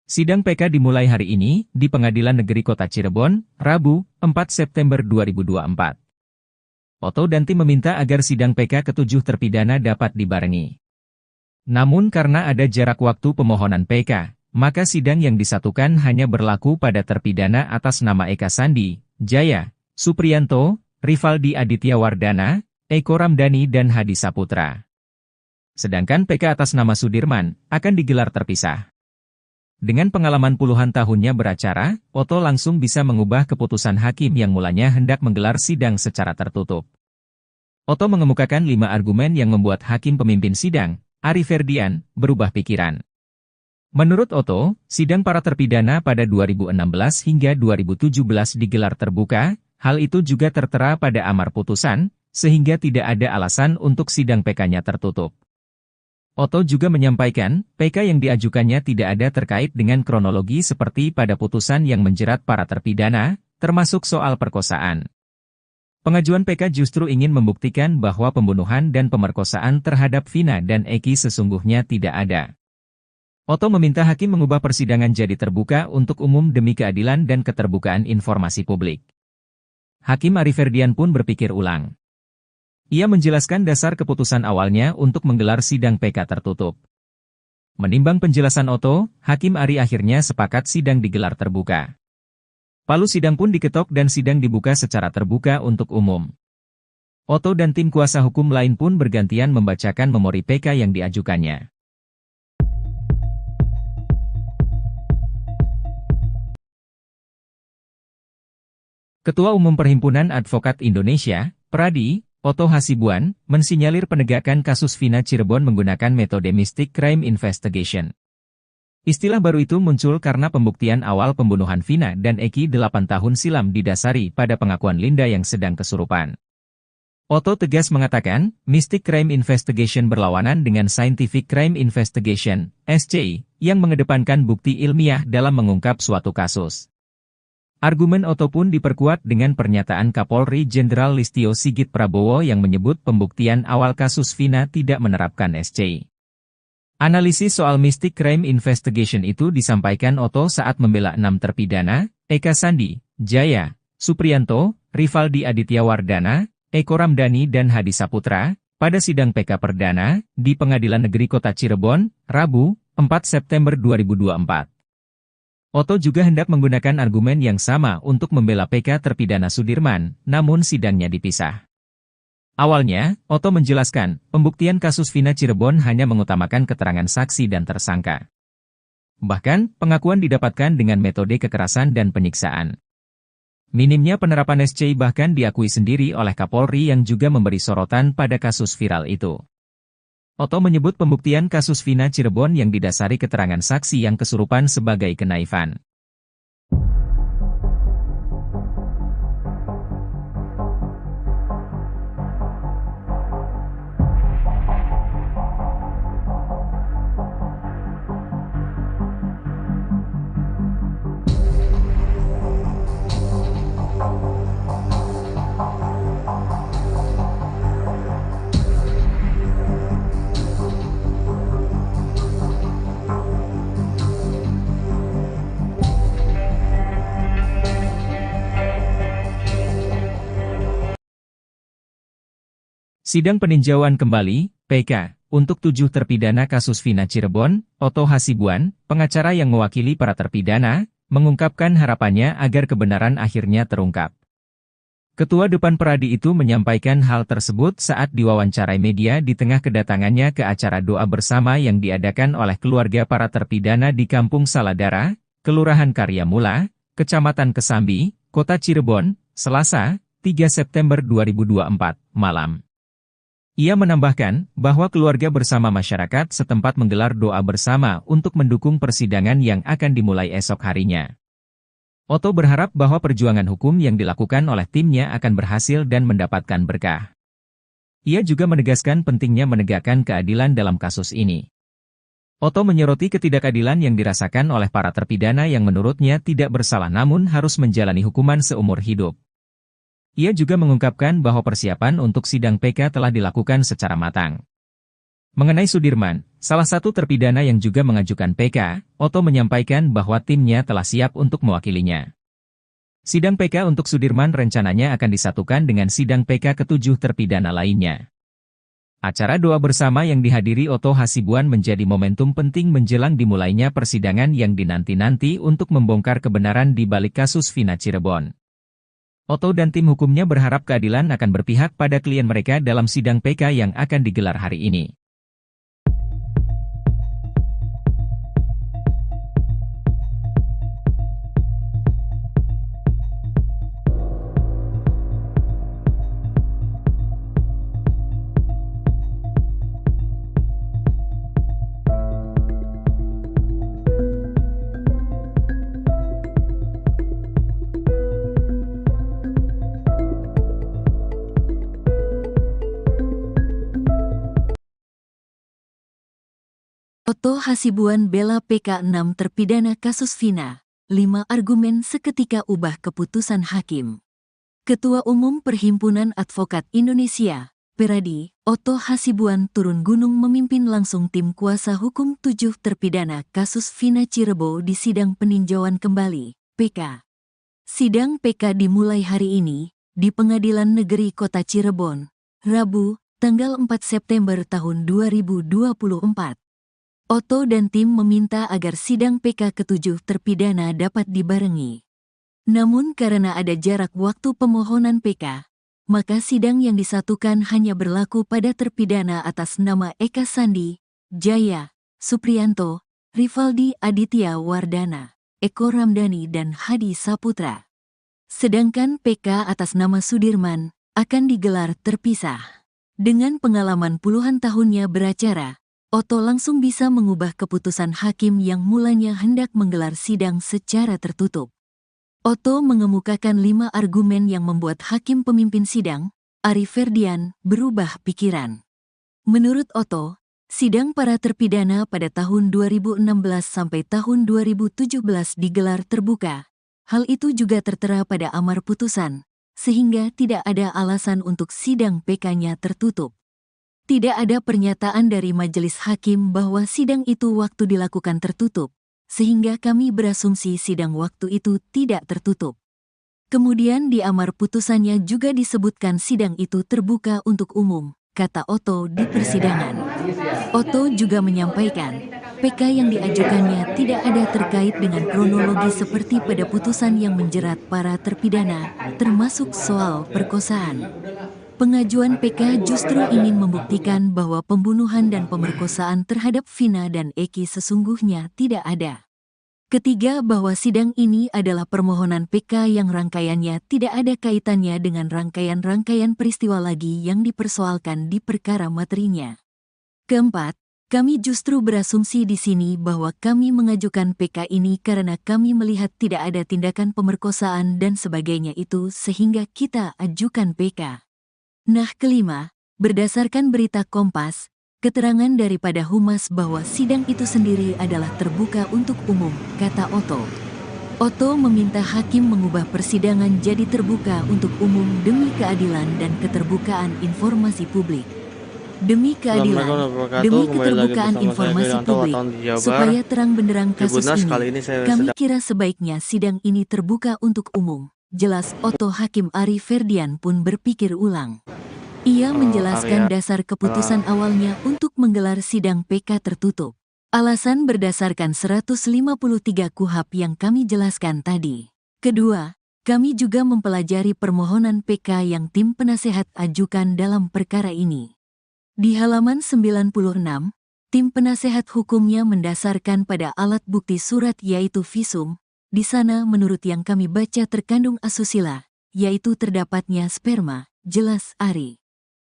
Sidang PK dimulai hari ini di Pengadilan Negeri Kota Cirebon, Rabu, 4 September 2024. Otto dan tim meminta agar sidang PK ke-7 terpidana dapat dibarengi. Namun karena ada jarak waktu pemohonan PK, maka sidang yang disatukan hanya berlaku pada terpidana atas nama Eka Sandi, Jaya, Supriyanto, Rivaldi Aditya Wardana, Eko Ramdhani dan Hadi Saputra. Sedangkan PK atas nama Sudirman akan digelar terpisah. Dengan pengalaman puluhan tahunnya beracara, Otto langsung bisa mengubah keputusan hakim yang mulanya hendak menggelar sidang secara tertutup. Otto mengemukakan 5 argumen yang membuat hakim pemimpin sidang, Ari Ferdian, berubah pikiran. Menurut Otto, sidang para terpidana pada 2016 hingga 2017 digelar terbuka, hal itu juga tertera pada amar putusan, sehingga tidak ada alasan untuk sidang PK-nya tertutup. Otto juga menyampaikan, PK yang diajukannya tidak ada terkait dengan kronologi seperti pada putusan yang menjerat para terpidana, termasuk soal perkosaan. Pengajuan PK justru ingin membuktikan bahwa pembunuhan dan pemerkosaan terhadap Vina dan Eki sesungguhnya tidak ada. Otto meminta hakim mengubah persidangan jadi terbuka untuk umum demi keadilan dan keterbukaan informasi publik. Hakim Ari Ferdian pun berpikir ulang. Ia menjelaskan dasar keputusan awalnya untuk menggelar sidang PK tertutup. Menimbang penjelasan Otto, Hakim Ari akhirnya sepakat sidang digelar terbuka. Palu sidang pun diketok dan sidang dibuka secara terbuka untuk umum. Otto dan tim kuasa hukum lain pun bergantian membacakan memori PK yang diajukannya. Ketua Umum Perhimpunan Advokat Indonesia, Pradi, Otto Hasibuan, mensinyalir penegakan kasus Vina Cirebon menggunakan metode Mystic Crime Investigation. Istilah baru itu muncul karena pembuktian awal pembunuhan Vina dan Eki 8 tahun silam didasari pada pengakuan Linda yang sedang kesurupan. Otto tegas mengatakan, Mystic Crime Investigation berlawanan dengan Scientific Crime Investigation, SCI, yang mengedepankan bukti ilmiah dalam mengungkap suatu kasus. Argumen Otto pun diperkuat dengan pernyataan Kapolri Jenderal Listio Sigit Prabowo yang menyebut pembuktian awal kasus Vina tidak menerapkan SCI. Analisis soal Mystic Crime Investigation itu disampaikan Otto saat membela 6 terpidana, Eka Sandi, Jaya, Supriyanto, Rivaldi Aditya Wardana, Eko Ramdhani dan Hadi Saputra, pada sidang PK Perdana, di Pengadilan Negeri Kota Cirebon, Rabu, 4 September 2024. Otto juga hendak menggunakan argumen yang sama untuk membela PK terpidana Sudirman, namun sidangnya dipisah. Awalnya, Otto menjelaskan, pembuktian kasus Vina Cirebon hanya mengutamakan keterangan saksi dan tersangka. Bahkan, pengakuan didapatkan dengan metode kekerasan dan penyiksaan. Minimnya penerapan SCI bahkan diakui sendiri oleh Kapolri yang juga memberi sorotan pada kasus viral itu. Otto menyebut pembuktian kasus Vina Cirebon yang didasari keterangan saksi yang kesurupan sebagai kenaifan. Sidang peninjauan kembali, PK, untuk 7 terpidana kasus Vina Cirebon, Otto Hasibuan, pengacara yang mewakili para terpidana, mengungkapkan harapannya agar kebenaran akhirnya terungkap. Ketua Depan Pradi itu menyampaikan hal tersebut saat diwawancarai media di tengah kedatangannya ke acara doa bersama yang diadakan oleh keluarga para terpidana di Kampung Saladara, Kelurahan Karyamula, Kecamatan Kesambi, Kota Cirebon, Selasa, 3 September 2024, malam. Ia menambahkan bahwa keluarga bersama masyarakat setempat menggelar doa bersama untuk mendukung persidangan yang akan dimulai esok harinya. Otto berharap bahwa perjuangan hukum yang dilakukan oleh timnya akan berhasil dan mendapatkan berkah. Ia juga menegaskan pentingnya menegakkan keadilan dalam kasus ini. Otto menyoroti ketidakadilan yang dirasakan oleh para terpidana yang menurutnya tidak bersalah namun harus menjalani hukuman seumur hidup. Ia juga mengungkapkan bahwa persiapan untuk sidang PK telah dilakukan secara matang. Mengenai Sudirman, salah satu terpidana yang juga mengajukan PK, Otto menyampaikan bahwa timnya telah siap untuk mewakilinya. Sidang PK untuk Sudirman rencananya akan disatukan dengan sidang PK ke-7 terpidana lainnya. Acara doa bersama yang dihadiri Otto Hasibuan menjadi momentum penting menjelang dimulainya persidangan yang dinanti-nanti untuk membongkar kebenaran di balik kasus Vina Cirebon. Otto dan tim hukumnya berharap keadilan akan berpihak pada klien mereka dalam sidang PK yang akan digelar hari ini. Otto Hasibuan bela PK 6 terpidana kasus Vina, 5 argumen seketika ubah keputusan hakim. Ketua Umum Perhimpunan Advokat Indonesia, Peradi, Otto Hasibuan turun gunung memimpin langsung tim kuasa hukum 7 terpidana kasus Vina Cirebon di sidang peninjauan kembali, PK. Sidang PK dimulai hari ini, di Pengadilan Negeri Kota Cirebon, Rabu, tanggal 4 September tahun 2024. Otto dan tim meminta agar sidang PK ke-7 terpidana dapat dibarengi. Namun karena ada jarak waktu pemohonan PK, maka sidang yang disatukan hanya berlaku pada terpidana atas nama Eka Sandi, Jaya, Supriyanto, Rivaldi Aditya Wardana, Eko Ramdhani dan Hadi Saputra. Sedangkan PK atas nama Sudirman akan digelar terpisah. Dengan pengalaman puluhan tahunnya beracara, Otto langsung bisa mengubah keputusan hakim yang mulanya hendak menggelar sidang secara tertutup. Otto mengemukakan 5 argumen yang membuat hakim pemimpin sidang, Ari Ferdian, berubah pikiran. Menurut Otto, sidang para terpidana pada tahun 2016 sampai tahun 2017 digelar terbuka. Hal itu juga tertera pada amar putusan, sehingga tidak ada alasan untuk sidang PK-nya tertutup. Tidak ada pernyataan dari majelis hakim bahwa sidang itu waktu dilakukan tertutup, sehingga kami berasumsi sidang waktu itu tidak tertutup. Kemudian di amar putusannya juga disebutkan sidang itu terbuka untuk umum, kata Otto di persidangan. Otto juga menyampaikan, PK yang diajukannya tidak ada terkait dengan kronologi seperti pada putusan yang menjerat para terpidana, termasuk soal perkosaan. Pengajuan PK justru ingin membuktikan bahwa pembunuhan dan pemerkosaan terhadap Vina dan Eki sesungguhnya tidak ada. Ketiga, bahwa sidang ini adalah permohonan PK yang rangkaiannya tidak ada kaitannya dengan rangkaian-rangkaian peristiwa lagi yang dipersoalkan di perkara materinya. Keempat, kami justru berasumsi di sini bahwa kami mengajukan PK ini karena kami melihat tidak ada tindakan pemerkosaan dan sebagainya itu sehingga kita ajukan PK. Nah, kelima, berdasarkan berita Kompas, keterangan daripada Humas bahwa sidang itu sendiri adalah terbuka untuk umum, kata Otto. Otto meminta hakim mengubah persidangan jadi terbuka untuk umum demi keadilan dan keterbukaan informasi publik. Demi keadilan, demi keterbukaan informasi publik, supaya terang benderang kasus ini, kami kira sebaiknya sidang ini terbuka untuk umum. Jelas Otto. Hakim Ari Ferdian pun berpikir ulang. Ia menjelaskan dasar keputusan awalnya untuk menggelar sidang PK tertutup. Alasan berdasarkan 153 KUHP yang kami jelaskan tadi. Kedua, kami juga mempelajari permohonan PK yang tim penasehat ajukan dalam perkara ini. Di halaman 96, tim penasehat hukumnya mendasarkan pada alat bukti surat yaitu visum. Di sana menurut yang kami baca terkandung asusila, yaitu terdapatnya sperma, jelas Ari.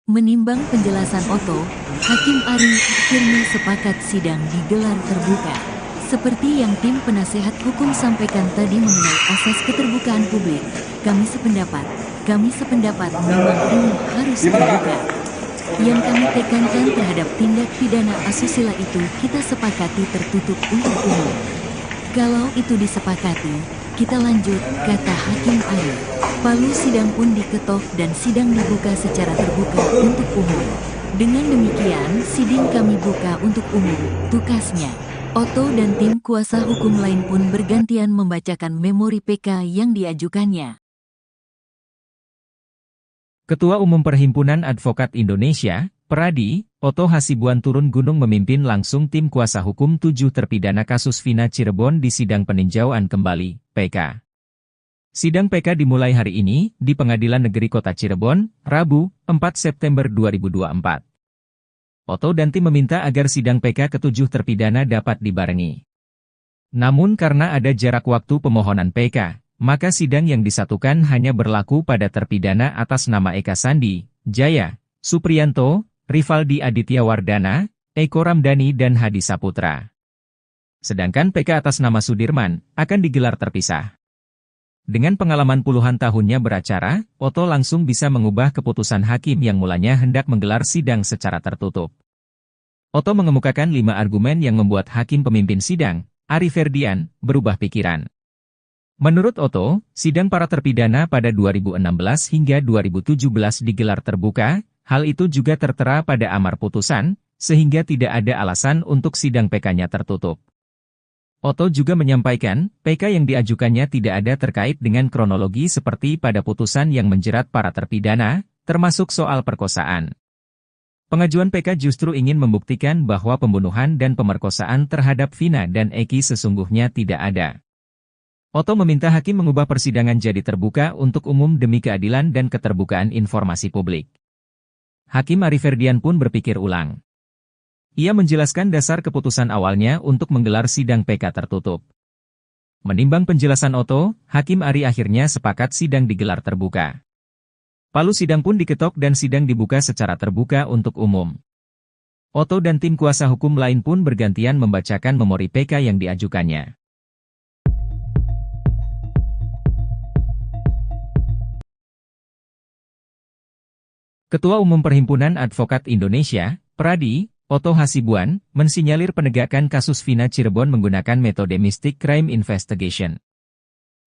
Menimbang penjelasan Otto, Hakim Ari akhirnya sepakat sidang digelar terbuka. Seperti yang tim penasehat hukum sampaikan tadi mengenai asas keterbukaan publik, kami sependapat memang ini harus terbuka. Yang kami tekankan terhadap tindak pidana asusila itu kita sepakati tertutup untuk umum. Kalau itu disepakati, kita lanjut, kata Hakim Ari. Palu sidang pun diketok dan sidang dibuka secara terbuka untuk umum. Dengan demikian, sidang kami buka untuk umum, tukasnya. Otto dan tim kuasa hukum lain pun bergantian membacakan memori PK yang diajukannya. Ketua Umum Perhimpunan Advokat Indonesia, Peradi, Otto Hasibuan turun gunung memimpin langsung tim kuasa hukum 7 terpidana kasus Vina Cirebon di sidang peninjauan kembali, PK. Sidang PK dimulai hari ini di Pengadilan Negeri Kota Cirebon, Rabu, 4 September 2024. Otto dan tim meminta agar sidang PK ke-7 terpidana dapat dibarengi. Namun karena ada jarak waktu pemohonan PK, maka sidang yang disatukan hanya berlaku pada terpidana atas nama Eka Sandi, Jaya, Supriyanto, Rivaldi Aditya Wardana, Eko Ramdhani dan Hadi Saputra. Sedangkan PK atas nama Sudirman akan digelar terpisah. Dengan pengalaman puluhan tahunnya beracara, Otto langsung bisa mengubah keputusan hakim yang mulanya hendak menggelar sidang secara tertutup. Oto mengemukakan 5 argumen yang membuat hakim pemimpin sidang, Ari Ferdian, berubah pikiran. Menurut Oto, sidang para terpidana pada 2016 hingga 2017 digelar terbuka, hal itu juga tertera pada amar putusan, sehingga tidak ada alasan untuk sidang PK-nya tertutup. Oto juga menyampaikan, PK yang diajukannya tidak ada terkait dengan kronologi seperti pada putusan yang menjerat para terpidana, termasuk soal perkosaan. Pengajuan PK justru ingin membuktikan bahwa pembunuhan dan pemerkosaan terhadap Vina dan Eki sesungguhnya tidak ada. Oto meminta hakim mengubah persidangan jadi terbuka untuk umum demi keadilan dan keterbukaan informasi publik. Hakim Ari Ferdian pun berpikir ulang. Ia menjelaskan dasar keputusan awalnya untuk menggelar sidang PK tertutup. Menimbang penjelasan Oto, Hakim Ari akhirnya sepakat sidang digelar terbuka. Palu sidang pun diketok dan sidang dibuka secara terbuka untuk umum. Oto dan tim kuasa hukum lain pun bergantian membacakan memori PK yang diajukannya. Ketua Umum Perhimpunan Advokat Indonesia, Pradi, Oto Hasibuan, mensinyalir penegakan kasus Vina Cirebon menggunakan metode Mystic Crime Investigation.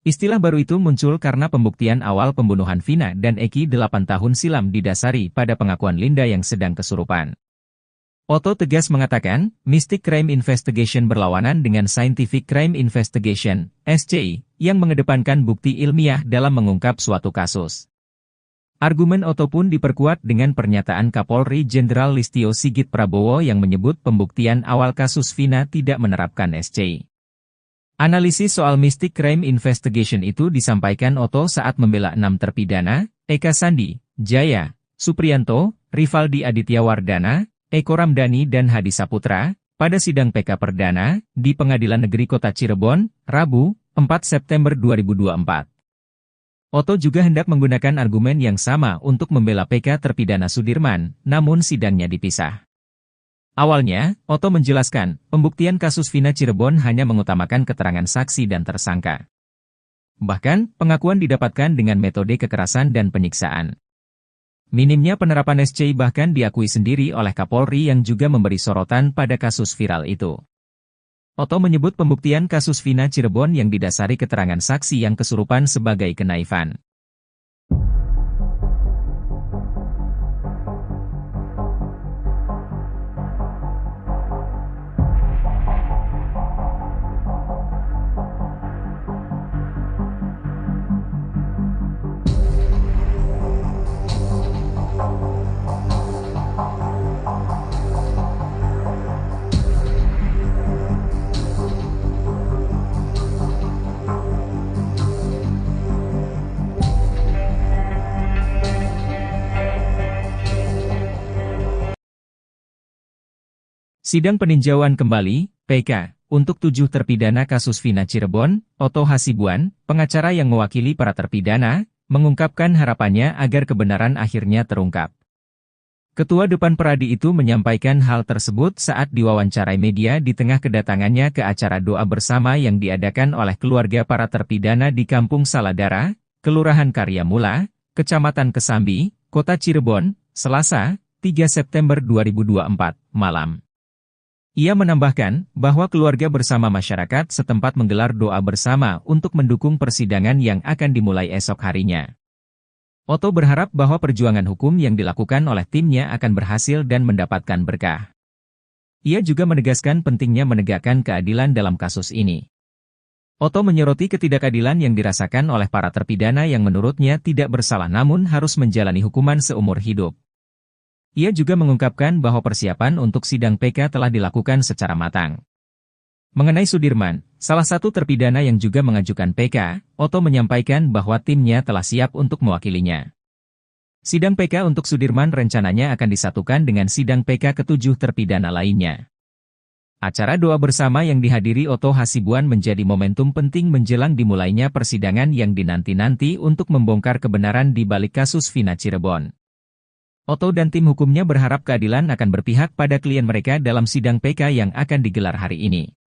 Istilah baru itu muncul karena pembuktian awal pembunuhan Vina dan Eki 8 tahun silam didasari pada pengakuan Linda yang sedang kesurupan. Oto tegas mengatakan, Mystic Crime Investigation berlawanan dengan Scientific Crime Investigation, SCI, yang mengedepankan bukti ilmiah dalam mengungkap suatu kasus. Argumen Oto pun diperkuat dengan pernyataan Kapolri Jenderal Listio Sigit Prabowo yang menyebut pembuktian awal kasus Vina tidak menerapkan SCI. Analisis soal Mystic Crime Investigation itu disampaikan Oto saat membela 6 terpidana, Eka Sandi, Jaya, Supriyanto, Rivaldi Aditya Wardana, Eko Ramdhani dan Hadi Saputra, pada sidang PK Perdana, di Pengadilan Negeri Kota Cirebon, Rabu, 4 September 2024. Oto juga hendak menggunakan argumen yang sama untuk membela PK terpidana Sudirman, namun sidangnya dipisah. Awalnya, Oto menjelaskan, pembuktian kasus Vina Cirebon hanya mengutamakan keterangan saksi dan tersangka. Bahkan, pengakuan didapatkan dengan metode kekerasan dan penyiksaan. Minimnya penerapan SCI bahkan diakui sendiri oleh Kapolri yang juga memberi sorotan pada kasus viral itu. Oto menyebut pembuktian kasus Vina Cirebon yang didasari keterangan saksi yang kesurupan sebagai kenaifan. Sidang peninjauan kembali, PK, untuk 7 terpidana kasus Vina Cirebon, Oto Hasibuan, pengacara yang mewakili para terpidana, mengungkapkan harapannya agar kebenaran akhirnya terungkap. Ketua Depan Pradi itu menyampaikan hal tersebut saat diwawancarai media di tengah kedatangannya ke acara doa bersama yang diadakan oleh keluarga para terpidana di Kampung Saladara, Kelurahan Karyamula, Kecamatan Kesambi, Kota Cirebon, Selasa, 3 September 2024, malam. Ia menambahkan bahwa keluarga bersama masyarakat setempat menggelar doa bersama untuk mendukung persidangan yang akan dimulai esok harinya. Oto berharap bahwa perjuangan hukum yang dilakukan oleh timnya akan berhasil dan mendapatkan berkah. Ia juga menegaskan pentingnya menegakkan keadilan dalam kasus ini. Oto menyoroti ketidakadilan yang dirasakan oleh para terpidana yang menurutnya tidak bersalah namun harus menjalani hukuman seumur hidup. Ia juga mengungkapkan bahwa persiapan untuk sidang PK telah dilakukan secara matang. Mengenai Sudirman, salah satu terpidana yang juga mengajukan PK, Oto menyampaikan bahwa timnya telah siap untuk mewakilinya. Sidang PK untuk Sudirman rencananya akan disatukan dengan sidang PK ke-7 terpidana lainnya. Acara doa bersama yang dihadiri Oto Hasibuan menjadi momentum penting menjelang dimulainya persidangan yang dinanti-nanti untuk membongkar kebenaran di balik kasus Vina Cirebon. Oto dan tim hukumnya berharap keadilan akan berpihak pada klien mereka dalam sidang PK yang akan digelar hari ini.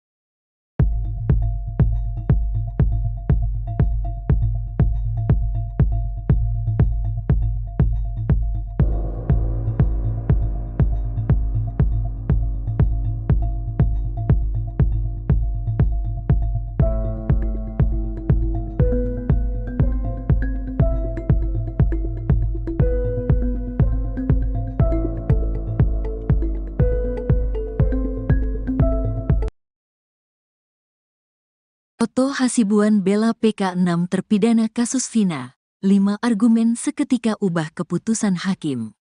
Otto Hasibuan bela PK 6 terpidana kasus Vina. 5 argumen seketika ubah keputusan hakim.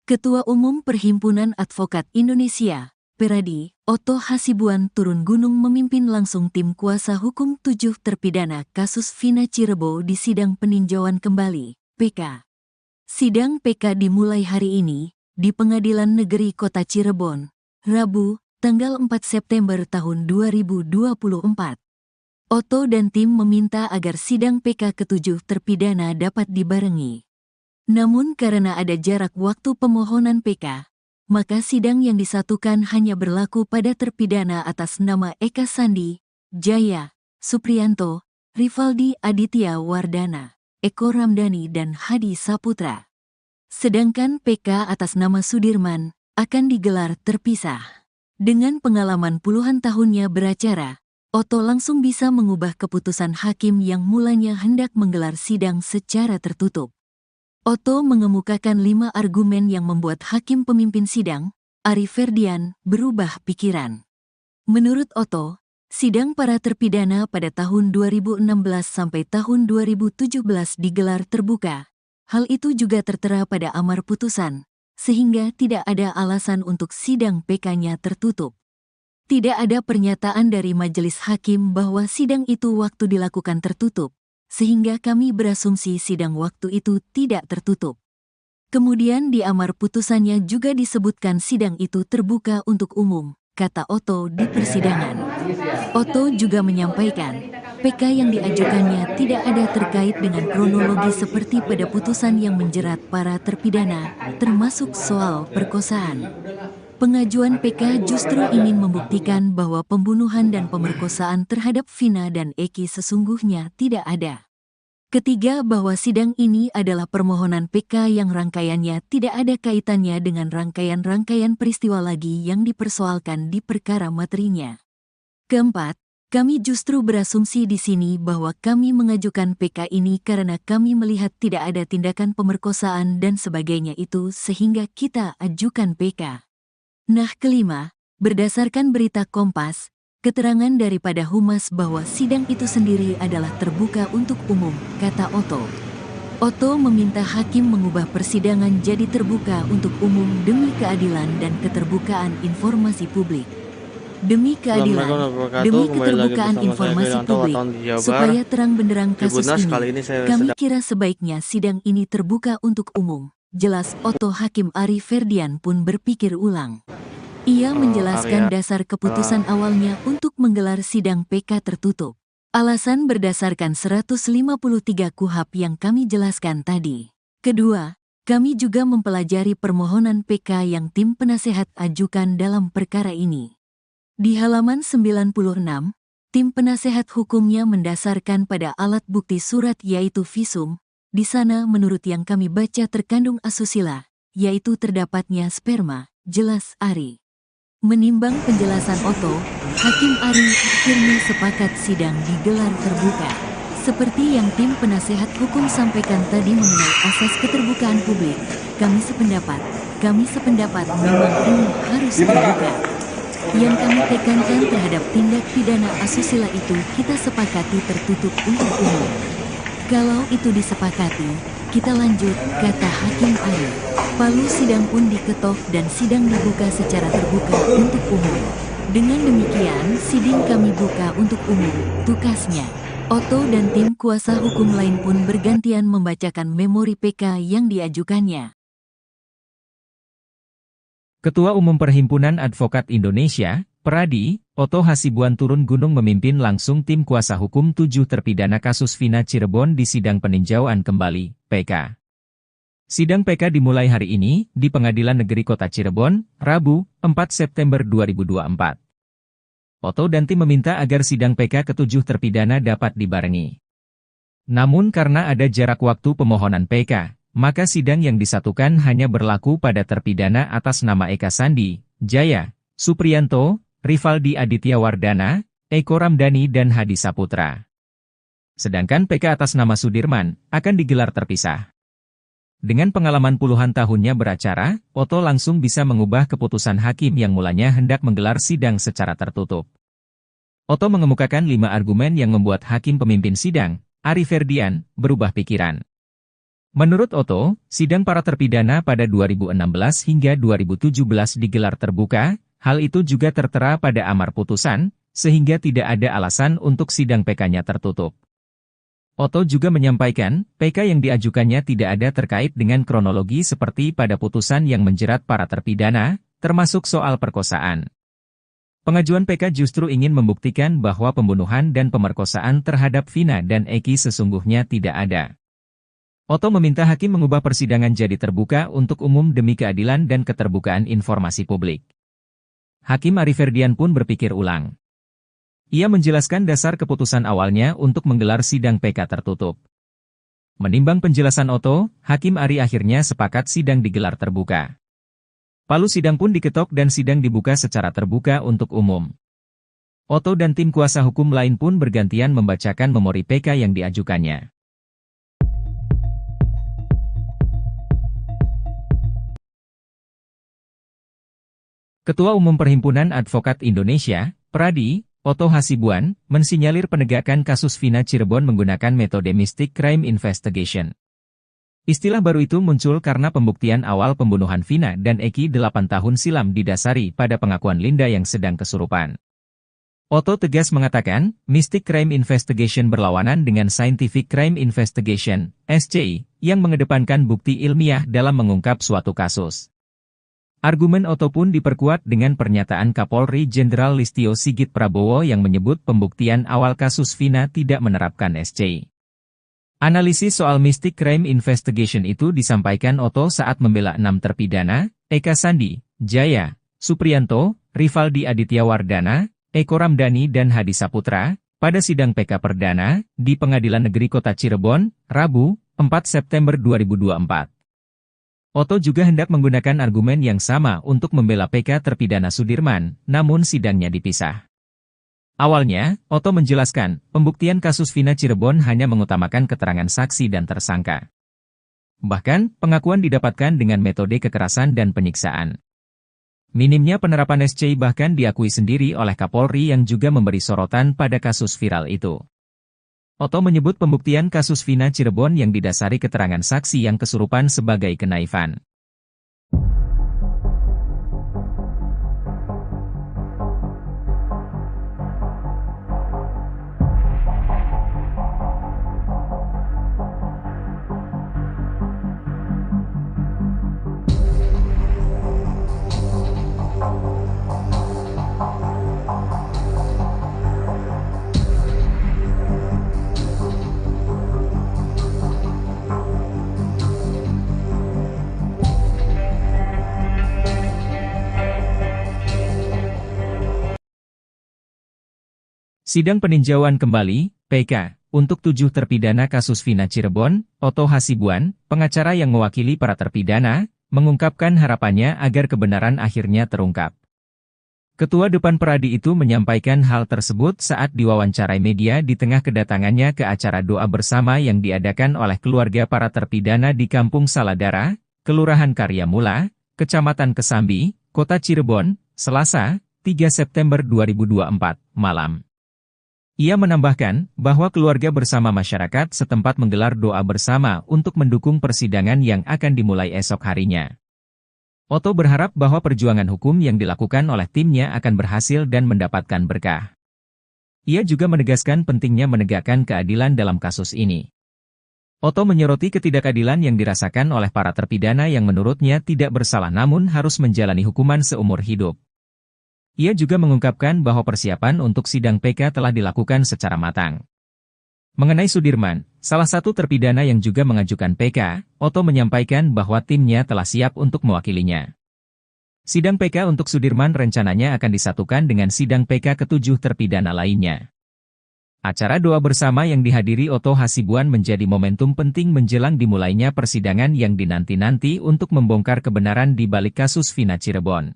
Ketua Umum Perhimpunan Advokat Indonesia, Peradi, Otto Hasibuan turun gunung memimpin langsung tim kuasa hukum 7 terpidana kasus Vina Cirebon di sidang peninjauan kembali, PK. Sidang PK dimulai hari ini, di Pengadilan Negeri Kota Cirebon, Rabu, tanggal 4 September tahun 2024. Otto dan tim meminta agar sidang PK ke-7 terpidana dapat dibarengi. Namun karena ada jarak waktu pemohonan PK, maka sidang yang disatukan hanya berlaku pada terpidana atas nama Eka Sandi, Jaya, Supriyanto, Rivaldi Aditya Wardana, Eko Ramdhani dan Hadi Saputra. Sedangkan PK atas nama Sudirman akan digelar terpisah. Dengan pengalaman puluhan tahunnya beracara, Otto langsung bisa mengubah keputusan hakim yang mulanya hendak menggelar sidang secara tertutup. Otto mengemukakan 5 argumen yang membuat hakim pemimpin sidang, Ari Ferdian, berubah pikiran. Menurut Otto, sidang para terpidana pada tahun 2016 sampai tahun 2017 digelar terbuka. Hal itu juga tertera pada amar putusan, sehingga tidak ada alasan untuk sidang PK-nya tertutup. Tidak ada pernyataan dari majelis hakim bahwa sidang itu waktu dilakukan tertutup, sehingga kami berasumsi sidang waktu itu tidak tertutup. Kemudian di amar putusannya juga disebutkan sidang itu terbuka untuk umum, kata Otto di persidangan. Otto juga menyampaikan, PK yang diajukannya tidak ada terkait dengan kronologi seperti pada putusan yang menjerat para terpidana, termasuk soal perkosaan. Pengajuan PK justru ingin membuktikan bahwa pembunuhan dan pemerkosaan terhadap Vina dan Eki sesungguhnya tidak ada. Ketiga, bahwa sidang ini adalah permohonan PK yang rangkaiannya tidak ada kaitannya dengan rangkaian-rangkaian peristiwa lagi yang dipersoalkan di perkara materinya. Keempat, kami justru berasumsi di sini bahwa kami mengajukan PK ini karena kami melihat tidak ada tindakan pemerkosaan dan sebagainya itu sehingga kita ajukan PK. Nah, kelima, berdasarkan berita Kompas, keterangan daripada Humas bahwa sidang itu sendiri adalah terbuka untuk umum, kata Otto. Otto meminta hakim mengubah persidangan jadi terbuka untuk umum demi keadilan dan keterbukaan informasi publik. Demi keadilan, demi keterbukaan informasi publik, supaya terang benderang kasus ini, kami kira sebaiknya sidang ini terbuka untuk umum. Jelas Otto. Hakim Ari Ferdian pun berpikir ulang. Ia menjelaskan dasar keputusan awalnya untuk menggelar sidang PK tertutup. Alasan berdasarkan 153 KUHP yang kami jelaskan tadi. Kedua, kami juga mempelajari permohonan PK yang tim penasehat ajukan dalam perkara ini. Di halaman 96, tim penasehat hukumnya mendasarkan pada alat bukti surat yaitu visum. Di sana menurut yang kami baca terkandung asusila, yaitu terdapatnya sperma, jelas Ari. Menimbang penjelasan Otto, Hakim Ari akhirnya sepakat sidang digelar terbuka. Seperti yang tim penasehat hukum sampaikan tadi mengenai asas keterbukaan publik, kami sependapat memang ini harus terbuka. Yang kami tekankan terhadap tindak pidana asusila itu kita sepakati tertutup untuk umum. Kalau itu disepakati, kita lanjut, kata Hakim Ari. Palu sidang pun diketok dan sidang dibuka secara terbuka untuk umum. Dengan demikian, sidang kami buka untuk umum, tukasnya. Otto dan tim kuasa hukum lain pun bergantian membacakan memori PK yang diajukannya. Ketua Umum Perhimpunan Advokat Indonesia, Peradi, Otto Hasibuan turun gunung memimpin langsung tim kuasa hukum 7 terpidana kasus Vina Cirebon di sidang peninjauan kembali, PK. Sidang PK dimulai hari ini di Pengadilan Negeri Kota Cirebon, Rabu, 4 September 2024. Otto dan tim meminta agar sidang PK ke-7 terpidana dapat dibarengi. Namun karena ada jarak waktu pemohonan PK, maka sidang yang disatukan hanya berlaku pada terpidana atas nama Eka Sandi, Jaya, Supriyanto, Rivaldi Aditya Wardana, Eko Ramdhani dan Hadi Saputra. Sedangkan PK atas nama Sudirman akan digelar terpisah. Dengan pengalaman puluhan tahunnya beracara, Otto langsung bisa mengubah keputusan hakim yang mulanya hendak menggelar sidang secara tertutup. Oto mengemukakan 5 argumen yang membuat hakim pemimpin sidang, Ari Ferdian, berubah pikiran. Menurut Oto, sidang para terpidana pada 2016 hingga 2017 digelar terbuka, hal itu juga tertera pada amar putusan, sehingga tidak ada alasan untuk sidang PK-nya tertutup. Oto juga menyampaikan, PK yang diajukannya tidak ada terkait dengan kronologi seperti pada putusan yang menjerat para terpidana, termasuk soal perkosaan. Pengajuan PK justru ingin membuktikan bahwa pembunuhan dan pemerkosaan terhadap Vina dan Eki sesungguhnya tidak ada. Oto meminta hakim mengubah persidangan jadi terbuka untuk umum demi keadilan dan keterbukaan informasi publik. Hakim Ari Ferdian pun berpikir ulang. Ia menjelaskan dasar keputusan awalnya untuk menggelar sidang PK tertutup. Menimbang penjelasan Oto, Hakim Ari akhirnya sepakat sidang digelar terbuka. Palu sidang pun diketok dan sidang dibuka secara terbuka untuk umum. Oto dan tim kuasa hukum lain pun bergantian membacakan memori PK yang diajukannya. Ketua Umum Perhimpunan Advokat Indonesia, Pradi, Oto Hasibuan, mensinyalir penegakan kasus Vina Cirebon menggunakan metode Mystic Crime Investigation. Istilah baru itu muncul karena pembuktian awal pembunuhan Vina dan Eki 8 tahun silam didasari pada pengakuan Linda yang sedang kesurupan. Oto tegas mengatakan, Mystic Crime Investigation berlawanan dengan Scientific Crime Investigation, SCI, yang mengedepankan bukti ilmiah dalam mengungkap suatu kasus. Argumen Oto pun diperkuat dengan pernyataan Kapolri Jenderal Listio Sigit Prabowo yang menyebut pembuktian awal kasus Vina tidak menerapkan SCI. Analisis soal Mystic Crime Investigation itu disampaikan Oto saat membela 6 terpidana, Eka Sandi, Jaya, Supriyanto, Rivaldi Aditya Wardana, Eko Ramdhani dan Hadi Saputra, pada sidang PK Perdana, di Pengadilan Negeri Kota Cirebon, Rabu, 4 September 2024. Oto juga hendak menggunakan argumen yang sama untuk membela PK terpidana Sudirman, namun sidangnya dipisah. Awalnya, Oto menjelaskan, pembuktian kasus Vina Cirebon hanya mengutamakan keterangan saksi dan tersangka. Bahkan, pengakuan didapatkan dengan metode kekerasan dan penyiksaan. Minimnya penerapan SCI bahkan diakui sendiri oleh Kapolri yang juga memberi sorotan pada kasus viral itu. Oto menyebut pembuktian kasus Vina Cirebon yang didasari keterangan saksi yang kesurupan sebagai kenaifan. Sidang peninjauan kembali, PK, untuk 7 terpidana kasus Vina Cirebon, Oto Hasibuan, pengacara yang mewakili para terpidana, mengungkapkan harapannya agar kebenaran akhirnya terungkap. Ketua Depan Pradi itu menyampaikan hal tersebut saat diwawancarai media di tengah kedatangannya ke acara doa bersama yang diadakan oleh keluarga para terpidana di Kampung Saladara, Kelurahan Karyamula, Kecamatan Kesambi, Kota Cirebon, Selasa, 3 September 2024, malam. Ia menambahkan bahwa keluarga bersama masyarakat setempat menggelar doa bersama untuk mendukung persidangan yang akan dimulai esok harinya. Oto berharap bahwa perjuangan hukum yang dilakukan oleh timnya akan berhasil dan mendapatkan berkah. Ia juga menegaskan pentingnya menegakkan keadilan dalam kasus ini. Oto menyoroti ketidakadilan yang dirasakan oleh para terpidana yang menurutnya tidak bersalah namun harus menjalani hukuman seumur hidup. Ia juga mengungkapkan bahwa persiapan untuk sidang PK telah dilakukan secara matang. Mengenai Sudirman, salah satu terpidana yang juga mengajukan PK, Oto menyampaikan bahwa timnya telah siap untuk mewakilinya. Sidang PK untuk Sudirman rencananya akan disatukan dengan sidang PK ke-7 terpidana lainnya. Acara doa bersama yang dihadiri Oto Hasibuan menjadi momentum penting menjelang dimulainya persidangan yang dinanti-nanti untuk membongkar kebenaran di balik kasus Vina Cirebon.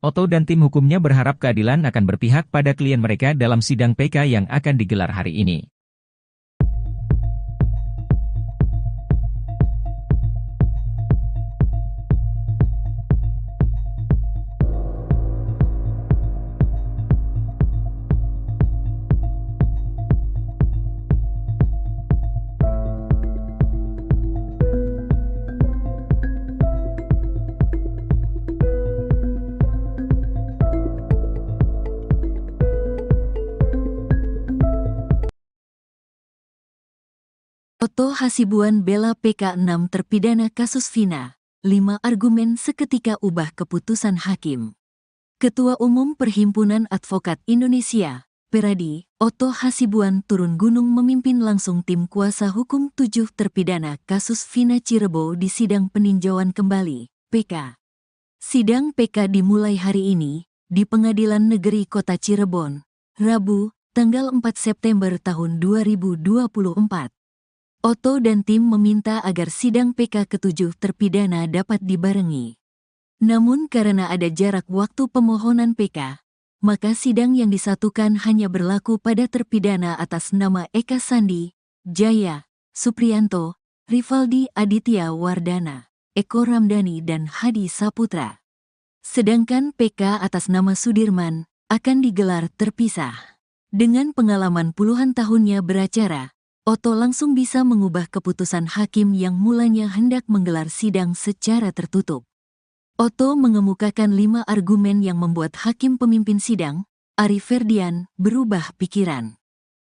Oto dan tim hukumnya berharap keadilan akan berpihak pada klien mereka dalam sidang PK yang akan digelar hari ini. Otto Hasibuan bela PK 6 terpidana kasus Vina, 5 argumen seketika ubah keputusan hakim. Ketua Umum Perhimpunan Advokat Indonesia, Peradi, Otto Hasibuan turun gunung memimpin langsung tim kuasa hukum 7 terpidana kasus Vina Cirebon di sidang peninjauan kembali, PK. Sidang PK dimulai hari ini, di Pengadilan Negeri Kota Cirebon, Rabu, tanggal 4 September tahun 2024. Otto dan tim meminta agar sidang PK ke-7 terpidana dapat dibarengi. Namun karena ada jarak waktu pemohonan PK, maka sidang yang disatukan hanya berlaku pada terpidana atas nama Eka Sandi, Jaya, Supriyanto, Rivaldi Aditya Wardana, Eko Ramdhani dan Hadi Saputra. Sedangkan PK atas nama Sudirman akan digelar terpisah. Dengan pengalaman puluhan tahunnya beracara, Otto langsung bisa mengubah keputusan hakim yang mulanya hendak menggelar sidang secara tertutup. Otto mengemukakan 5 argumen yang membuat hakim pemimpin sidang, Ari Ferdian, berubah pikiran.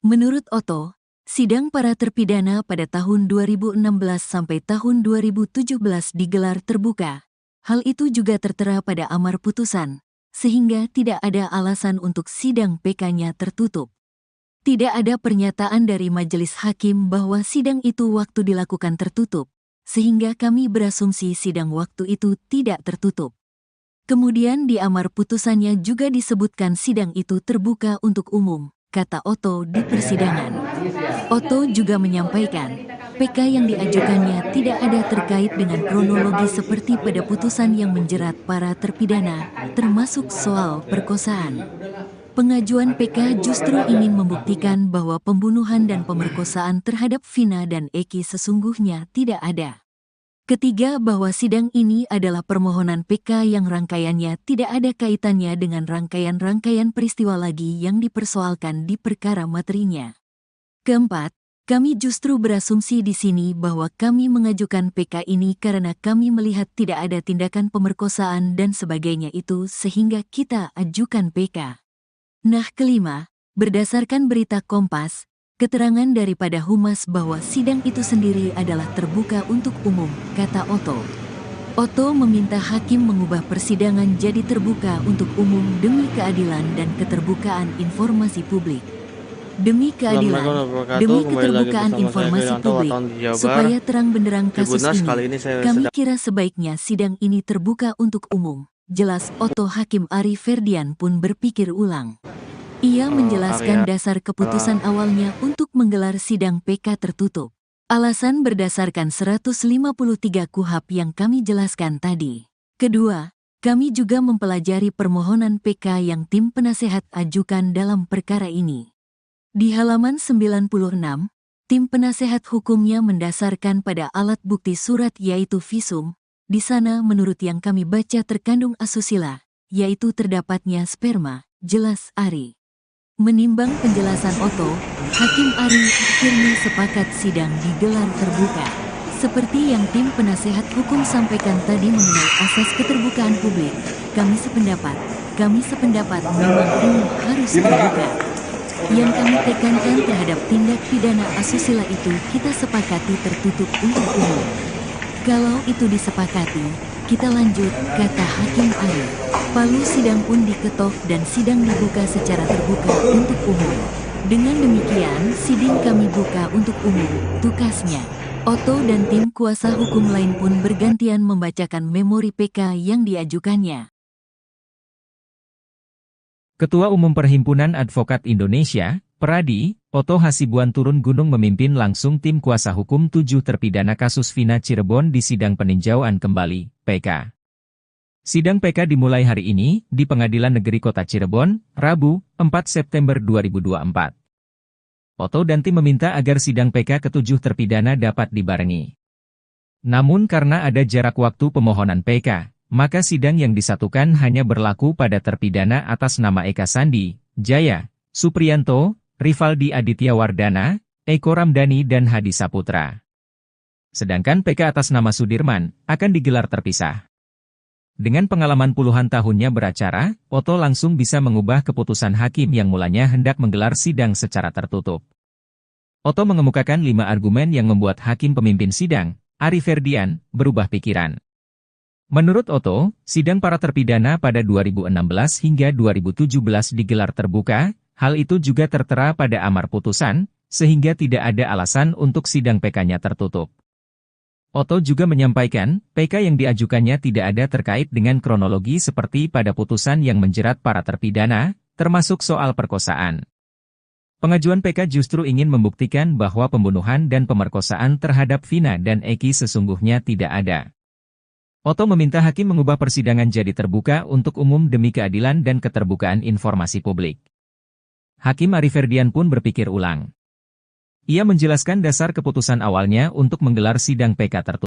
Menurut Otto, sidang para terpidana pada tahun 2016 sampai tahun 2017 digelar terbuka. Hal itu juga tertera pada amar putusan, sehingga tidak ada alasan untuk sidang PK-nya tertutup. Tidak ada pernyataan dari majelis hakim bahwa sidang itu waktu dilakukan tertutup, sehingga kami berasumsi sidang waktu itu tidak tertutup. Kemudian di amar putusannya juga disebutkan sidang itu terbuka untuk umum, kata Otto di persidangan. Otto juga menyampaikan, PK yang diajukannya tidak ada terkait dengan kronologi seperti pada putusan yang menjerat para terpidana, termasuk soal perkosaan. Pengajuan PK justru ingin membuktikan bahwa pembunuhan dan pemerkosaan terhadap Vina dan Eki sesungguhnya tidak ada. Ketiga, bahwa sidang ini adalah permohonan PK yang rangkaiannya tidak ada kaitannya dengan rangkaian-rangkaian peristiwa lagi yang dipersoalkan di perkara materinya. Keempat, kami justru berasumsi di sini bahwa kami mengajukan PK ini karena kami melihat tidak ada tindakan pemerkosaan dan sebagainya itu sehingga kita ajukan PK. Nah, kelima, berdasarkan berita Kompas, keterangan daripada Humas bahwa sidang itu sendiri adalah terbuka untuk umum, kata Otto. Otto meminta hakim mengubah persidangan jadi terbuka untuk umum demi keadilan dan keterbukaan informasi publik. Demi keadilan, demi keterbukaan informasi publik, supaya terang benderang kasus ini, kami kira sebaiknya sidang ini terbuka untuk umum. Jelas Otto. Hakim Ari Ferdian pun berpikir ulang. Ia menjelaskan dasar keputusan awalnya untuk menggelar sidang PK tertutup. Alasan berdasarkan 153 KUHP yang kami jelaskan tadi. Kedua, kami juga mempelajari permohonan PK yang tim penasehat ajukan dalam perkara ini. Di halaman 96, tim penasehat hukumnya mendasarkan pada alat bukti surat yaitu visum. Di sana menurut yang kami baca terkandung asusila, yaitu terdapatnya sperma, jelas Ari. Menimbang penjelasan Otto, Hakim Ari akhirnya sepakat sidang digelar terbuka. Seperti yang tim penasehat hukum sampaikan tadi mengenai asas keterbukaan publik, kami sependapat memang ini harus terbuka. Yang kami tekankan terhadap tindak pidana asusila itu kita sepakati tertutup untuk umum. Kalau itu disepakati, kita lanjut, kata Hakim Ari. Palu sidang pun diketok dan sidang dibuka secara terbuka untuk umum. Dengan demikian, sidang kami buka untuk umum, tukasnya. Otto dan tim kuasa hukum lain pun bergantian membacakan memori PK yang diajukannya. Ketua Umum Perhimpunan Advokat Indonesia, Peradi, Otto Hasibuan turun gunung memimpin langsung tim kuasa hukum 7 terpidana kasus Vina Cirebon di sidang peninjauan kembali, PK. Sidang PK dimulai hari ini di Pengadilan Negeri Kota Cirebon, Rabu, 4 September 2024. Otto dan tim meminta agar sidang PK ke-7 terpidana dapat dibarengi. Namun karena ada jarak waktu pemohonan PK, maka sidang yang disatukan hanya berlaku pada terpidana atas nama Eka Sandi, Jaya, Supriyanto, Rivaldi Aditya Wardana, Eko Ramdhani dan Hadi Saputra. Sedangkan PK atas nama Sudirman akan digelar terpisah. Dengan pengalaman puluhan tahunnya beracara, Otto langsung bisa mengubah keputusan hakim yang mulanya hendak menggelar sidang secara tertutup. Oto mengemukakan 5 argumen yang membuat hakim pemimpin sidang, Ari Ferdian, berubah pikiran. Menurut Oto, sidang para terpidana pada 2016 hingga 2017 digelar terbuka, hal itu juga tertera pada amar putusan, sehingga tidak ada alasan untuk sidang PK-nya tertutup. Oto juga menyampaikan, PK yang diajukannya tidak ada terkait dengan kronologi seperti pada putusan yang menjerat para terpidana, termasuk soal perkosaan. Pengajuan PK justru ingin membuktikan bahwa pembunuhan dan pemerkosaan terhadap Vina dan Eki sesungguhnya tidak ada. Oto meminta hakim mengubah persidangan jadi terbuka untuk umum demi keadilan dan keterbukaan informasi publik. Hakim Ari Ferdian pun berpikir ulang. Ia menjelaskan dasar keputusan awalnya untuk menggelar sidang PK tertutup.